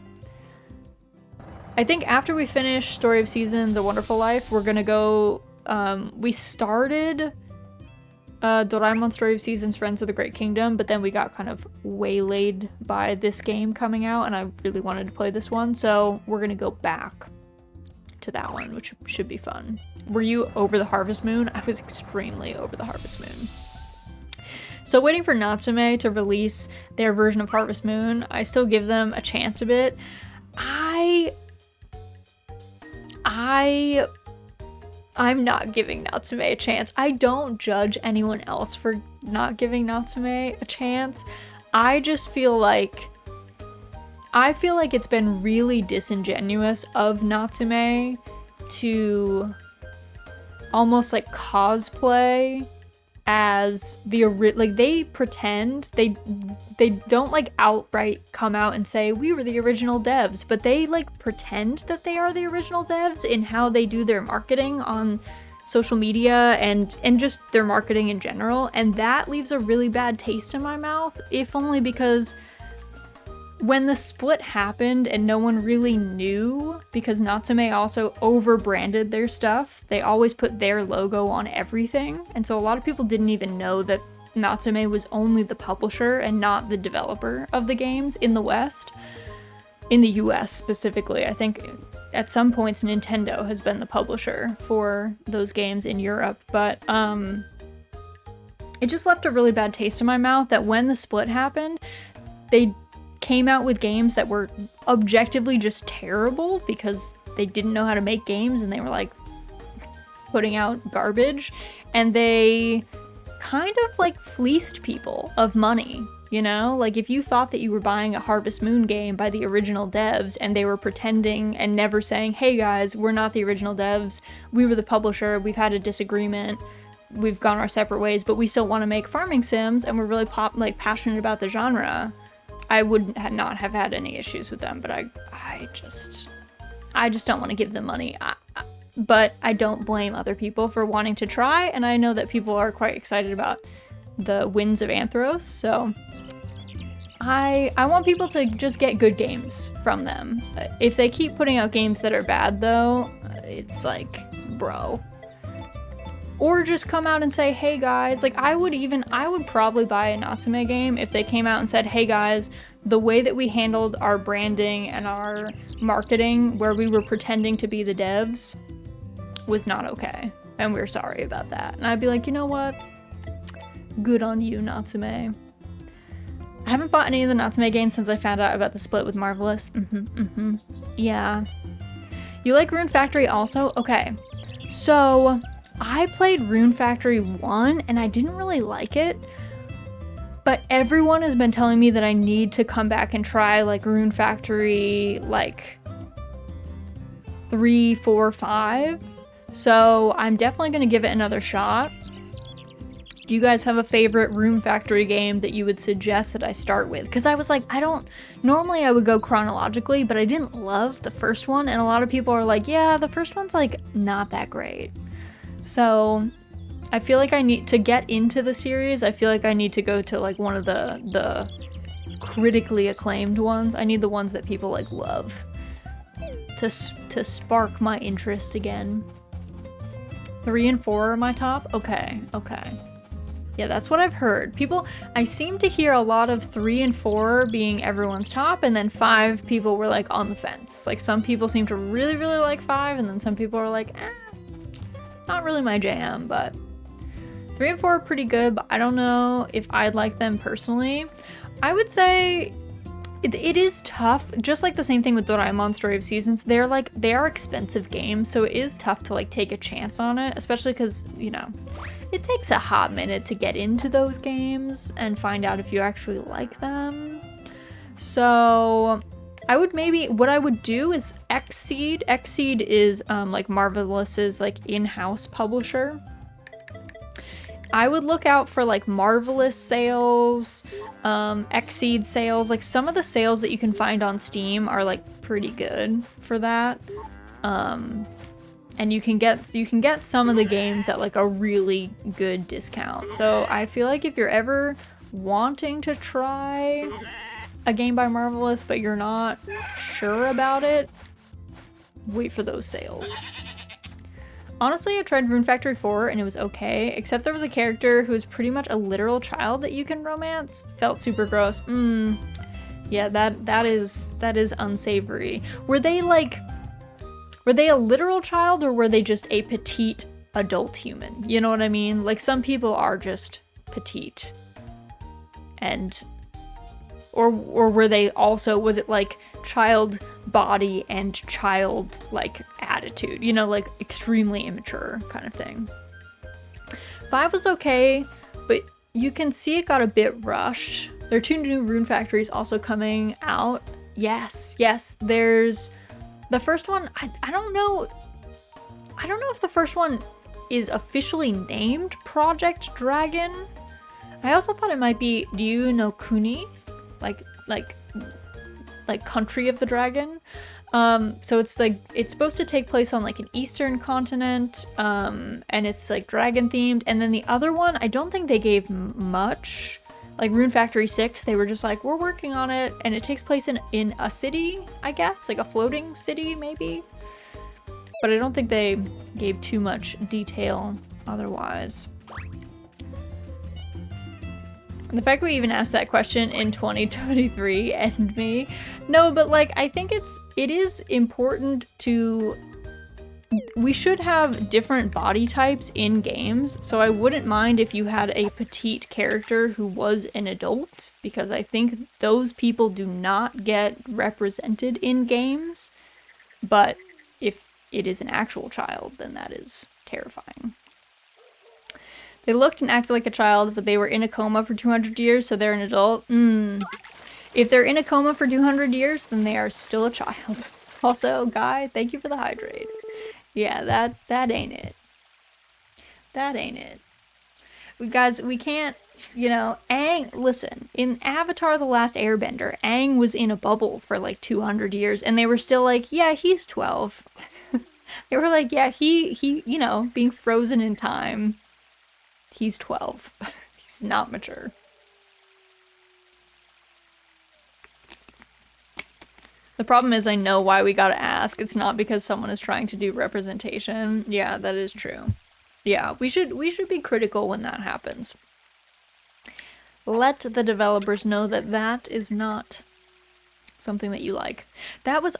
I think after we finish Story of Seasons: A Wonderful Life, we're gonna go, we started Doraemon Story of Seasons: Friends of the Great Kingdom, but then we got kind of waylaid by this game coming out, and I really wanted to play this one, so we're gonna go back to that one, which should be fun. Were you over the Harvest Moon? I was extremely over the Harvest Moon. So waiting for Natsume to release their version of Harvest Moon, I still give them a chance a bit. I'm not giving Natsume a chance. I don't judge anyone else for not giving Natsume a chance. I just feel like it's been really disingenuous of Natsume to almost like cosplay as the like they pretend they don't like outright come out and say we were the original devs, but they like pretend that they are the original devs in how they do their marketing on social media and just their marketing in general, and that leaves a really bad taste in my mouth, if only because when the split happened and no one really knew, because Natsume also over-branded their stuff, they always put their logo on everything, and so a lot of people didn't even know that Natsume was only the publisher and not the developer of the games in the West. In the US specifically, I think at some points Nintendo has been the publisher for those games in Europe, but it just left a really bad taste in my mouth that when the split happened, they came out with games that were objectively just terrible because they didn't know how to make games and they were like putting out garbage, and they kind of like fleeced people of money, you know? Like if you thought that you were buying a Harvest Moon game by the original devs and they were pretending and never saying, hey guys, we're not the original devs, we were the publisher, we've had a disagreement, we've gone our separate ways, but we still want to make farming sims and we're really passionate about the genre, I would not have had any issues with them. But I just don't want to give them money. But I don't blame other people for wanting to try, and I know that people are quite excited about the Winds of Anthros, so I want people to just get good games from them. If they keep putting out games that are bad though, it's like, bro. Or just come out and say, hey guys, like I would probably buy a Natsume game if they came out and said, hey guys, the way that we handled our branding and our marketing, where we were pretending to be the devs, was not okay. And we're sorry about that. And I'd be like, you know what? Good on you, Natsume. I haven't bought any of the Natsume games since I found out about the split with Marvelous. Yeah. You like Rune Factory also? Okay. So I played Rune Factory 1 and I didn't really like it, but everyone has been telling me that I need to come back and try like Rune Factory like 3, 4, 5. So I'm definitely gonna give it another shot. Do you guys have a favorite Rune Factory game that you would suggest that I start with? Because I was like, normally I would go chronologically, but I didn't love the first one, and a lot of people are like, yeah, the first one's like not that great. So I feel like I need to get into the series. I feel like I need to go to like one of the critically acclaimed ones. I need the ones that people like love to spark my interest again. 3 and 4 are my top? Okay. Yeah, that's what I've heard. I seem to hear a lot of 3 and 4 being everyone's top, and then 5 people were like on the fence. Like some people seem to really, really like 5, and then some people are like, not really my jam, but 3 and 4 are pretty good, but I don't know if I'd like them personally. I would say it is tough, just like the same thing with Doraemon Story of Seasons. They are expensive games, so it is tough to like take a chance on it, especially because, you know, it takes a hot minute to get into those games and find out if you actually like them. So what I would do is Xseed. Xseed is like Marvelous's like in-house publisher. I would look out for like Marvelous sales, Xseed sales. Like some of the sales that you can find on Steam are like pretty good for that. And you can get some of the games at like a really good discount. So I feel like if you're ever wanting to try a game by Marvelous but you're not sure about it, wait for those sales. Honestly, I tried Rune Factory 4 and it was okay, except there was a character who was pretty much a literal child that you can romance. Felt super gross. Yeah, that is unsavory. Were they a literal child, or were they just a petite adult human? You know what I mean? Like some people are just petite. Or were they also, was it like child body and child like attitude, you know, like extremely immature kind of thing. 5 was okay, but you can see it got a bit rushed. There are 2 new Rune Factories also coming out. Yes, there's the first one. I don't know if the first one is officially named Project Dragon. I also thought it might be Ryu no Kuni, like Country of the Dragon. So it's supposed to take place on like an eastern continent, and it's like dragon themed. And then the other one, I don't think they gave much. Like Rune Factory 6, they were just like, we're working on it, and it takes place in a city, I guess, like a floating city maybe. But I don't think they gave too much detail otherwise. And the fact we even asked that question in 2023 and me. No, but like I think it is important to we should have different body types in games, so I wouldn't mind if you had a petite character who was an adult, because I think those people do not get represented in games. But if it is an actual child, then that is terrifying. They looked and acted like a child, but they were in a coma for 200 years, so they're an adult. If they're in a coma for 200 years, then they are still a child. Also, Guy, thank you for the hydrate. Yeah, that ain't it. That ain't it. Guys, we can't, Aang, listen, in Avatar The Last Airbender, Aang was in a bubble for like 200 years, and they were still like, yeah, he's 12. They were like, yeah, he, being frozen in time, he's 12. He's not mature. The problem is I know why we gotta ask. It's not because someone is trying to do representation. Yeah, that is true. Yeah, we should be critical when that happens. Let the developers know that that is not something that you like. That was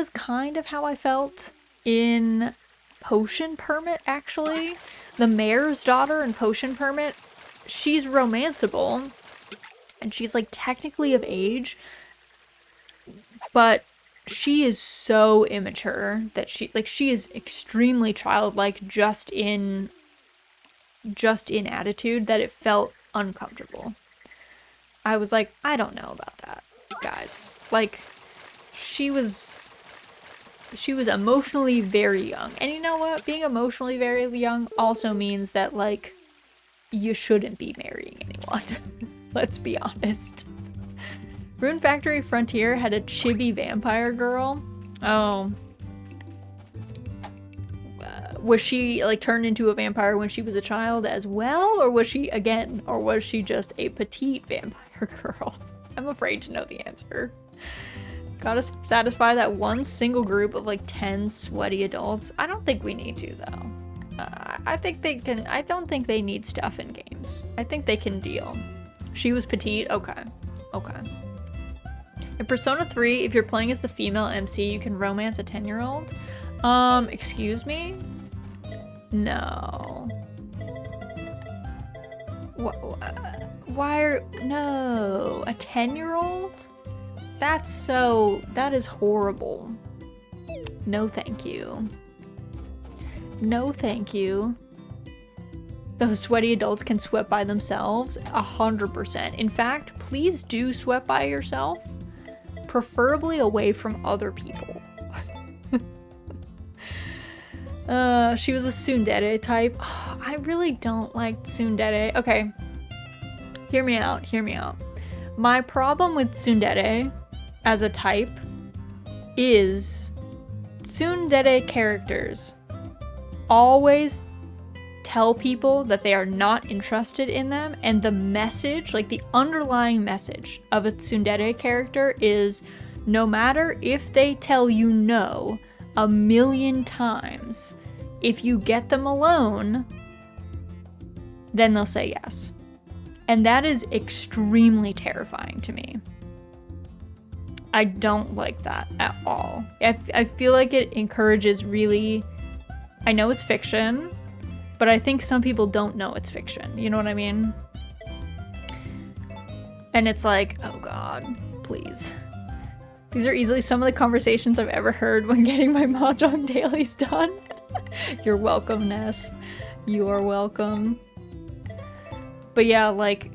kind of how I felt in Potion Permit, actually. The mayor's daughter in Potion Permit, she's romanceable, and she's like technically of age, but she is so immature that she is extremely childlike just in attitude that it felt uncomfortable. I was like, I don't know about that, guys. Like, she was emotionally very young. And you know what? Being emotionally very young also means that, like, you shouldn't be marrying anyone. Let's be honest. Rune Factory Frontier had a chibi vampire girl. Oh. Was she, like, turned into a vampire when she was a child as well? Or was she just a petite vampire girl? I'm afraid to know the answer. Gotta satisfy that one single group of, like, 10 sweaty adults. I don't think we need to, though. I think they can. I don't think they need stuff in games. I think they can deal. She was petite? Okay. Okay. In Persona 3, if you're playing as the female MC, you can romance a 10-year-old. Excuse me? No. No, a 10-year-old? That is horrible. No thank you. No thank you. Those sweaty adults can sweat by themselves? 100%. In fact, please do sweat by yourself. Preferably away from other people. She was a tsundere type. Oh, I really don't like tsundere. Okay. Hear me out. My problem with tsundere as a type is tsundere characters always tell people that they are not interested in them, and the message, like the underlying message of a tsundere character is, no matter if they tell you no 1,000,000 times, if you get them alone, then they'll say yes. And that is extremely terrifying to me. I don't like that at all. I feel like it encourages really... I know it's fiction, but I think some people don't know it's fiction. You know what I mean? And it's like, oh god, please. These are easily some of the conversations I've ever heard when getting my Mahjong dailies done. You're welcome, Ness. You are welcome. But yeah, like,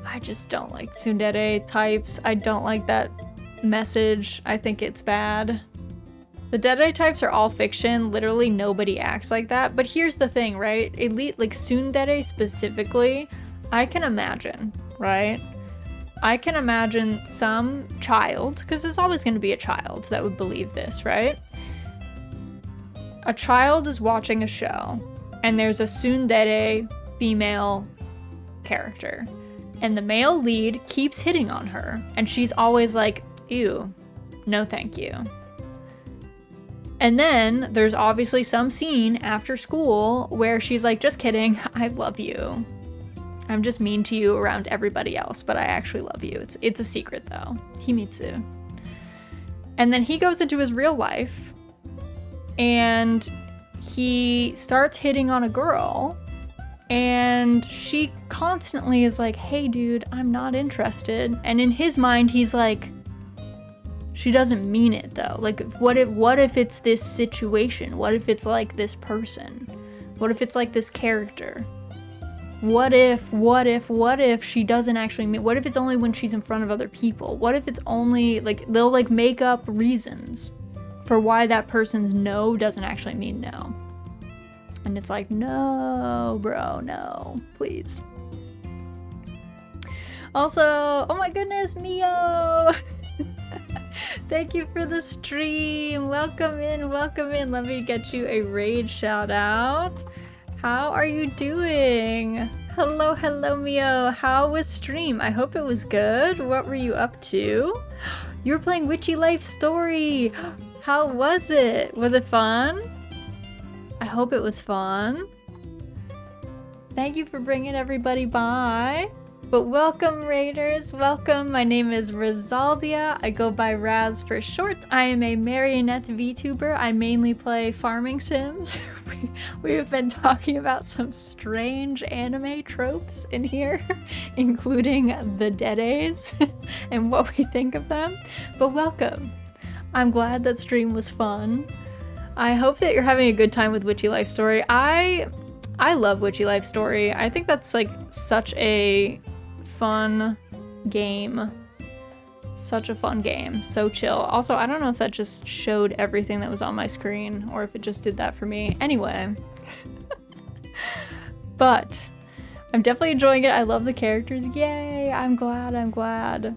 I just don't like tsundere types. I don't like that message. I think it's bad. The Deadeye types are all fiction. Literally nobody acts like that. But here's the thing, right? Elite, like tsundere specifically, I can imagine, right? I can imagine some child, because there's always going to be a child that would believe this, right? A child is watching a show, and there's a tsundere female character, and the male lead keeps hitting on her, and she's always like, ew, no thank you. And then there's obviously some scene after school where she's like, just kidding, I love you. I'm just mean to you around everybody else, but I actually love you. It's a secret though. Himitsu. And then he goes into his real life and he starts hitting on a girl, and she constantly is like, hey dude, I'm not interested. And in his mind, he's like, she doesn't mean it though. Like, what if it's this situation? What if it's like this person? What if it's like this character? What if she doesn't actually mean, what if it's only when she's in front of other people? What if it's only, like, they'll like make up reasons for why that person's no doesn't actually mean no. And it's like, no, bro, no, please. Also, oh my goodness, Mio! Thank you for the stream. Welcome in, welcome in. Let me get you a raid shout out. How are you doing? Hello, hello, Mio. How was stream? I hope it was good. What were you up to? You were playing Witchy Life Story. How was it? Was it fun? I hope it was fun. Thank you for bringing everybody by. But welcome, Raiders, welcome. My name is Rizaldia. I go by Raz for short. I am a marionette VTuber. I mainly play farming sims. We have been talking about some strange anime tropes in here, including the deades and what we think of them. But welcome. I'm glad that stream was fun. I hope that you're having a good time with Witchy Life Story. I love Witchy Life Story. I think that's like such a fun game. Such a fun game. So chill. Also, I don't know if that just showed everything that was on my screen or if it just did that for me. Anyway. But I'm definitely enjoying it. I love the characters. Yay! I'm glad.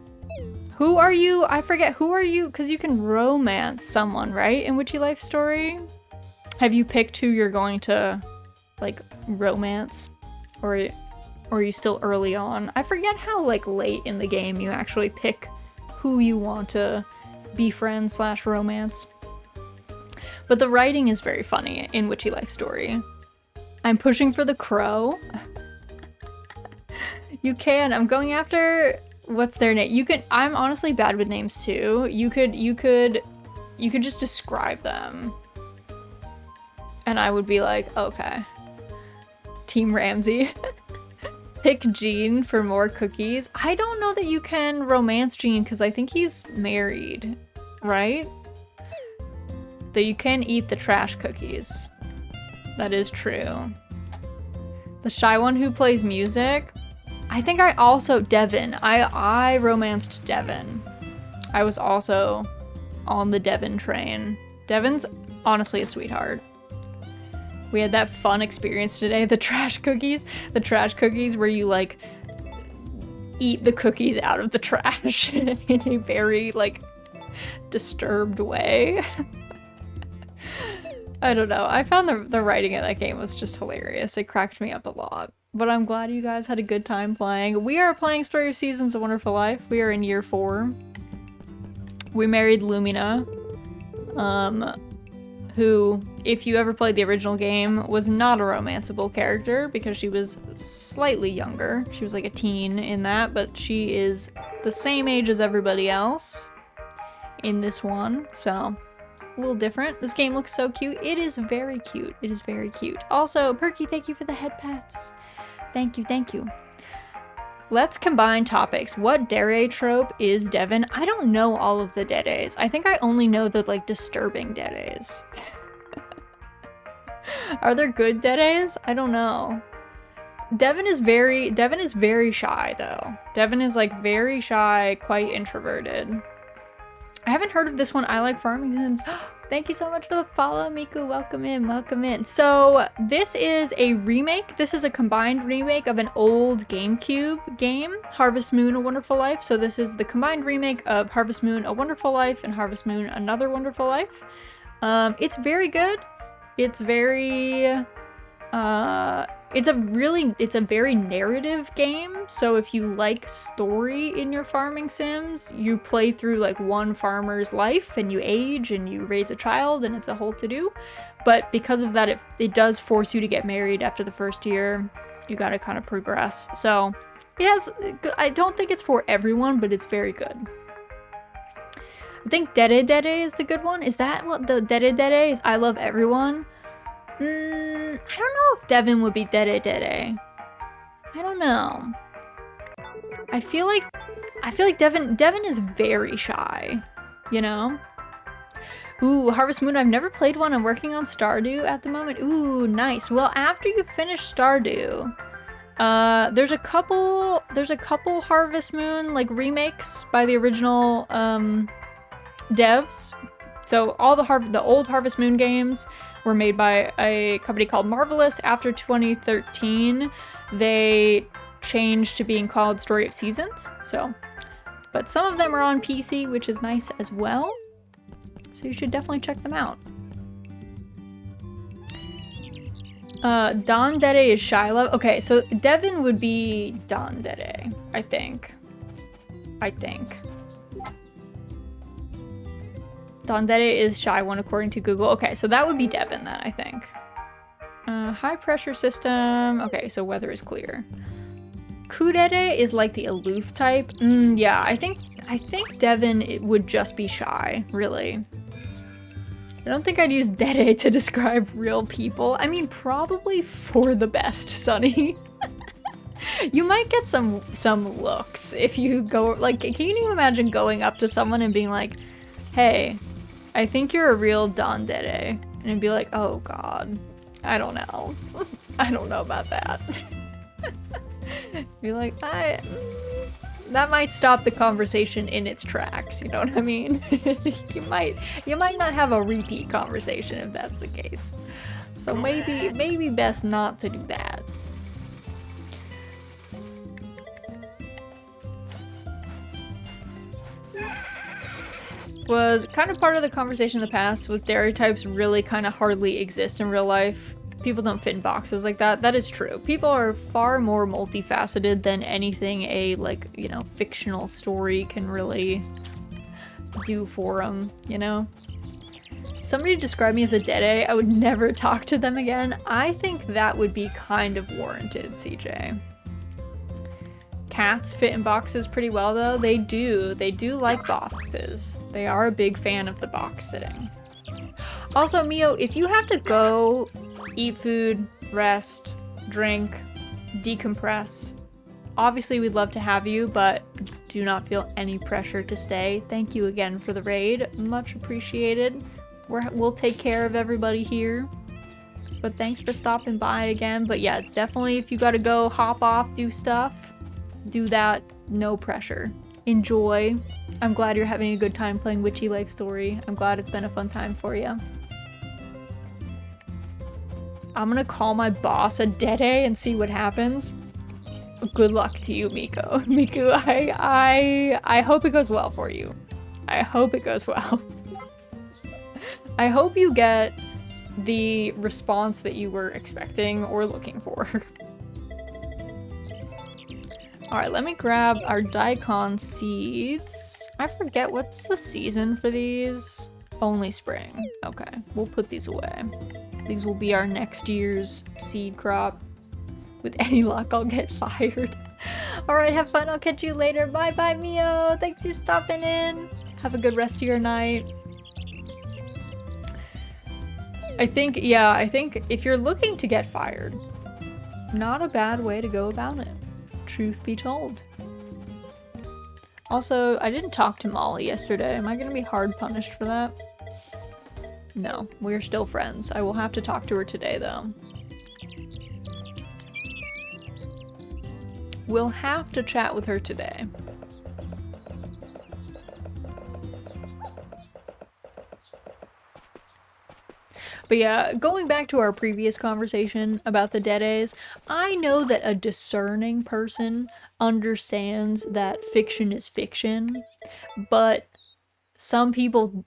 Who are you? I forget. Who are you? Because you can romance someone, right? In Witchy Life Story? Have you picked who you're going to, like, romance? Or are you still early on? I forget how, like, late in the game you actually pick who you want to befriend / romance. But the writing is very funny in Witchy Life Story. I'm pushing for the crow. You can. I'm going after... What's their name? You can. I'm honestly bad with names too. You could just describe them, and I would be like, okay. Team Ramsey. Pick Gene for more cookies. I don't know that you can romance Gene because I think he's married, right? That you can eat the trash cookies. That is true. The shy one who plays music. I think I also, Devin. I romanced Devin. I was also on the Devin train. Devin's honestly a sweetheart. We had that fun experience today, the trash cookies. The trash cookies where you, like, eat the cookies out of the trash in a very, like, disturbed way. I don't know. I found the writing of that game was just hilarious. It cracked me up a lot. But I'm glad you guys had a good time playing. We are playing Story of Seasons: A Wonderful Life. We are in year 4. We married Lumina, who, if you ever played the original game, was not a romanceable character because she was slightly younger. She was like a teen in that, but she is the same age as everybody else in this one, so a little different. This game looks so cute. It is very cute. It is very cute. Also, Perky, thank you for the head pats. Thank you, thank you. Let's combine topics. What dere trope is Devin? I don't know all of the dedes. I think I only know the, like, disturbing dedes. Are there good dedes? I don't know. Devin is very shy, though. Devin is, like, very shy, quite introverted. I haven't heard of this one. I like farming sims. Thank you so much for the follow, Miku. Welcome in, welcome in. So this is a remake. This is a combined remake of an old GameCube game, Harvest Moon: A Wonderful Life. So this is the combined remake of Harvest Moon: A Wonderful Life and Harvest Moon: Another Wonderful Life. It's very good. It's very, it's a very narrative game. So if you like story in your farming sims, you play through like one farmer's life and you age and you raise a child and it's a whole to-do. But because of that, it does force you to get married after the first year. You gotta kind of progress. So it has, I don't think it's for everyone, but it's very good. I think Dere Dere is the good one. Is that what the Dere Dere is? I love everyone. I don't know if Devin would be Dere Dere. I don't know. I feel like Devin is very shy, you know? Ooh, Harvest Moon, I've never played one. I'm working on Stardew at the moment. Ooh, nice. Well, after you finish Stardew, there's a couple Harvest Moon like remakes by the original devs. So all the old Harvest Moon games were made by a company called Marvelous. After 2013, they changed to being called Story of Seasons. So, but some of them are on PC, which is nice as well. So you should definitely check them out. Don Dere is Shiloh. Okay, so Devin would be Don Dere, I think. Don Dere is Shy One according to Google. Okay, so that would be Devin then, I think. High pressure system. Okay, so weather is clear. Kudere is like the aloof type. Yeah, I think Devin would just be shy, really. I don't think I'd use Dere to describe real people. I mean, probably for the best, Sunny. You might get some looks if you go, like, can you imagine going up to someone and being like, hey, I think you're a real Don Dere. And it'd be like, oh god, I don't know. I don't know about that. Be like, that might stop the conversation in its tracks, you know what I mean? you might not have a repeat conversation if that's the case. So maybe best not to do that. Was kind of part of the conversation in the past was stereotypes really kind of hardly exist in real life. People don't fit in boxes like that. That is true. People are far more multifaceted than anything a, like, you know, fictional story can really do for them, you know? Somebody described me as a Dede, I would never talk to them again. I think that would be kind of warranted, CJ. Cats fit in boxes pretty well, though. They do like boxes. They are a big fan of the box sitting. Also, Mio, if you have to go eat food, rest, drink, decompress, obviously we'd love to have you, but do not feel any pressure to stay. Thank you again for the raid. Much appreciated. We'll take care of everybody here. But thanks for stopping by again. But yeah, definitely if you gotta go, hop off, do stuff, do that. No pressure. Enjoy. I'm glad you're having a good time playing Witchy Lake Story. I'm glad it's been a fun time for you. I'm gonna call my boss a Dede and see what happens. Good luck to you, Miko. Miku, I hope it goes well for you. I hope it goes well. I hope you get the response that you were expecting or looking for. Alright, let me grab our daikon seeds. I forget, what's the season for these? Only spring. Okay, we'll put these away. These will be our next year's seed crop. With any luck, I'll get fired. Alright, have fun. I'll catch you later. Bye-bye, Mio. Thanks for stopping in. Have a good rest of your night. I think if you're looking to get fired, not a bad way to go about it. Truth be told. Also, I didn't talk to Molly yesterday. Am I gonna be hard punished for that? No, we're still friends. I will have to talk to her today, though. We'll have to chat with her today. But yeah, going back to our previous conversation about the Dedes, I know that a discerning person understands that fiction is fiction, but some people,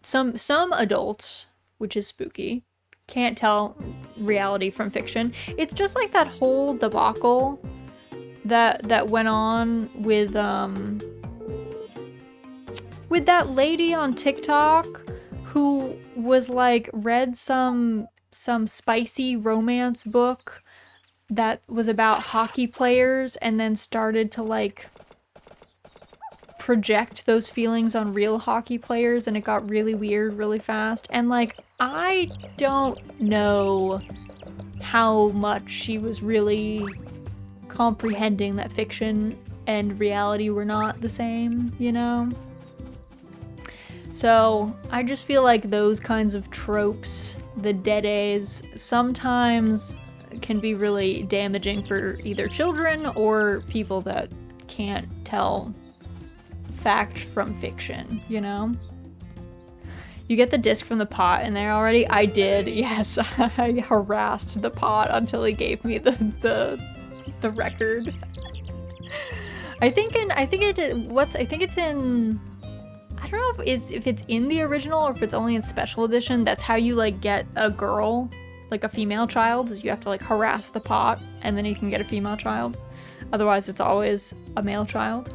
some adults, which is spooky, can't tell reality from fiction. It's just like that whole debacle that went on with that lady on TikTok who was like read some spicy romance book that was about hockey players and then started to like project those feelings on real hockey players, and it got really weird really fast. And like, I don't know how much she was really comprehending that fiction and reality were not the same, you know? So I just feel like those kinds of tropes, the deades, sometimes can be really damaging for either children or people that can't tell fact from fiction, you know? You get the disc from the pot in there already? I did, yes. I harassed the pot until he gave me the record. I think it's in, I don't know if it's in the original or if it's only in special edition. That's how you like get a girl, like a female child, is you have to like harass the pot and then you can get a female child. Otherwise it's always a male child.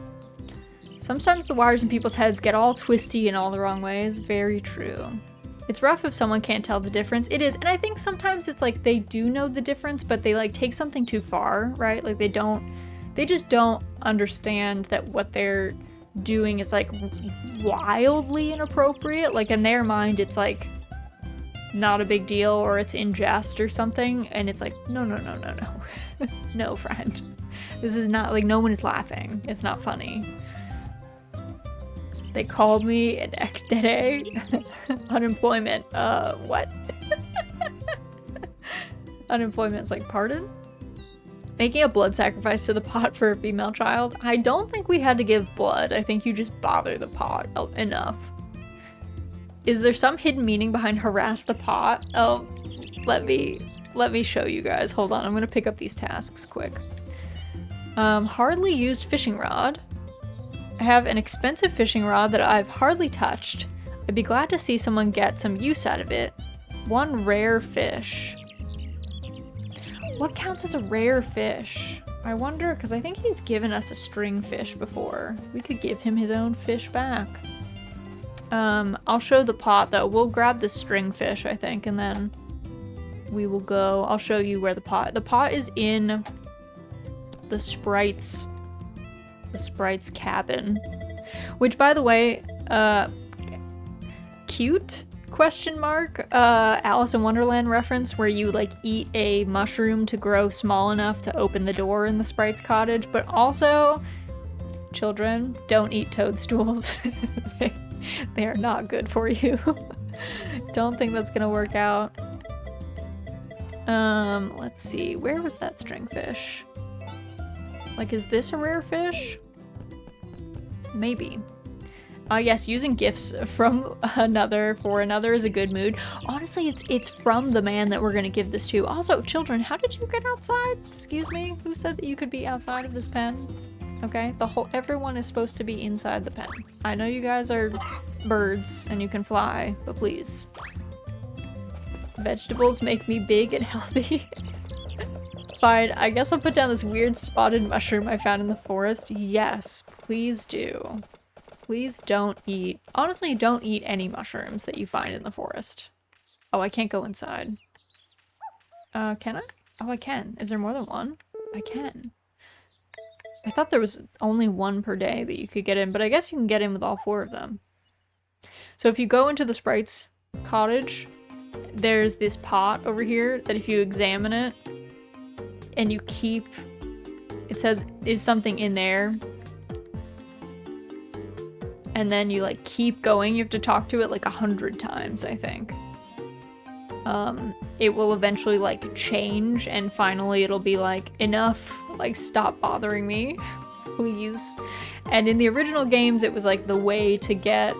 Sometimes the wires in people's heads get all twisty in all the wrong ways. Very true. It's rough if someone can't tell the difference. It is, and I think sometimes it's like they do know the difference, but they like take something too far, right? Like they just don't understand that what they're doing is like wildly inappropriate. Like in their mind, it's like not a big deal or it's in jest or something. And it's like, no. No, friend. This is not, like, no one is laughing. It's not funny. They called me an ex-dede. Unemployment. What? Unemployment's like, pardon? Making a blood sacrifice to the pot for a female child. I don't think we had to give blood. I think you just bother the pot enough. Is there some hidden meaning behind harass the pot? Oh, let me show you guys. Hold on, I'm gonna pick up these tasks quick. Hardly used fishing rod. I have an expensive fishing rod that I've hardly touched. I'd be glad to see someone get some use out of it. One rare fish. What counts as a rare fish? I wonder, because I think he's given us a string fish before. We could give him his own fish back. I'll show the pot though. We'll grab the string fish, I think, and then we will go. I'll show you where the pot is in the sprite's cabin, which, by the way, cute question mark Alice in Wonderland reference, where you like eat a mushroom to grow small enough to open the door in the sprite's cottage. But also, children, don't eat toadstools. They are not good for you. Don't think that's gonna work out. Let's see, where was that string fish? Like, is this a rare fish? Maybe. Yes, using gifts from another for another is a good mood. Honestly, it's from the man that we're gonna give this to. Also, children, how did you get outside? Excuse me? Who said that you could be outside of this pen? Okay, everyone is supposed to be inside the pen. I know you guys are birds and you can fly, but please. Vegetables make me big and healthy. Fine, I guess I'll put down this weird spotted mushroom I found in the forest. Yes, please do. Please don't eat. Honestly, don't eat any mushrooms that you find in the forest. Oh, I can't go inside. Can I? Oh, I can. Is there more than one? I can. I thought there was only one per day that you could get in, but I guess you can get in with all 4 of them. So if you go into the sprite's cottage, there's this pot over here that if you examine it and you keep, it says, is something in there? And then you like keep going, you have to talk to it like 100 times, I think. It will eventually like change and finally it'll be like, enough, like stop bothering me, please. And in the original games, it was like the way to get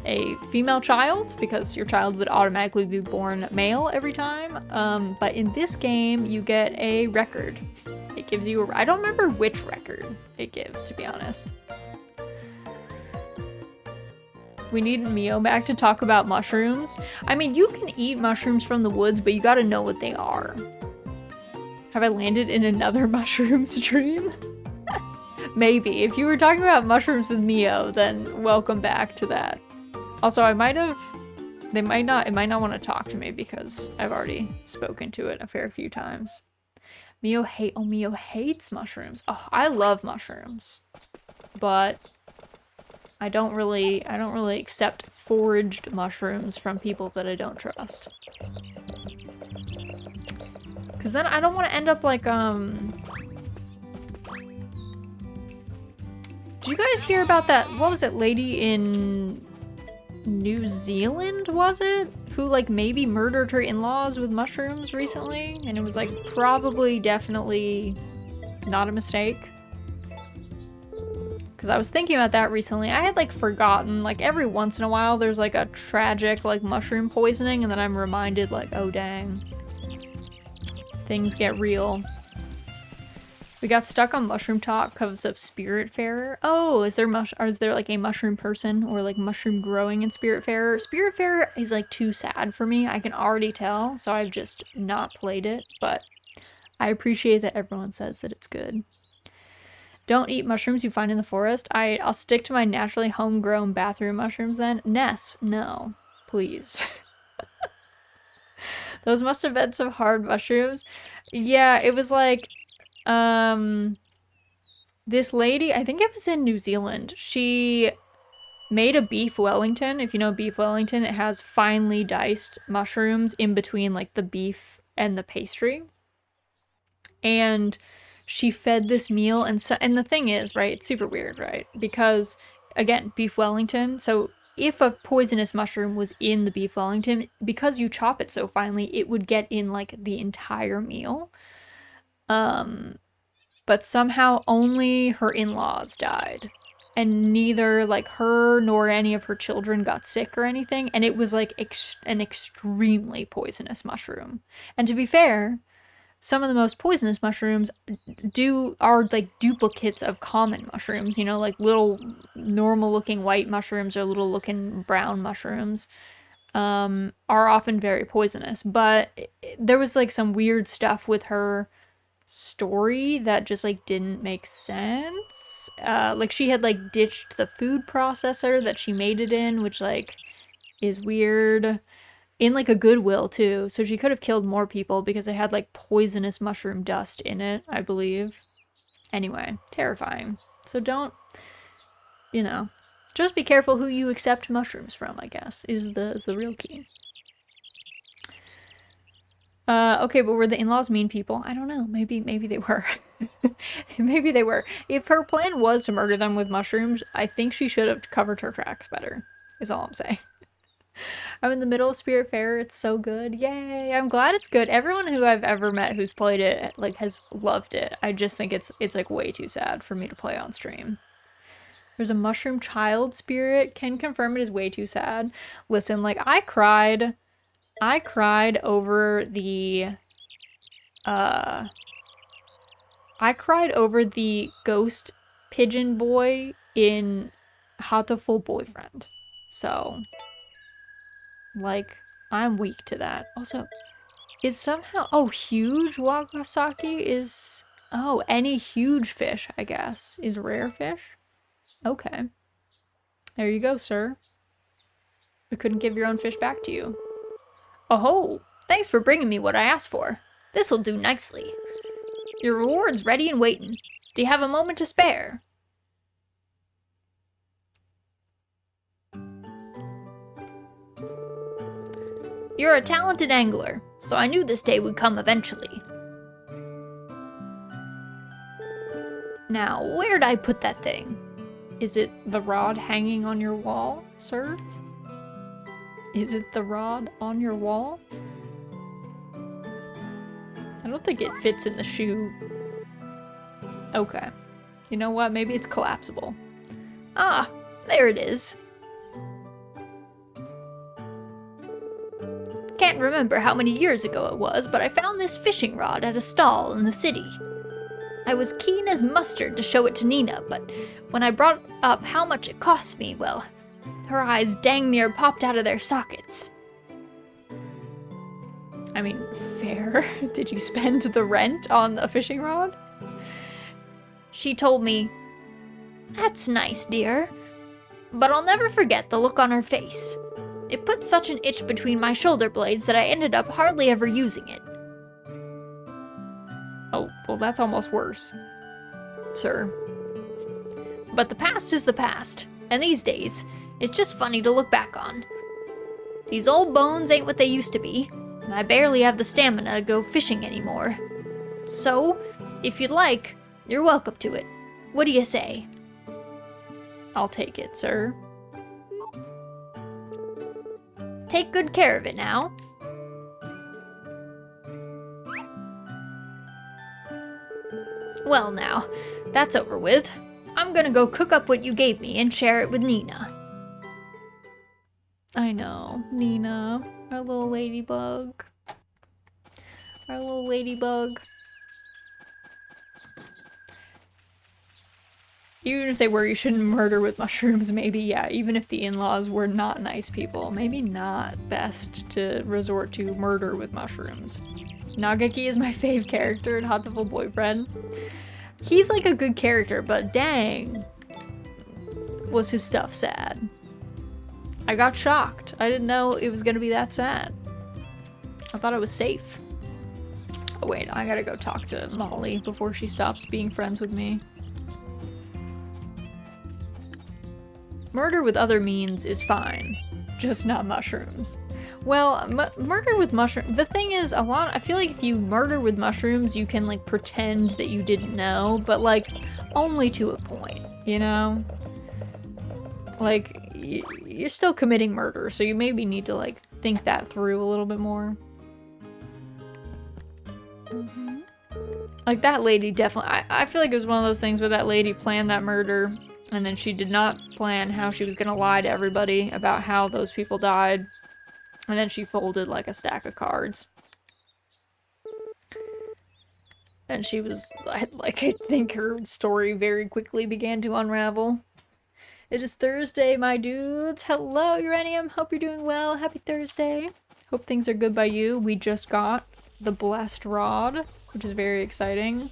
a female child because your child would automatically be born male every time. But in this game, you get a record. It gives you I don't remember which record it gives, to be honest. We need Mio back to talk about mushrooms. I mean, you can eat mushrooms from the woods, but you gotta know what they are. Have I landed in another mushroom stream? Maybe. If you were talking about mushrooms with Mio, then welcome back to that. Also, it might not want to talk to me because I've already spoken to it a fair few times. Mio hates mushrooms. Oh, I love mushrooms. but I don't really accept foraged mushrooms from people that I don't trust. Cause then I don't want to end up like, did you guys hear about that, what was it, lady in New Zealand, was it? Who like maybe murdered her in-laws with mushrooms recently? And it was like probably definitely not a mistake. Because I was thinking about that recently. I had like forgotten, like every once in a while there's like a tragic like mushroom poisoning and then I'm reminded like, oh dang. Things get real. We got stuck on mushroom talk because of Spiritfarer. Oh, is there like a mushroom person or like mushroom growing in Spiritfarer? Spiritfarer is like too sad for me. I can already tell, so I've just not played it, but I appreciate that everyone says that it's good. Don't eat mushrooms you find in the forest. I'll stick to my naturally homegrown bathroom mushrooms then. Ness, no, please. Those must have been some hard mushrooms. Yeah, it was like, this lady, I think it was in New Zealand, she made a beef Wellington. If you know beef Wellington, it has finely diced mushrooms in between like the beef and the pastry. And she fed this meal, and the thing is, right, it's super weird, right? Because again, beef Wellington, so if a poisonous mushroom was in the beef Wellington, because you chop it so finely, it would get in like the entire meal. But somehow only her in-laws died. And neither like her nor any of her children got sick or anything. And it was like an extremely poisonous mushroom. And to be fair, some of the most poisonous mushrooms are like duplicates of common mushrooms, you know, like little normal looking white mushrooms or little looking brown mushrooms are often very poisonous. But there was like some weird stuff with her story that just like didn't make sense. Like she had like ditched the food processor that she made it in, which like is weird. In like a Goodwill too, so she could have killed more people because it had like poisonous mushroom dust in it, I believe. Anyway, terrifying. So don't, you know, just be careful who you accept mushrooms from, I guess, is the real key. Okay, but were the in-laws mean people? I don't know. Maybe they were. Maybe they were. If her plan was to murder them with mushrooms, I think she should have covered her tracks better, is all I'm saying. I'm in the middle of Spiritfarer. It's so good. Yay! I'm glad it's good. Everyone who I've ever met who's played it like has loved it. I just think it's like way too sad for me to play on stream. There's a mushroom child spirit. Can confirm it is way too sad. Listen, like I cried over the ghost pigeon boy in Hatoful Boyfriend. So like, I'm weak to that. Also, is somehow... Oh, huge Wagasaki is... Oh, any huge fish, I guess, is rare fish? Okay. There you go, sir. I couldn't give your own fish back to you. Oh-ho! Thanks for bringing me what I asked for. This'll do nicely. Your reward's ready and waiting. Do you have a moment to spare? You're a talented angler, so I knew this day would come eventually. Now, where'd I put that thing? Is it the rod hanging on your wall, sir? Is it the rod on your wall? I don't think it fits in the shoe. Okay. You know what? Maybe it's collapsible. Ah, there it is. Can't remember how many years ago it was, but I found this fishing rod at a stall in the city. I was keen as mustard to show it to Nina, but when I brought up how much it cost me, well, her eyes dang near popped out of their sockets. I mean, fair. Did you spend the rent on a fishing rod? She told me, "That's nice, dear," but I'll never forget the look on her face. It put such an itch between my shoulder blades that I ended up hardly ever using it. Oh, well that's almost worse, sir. But the past is the past, and these days, it's just funny to look back on. These old bones ain't what they used to be, and I barely have the stamina to go fishing anymore. So, if you'd like, you're welcome to it. What do you say? I'll take it, sir. Take good care of it now. Well now, that's over with. I'm gonna go cook up what you gave me and share it with Nina. I know, Nina, our little ladybug. Our little ladybug. Even if they were, you shouldn't murder with mushrooms, maybe, yeah. Even if the in-laws were not nice people, maybe not best to resort to murder with mushrooms. Nagaki is my fave character in Hatoful Boyfriend. He's like a good character, but dang, was his stuff sad. I got shocked. I didn't know it was gonna be that sad. I thought it was safe. Oh wait, I gotta go talk to Molly before she stops being friends with me. Murder with other means is fine, just not mushrooms. Well, murder with mushrooms, the thing is, I feel like if you murder with mushrooms, you can, like, pretend that you didn't know, but, like, only to a point, you know? Like, you're still committing murder, so you maybe need to, like, think that through a little bit more. Like, that lady definitely, I feel like it was one of those things where that lady planned that murder, and then she did not plan how she was gonna lie to everybody about how those people died. And then she folded like a stack of cards. And she was, like, I think her story very quickly began to unravel. It is Thursday, my dudes. Hello, Uranium. Hope you're doing well. Happy Thursday. Hope things are good by you. We just got the Blessed Rod, which is very exciting.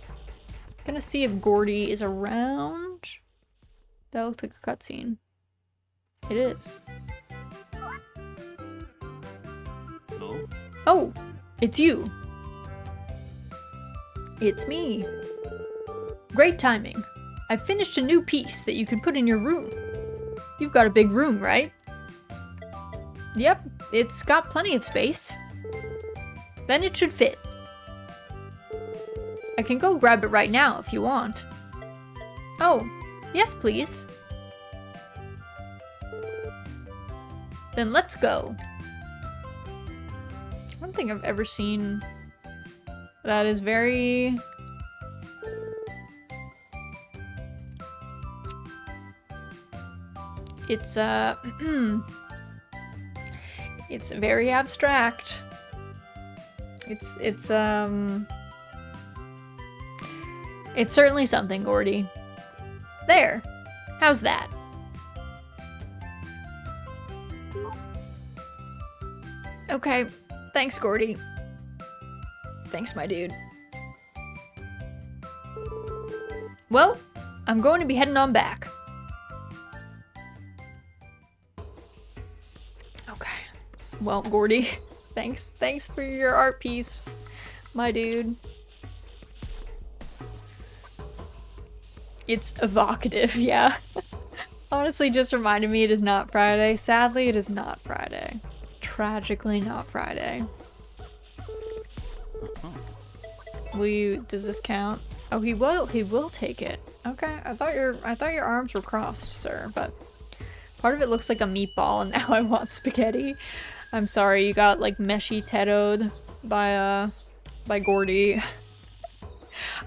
Gonna see if Gordy is around. That looked like a cutscene. It is. Oh, it's you. It's me. Great timing. I finished a new piece that you can put in your room. You've got a big room, right? Yep, it's got plenty of space. Then it should fit. I can go grab it right now if you want. Oh, yes please. Then let's go. I don't think I've ever seen that is very it's it's very abstract. It's certainly something, Gordy. There. How's that? Okay. Thanks, Gordy. Thanks, my dude. Well, I'm going to be heading on back. Okay. Well, Gordy, thanks for your art piece, my dude. It's evocative, yeah. Honestly, just reminded me it is not Friday. Sadly, it is not Friday. Tragically not Friday. Does this count? Oh, he will take it. Okay, I thought your arms were crossed, sir, but part of it looks like a meatball and now I want spaghetti. I'm sorry, you got like meshy tetoed by Gordy.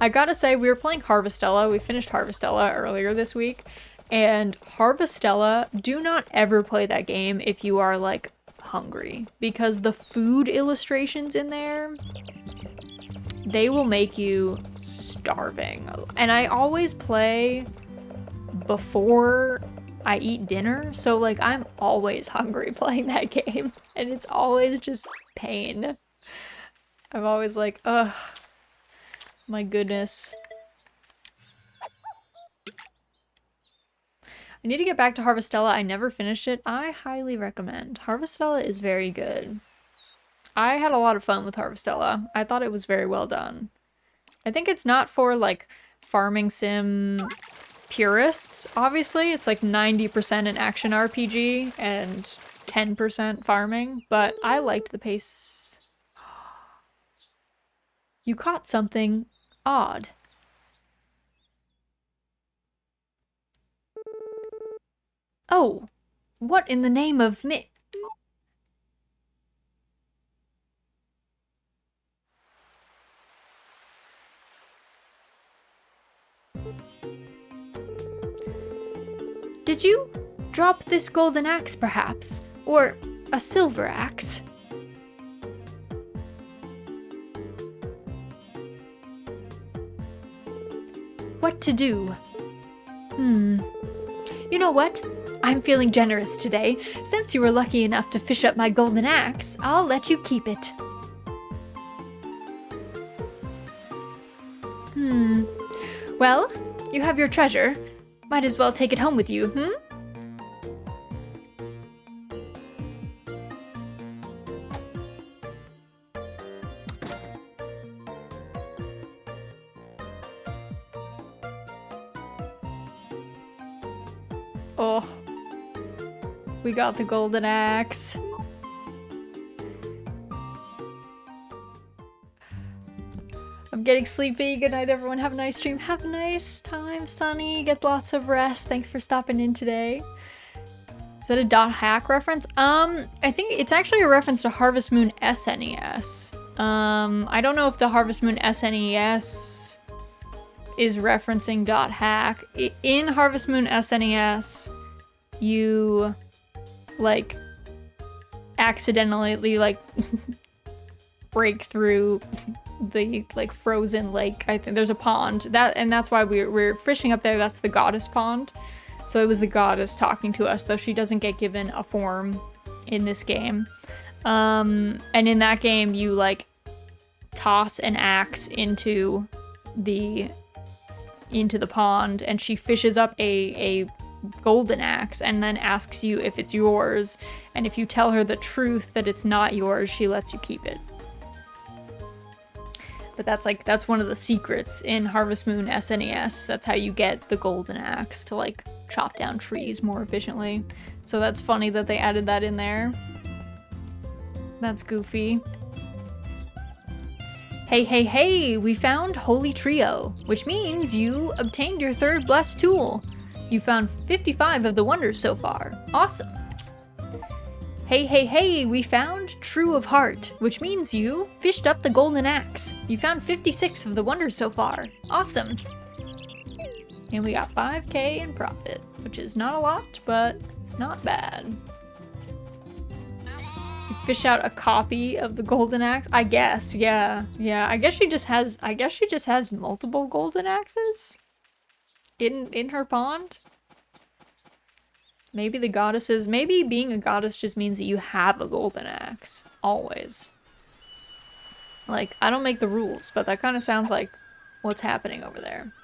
I gotta say, we were playing Harvestella. We finished Harvestella earlier this week, and Harvestella, do not ever play that game if you are like hungry, because the food illustrations in there, they will make you starving. And I always play before I eat dinner, so like I'm always hungry playing that game, and it's always just pain. I'm always like, ugh, my goodness. I need to get back to Harvestella. I never finished it. I highly recommend. Harvestella is very good. I had a lot of fun with Harvestella. I thought it was very well done. I think it's not for like farming sim purists, obviously. It's like 90% an action RPG and 10% farming, but I liked the pace. You caught something odd. Oh, what in the name of Did you drop this golden axe, perhaps? Or a silver axe? What to do? You know what? I'm feeling generous today. Since you were lucky enough to fish up my golden axe, I'll let you keep it. Well, you have your treasure. Might as well take it home with you, Oh, we got the golden axe. I'm getting sleepy. Good night, everyone. Have a nice stream. Have a nice time, Sunny. Get lots of rest. Thanks for stopping in today. Is that a dot hack reference? I think it's actually a reference to Harvest Moon SNES. I don't know if the Harvest Moon SNES is referencing dot hack. In Harvest Moon SNES, you like accidentally like break through the like frozen lake. I think there's a pond and that's why we're fishing up there. That's the goddess pond. So it was the goddess talking to us, though she doesn't get given a form in this game. And in that game, you like toss an axe into the pond, and she fishes up a golden axe and then asks you if it's yours. And if you tell her the truth that it's not yours, she lets you keep it. But that's one of the secrets in Harvest Moon SNES. That's how you get the golden axe, to like chop down trees more efficiently. So that's funny that they added that in there. That's goofy. Hey, we found Holy Trio, which means you obtained your third blessed tool. You found 55 of the wonders so far. Awesome. Hey, we found True of Heart, which means you fished up the golden axe. You found 56 of the wonders so far. Awesome. And we got 5k in profit, which is not a lot, but it's not bad. You fish out a copy of the golden axe? I guess, yeah. I guess she just has multiple golden axes in her pond. Maybe maybe being a goddess just means that you have a golden axe. Always. Like, I don't make the rules, but that kind of sounds like what's happening over there.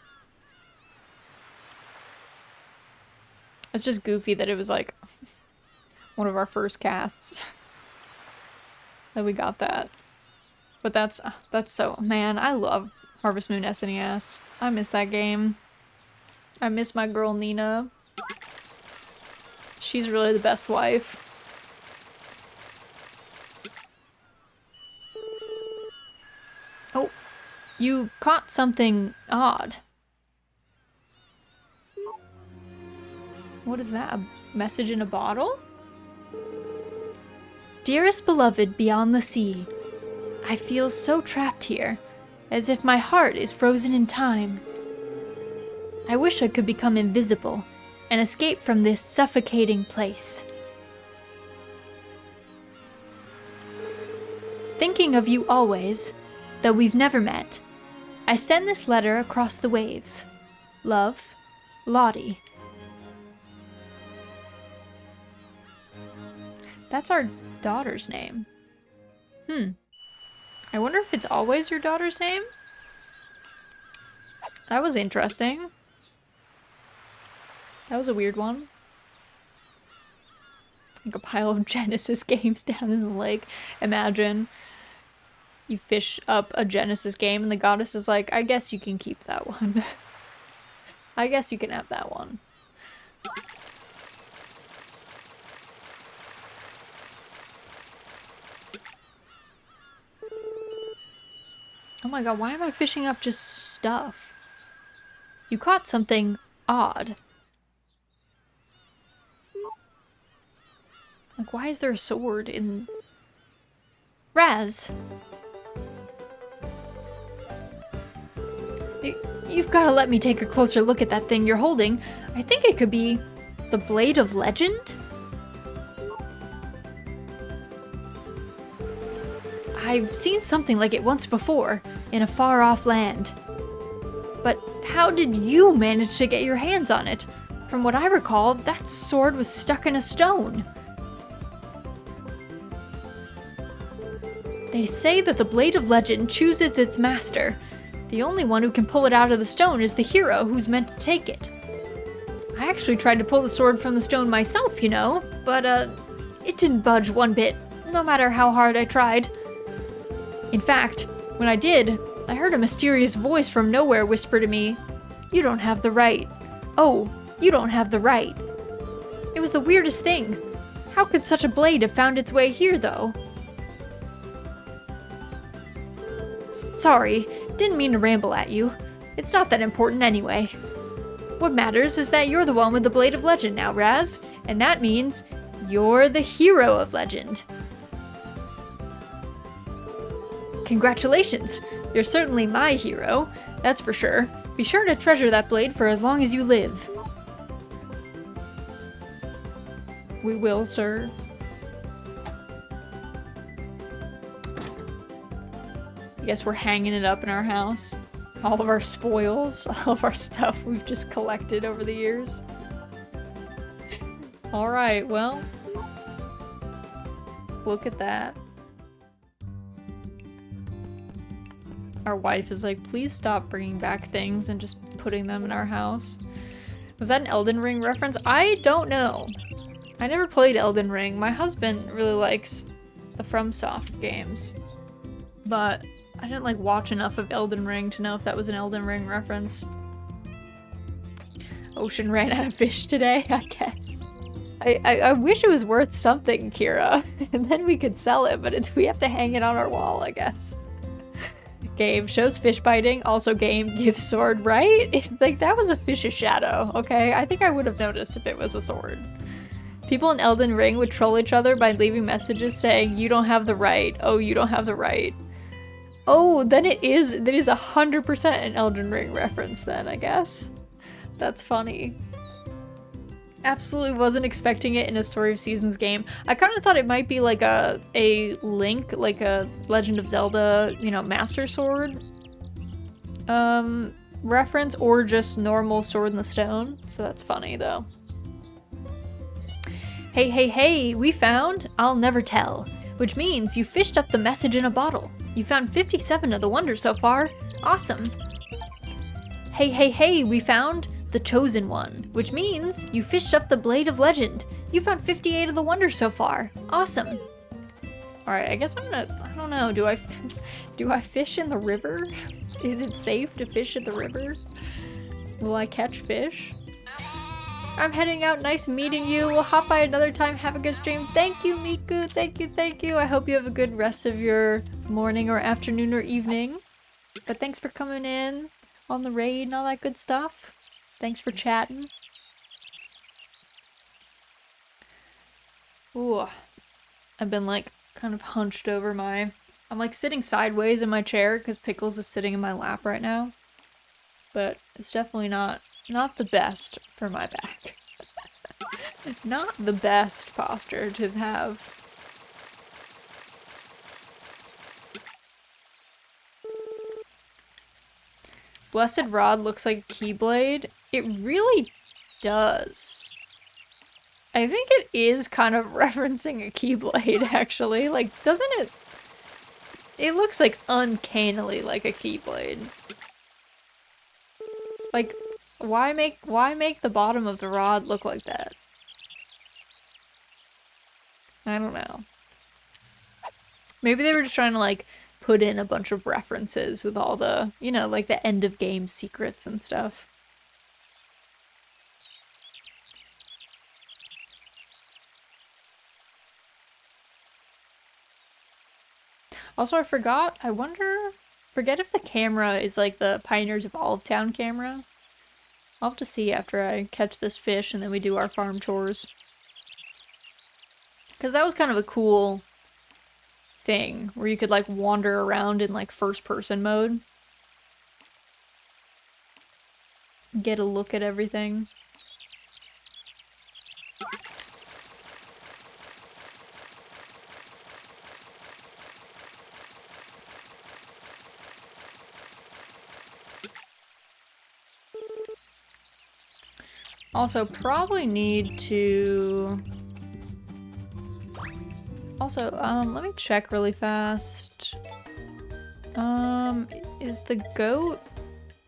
It's just goofy that it was like one of our first casts that we got that. But that's so, man, I love Harvest Moon SNES. I miss that game. I miss my girl Nina. She's really the best wife. Oh, you caught something odd. What is that? A message in a bottle? Dearest beloved beyond the sea, I feel so trapped here, as if my heart is frozen in time. I wish I could become invisible and escape from this suffocating place. Thinking of you always, though we've never met, I send this letter across the waves. Love, Lottie. That's our daughter's name. I wonder if it's always your daughter's name? That was interesting. That was a weird one. Like a pile of Genesis games down in the lake. Imagine you fish up a Genesis game and the goddess is like, I guess you can keep that one. I guess you can have that one. Oh my god, why am I fishing up just stuff? You caught something odd. Like, why is there a sword in... Raz, You've got to let me take a closer look at that thing you're holding. I think it could be the Blade of Legend? I've seen something like it once before, in a far-off land. But how did you manage to get your hands on it? From what I recall, that sword was stuck in a stone. They say that the Blade of Legend chooses its master. The only one who can pull it out of the stone is the hero who's meant to take it. I actually tried to pull the sword from the stone myself, you know, but it didn't budge one bit, no matter how hard I tried. In fact, when I did, I heard a mysterious voice from nowhere whisper to me, "You don't have the right. Oh, you don't have the right." It was the weirdest thing. How could such a blade have found its way here, though? Sorry, didn't mean to ramble at you. It's not that important anyway. What matters is that you're the one with the Blade of Legend now, Raz, and that means you're the hero of Legend. Congratulations! You're certainly my hero, that's for sure. Be sure to treasure that blade for as long as you live. We will, sir. I guess we're hanging it up in our house. All of our spoils, all of our stuff we've just collected over the years. Alright, well. Look at that. Our wife is like, please stop bringing back things and just putting them in our house. Was that an Elden Ring reference? I don't know. I never played Elden Ring. My husband really likes the FromSoft games. But I didn't like watch enough of Elden Ring to know if that was an Elden Ring reference. Ocean ran out of fish today, I guess. I wish it was worth something, Kira. And then we could sell it, but we have to hang it on our wall, I guess. Game shows fish biting. Also game gives sword, right? Like, that was a fish's shadow, okay? I think I would have noticed if it was a sword. People in Elden Ring would troll each other by leaving messages saying, "You don't have the right. Oh, you don't have the right." Oh, then that is 100% an Elden Ring reference then, I guess. That's funny. Absolutely wasn't expecting it in a Story of Seasons game. I kind of thought it might be like a Link, like a Legend of Zelda, you know, Master Sword reference, or just normal Sword in the Stone. So that's funny though. Hey, hey, hey, we found I'll Never Tell, which means you fished up the message in a bottle. You found 57 of the wonders so far. Awesome. Hey, hey, hey, we found the Chosen One, which means you fished up the Blade of Legend. You found 58 of the wonders so far. Awesome. Alright, I guess I don't know, do I fish in the river? Is it safe to fish at the river? Will I catch fish? I'm heading out. Nice meeting you. We'll hop by another time. Have a good stream. Thank you, Miku. Thank you, thank you. I hope you have a good rest of your morning or afternoon or evening. But thanks for coming in on the raid and all that good stuff. Thanks for chatting. Ooh. I've been like kind of hunched over I'm like sitting sideways in my chair because Pickles is sitting in my lap right now. But it's definitely not the best for my back. Not the best posture to have. Blessed Rod looks like a Keyblade. It really does. I think it is kind of referencing a Keyblade, actually. Like, doesn't it? It looks like uncannily like a Keyblade. Like, why make the bottom of the rod look like that? I don't know. Maybe they were just trying to like put in a bunch of references with all the, you know, like the end of game secrets and stuff. Also, I forgot, forget if the camera is like the Pioneers Evolve Town camera. I'll have to see after I catch this fish and then we do our farm chores. Because that was kind of a cool thing, where you could like wander around in like first person mode. Get a look at everything. Also, probably need to... Also, let me check really fast. Is the goat...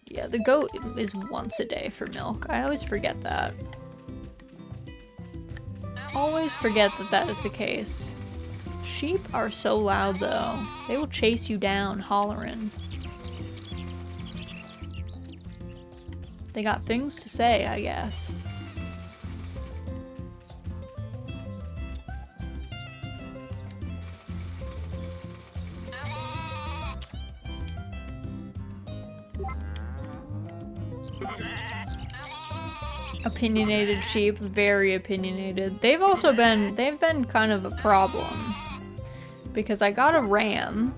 Yeah, the goat is once a day for milk. I always forget that. Always forget that that is the case. Sheep are so loud, though. They will chase you down, hollering. They got things to say, I guess. Opinionated sheep, very opinionated. They've been kind of a problem. Because I got a ram,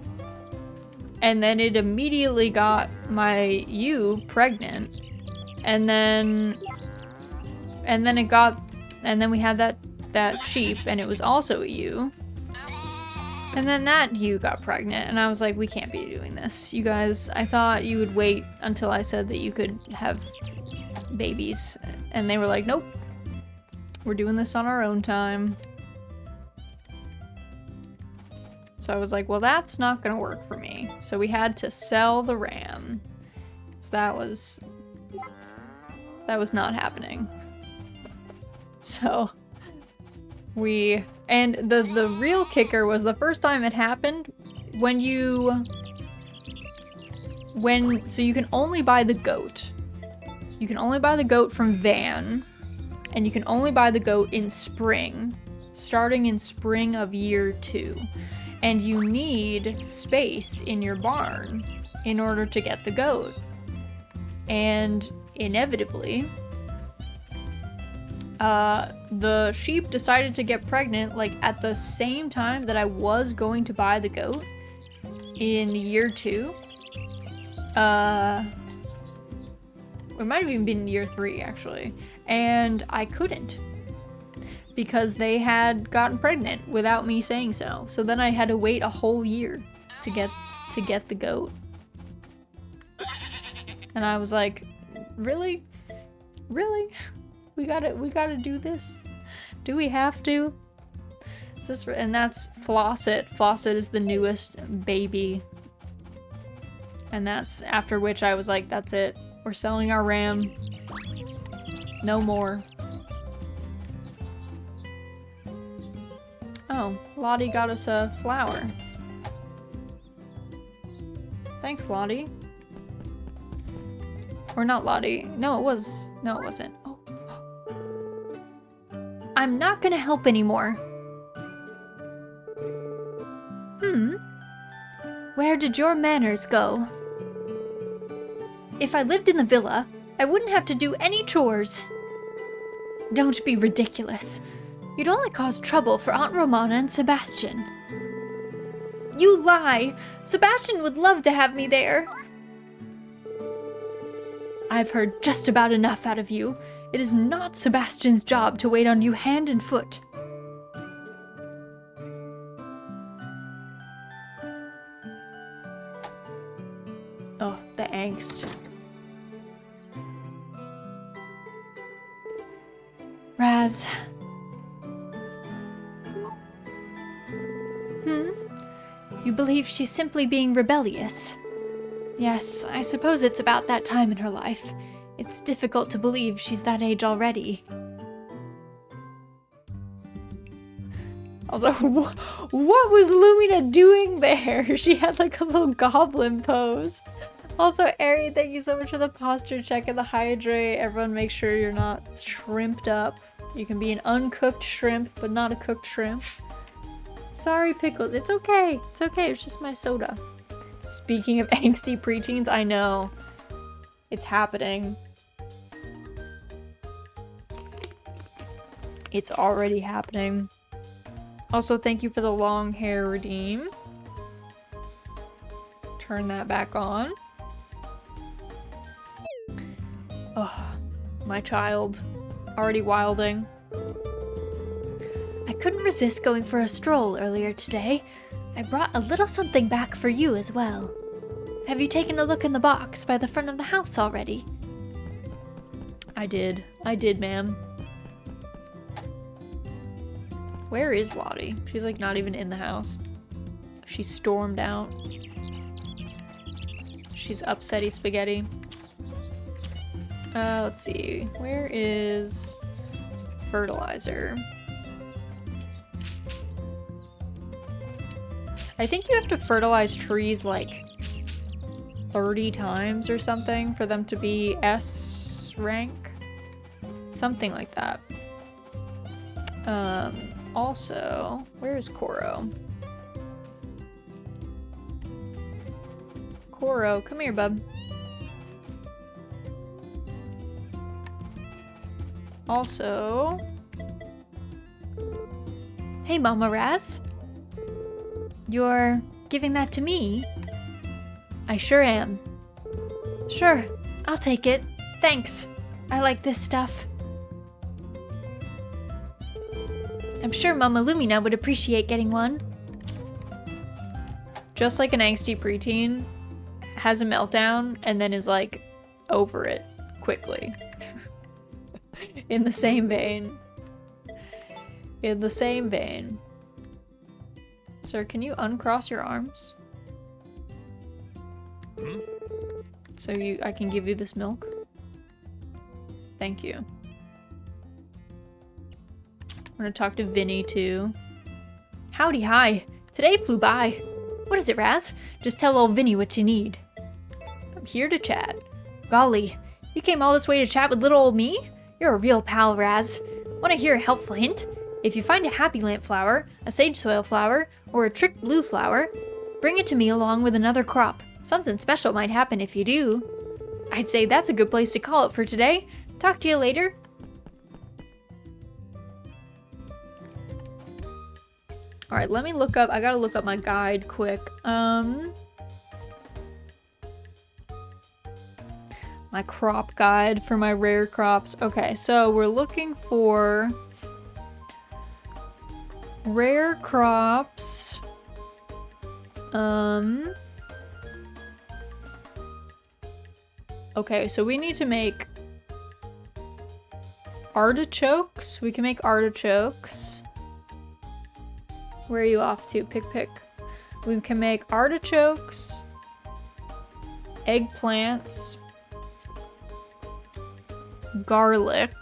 and then it immediately got my ewe pregnant. And then we had that sheep, and it was also a ewe. And then that ewe got pregnant, and I was like, we can't be doing this. You guys, I thought you would wait until I said that you could have babies. And they were like, nope. We're doing this on our own time. So I was like, well, that's not gonna work for me. So we had to sell the ram. So that was not happening. So and the real kicker was the first time it happened so you can only buy the goat. You can only buy the goat from Van, and you can only buy the goat in spring, starting in spring of year 2. And you need space in your barn in order to get the goat. And inevitably, the sheep decided to get pregnant like at the same time that I was going to buy the goat in year 2. It might have even been year 3 actually. And I couldn't. Because they had gotten pregnant without me saying so. So then I had to wait a whole year to get the goat. And I was like, really? Really? We gotta do this? Do we have to? And that's Flosset. Flosset is the newest baby. And that's after which I was like, that's it. We're selling our ram. No more. Oh, Lottie got us a flower. Thanks, Lottie. Or not Lottie. No, it wasn't. Oh. I'm not gonna help anymore. Where did your manners go? If I lived in the villa, I wouldn't have to do any chores. Don't be ridiculous. You'd only cause trouble for Aunt Romana and Sebastian. You lie! Sebastian would love to have me there. I've heard just about enough out of you. It is not Sebastian's job to wait on you hand and foot. Oh, the angst. Raz. You believe she's simply being rebellious? Yes, I suppose it's about that time in her life. It's difficult to believe she's that age already. Also, what was Lumina doing there? She had like a little goblin pose. Also, Ari, thank you so much for the posture check and the hydrate. Everyone make sure you're not shrimped up. You can be an uncooked shrimp, but not a cooked shrimp. Sorry, Pickles. It's okay. It's okay. It's just my soda. Speaking of angsty preteens, I know. It's happening. It's already happening. Also, thank you for the long hair redeem. Turn that back on. Oh, my child. Already wilding. I couldn't resist going for a stroll earlier today. I brought a little something back for you as well. Have you taken a look in the box by the front of the house already? I did, ma'am. Where is Lottie? She's like not even in the house. She stormed out. She's upsetty spaghetti. Let's see. Where is fertilizer? I think you have to fertilize trees like 30 times or something for them to be S rank. Something like that. Also, where is Koro? Koro, come here, bub. Also... Hey, Mama Raz. You're giving that to me? I sure am. Sure, I'll take it. Thanks. I like this stuff. I'm sure Mama Lumina would appreciate getting one. Just like an angsty preteen, has a meltdown and then is like over it quickly. In the same vein. In the same vein. Sir, can you uncross your arms? Hmm? So I can give you this milk? Thank you. I'm gonna talk to Vinny too. Howdy, hi. Today flew by. What is it, Raz? Just tell old Vinny what you need. I'm here to chat. Golly, you came all this way to chat with little old me? You're a real pal, Raz. Want to hear a helpful hint? If you find a happy lamp flower, a sage soil flower, or a trick blue flower, bring it to me along with another crop. Something special might happen if you do. I'd say that's a good place to call it for today. Talk to you later. Alright, let me look up, I gotta look up my guide quick. My crop guide for my rare crops. Okay, so we're looking for rare crops. Okay, so we need to make artichokes. We can make artichokes. Where are you off to? Pick. We can make artichokes, eggplants, garlic,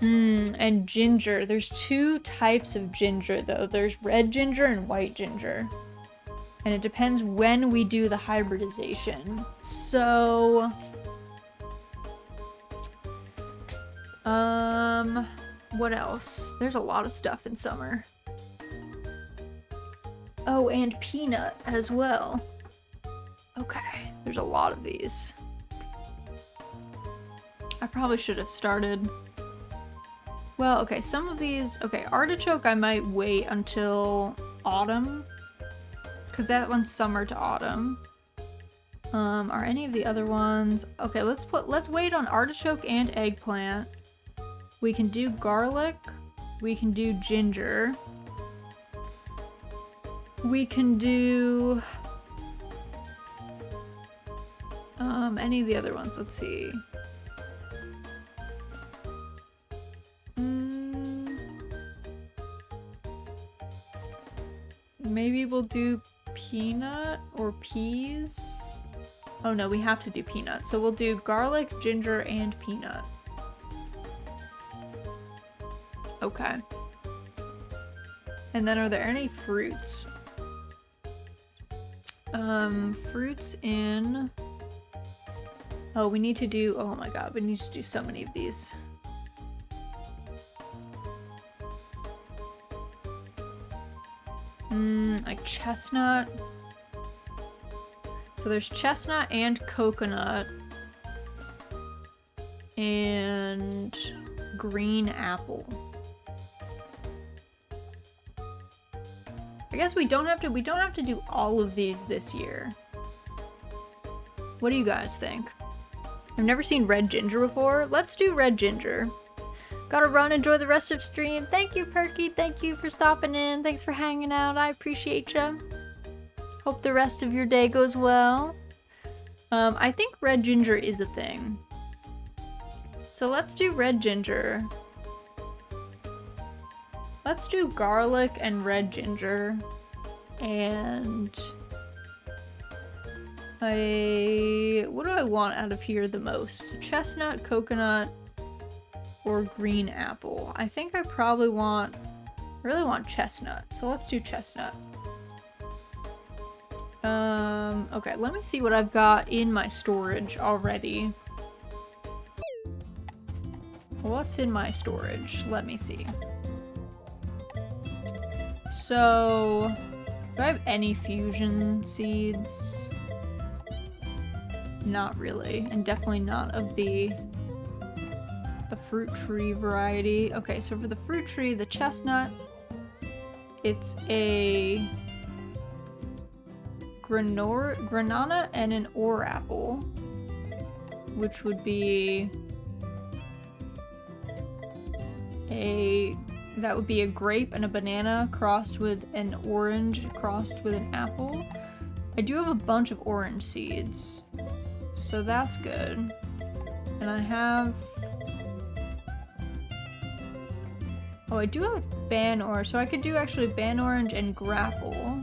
and ginger. There's two types of ginger though. There's red ginger and white ginger. And it depends when we do the hybridization. So... what else? There's a lot of stuff in summer. Oh, and peanut as well. Okay, there's a lot of these. I probably should have started. Well, okay, some of these... Okay, artichoke I might wait until autumn. Because that one's summer to autumn. Are any of the other ones... Okay, let's wait on artichoke and eggplant. We can do garlic. We can do ginger. We can do... any of the other ones. Let's see. Maybe we'll do peanut or peas. Oh no, we have to do peanut. So we'll do garlic, ginger, and peanut. Okay. And then are there any fruits? Fruits in Oh, we need to do, oh my god, we need to do so many of these. Like chestnut. So there's chestnut and coconut. And green apple. I guess we don't have to do all of these this year. What do you guys think? I've never seen red ginger before. Let's do red ginger. Gotta run, enjoy the rest of stream. Thank you, Perky. Thank you for stopping in. Thanks for hanging out. I appreciate ya. Hope the rest of your day goes well. I think red ginger is a thing. So let's do red ginger. Let's do garlic and red ginger. And what do I want out of here the most? Chestnut, coconut, or green apple? I think I probably really want chestnut. So let's do chestnut. Okay, let me see what I've got in my storage already. What's in my storage? Let me see. So, do I have any fusion seeds? Not really, and definitely not of the fruit tree variety. Okay, so for the fruit tree, the chestnut, it's a granada and an ore apple, which would be that would be a grape and a banana crossed with an orange crossed with an apple. I do have a bunch of orange seeds, so that's good. And I have... Oh, I do have ban orange, so I could do actually ban orange and grapple.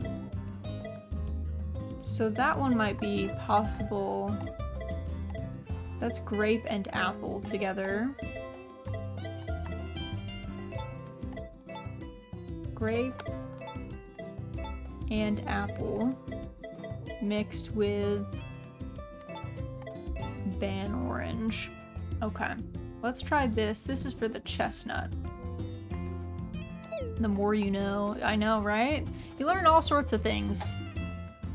So that one might be possible. That's grape and apple together. Grape and apple mixed with ban orange. Okay, let's try this. This is for the chestnut. The more you know. I know, right? You learn all sorts of things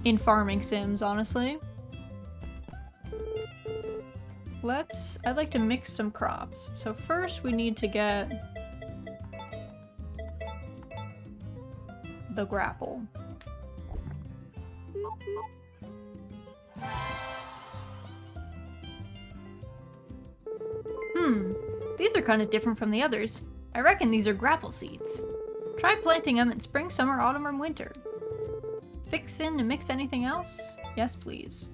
in farming sims, honestly. I'd like to mix some crops. So first we need to get the grapple. These are kind of different from the others. I reckon these are grapple seeds. Try planting them in spring, summer, autumn, or winter. Fix in to mix anything else? Yes, please.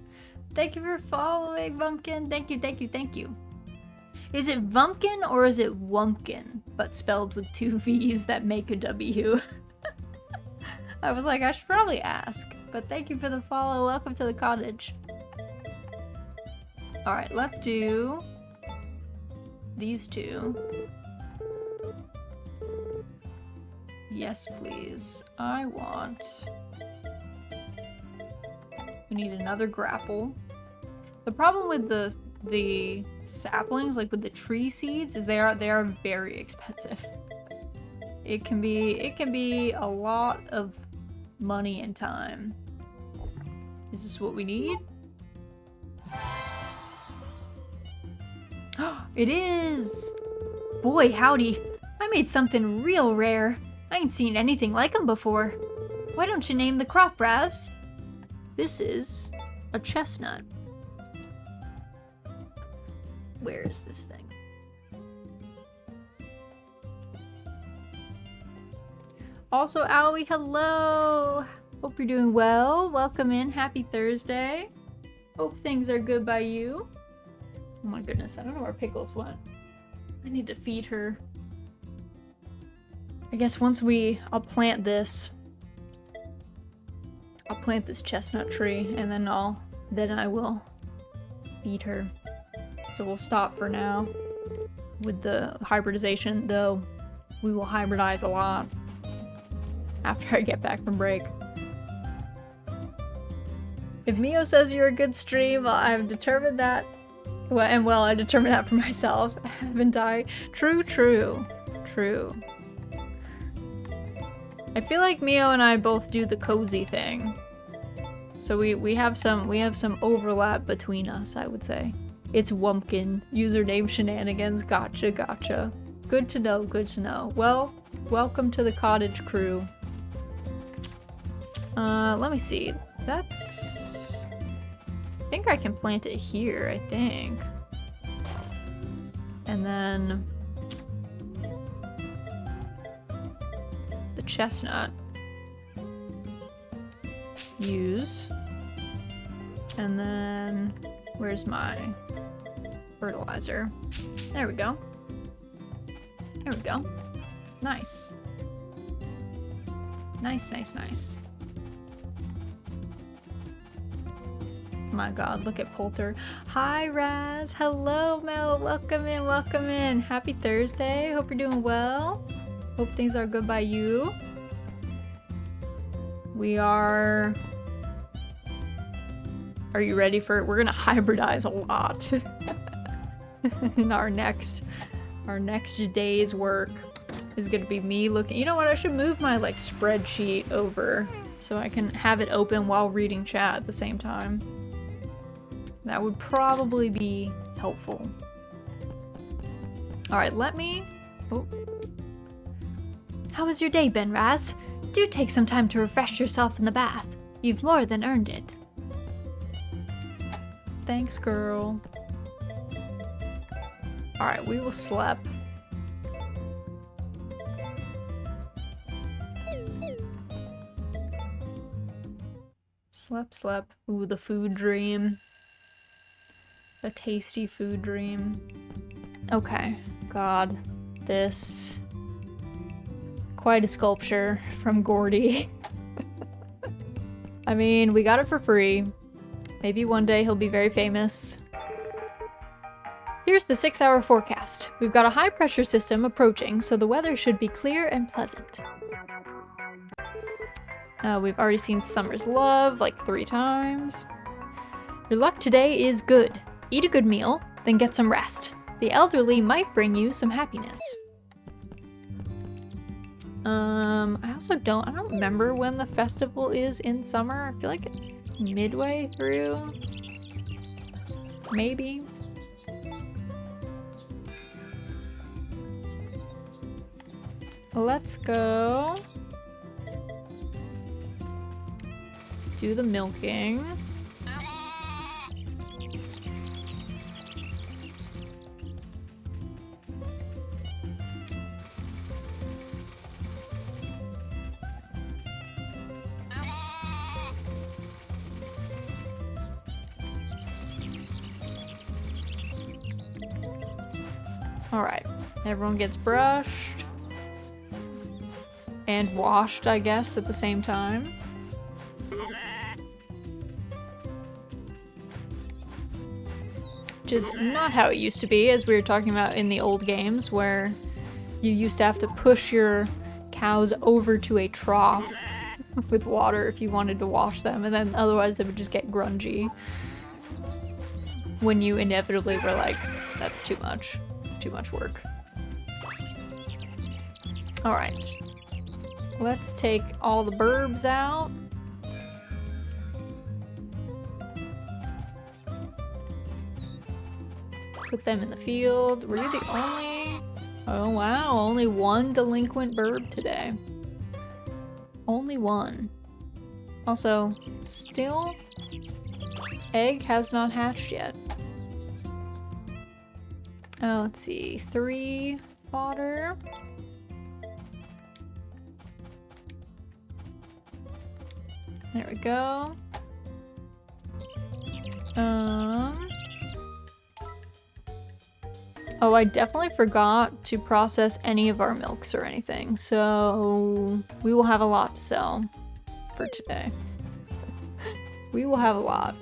Thank you for following, Vumpkin. Thank you, thank you, thank you. Is it Vumpkin or is it Wumpkin, but spelled with 2 V's that make a W? I was like, I should probably ask, but thank you for the follow. Welcome to the cottage. Alright, let's do these two. Yes, please. We need another grapple. The problem with the saplings, like with the tree seeds, is they are very expensive. It can be a lot of money and time. Is this what we need? It is! Boy, howdy. I made something real rare. I ain't seen anything like them before. Why don't you name the crop, Raz? This is a chestnut. Where is this thing? Also, Owie, hello! Hope you're doing well. Welcome in. Happy Thursday. Hope things are good by you. Oh my goodness, I don't know where Pickles went. I need to feed her. I guess I'll plant this. I'll plant this chestnut tree and then I will feed her. So we'll stop for now with the hybridization, though we will hybridize a lot after I get back from break. If Mio says you're a good stream, I've determined that Well, I determined that for myself, haven't I? True, true, true. I feel like Mio and I both do the cozy thing. So we have some overlap between us, I would say. It's Wumpkin, username shenanigans, gotcha, gotcha. Good to know, good to know. Well, welcome to the cottage crew. Let me see. That's... I think I can plant it here, I think. And then... the chestnut. Use. And then... where's my fertilizer? There we go. There we go. Nice. Nice, nice, nice. My god, look at Poulter. Hi, Raz. Hello, Mel. Welcome in, welcome in. Happy Thursday. Hope you're doing well. Hope things are good by you. We are... Are you ready for it? We're gonna hybridize a lot in our next day's work is gonna be me looking. You know what? I should move my like spreadsheet over so I can have it open while reading chat at the same time. That would probably be helpful. All right, let me. Oh. How has your day been, Raz? Do take some time to refresh yourself in the bath. You've more than earned it. Thanks, girl. Alright, we will slap. Slap. Ooh, the food dream. The tasty food dream. Okay. God. This. Quite a sculpture from Gordy. I mean, we got it for free. Maybe one day he'll be very famous. Here's the 6-hour forecast. We've got a high-pressure system approaching, so the weather should be clear and pleasant. We've already seen Summer's Love like 3 times. Your luck today is good. Eat a good meal, then get some rest. The elderly might bring you some happiness. I don't remember when the festival is in summer. I feel like it's midway through. Maybe. Let's go do the milking. Alright, everyone gets brushed and washed, I guess, at the same time. Which is not how it used to be, as we were talking about in the old games, where you used to have to push your cows over to a trough with water if you wanted to wash them, and then otherwise they would just get grungy. When you inevitably were like, that's too much. It's too much work. Alright. Let's take all the burbs out. Put them in the field. Were you the only... Oh wow, only one delinquent burb today. Only one. Also, still... Egg has not hatched yet. Oh, let's see. 3 fodder. There we go. Oh, I definitely forgot to process any of our milks or anything, so we will have a lot to sell for today. We will have a lot.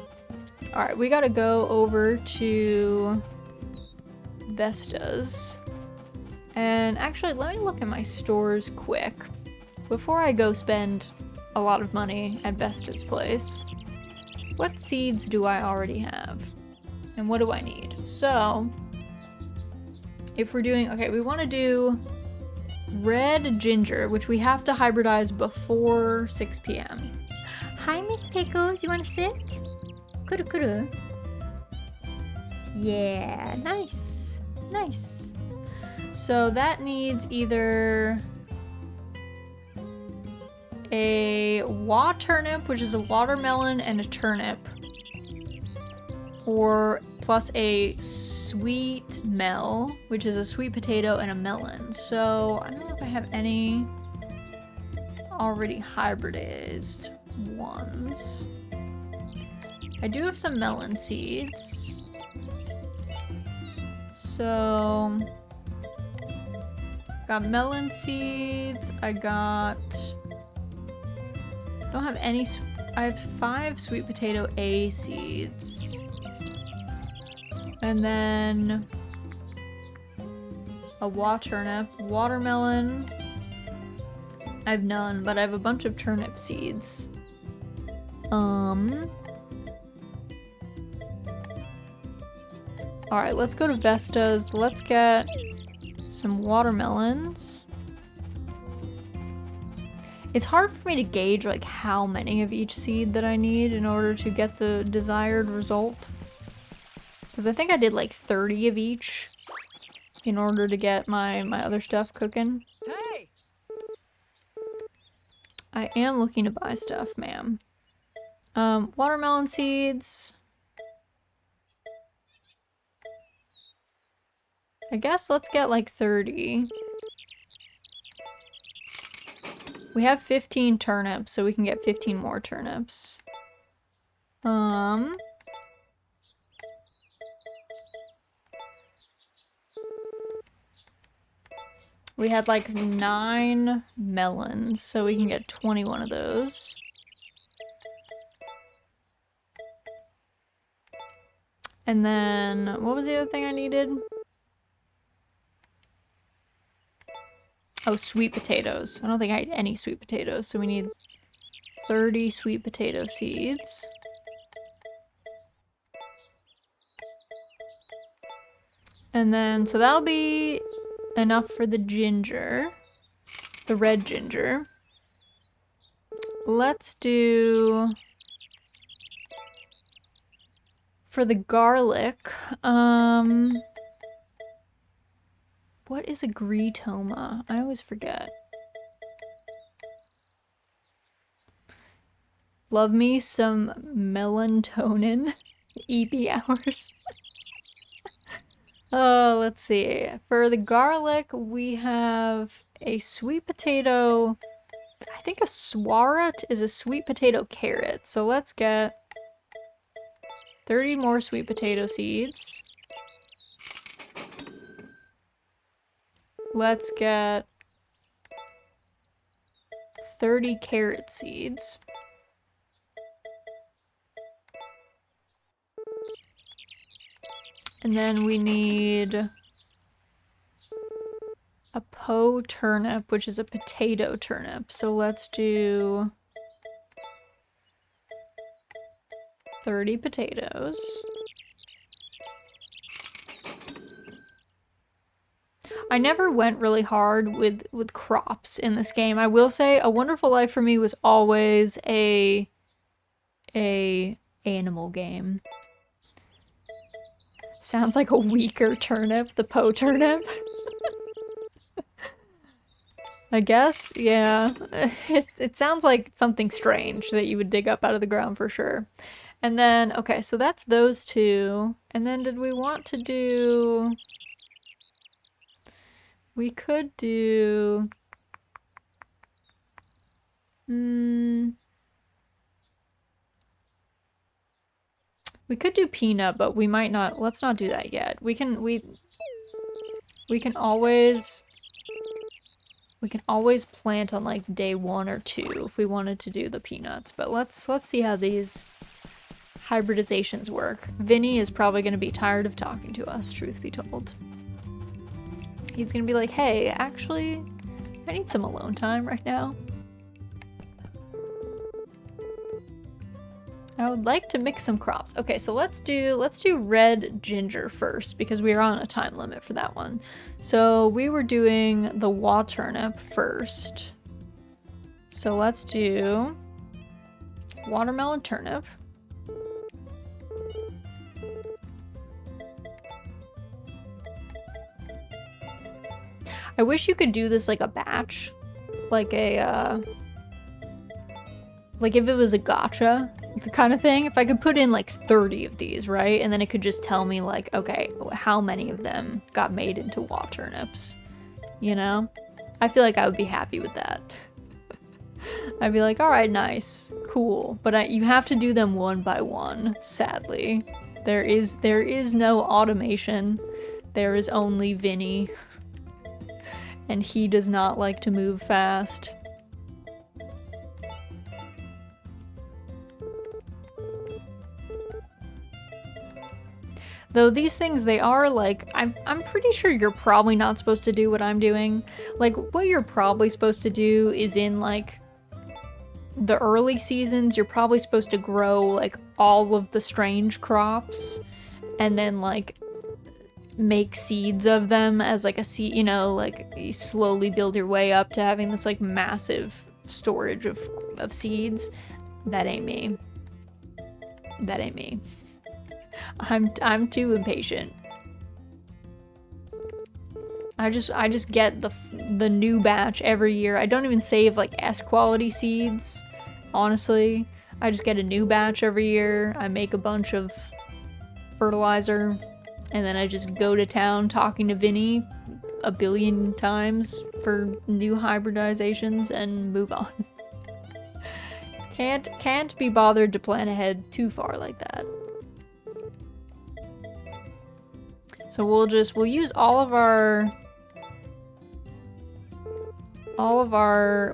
Alright, we gotta go over to Vesta's. And actually, let me look at my stores quick before I go spend a lot of money at Vesta's place. What seeds do I already have? And what do I need? So, if we're doing, okay, we want to do red ginger, which we have to hybridize before 6 p.m. Hi, Miss Pickles, you want to sit? Kuru kuru. Yeah, nice, nice. So that needs either a wa turnip, which is a watermelon and a turnip, or plus a sweet mel, which is a sweet potato and a melon. So I don't know if I have any already hybridized ones. I do have some melon seeds. So got melon seeds. I don't have any. I have 5 sweet potato A seeds. And then a wa turnip, watermelon. I have none, but I have a bunch of turnip seeds. Alright, let's go to Vesta's. Let's get some watermelons. It's hard for me to gauge like how many of each seed that I need in order to get the desired result. Because I think I did like 30 of each in order to get my other stuff cooking. Hey! I am looking to buy stuff, ma'am. Watermelon seeds. I guess let's get like 30. We have 15 turnips, so we can get 15 more turnips. We had like 9 melons, so we can get 21 of those. And then, what was the other thing I needed? Oh, sweet potatoes. I don't think I had any sweet potatoes, so we need 30 sweet potato seeds. And then, so that'll be enough for the ginger. The red ginger. Let's do... For the garlic, what is a gritoma? I always forget. Love me some melatonin. EP hours. Oh, let's see. For the garlic, we have a sweet potato. I think a swarat is a sweet potato carrot. So let's get 30 more sweet potato seeds. Let's get 30 carrot seeds. And then we need a po turnip, which is a potato turnip. So let's do 30 potatoes. I never went really hard with crops in this game. I will say A Wonderful Life for me was always a animal game. Sounds like a weaker turnip, the po turnip. I guess, yeah. It sounds like something strange that you would dig up out of the ground for sure. And then, okay, so that's those two. And then did we want to do... We could do... We could do peanut, but we might not. Let's not do that yet. We can always plant on like day 1 or 2 if we wanted to do the peanuts. But let's see how these hybridizations work. Vinny is probably going to be tired of talking to us, truth be told. He's going to be like, "Hey, actually, I need some alone time right now." I would like to mix some crops. Okay, so let's do red ginger first because we are on a time limit for that one. So we were doing the wall turnip first. So let's do watermelon turnip. I wish you could do this like a batch, like a like if it was a gacha kind of thing. If I could put in like 30 of these, right? And then it could just tell me like, okay, how many of them got made into wall turnips, you know? I feel like I would be happy with that. I'd be like, all right, nice, cool. But you have to do them one by one, sadly. There is no automation. There is only Vinny. And he does not like to move fast. Though these things, they are like, I'm pretty sure you're probably not supposed to do what I'm doing. Like, what you're probably supposed to do is in like the early seasons, you're probably supposed to grow like all of the strange crops and then like make seeds of them as like a seed, you know, like you slowly build your way up to having this like massive storage of seeds. That ain't me. That ain't me. I'm too impatient. I just get the new batch every year. I don't even save like S quality seeds, honestly. I just get a new batch every year. I make a bunch of fertilizer, and then I just go to town talking to Vinny a billion times for new hybridizations and move on. Can't be bothered to plan ahead too far like that. So we'll use all of our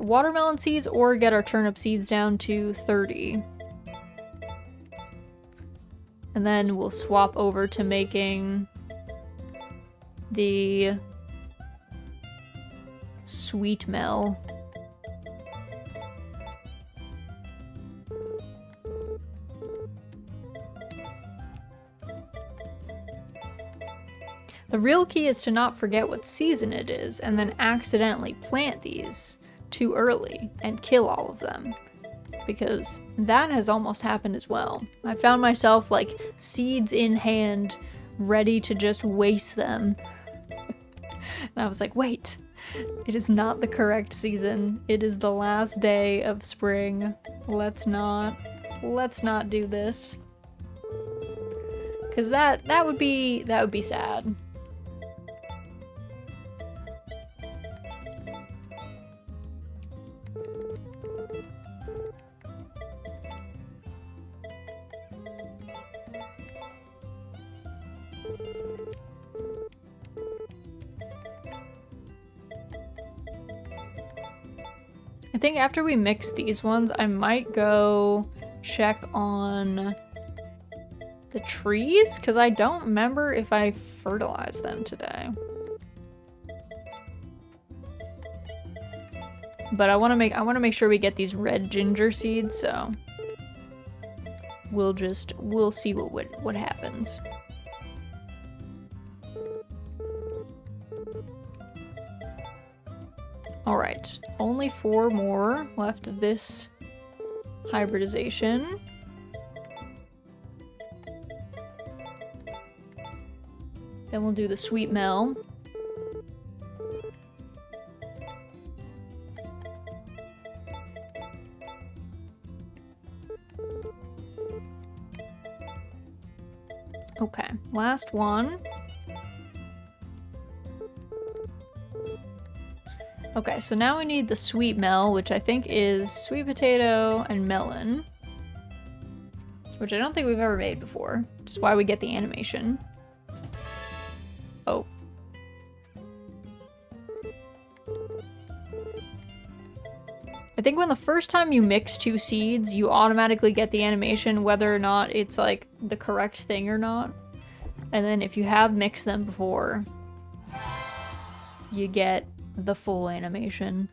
watermelon seeds or get our turnip seeds down to 30. And then we'll swap over to making the sweet mel. The real key is to not forget what season it is and then accidentally plant these too early and kill all of them. Because that has almost happened as well. I found myself like seeds in hand, ready to just waste them. And I was like, wait, it is not the correct season. It is the last day of spring. Let's not do this. Cause that would be sad. I think after we mix these ones, I might go check on the trees, because I don't remember if I fertilized them today. But I want to make sure we get these red ginger seeds, so we'll see what happens. Alright, only 4 more left of this hybridization. Then we'll do the sweet mel. Okay, last one. Okay, so now we need the sweet mel, which I think is sweet potato and melon. Which I don't think we've ever made before, which is why we get the animation. Oh. I think when the first time you mix 2 seeds, you automatically get the animation whether or not it's like the correct thing or not. And then if you have mixed them before, you get the full animation.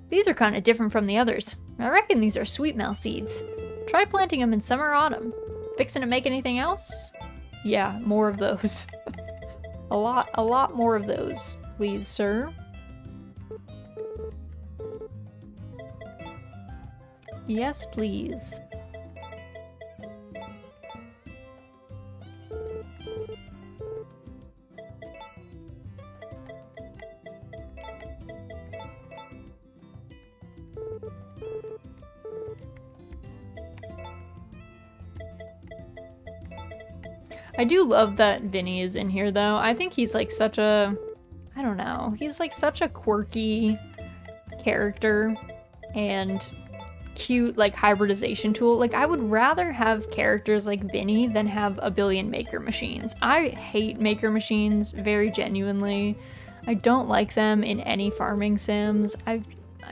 These are kind of different from the others. I reckon these are sweet mel seeds. Try planting them in summer or autumn. Fixing to make anything else? Yeah, more of those. a lot more of those, please, sir. Yes, please. I do love that Vinny is in here, though. I think he's like such a... I don't know. He's like such a quirky character and cute like hybridization tool. Like, I would rather have characters like Vinny than have a billion maker machines. I hate maker machines very genuinely. I don't like them in any farming sims. I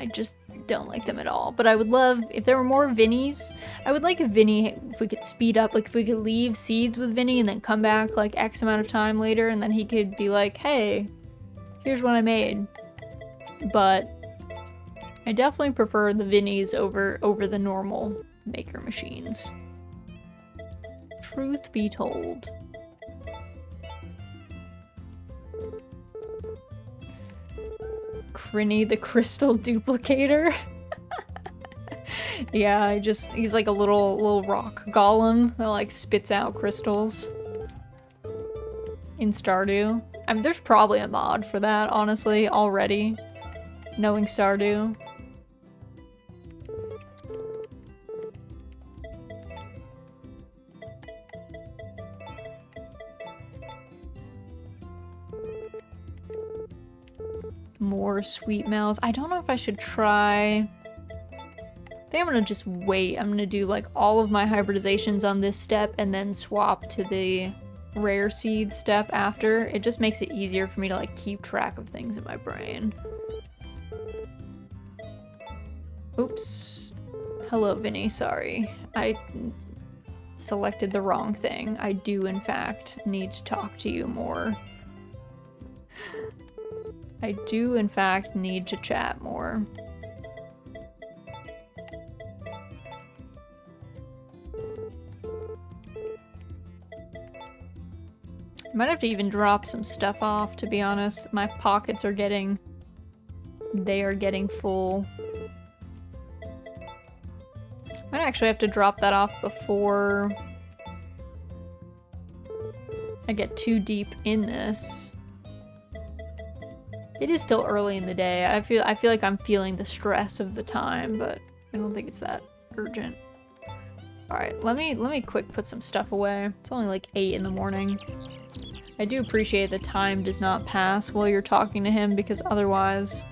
just don't like them at all. But I would love if there were more Vinnies. I would like a Vinny if we could speed up, like if we could leave seeds with Vinny and then come back like X amount of time later and then he could be like, hey, here's what I made. But I definitely prefer the Vinnies over the normal maker machines. Truth be told. Crinny the crystal duplicator. Yeah, he's like a little rock golem that like spits out crystals in Stardew. I mean, there's probably a mod for that, honestly, already, knowing Stardew. More sweet mels. I don't know if I should try... I think I'm gonna just wait. I'm gonna do like all of my hybridizations on this step and then swap to the rare seed step after. It just makes it easier for me to like keep track of things in my brain. Oops. Hello, Vinny. Sorry. I selected the wrong thing. I do, in fact, need to talk to you more. I do, in fact, need to chat more. I might have to even drop some stuff off, to be honest. My pockets are getting... They are getting full. Might actually have to drop that off before I get too deep in this. It is still early in the day. I feel like I'm feeling the stress of the time, but I don't think it's that urgent. Alright, let me quick put some stuff away. It's only like 8 in the morning. I do appreciate that time does not pass while you're talking to him, because otherwise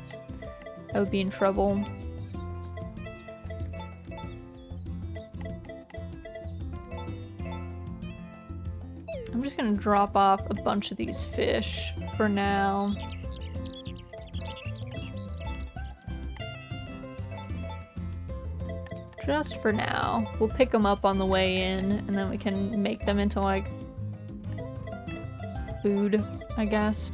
I would be in trouble. I'm just gonna drop off a bunch of these fish for now. Just for now. We'll pick them up on the way in, and then we can make them into, like, food, I guess.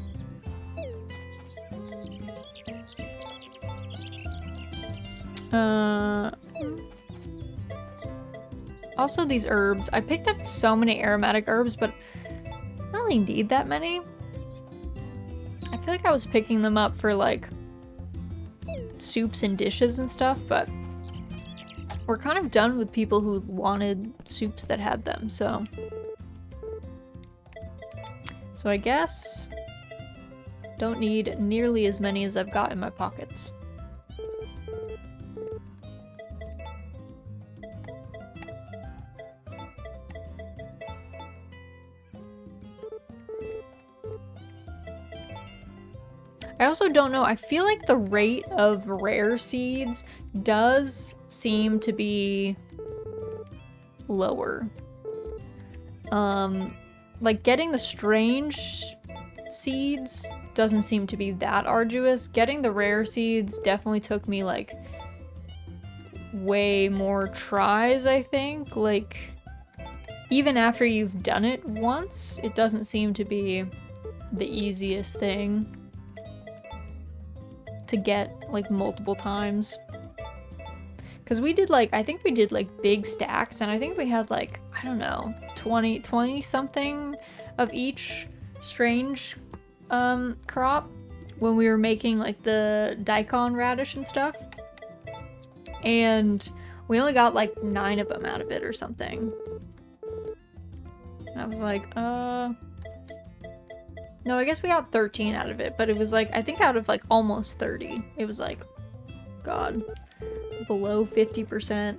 Also these herbs. I picked up so many aromatic herbs, but I don't really need that many. I feel like I was picking them up for, like, soups and dishes and stuff, but we're kind of done with people who wanted soups that had them, so... So I guess... don't need nearly as many as I've got in my pockets. I also don't know, I feel like the rate of rare seeds does seem to be lower. Like getting the strange seeds doesn't seem to be that arduous. Getting the rare seeds definitely took me like way more tries, I think. Like even after you've done it once, it doesn't seem to be the easiest thing. to get like multiple times. Because we did like, I think we did like big stacks, and I think we had like, I don't know, 20 something of each strange crop when we were making like the daikon radish and stuff. And we only got like 9 of them out of it or something. And I was like, no, I guess we got 13 out of it, but it was like, I think out of like almost 30. It was like, God, below 50%.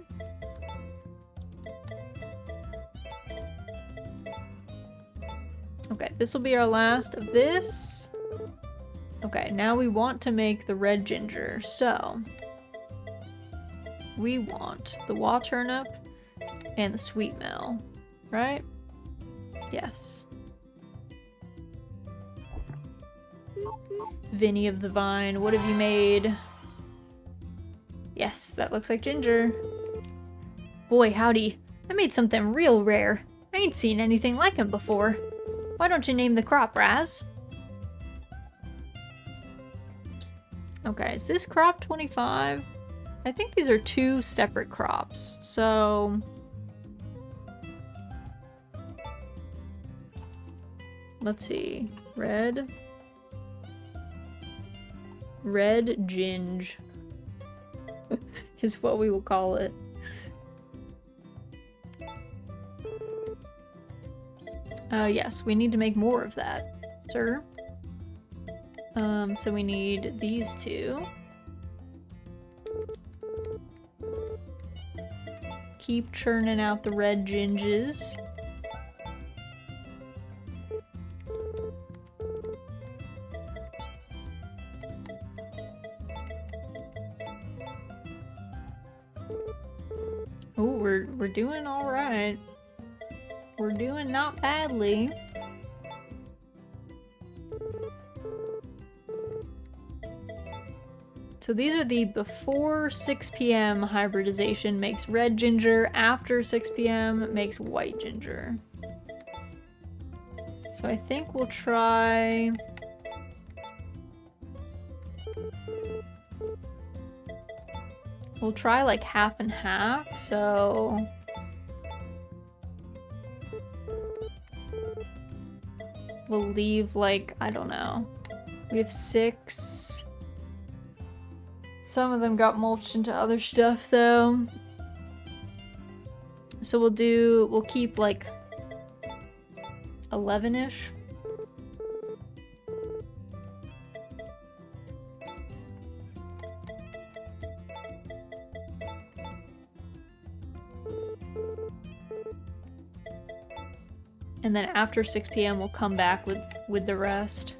Okay, this will be our last of this. Okay, now we want to make the red ginger, so we want the wall turnip and the sweet mill, right? Yes. Vinny of the Vine, what have you made? Yes, that looks like ginger. Boy, howdy. I made something real rare. I ain't seen anything like him before. Why don't you name the crop, Raz? Okay, is this crop 25? I think these are 2 separate crops, so... Let's see. Red ginge is what we will call it. Yes, we need to make more of that, sir. So we need these 2. Keep churning out the red ginges. Oh, we're doing all right. We're doing not badly. So these are the before 6 p.m. hybridization makes red ginger, after 6 p.m. makes white ginger. So I think we'll try... We'll try like half and half, so... We'll leave like, I don't know. We have 6. Some of them got mulched into other stuff though. So we'll keep like 11-ish. And then after 6 p.m. we'll come back with the rest.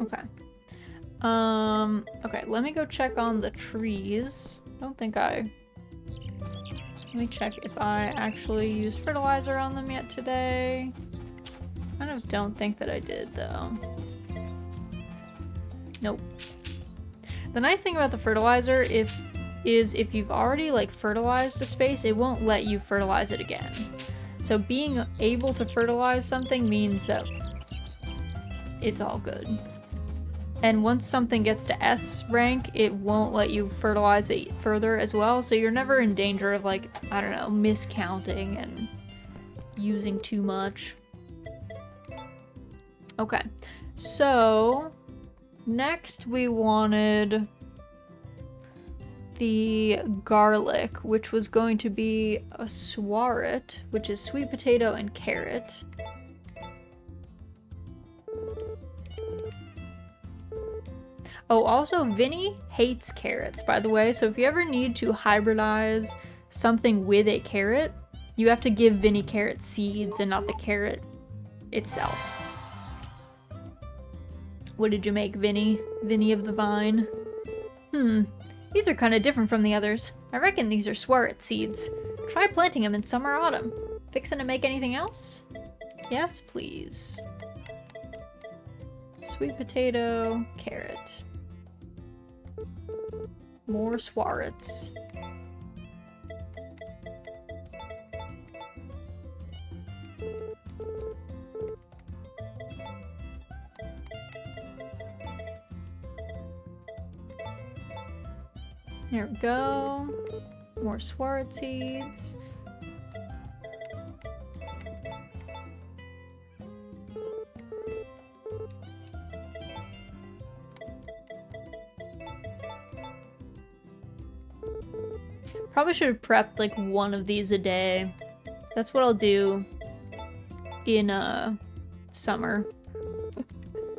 Okay. Okay, let me go check on the trees. Let me check if I actually used fertilizer on them yet today. I don't think that I did, though. Nope. The nice thing about the fertilizer is if you've already, like, fertilized a space, it won't let you fertilize it again. So being able to fertilize something means that it's all good. And once something gets to S rank, it won't let you fertilize it further as well, so you're never in danger of, like, I don't know, miscounting and using too much. Okay, so next we wanted the garlic, which was going to be a swaret, which is sweet potato and carrot. Oh, also, Vinny hates carrots, by the way, so if you ever need to hybridize something with a carrot, you have to give Vinny carrot seeds and not the carrot itself. What did you make, Vinny? Vinny of the Vine? These are kind of different from the others. I reckon these are swaret seeds. Try planting them in summer or autumn. Fixin' to make anything else? Yes, please. Sweet potato, carrot. More swarets. There we go. More swart seeds. Probably should have prepped like one of these a day. That's what I'll do in summer.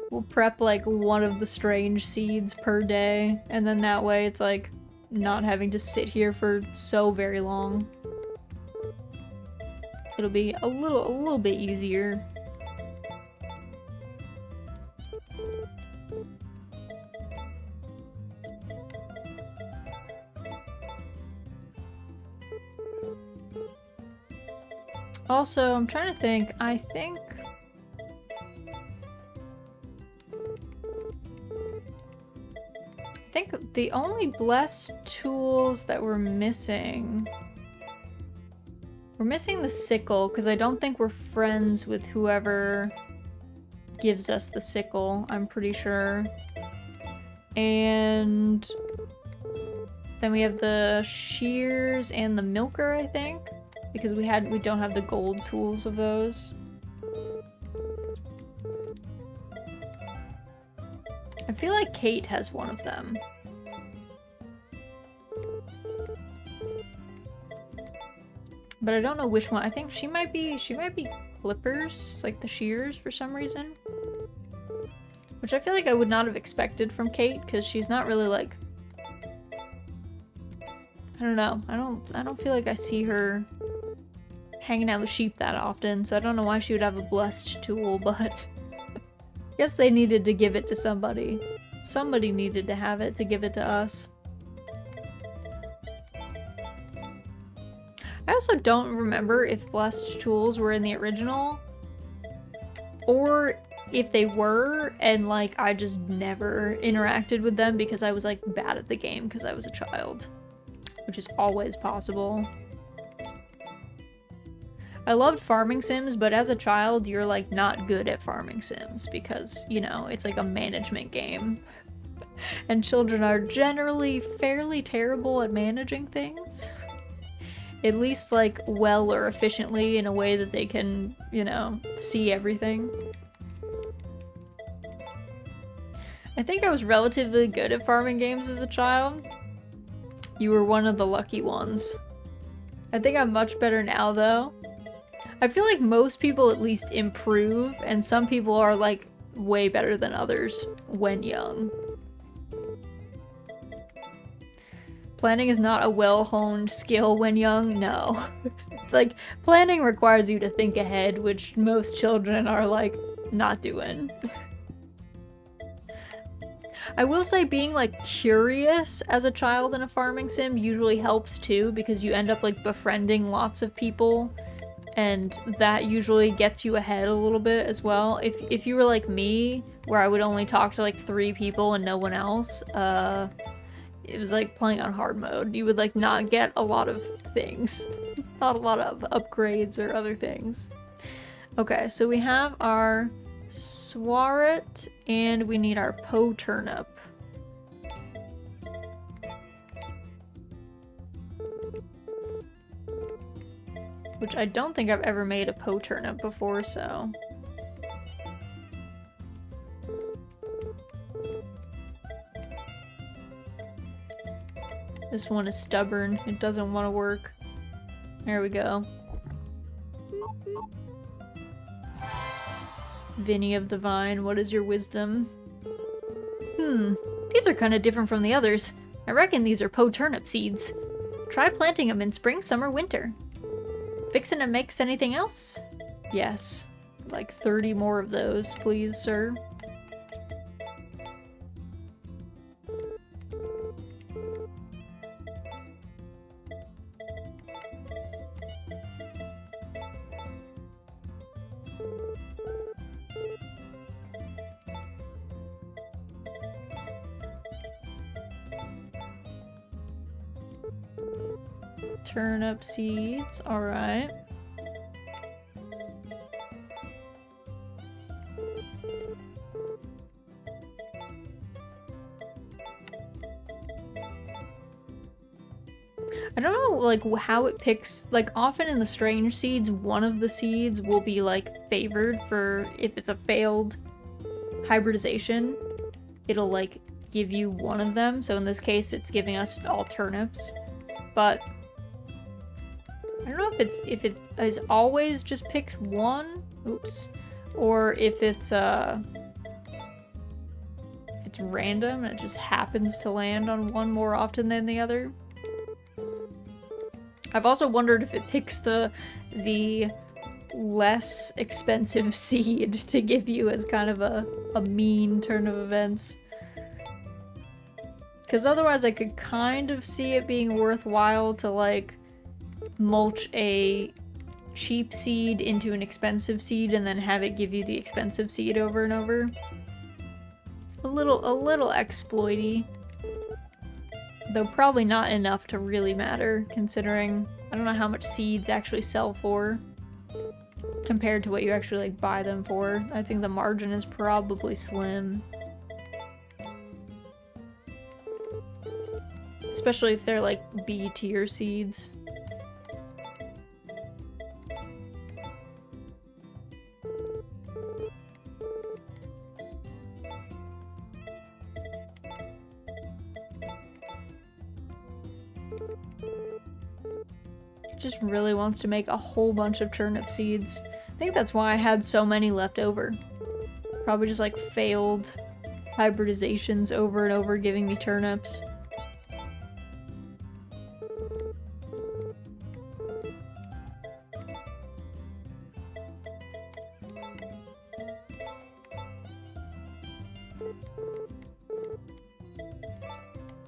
We'll prep like one of the strange seeds per day, and then that way it's like not having to sit here for so very long. It'll be a little bit easier. Also, I'm trying to think, I think the only blessed tools that we're missing the sickle, because I don't think we're friends with whoever gives us the sickle, I'm pretty sure. And then we have the shears and the milker, I think, because we don't have the gold tools of those. I feel like Kate has one of them. But I don't know which one. I think she might be clippers, like the shears for some reason. Which I feel like I would not have expected from Kate, because she's not really like, I don't know. I don't feel like I see her hanging out with sheep that often, so I don't know why she would have a blessed tool, but I guess they needed to give it to somebody. Somebody needed to have it to give it to us. I also don't remember if blessed tools were in the original, or if they were and like I just never interacted with them because I was like bad at the game because I was a child, which is always possible. I loved farming sims, but as a child you're like not good at farming sims because, you know, it's like a management game and children are generally fairly terrible at managing things. At least like well or efficiently in a way that they can, you know, see everything. I think I was relatively good at farming games as a child. You were one of the lucky ones. I think I'm much better now though. I feel like most people at least improve, and some people are like way better than others when young. Planning is not a well-honed skill when young, no. Like, planning requires you to think ahead, which most children are, like, not doing. I will say being, like, curious as a child in a farming sim usually helps, too, because you end up, like, befriending lots of people, and that usually gets you ahead a little bit as well. If you were like me, where I would only talk to, like, 3 people and no one else, it was like playing on hard mode. You would like not get a lot of things. Not a lot of upgrades or other things. Okay, so we have our swaret and we need our po turnip. Which I don't think I've ever made a po turnip before, so... This one is stubborn. It doesn't want to work. There we go. Vinny of the Vine, what is your wisdom? These are kind of different from the others. I reckon these are po turnip seeds. Try planting them in spring, summer, winter. Fixin' to mix anything else? Yes. Like 30 more of those, please, sir. Turnip seeds, alright. I don't know, like, how it picks, like, often in the strange seeds, one of the seeds will be, like, favored for, if it's a failed hybridization, it'll, like, give you one of them. So in this case, it's giving us all turnips. But I don't know if it is always just picked one, oops, or if it's random and it just happens to land on one more often than the other. I've also wondered if it picks the less expensive seed to give you as kind of a mean turn of events. Because otherwise I could kind of see it being worthwhile to, like, mulch a cheap seed into an expensive seed and then have it give you the expensive seed over and over. A little exploity. Though probably not enough to really matter, considering I don't know how much seeds actually sell for compared to what you actually, like, buy them for. I think the margin is probably slim. Especially if they're, like, B tier seeds. Just really wants to make a whole bunch of turnip seeds. I think that's why I had so many left over. Probably just, like, failed hybridizations over and over giving me turnips.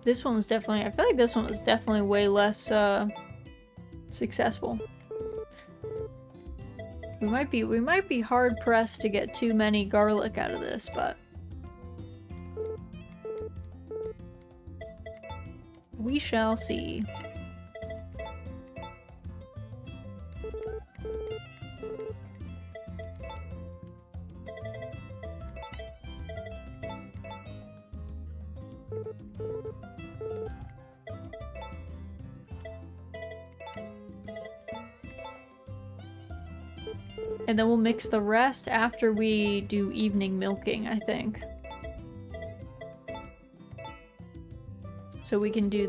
This one was definitely, I feel like this one was definitely way less, successful. We might be hard pressed to get too many garlic out of this, but we shall see. And then we'll mix the rest after we do evening milking, I think. So we can do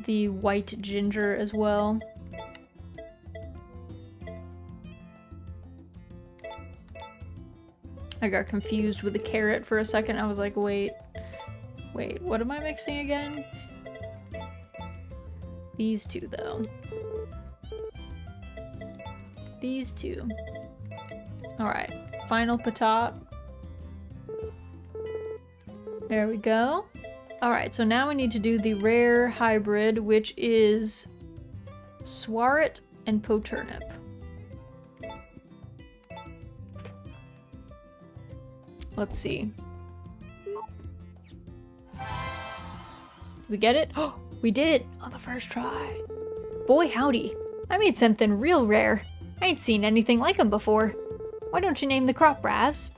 the white ginger as well. I got confused with the carrot for a second. I was like, wait, what am I mixing again? These two, though. These two. Alright, final patat. There we go. Alright, so now we need to do the rare hybrid, which is Swaret and Poturnip. Let's see. Did we get it? Oh, we did! On the first try. Boy howdy, I made something real rare. I ain't seen anything like them before. Why don't you name the crop, Raz?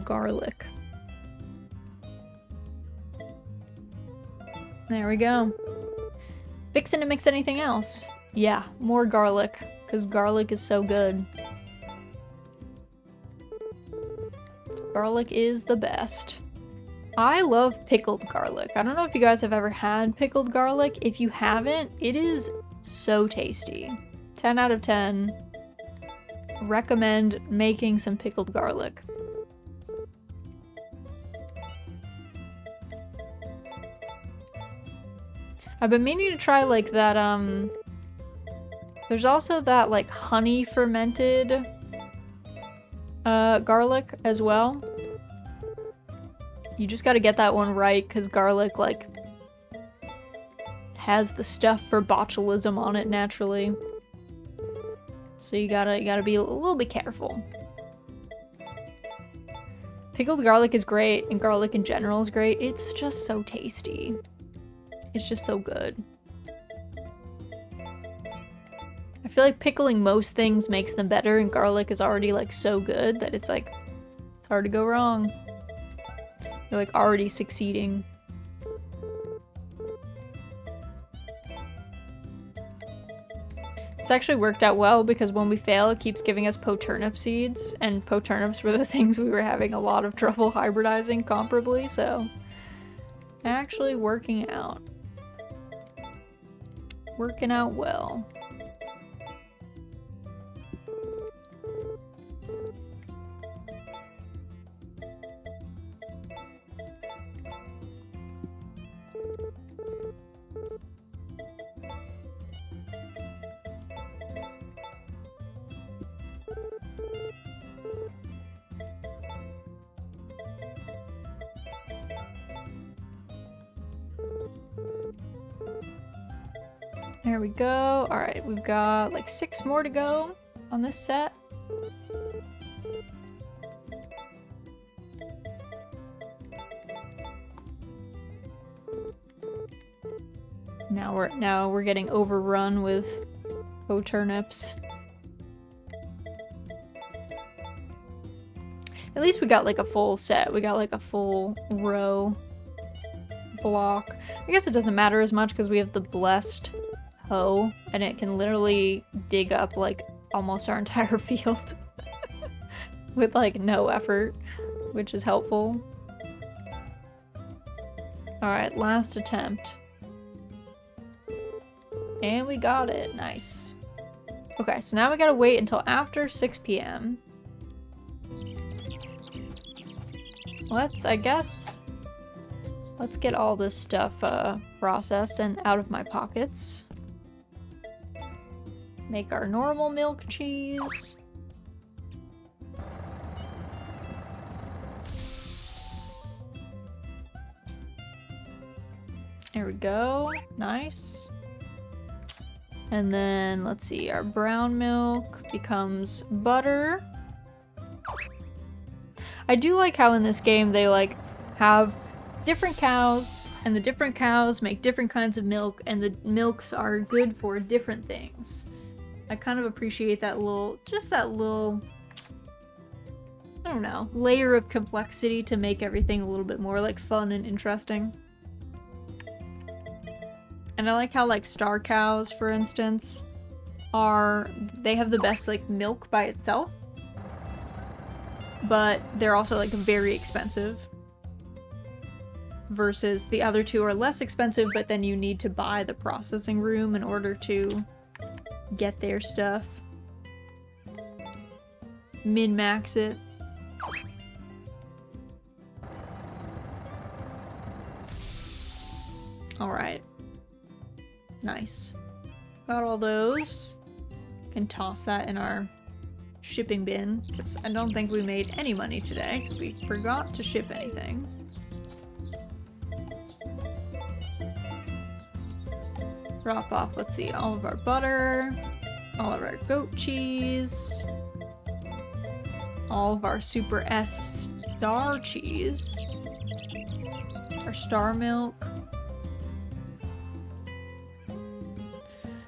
Garlic. There we go. Fixin' to mix anything else? Yeah, more garlic, because garlic is so good. Garlic is the best. I love pickled garlic. I don't know if you guys have ever had pickled garlic. If you haven't, it is so tasty. 10 out of 10. Recommend making some pickled garlic. I've been meaning to try, like, that, there's also that, like, honey fermented garlic as well. You just gotta get that one right, because garlic, like, has the stuff for botulism on it naturally. So you gotta be a little bit careful. Pickled garlic is great, and garlic in general is great. It's just so tasty. It's just so good. I feel like pickling most things makes them better, and garlic is already like so good that it's like, it's hard to go wrong. You're like already succeeding. It's actually worked out well because when we fail, it keeps giving us turnip seeds, and turnips were the things we were having a lot of trouble hybridizing comparably, so actually working out. Working out well. There we go. Alright, we've got like 6 more to go on this set. Now we're getting overrun with turnips. At least we got like a full set. We got like a full row block. I guess it doesn't matter as much because we have the blessed hoe, and it can literally dig up like almost our entire field with like no effort, which is helpful. Alright, last attempt. And we got it. Nice. Okay, so now we gotta wait until after 6 p.m. Let's get all this stuff processed and out of my pockets. Make our normal milk cheese. There we go. Nice. And then, let's see, our brown milk becomes butter. I do like how in this game they like have different cows, and the different cows make different kinds of milk, and the milks are good for different things. I kind of appreciate that just that little, I don't know, layer of complexity to make everything a little bit more like fun and interesting. And I like how like star cows, for instance, they have the best like milk by itself, but they're also like very expensive. Versus the other two are less expensive, but then you need to buy the processing room in order to get their stuff. Min-max it. Alright. Nice. Got all those. Can toss that in our shipping bin, because I don't think we made any money today, because we forgot to ship anything. Drop off, let's see, all of our butter, all of our goat cheese, all of our Super S star cheese, our star milk.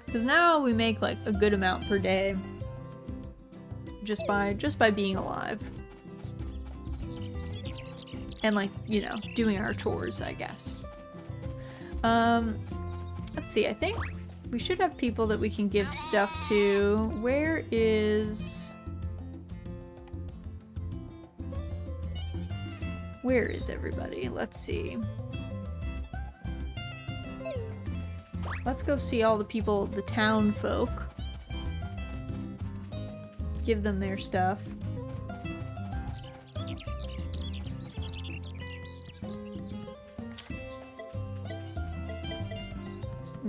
Because now we make like a good amount per day just by being alive. And like, you know, doing our chores, I guess. Let's see, I think we should have people that we can give stuff to. Where is everybody? Let's see. Let's go see all the people, the town folk. Give them their stuff.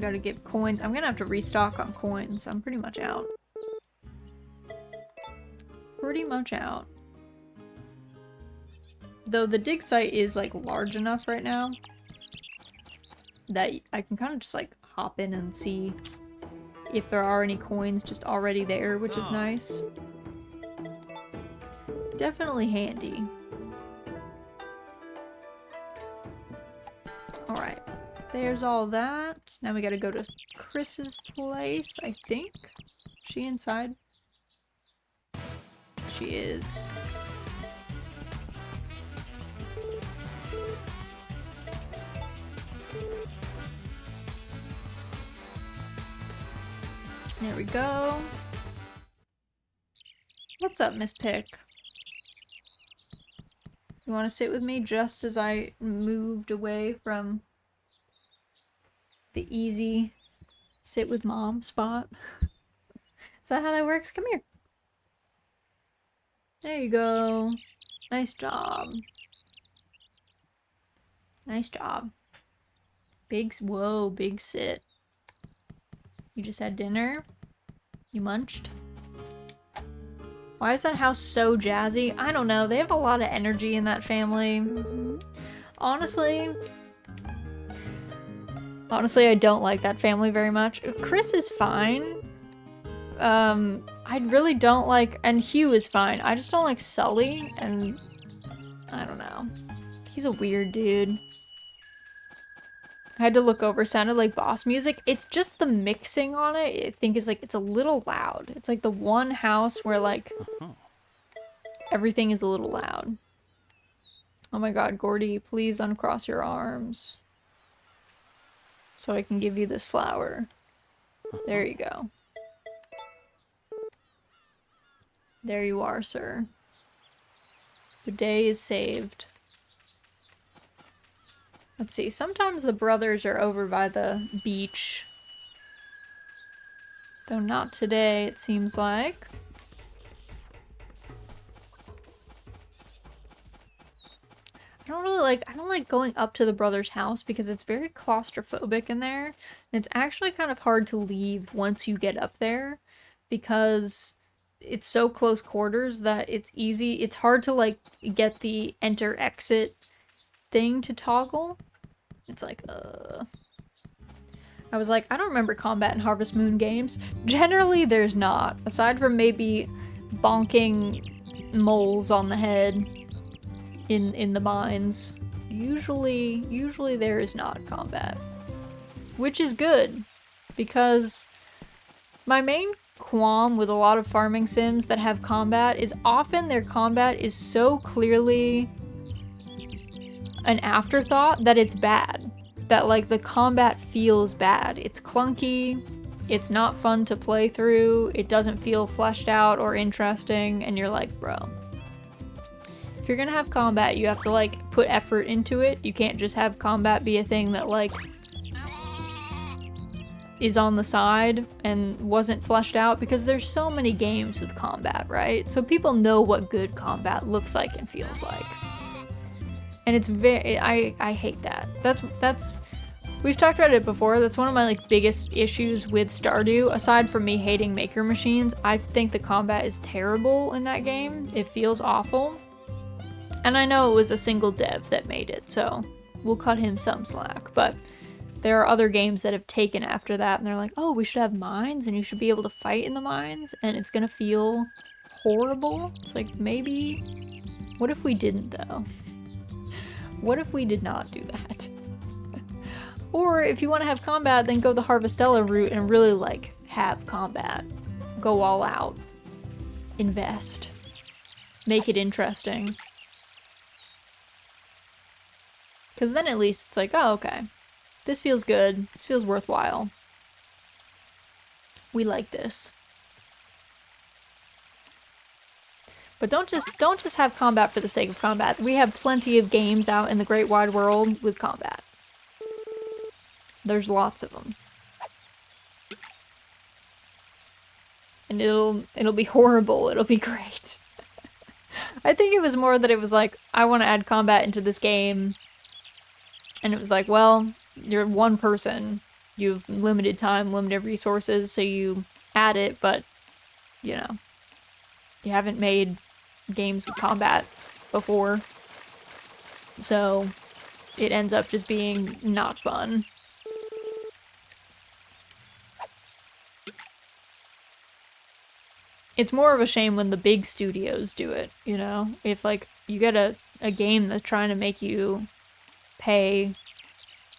Gotta get coins. I'm gonna have to restock on coins. I'm pretty much out. Pretty much out. Though the dig site is like large enough right now that I can kind of just like hop in and see if there are any coins just already there, which is nice. Definitely handy. There's all that. Now we gotta go to Chris's place, I think. She inside? She is. There we go. What's up, Miss Pick? You want to sit with me just as I moved away from the easy sit with mom spot? Is that how that works? Come here. There you go. Nice job. Nice job. Whoa, big sit. You just had dinner? You munched? Why is that house so jazzy? I don't know. They have a lot of energy in that family. Honestly, I don't like that family very much. Chris is fine. I really don't like, and Hugh is fine. I just don't like Sully, and I don't know. He's a weird dude. I had to look over. Sounded like boss music. It's just the mixing on it, I think, is like, it's a little loud. It's like the one house where like everything is a little loud. Oh my god, Gordy, please uncross your arms so I can give you this flower. There you go. There you are, sir. The day is saved. Let's see, sometimes the brothers are over by the beach. Though not today, it seems like. I don't like going up to the brother's house because it's very claustrophobic in there. And it's actually kind of hard to leave once you get up there because it's so close quarters that it's hard to like get the enter exit thing to toggle. It's like, I was like, I don't remember combat in Harvest Moon games. Generally, there's not. Aside from maybe bonking moles on the head in the mines. Usually there is not combat. Which is good, because my main qualm with a lot of farming sims that have combat is often their combat is so clearly an afterthought that it's bad. That like the combat feels bad. It's clunky, it's not fun to play through, it doesn't feel fleshed out or interesting, and you're like, bro. If you're gonna have combat, you have to like put effort into it. You can't just have combat be a thing that like is on the side and wasn't fleshed out, because there's so many games with combat, right? So people know what good combat looks like and feels like. And it's very, I hate that. That's, we've talked about it before, that's one of my like biggest issues with Stardew. Aside from me hating maker machines, I think the combat is terrible in that game. It feels awful. And I know it was a single dev that made it, so we'll cut him some slack. But there are other games that have taken after that, and they're like, oh, we should have mines, and you should be able to fight in the mines, and it's gonna feel horrible. It's like, maybe, what if we didn't, though? What if we did not do that? Or if you want to have combat, then go the Harvestella route and really, like, have combat. Go all out. Invest. Make it interesting. Because then at least it's like, oh, okay. This feels good. This feels worthwhile. We like this. But don't just have combat for the sake of combat. We have plenty of games out in the great wide world with combat. There's lots of them. And it'll be horrible. It'll be great. I think it was more that it was like, I want to add combat into this game. And it was like, well, you're one person. You have limited time, limited resources, so you add it, but, you know, you haven't made games with combat before. So it ends up just being not fun. It's more of a shame when the big studios do it, you know? If, like, you get a game that's trying to make you pay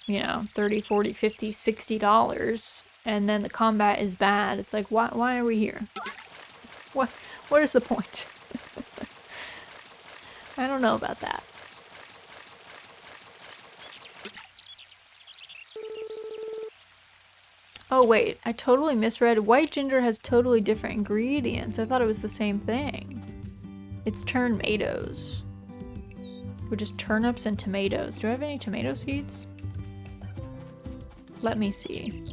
you know, 30, 40, 50, $60, and then the combat is bad. It's like, why are we here? What is the point? I don't know about that. Oh wait, I totally misread. White ginger has totally different ingredients. I thought it was the same thing. It's tomatoes. Which is turnips and tomatoes. Do I have any tomato seeds? Let me see.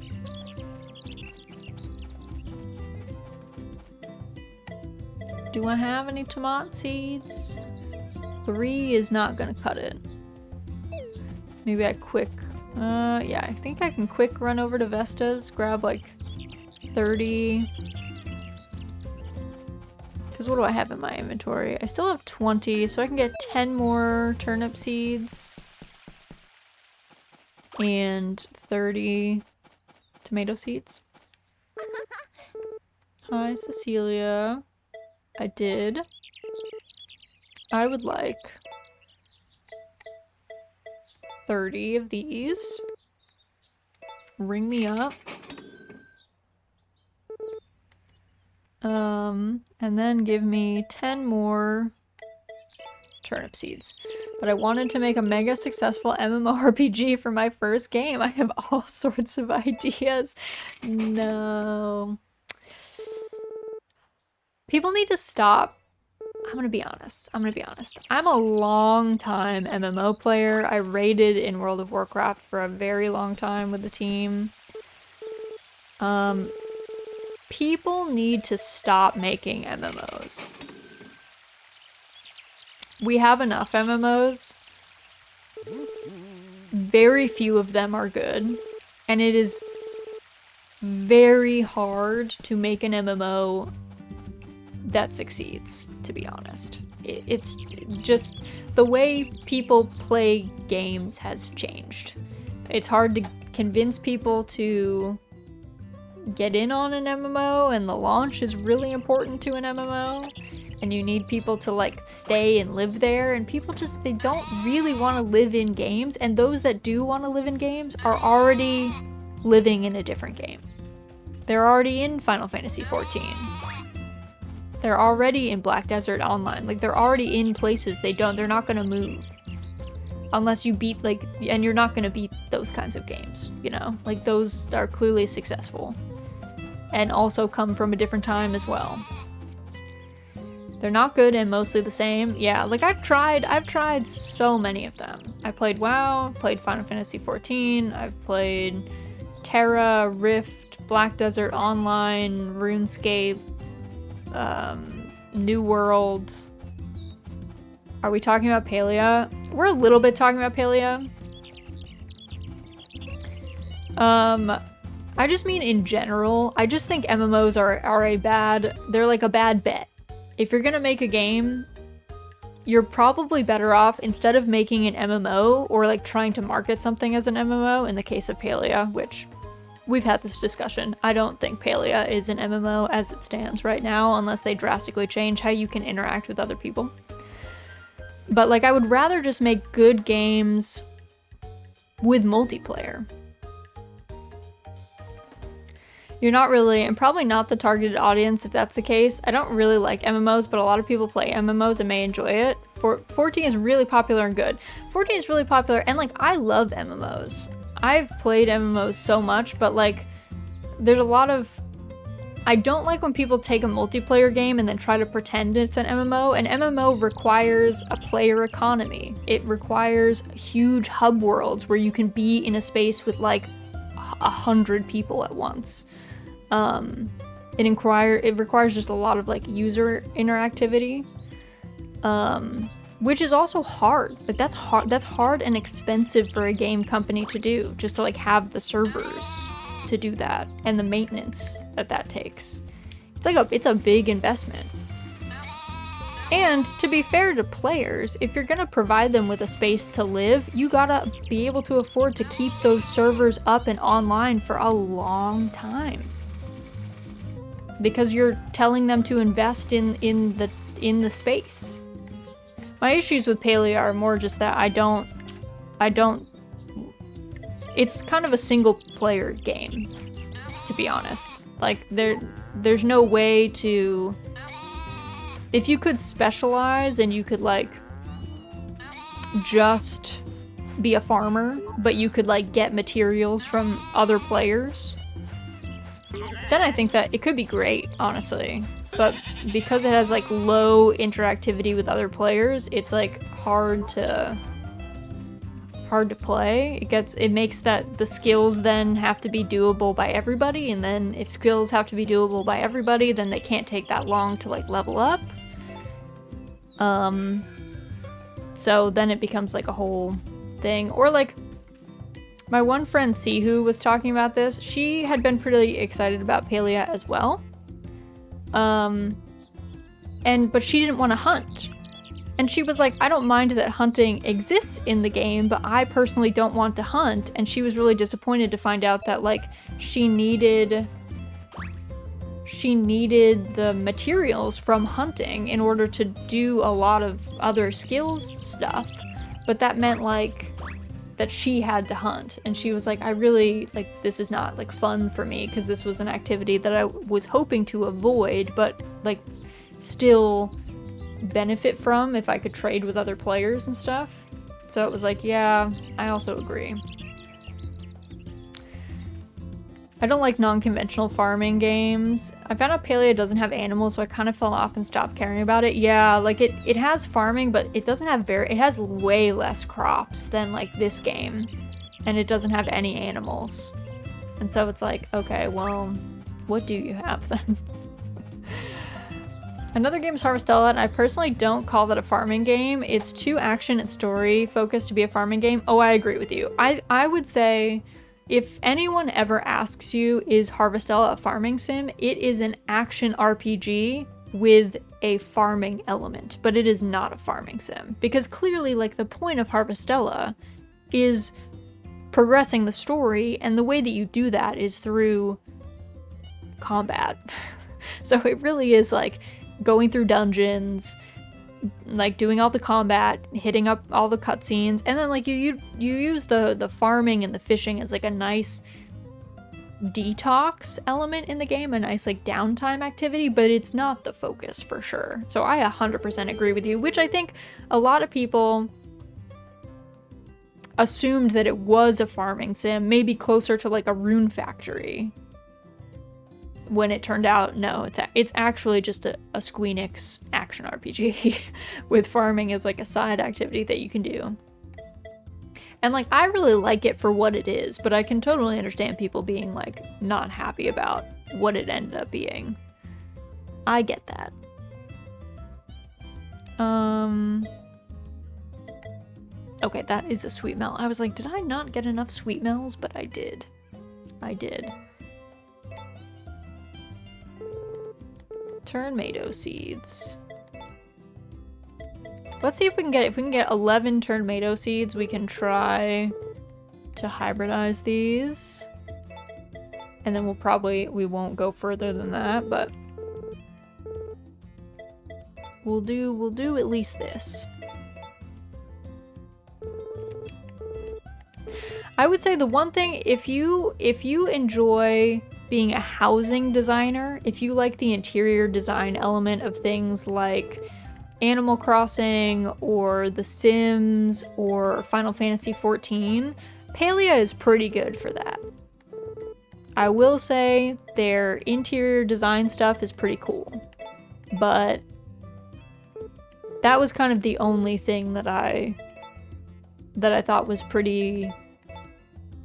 Do I have any tomato seeds? 3 is not gonna cut it. Maybe I quick... yeah, I think I can quick run over to Vesta's, grab like 30. Because what do I have in my inventory? I still have 20, so I can get 10 more turnip seeds. And 30 tomato seeds. Hi, Cecilia. I did. I would like 30 of these. Ring me up. And then give me 10 more turnip seeds. But I wanted to make a mega successful MMORPG for my first game. I have all sorts of ideas. No. People need to stop. I'm gonna be honest. I'm a long time MMO player. I raided in World of Warcraft for a very long time with the team. People need to stop making MMOs. We have enough MMOs. Very few of them are good. And it is very hard to make an MMO that succeeds, to be honest. It's just the way people play games has changed. It's hard to convince people to get in on an MMO, and the launch is really important to an MMO, and you need people to like stay and live there, and people just, they don't really want to live in games, and those that do want to live in games are already living in a different game. They're already in Final Fantasy XIV. They're already in Black Desert Online. Like, they're already in places they're not gonna move. Unless you beat, like, and you're not gonna beat those kinds of games, you know? Like, those are clearly successful. And also come from a different time as well. They're not good and mostly the same. Yeah, like, I've tried so many of them. I played WoW, played Final Fantasy XIV, I've played Terra, Rift, Black Desert Online, RuneScape, New World. Are we talking about Palia? We're a little bit talking about Palia. I just mean in general. I just think MMOs they're like a bad bet. If you're gonna make a game, you're probably better off, instead of making an MMO or like trying to market something as an MMO, in the case of Palia, which we've had this discussion. I don't think Palia is an MMO as it stands right now, unless they drastically change how you can interact with other people. But like, I would rather just make good games with multiplayer. You're not really, and probably not the targeted audience if that's the case. I don't really like MMOs, but a lot of people play MMOs and may enjoy it. 14 is really popular and good. 14 is really popular, and like, I love MMOs. I've played MMOs so much, but like, there's a lot of... I don't like when people take a multiplayer game and then try to pretend it's an MMO. An MMO requires a player economy. It requires huge hub worlds where you can be in a space with like 100 people at once. It requires just a lot of like user interactivity, which is also hard. Like, that's hard and expensive for a game company to do, just to like have the servers to do that and the maintenance that takes. It's a big investment. And to be fair to players, if you're gonna provide them with a space to live, you gotta be able to afford to keep those servers up and online for a long time. Because you're telling them to invest in the space. My issues with Palia are more just that I don't it's kind of a single player game, to be honest. Like there's no way to, if you could specialize and you could like just be a farmer, but you could like get materials from other players, then I think that it could be great, honestly. But because it has like low interactivity with other players, it's like hard to play. It makes that the skills then have to be doable by everybody, and then if skills have to be doable by everybody, then they can't take that long to like level up. So then it becomes like a whole thing. Or like my one friend Sihu was talking about this. She had been pretty excited about Palia as well. But she didn't want to hunt. And she was like, I don't mind that hunting exists in the game, but I personally don't want to hunt. And she was really disappointed to find out that like she needed the materials from hunting in order to do a lot of other skills stuff. But that meant like that she had to hunt. And she was like, I really, like, this is not like fun for me, because this was an activity that I was hoping to avoid, but like still benefit from if I could trade with other players and stuff. So it was like, yeah, I also agree. I don't like non-conventional farming games. I found out Palia doesn't have animals, so I kind of fell off and stopped caring about it. Yeah, like it has farming, but it doesn't have it has way less crops than like this game. And it doesn't have any animals. And so it's like, okay, well, what do you have then? Another game is Harvestella, and I personally don't call that a farming game. It's too action and story focused to be a farming game. Oh, I agree with you. I would say if anyone ever asks you, is Harvestella a farming sim? It is an action RPG with a farming element, but it is not a farming sim. Because clearly, like, the point of Harvestella is progressing the story, and the way that you do that is through combat. So it really is like going through dungeons, like doing all the combat, hitting up all the cutscenes, and then like you use the farming and the fishing as like a nice detox element in the game, a nice like downtime activity, but it's not the focus for sure. So I 100% agree with you, which I think a lot of people assumed that it was a farming sim, maybe closer to like a Rune Factory, when it turned out, no, it's actually just a Squeenix action RPG with farming as like a side activity that you can do. And like, I really like it for what it is, but I can totally understand people being like not happy about what it ended up being. I get that. Okay, that is a sweet mel. I was like, did I not get enough sweet mels? But I did. I did. Tomato seeds. Let's see if we can get 11 tomato seeds, we can try to hybridize these. And then we won't go further than that, but we'll do at least this. I would say the one thing, if you enjoy being a housing designer, if you like the interior design element of things like Animal Crossing or The Sims or Final Fantasy XIV, Palia is pretty good for that. I will say their interior design stuff is pretty cool, but that was kind of the only thing that I thought was pretty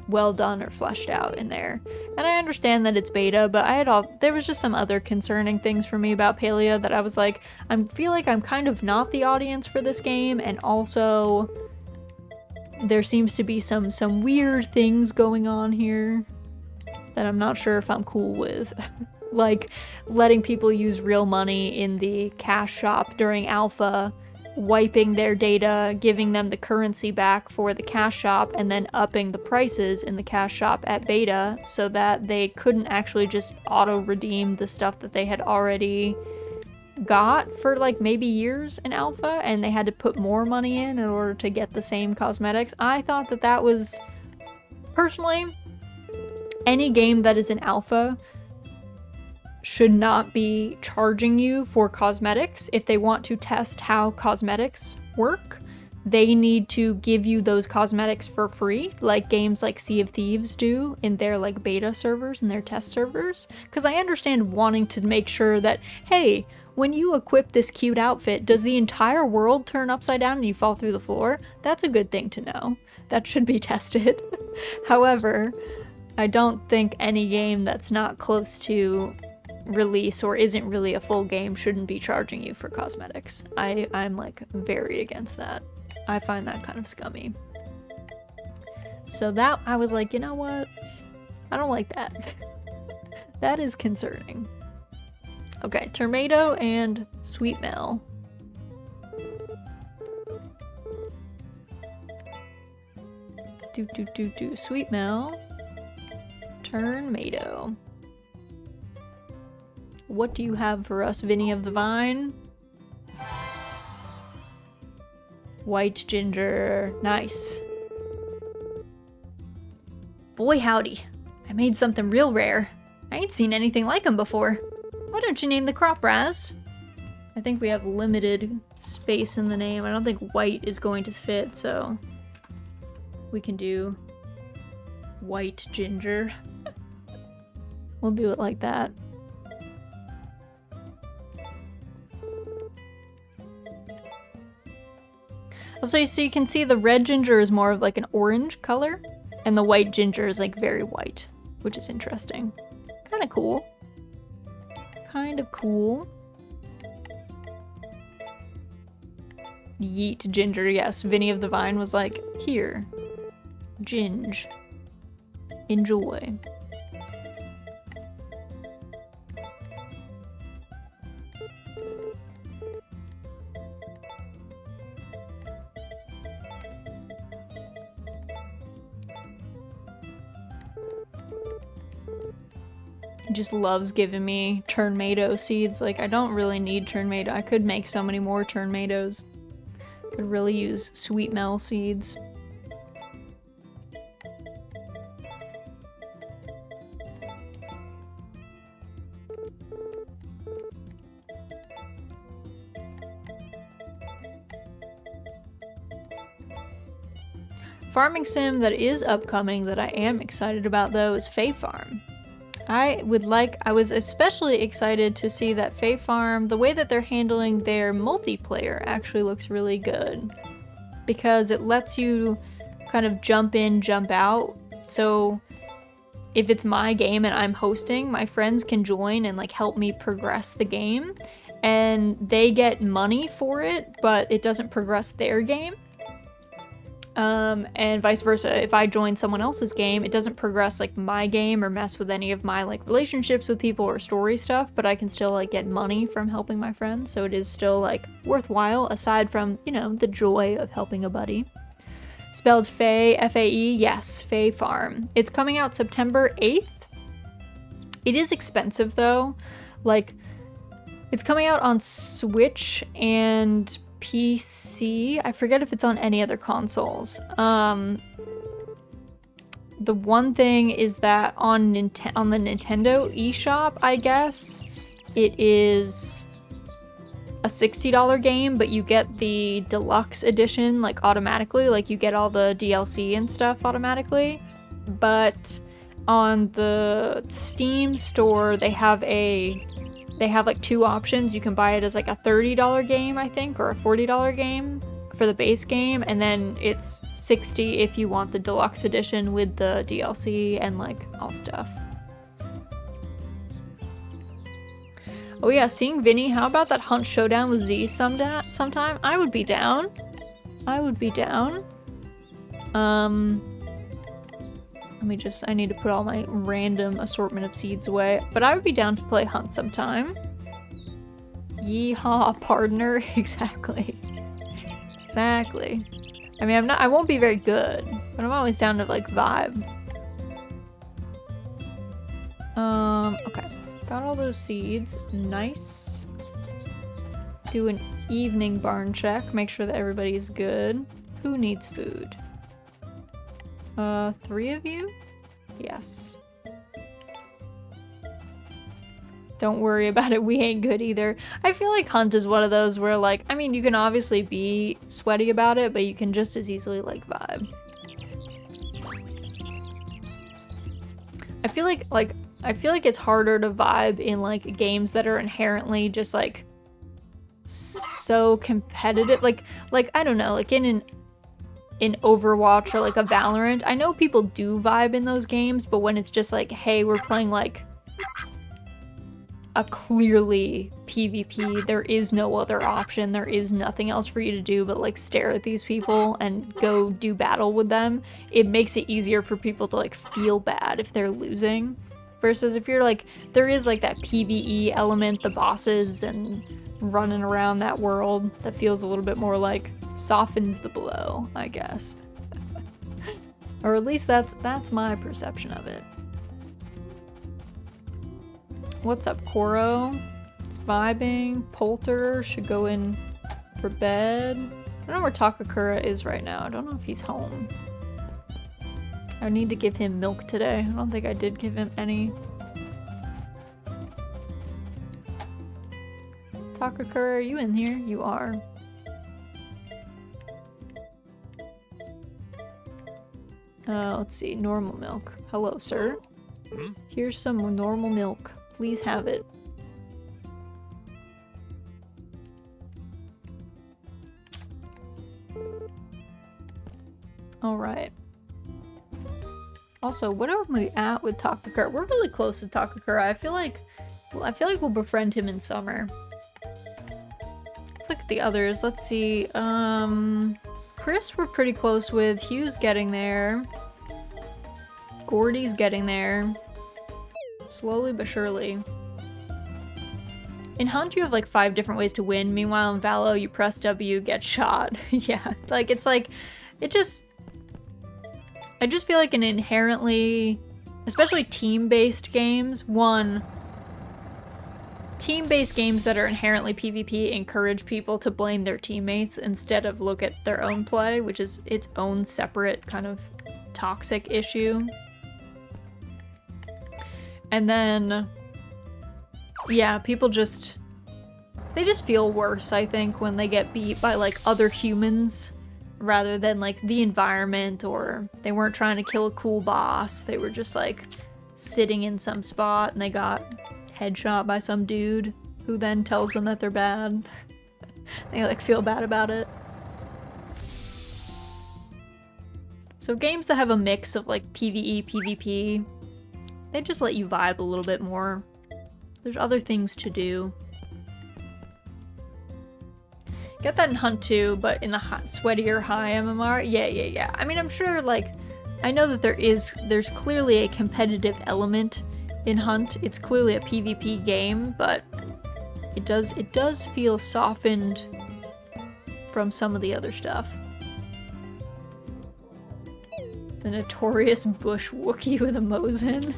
well done or fleshed out in there. And I understand that it's beta, but there was just some other concerning things for me about Palia that I was like, I feel like I'm kind of not the audience for this game, and also there seems to be some weird things going on here that I'm not sure if I'm cool with. Like letting people use real money in the cash shop during alpha, wiping their data, giving them the currency back for the cash shop, and then upping the prices in the cash shop at beta so that they couldn't actually just auto-redeem the stuff that they had already got for like maybe years in alpha, and they had to put more money in order to get the same cosmetics. I thought that was Personally, any game that is an alpha should not be charging you for cosmetics. If they want to test how cosmetics work, they need to give you those cosmetics for free, like games like Sea of Thieves do in their like beta servers and their test servers. Because I understand wanting to make sure that, hey, when you equip this cute outfit, does the entire world turn upside down and you fall through the floor? That's a good thing to know. That should be tested. However, I don't think any game that's not close to release or isn't really a full game shouldn't be charging you for cosmetics. I'm like very against that. I find that kind of scummy. So that, I was like, you know what? I don't like that. That is concerning. Okay, Tomato and Sweet Mel. Sweet Mel. Tomato. What do you have for us, Vinny of the Vine? White ginger. Nice. Boy howdy. I made something real rare. I ain't seen anything like 'em before. Why don't you name the crop, Raz? I think we have limited space in the name. I don't think white is going to fit, so we can do white ginger. We'll do it like that. Also, so you can see the red ginger is more of like an orange color, and the white ginger is like very white, which is interesting. Kind of cool. Kind of cool. Yeet ginger, yes. Vinny of the Vine was like, here. Ginge. Enjoy. He just loves giving me tomato seeds. Like, I don't really need tomato. I could make so many more tomatoes. Could really use sweet mel seeds. Farming sim that is upcoming that I am excited about though is Fae Farm. I was especially excited to see that Fae Farm, the way that they're handling their multiplayer actually looks really good. Because it lets you kind of jump in, jump out. So if it's my game and I'm hosting, my friends can join and like help me progress the game. And they get money for it, but it doesn't progress their game. And vice versa. If I join someone else's game, it doesn't progress like my game or mess with any of my like relationships with people or story stuff, but I can still like get money from helping my friends. So it is still like worthwhile aside from, you know, the joy of helping a buddy. Spelled Fae, F-A-E, yes, Fae Farm. It's coming out September 8th. It is expensive though. Like, it's coming out on Switch and PC. I forget if it's on any other consoles. The one thing is that on the Nintendo eShop, I guess, it is a $60 game, but you get the deluxe edition like automatically, like you get all the DLC and stuff automatically. But on the Steam store, they have like two options. You can buy it as like a $30 game, I think, or a $40 game for the base game, and then it's $60 if you want the deluxe edition with the DLC and like all stuff. Oh yeah, seeing Vinny, how about that Hunt Showdown with Z sometime? I would be down. I would be down. I need to put all my random assortment of seeds away. But I would be down to play Hunt sometime. Yeehaw, partner. Exactly. Exactly. I mean, I won't be very good, but I'm always down to like vibe. Okay. Got all those seeds. Nice. Do an evening barn check. Make sure that everybody's good. Who needs food? 3 of you? Yes. Don't worry about it, we ain't good either. I feel like Hunt is one of those where, like, I mean, you can obviously be sweaty about it, but you can just as easily, like, vibe. I feel like it's harder to vibe in, like, games that are inherently just, like, so competitive. Like, I don't know, like, in Overwatch or, like, a Valorant, I know people do vibe in those games, but when it's just like, hey, we're playing, like, a clearly PvP, there is no other option, there is nothing else for you to do but like stare at these people and go do battle with them, it makes it easier for people to like feel bad if they're losing. Versus if you're like, there is like that PvE element, the bosses and running around that world, that feels a little bit more like softens the blow, I guess. Or at least that's my perception of it. What's up, Koro? It's vibing. Poulter should go in for bed. I don't know where Takakura is right now. I don't know if he's home. I need to give him milk today. I don't think I did give him any. Takakura, are you in here? You are. Let's see. Normal milk. Hello, sir. Here's some normal milk. Please have it. Alright. Also, what are we at with Takakura? We're really close to Takakura. I feel like we'll befriend him in summer. Let's look at the others. Let's see. Chris we're pretty close with. Hugh's getting there. Gordy's getting there. Slowly but surely. In Hunt, you have like 5 different ways to win. Meanwhile, in Valo, you press W, get shot. Yeah, like it's like, I just feel like an inherently, especially team-based games, team-based games that are inherently PvP encourage people to blame their teammates instead of look at their own play, which is its own separate kind of toxic issue. And then, yeah, people they just feel worse, I think, when they get beat by, like, other humans rather than, like, the environment, or they weren't trying to kill a cool boss. They were just, like, sitting in some spot and they got headshot by some dude who then tells them that they're bad. They, like, feel bad about it. So games that have a mix of, like, PvE, PvP, they just let you vibe a little bit more. There's other things to do. Get that in Hunt too, but in the sweatier high MMR? Yeah. I mean, I'm sure, like, I know that there's clearly a competitive element in Hunt. It's clearly a PvP game, but it does feel softened from some of the other stuff. The notorious bush Wookiee with a Mosin.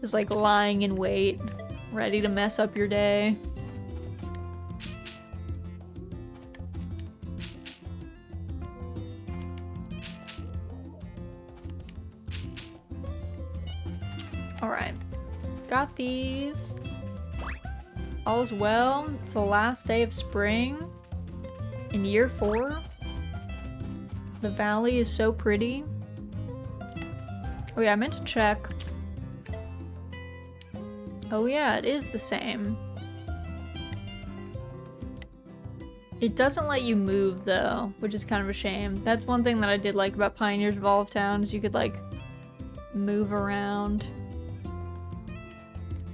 Just like lying in wait, ready to mess up your day. Alright. Got these. All's well. It's the last day of spring. In year 4. The valley is so pretty. Oh yeah, I meant to check. Oh yeah, it is the same. It doesn't let you move though, which is kind of a shame. That's one thing that I did like about Pioneers of Olive Town, is you could like move around,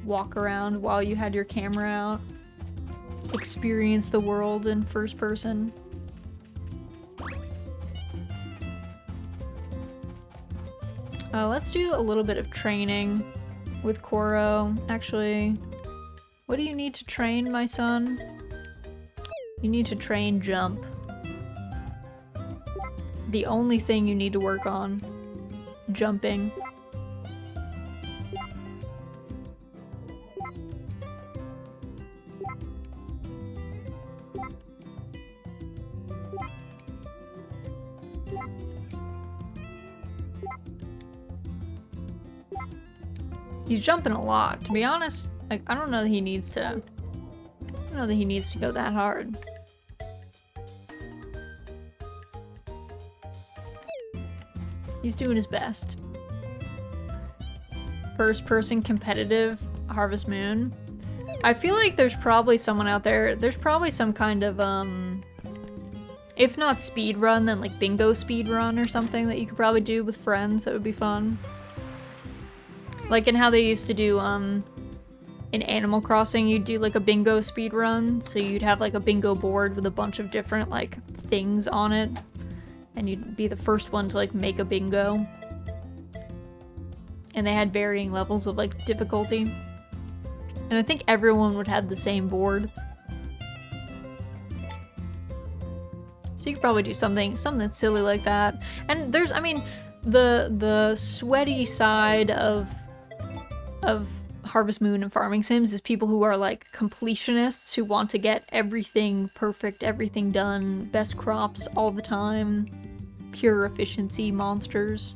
walk around while you had your camera out, experience the world in first person. Let's do a little bit of training with Koro. Actually, what do you need to train, my son? You need to train jump. The only thing you need to work on. Jumping. He's jumping a lot. To be honest, like, I don't know that he needs to... I don't know that he needs to go that hard. He's doing his best. First person competitive Harvest Moon. I feel like there's probably someone out there, there's probably some kind of, if not speed run, then like bingo speed run or something that you could probably do with friends that would be fun. Like in how they used to do, in Animal Crossing, you'd do like a bingo speed run. So you'd have like a bingo board with a bunch of different like things on it. And you'd be the first one to like make a bingo. And they had varying levels of like difficulty. And I think everyone would have the same board. So you could probably do something silly like that. And there's, I mean, the sweaty side of Harvest Moon and farming sims is people who are like completionists who want to get everything perfect, everything done, best crops all the time, pure efficiency monsters.